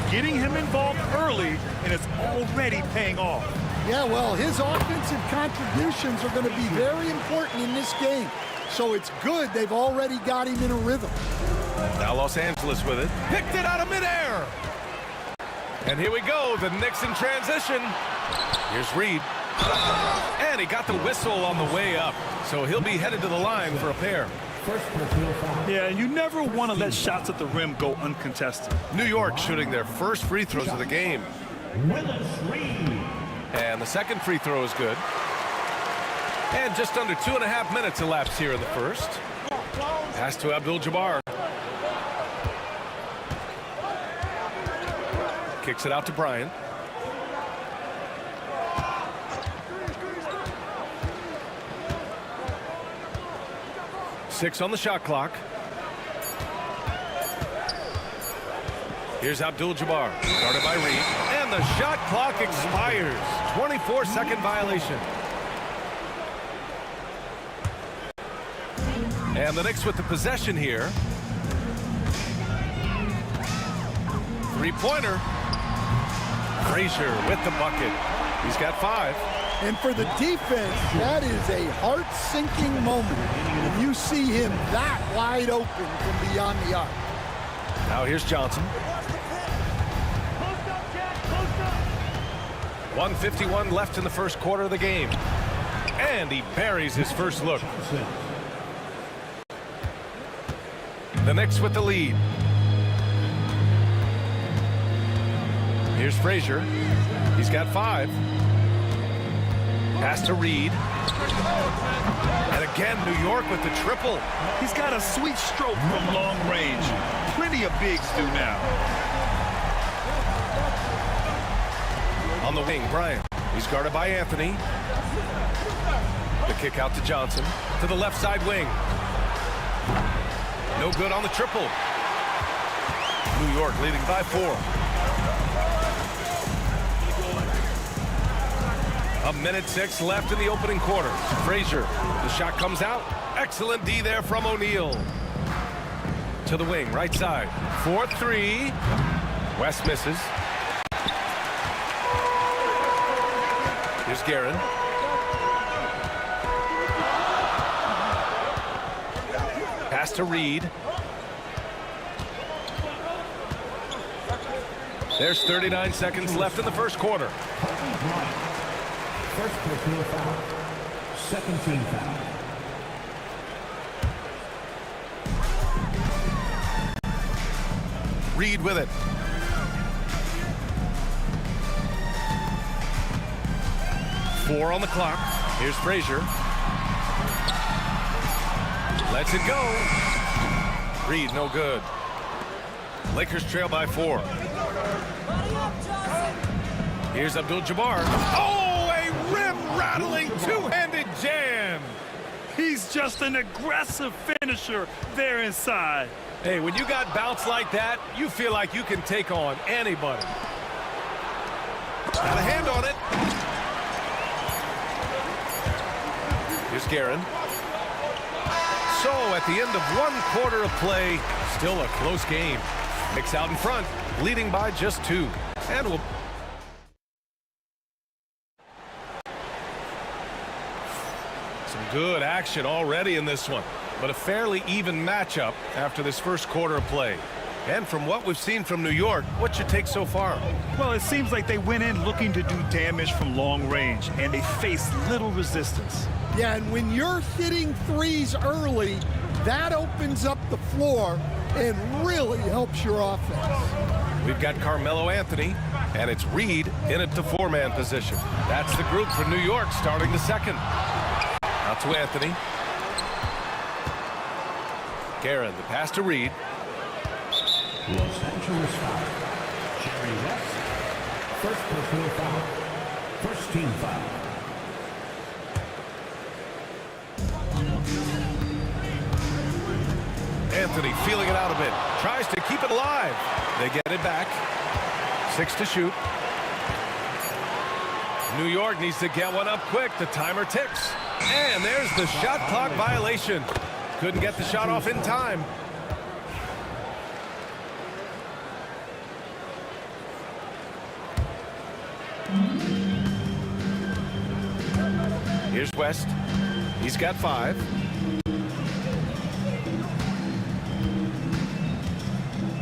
Getting him involved early, and it's already paying off. Yeah, well, his offensive contributions are going to be very important in this game. So it's good they've already got him in a rhythm. Now Los Angeles with it. Picked it out of midair. And here we go, the Knicks in transition. Here's Reed. And he got the whistle on the way up. So he'll be headed to the line for a pair. Yeah, you never want to let shots at the rim go uncontested. New York shooting their first free throws of the game. And the second free throw is good. And just under 2.5 minutes elapsed here in the first. Pass to Abdul-Jabbar. Kicks it out to Bryant. Six on the shot clock. Here's Abdul-Jabbar, guarded by Reed. And the shot clock expires. 24-second violation. And the Knicks with the possession here. Three-pointer. Frazier with the bucket. He's got 5. And for the defense, that is a heart-sinking moment when you see him that wide open from beyond the arc. Now here's Johnson. 1:51 left in the first quarter of the game. And he buries his first look. The Knicks with the lead. Here's Frazier. He's got 5. Pass to Reed. And again, New York with the triple. He's got a sweet stroke from long range. Plenty of bigs do now. On the wing, Bryant. He's guarded by Anthony. The kick out to Johnson. To the left side wing. No good on the triple. New York leading by 4. A minute 6 left in the opening quarter. Frazier, the shot comes out. Excellent D there from O'Neal. To the wing, right side. 4-3. West misses. Here's Guerin. Pass to Reed. There's 39 seconds left in the first quarter. First personal foul. Second team foul. Reed with it. Four on the clock. Here's Frazier. Lets it go. Reed, no good. Lakers trail by 4. Here's Abdul-Jabbar. Oh, a rim-rattling two-handed jam. He's just an aggressive finisher there inside. Hey, when you got bounce like that, you feel like you can take on anybody. Got a hand on it. Here's Guerin. So, at the end of 1 quarter of play, still a close game. Knicks out in front, leading by just 2. And we'll... Some good action already in this one, but a fairly even matchup after this first quarter of play. And from what we've seen from New York, what's your take so far? Well, it seems like they went in looking to do damage from long range, and they faced little resistance. Yeah, and when you're hitting threes early, that opens up the floor and really helps your offense. We've got Carmelo Anthony, and it's Reed in at the 4-man position. That's the group for New York starting the second. Out to Anthony. Guerin, the pass to Reed. Los Angeles foul. Jerry West. First personal foul. First team foul. Anthony feeling it out a bit. Tries to keep it alive. They get it back. 6 to shoot. New York needs to get one up quick. The timer ticks. And there's the shot clock violation. Couldn't get the shot off in time. Here's West. He's got 5.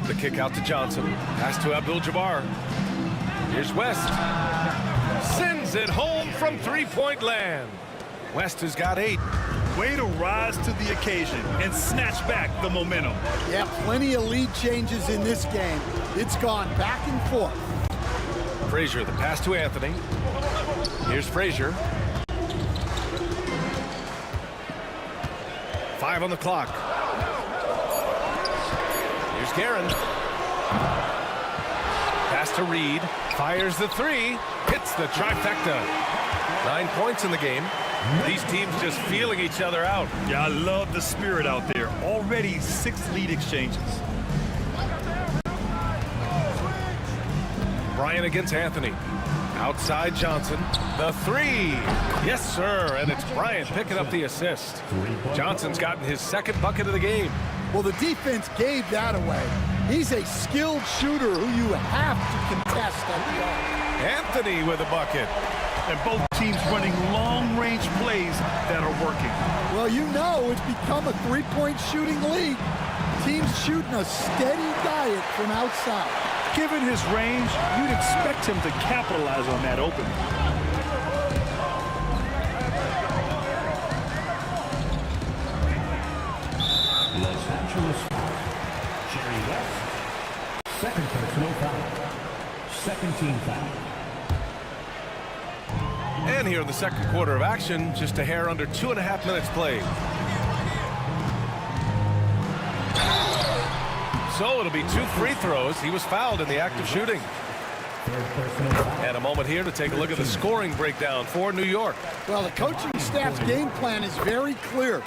The kick out to Johnson. Pass to Abdul-Jabbar. Here's West. Sends it home from three-point land. West has got 8. Way to rise to the occasion and snatch back the momentum. Yeah, plenty of lead changes in this game. It's gone back and forth. Frazier, the pass to Anthony. Here's Frazier. 5 on the clock. Here's Guerin. Pass to Reed. Fires the 3. Hits the trifecta. 9 points in the game. These teams just feeling each other out. Yeah, I love the spirit out there. Already 6 lead exchanges. Bryant against Anthony. Outside Johnson. The 3. Yes, sir. And it's Bryant picking up the assist. Johnson's gotten his 2nd bucket of the game. Well, the defense gave that away. He's a skilled shooter who you have to contest at the arc. Anthony with a bucket. And both teams running long-range plays that are working. Well, you know it's become a three-point shooting league. Teams shooting a steady diet from outside. Given his range, you'd expect him to capitalize on that opening. Los Angeles foul. Jerry West. Second personal foul. Second team foul. And here in the second quarter of action, just a hair under 2.5 minutes played. So it'll be 2 free throws. He was fouled in the act of shooting. And a moment here to take a look at the scoring breakdown for New York. Well, the coaching staff's game plan is very clear.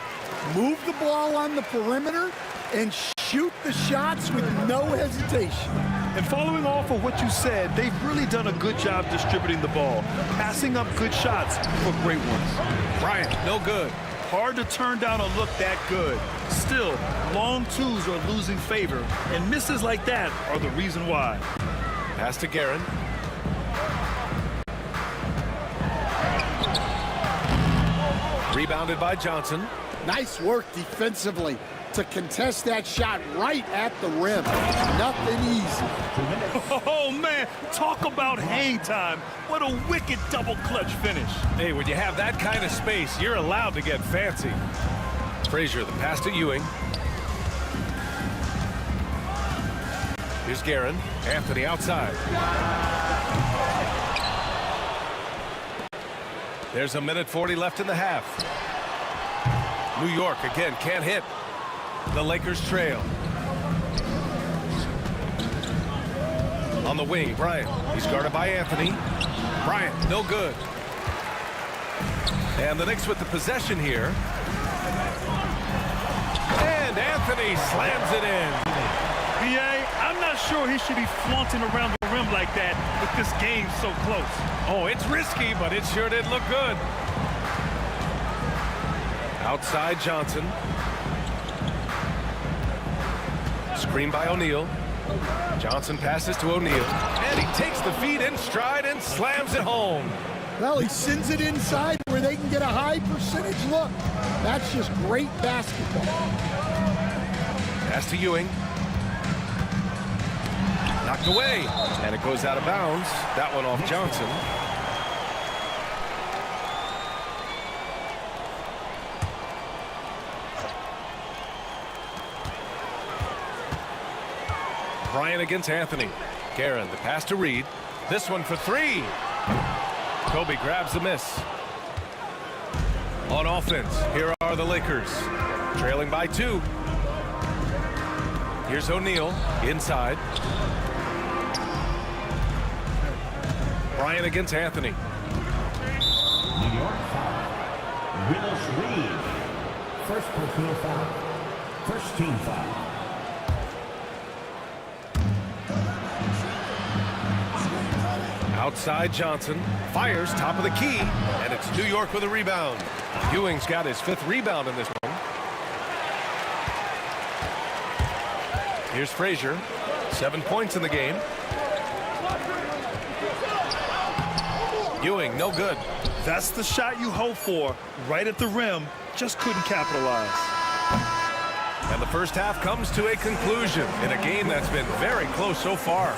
Move the ball on the perimeter and shoot the shots with no hesitation. And following off of what you said, they've really done a good job distributing the ball, passing up good shots for great ones. Bryant, no good. Hard to turn down a look that good. Still, long 2s are losing favor, and misses like that are the reason why. Pass to Guerin. Rebounded by Johnson. Nice work defensively. to contest that shot right at the rim. Nothing easy. Oh, man, talk about hang time. What a wicked double clutch finish. Hey, when you have that kind of space, you're allowed to get fancy. Frazier, the pass to Ewing. Here's Guerin. Anthony outside. There's a minute 40 left in the half. New York again can't hit. The Lakers trail. On the wing, Bryant. He's guarded by Anthony. Bryant, no good. And the Knicks with the possession here. And Anthony slams it in. B.A., I'm not sure he should be flaunting around the rim like that with this game so close. Oh, it's risky, but it sure did look good. Outside Johnson. Screen by O'Neal. Johnson passes to O'Neal. And he takes the feed in stride and slams it home. Well, he sends it inside where they can get a high percentage look. That's just great basketball. Pass to Ewing. Knocked away. And it goes out of bounds. That one off Johnson. Bryant against Anthony. Guerin, the pass to Reed. This one for three. Kobe grabs the miss. On offense, here are the Lakers. Trailing by 2. Here's O'Neal inside. Bryant against Anthony. New York foul. Willis Reed. First personal foul. First team foul. Outside Johnson. Fires top of the key. And it's New York with a rebound. Ewing's got his 5th rebound in this one. Here's Frazier. 7 points in the game. Ewing, no good. That's the shot you hope for. Right at the rim. Just couldn't capitalize. And the first half comes to a conclusion in a game that's been very close so far.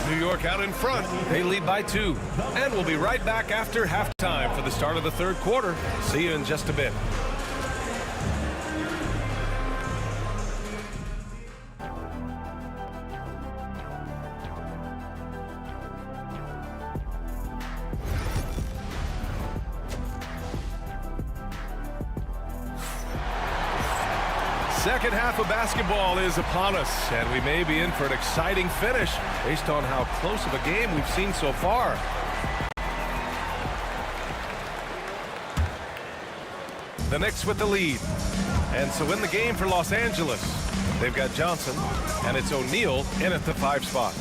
New York out in front. They lead by 2. And we'll be right back after halftime for the start of the 3rd quarter. See you in just a bit. Second half of basketball is upon us, and we may be in for an exciting finish based on how close of a game we've seen so far. The Knicks with the lead. And so in the game for Los Angeles, they've got Johnson, and it's O'Neal in at the 5 spot.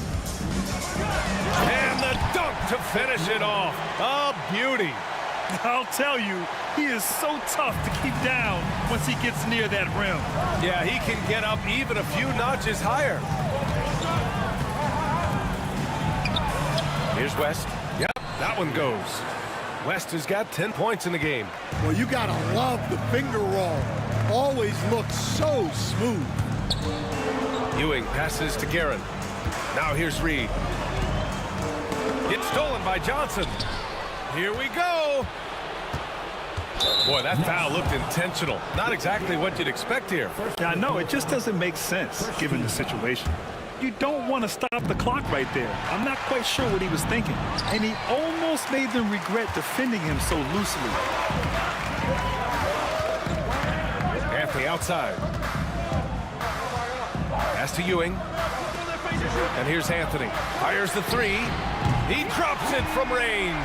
And the dunk to finish it off. A beauty. I'll tell you, he is so tough to keep down once he gets near that rim. Yeah, he can get up even a few notches higher. Here's West. Yep, that one goes. West has got 10 points in the game. Well, you gotta love the finger roll. Always looks so smooth. Ewing passes to Guerin. Now here's Reed. It's stolen by Johnson. Here we go. Boy, that foul looked intentional. Not exactly what you'd expect here. Yeah, I know. It just doesn't make sense given the situation. You don't want to stop the clock right there. I'm not quite sure what he was thinking. And he almost made them regret defending him so loosely. Anthony outside. Pass to Ewing. And here's Anthony. Fires the 3. He drops it from range.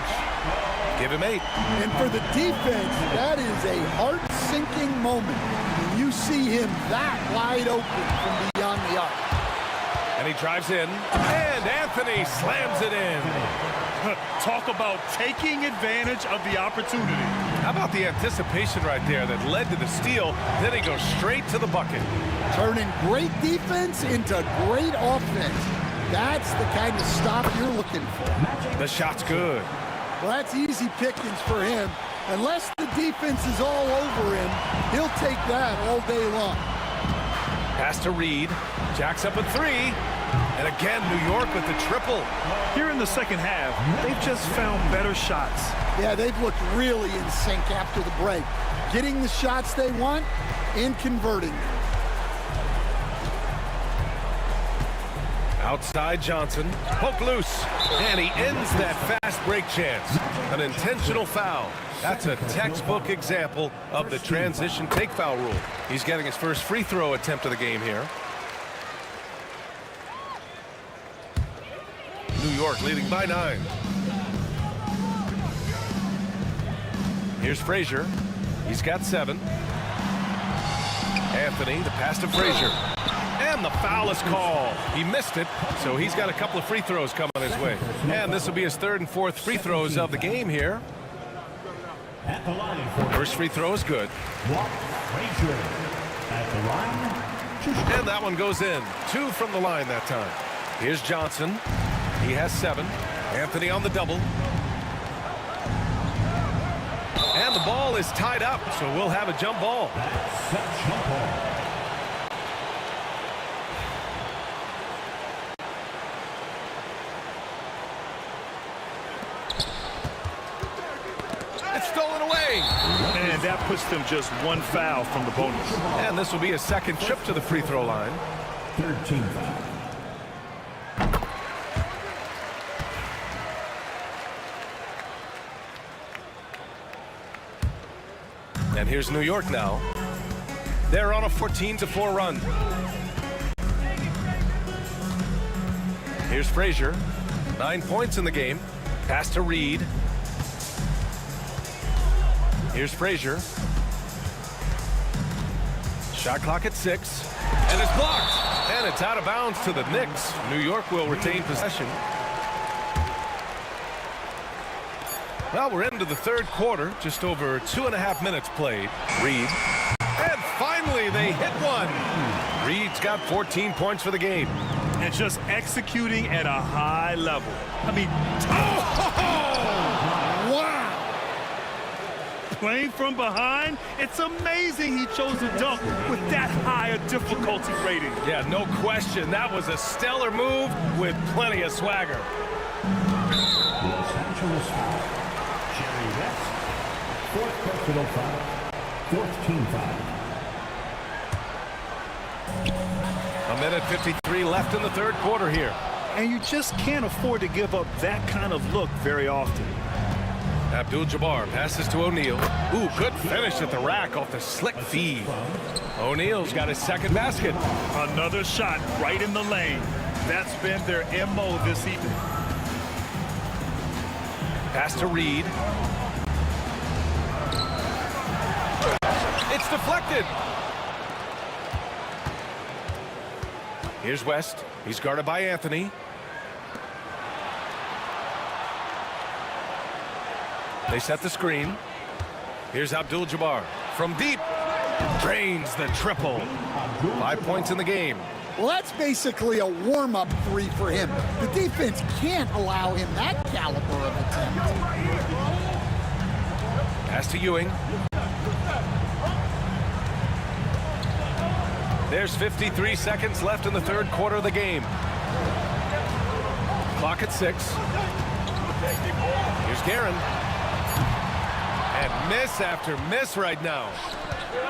Give him 8. And for the defense, that is a heart-sinking moment when you see him that wide open from beyond the arc. And he drives in, and Anthony slams it in. Talk about taking advantage of the opportunity. How about the anticipation right there that led to the steal? Then he goes straight to the bucket. Turning great defense into great offense. That's the kind of stop you're looking for. The shot's good. Well, that's easy pickings for him. Unless the defense is all over him, he'll take that all day long. Pass to Reed. Jacks up a three. And again, New York with the triple. Here in the second half, they've just found better shots. Yeah, they've looked really in sync after the break. Getting the shots they want and converting them. Outside Johnson. Poke loose. And he ends that fast break chance. An intentional foul. That's a textbook example of the transition take foul rule. He's getting his first free throw attempt of the game here. New York leading by 9. Here's Frazier. He's got 7. Anthony, the pass to Frazier. And the foul is called. He missed it, so he's got a couple of free throws coming his way. And this will be his 3rd and 4th free throws of the game here. At the line First free throw is good. Frazier. At the line. And that one goes in. 2 from the line that time. Here's Johnson. He has 7. Anthony on the double. And the ball is tied up, so we'll have a jump ball. That's a jump ball. It's stolen away. And that puts them just 1 foul from the bonus. And this will be a second trip to the free throw line. 13 foul. And here's New York now. They're on a 14-4 run. Here's Frazier. 9 points in the game. Pass to Reed. Here's Frazier. Shot clock at 6. And it's blocked. And it's out of bounds to the Knicks. New York will retain possession. Well, we're into the 3rd quarter. Just over 2.5 minutes played. Reed. And finally, they hit one. Reed's got 14 points for the game. And just executing at a high level. I mean, wow! Playing from behind, it's amazing he chose to dunk with that high a difficulty rating. Yeah, no question. That was a stellar move with plenty of swagger. Los Angeles foul. Jerry West. 4th personal foul. 4th team foul. A minute 53 left in the 3rd quarter here. And you just can't afford to give up that kind of look very often. Abdul-Jabbar passes to O'Neal. Ooh, good finish at the rack off the slick feed. O'Neal's got his 2nd basket. Another shot right in the lane. That's been their MO this evening. Pass to Reed. It's deflected. Here's West. He's guarded by Anthony. They set the screen. Here's Abdul-Jabbar from deep. Drains the triple. 5 points in the game. Well, that's basically a warm-up 3 for him. The defense can't allow him that caliber of attempt. Pass to Ewing. There's 53 seconds left in the 3rd quarter of the game. Clock at 6. Here's Guerin. And miss after miss right now.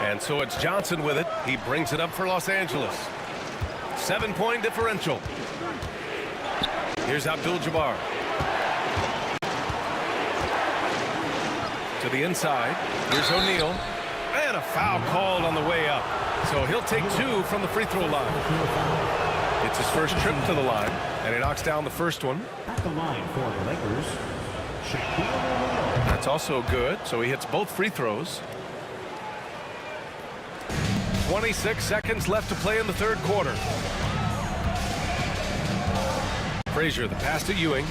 And so it's Johnson with it. He brings it up for Los Angeles. 7-point differential. Here's Abdul-Jabbar. To the inside. Here's O'Neal. And a foul called on the way up. So he'll take 2 from the free throw line. It's his first trip to the line, and he knocks down the first one. At the line for the Lakers, That's also good, so he hits both free throws. 26 seconds left to play in the 3rd quarter. Frazier, the pass to Ewing.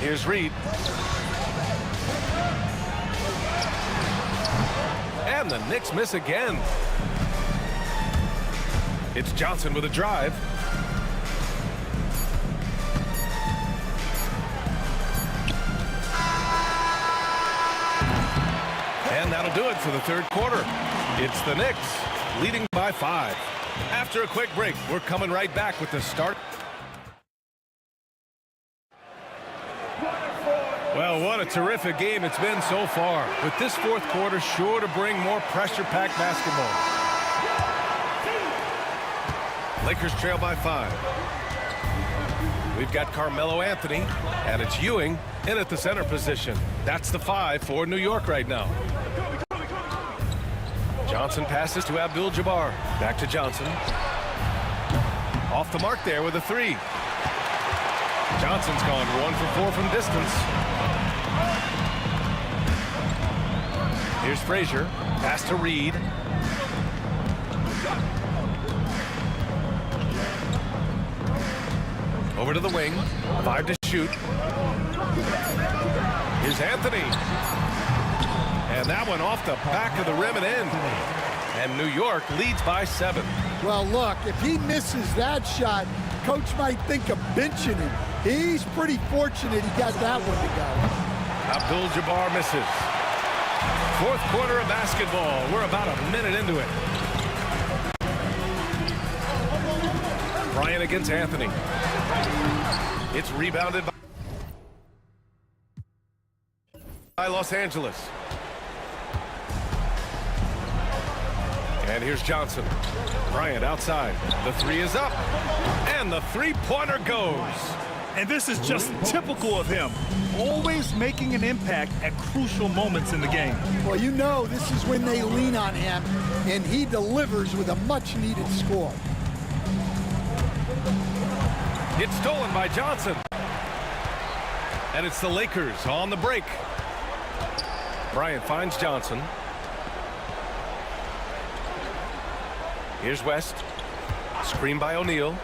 Here's Reed. And the Knicks miss again. It's Johnson with a drive. And that'll do it for the 3rd quarter. It's the Knicks leading by 5. After a quick break, we're coming right back with the start. Well, what a terrific game it's been so far. With this fourth quarter sure to bring more pressure-packed basketball. Lakers trail by 5. We've got Carmelo Anthony, and it's Ewing in at the center position. That's the 5 for New York right now. Johnson passes to Abdul-Jabbar. Back to Johnson. Off the mark there with a 3. Johnson's gone 1 for 4 from distance. Here's Frazier. Pass to Reed. Over to the wing. 5 to shoot. Here's Anthony. And that one off the back of the rim and in. And New York leads by 7. Well, look, if he misses that shot, coach might think of benching him. He's pretty fortunate he got that one to go. Abdul-Jabbar misses. Fourth quarter of basketball. We're about a minute into it. Bryant against Anthony. It's rebounded by Los Angeles. And here's Johnson. Bryant outside. The 3 is up. And the three-pointer goes. And this is just typical of him. Always making an impact at crucial moments in the game. Well, you know this is when they lean on him, and he delivers with a much-needed score. It's stolen by Johnson. And it's the Lakers on the break. Bryant finds Johnson. Here's West. Screen by O'Neal.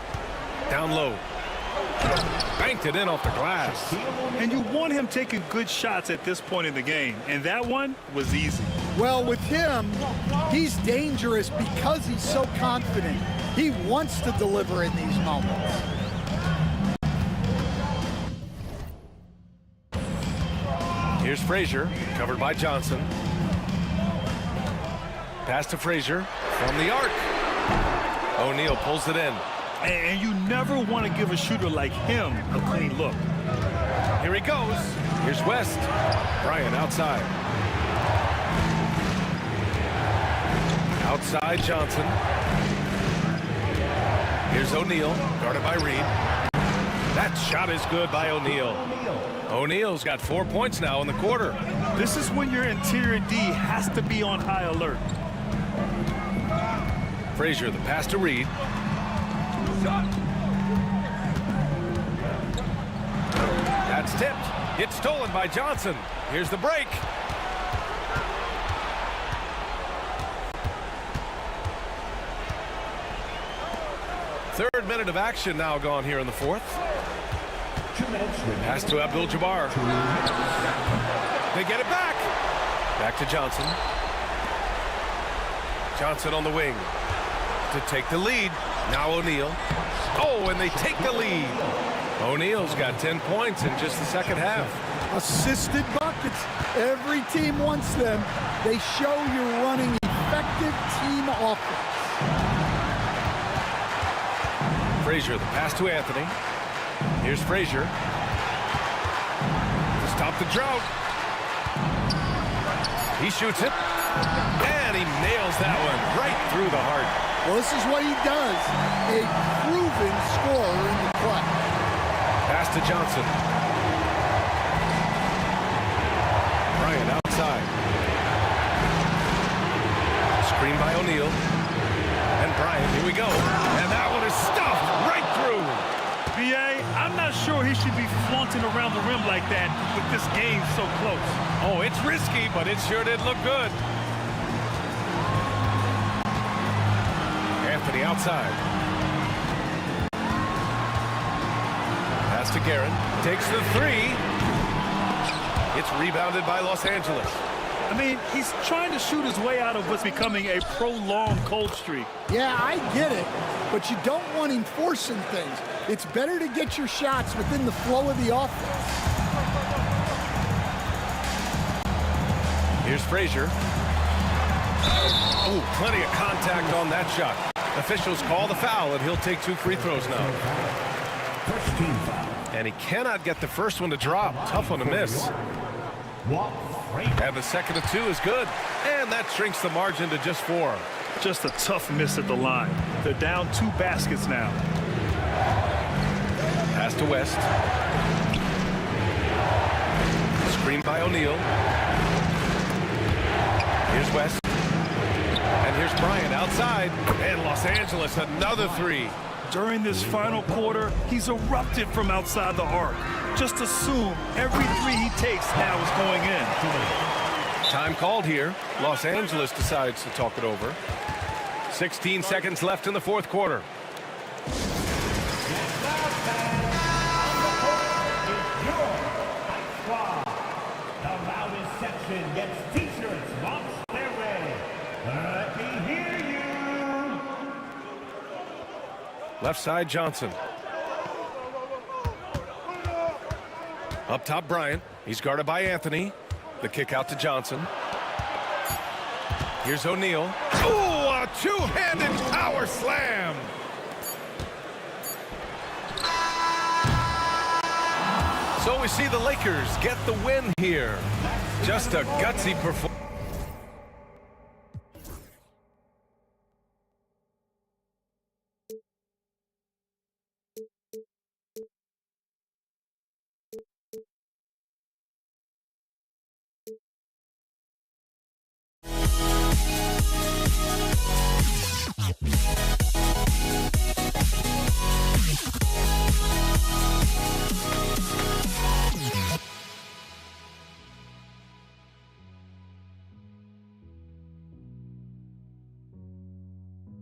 Down low. Banked it in off the glass. And you want him taking good shots at this point in the game. And that one was easy. Well, with him, he's dangerous because he's so confident. He wants to deliver in these moments. Here's Frazier, covered by Johnson. Pass to Frazier from the arc. O'Neal pulls it in. And you never want to give a shooter like him a clean look. Here he goes. Here's West. Bryant outside. Outside Johnson. Here's O'Neal, guarded by Reed. That shot is good by O'Neal. O'Neal's got 4 points now in the quarter. This is when your interior D has to be on high alert. Frazier, the pass to Reed. That's tipped. It's stolen by Johnson. Here's the break. Third minute of action now gone here in the fourth. Pass to Abdul-Jabbar. They get it back. Back to Johnson. Johnson on the wing to take the lead. Now O'Neal. Oh, and they take the lead. O'Neal's got 10 points in just the second half. Assisted buckets. Every team wants them. They show you're running effective team offense. Frazier, the pass to Anthony. Here's Frazier. To stop the drought. He shoots it. And he nails that one right through the heart. Well, this is what he does. A proven scorer in the play. Pass to Johnson. Bryant outside. Screen by O'Neal. And Bryant, here we go. And that one is stuffed right through. B.A., I'm not sure he should be flaunting around the rim like that with this game so close. Oh, it's risky, but it sure did look good. Anthony outside. Pass to Garrett. Takes the 3. It's rebounded by Los Angeles. I mean, he's trying to shoot his way out of what's becoming a prolonged cold streak. Yeah, I get it, but you don't want him forcing things. It's better to get your shots within the flow of the offense. Here's Frazier. Oh, plenty of contact on that shot. Officials call the foul, and he'll take 2 free throws now. First team foul. And he cannot get the first one to drop. Tough one to miss. And the second of 2 is good. And that shrinks the margin to just 4. Just a tough miss at the line. They're down 2 baskets now. Pass to West. Screen by O'Neal. Here's West. And here's Bryant outside. And Los Angeles, another 3. During this final quarter, he's erupted from outside the arc. Just assume every 3 he takes now is going in. Time called here. Los Angeles decides to talk it over. 16 seconds left in the 4th quarter. The loudest section gets t-shirts launched their way. Let me hear you. Left side, Johnson. Up top, Bryant. He's guarded by Anthony. The kick out to Johnson. Here's O'Neal. Oh, a 2-handed power slam. So we see the Lakers get the win here. Just a gutsy performance.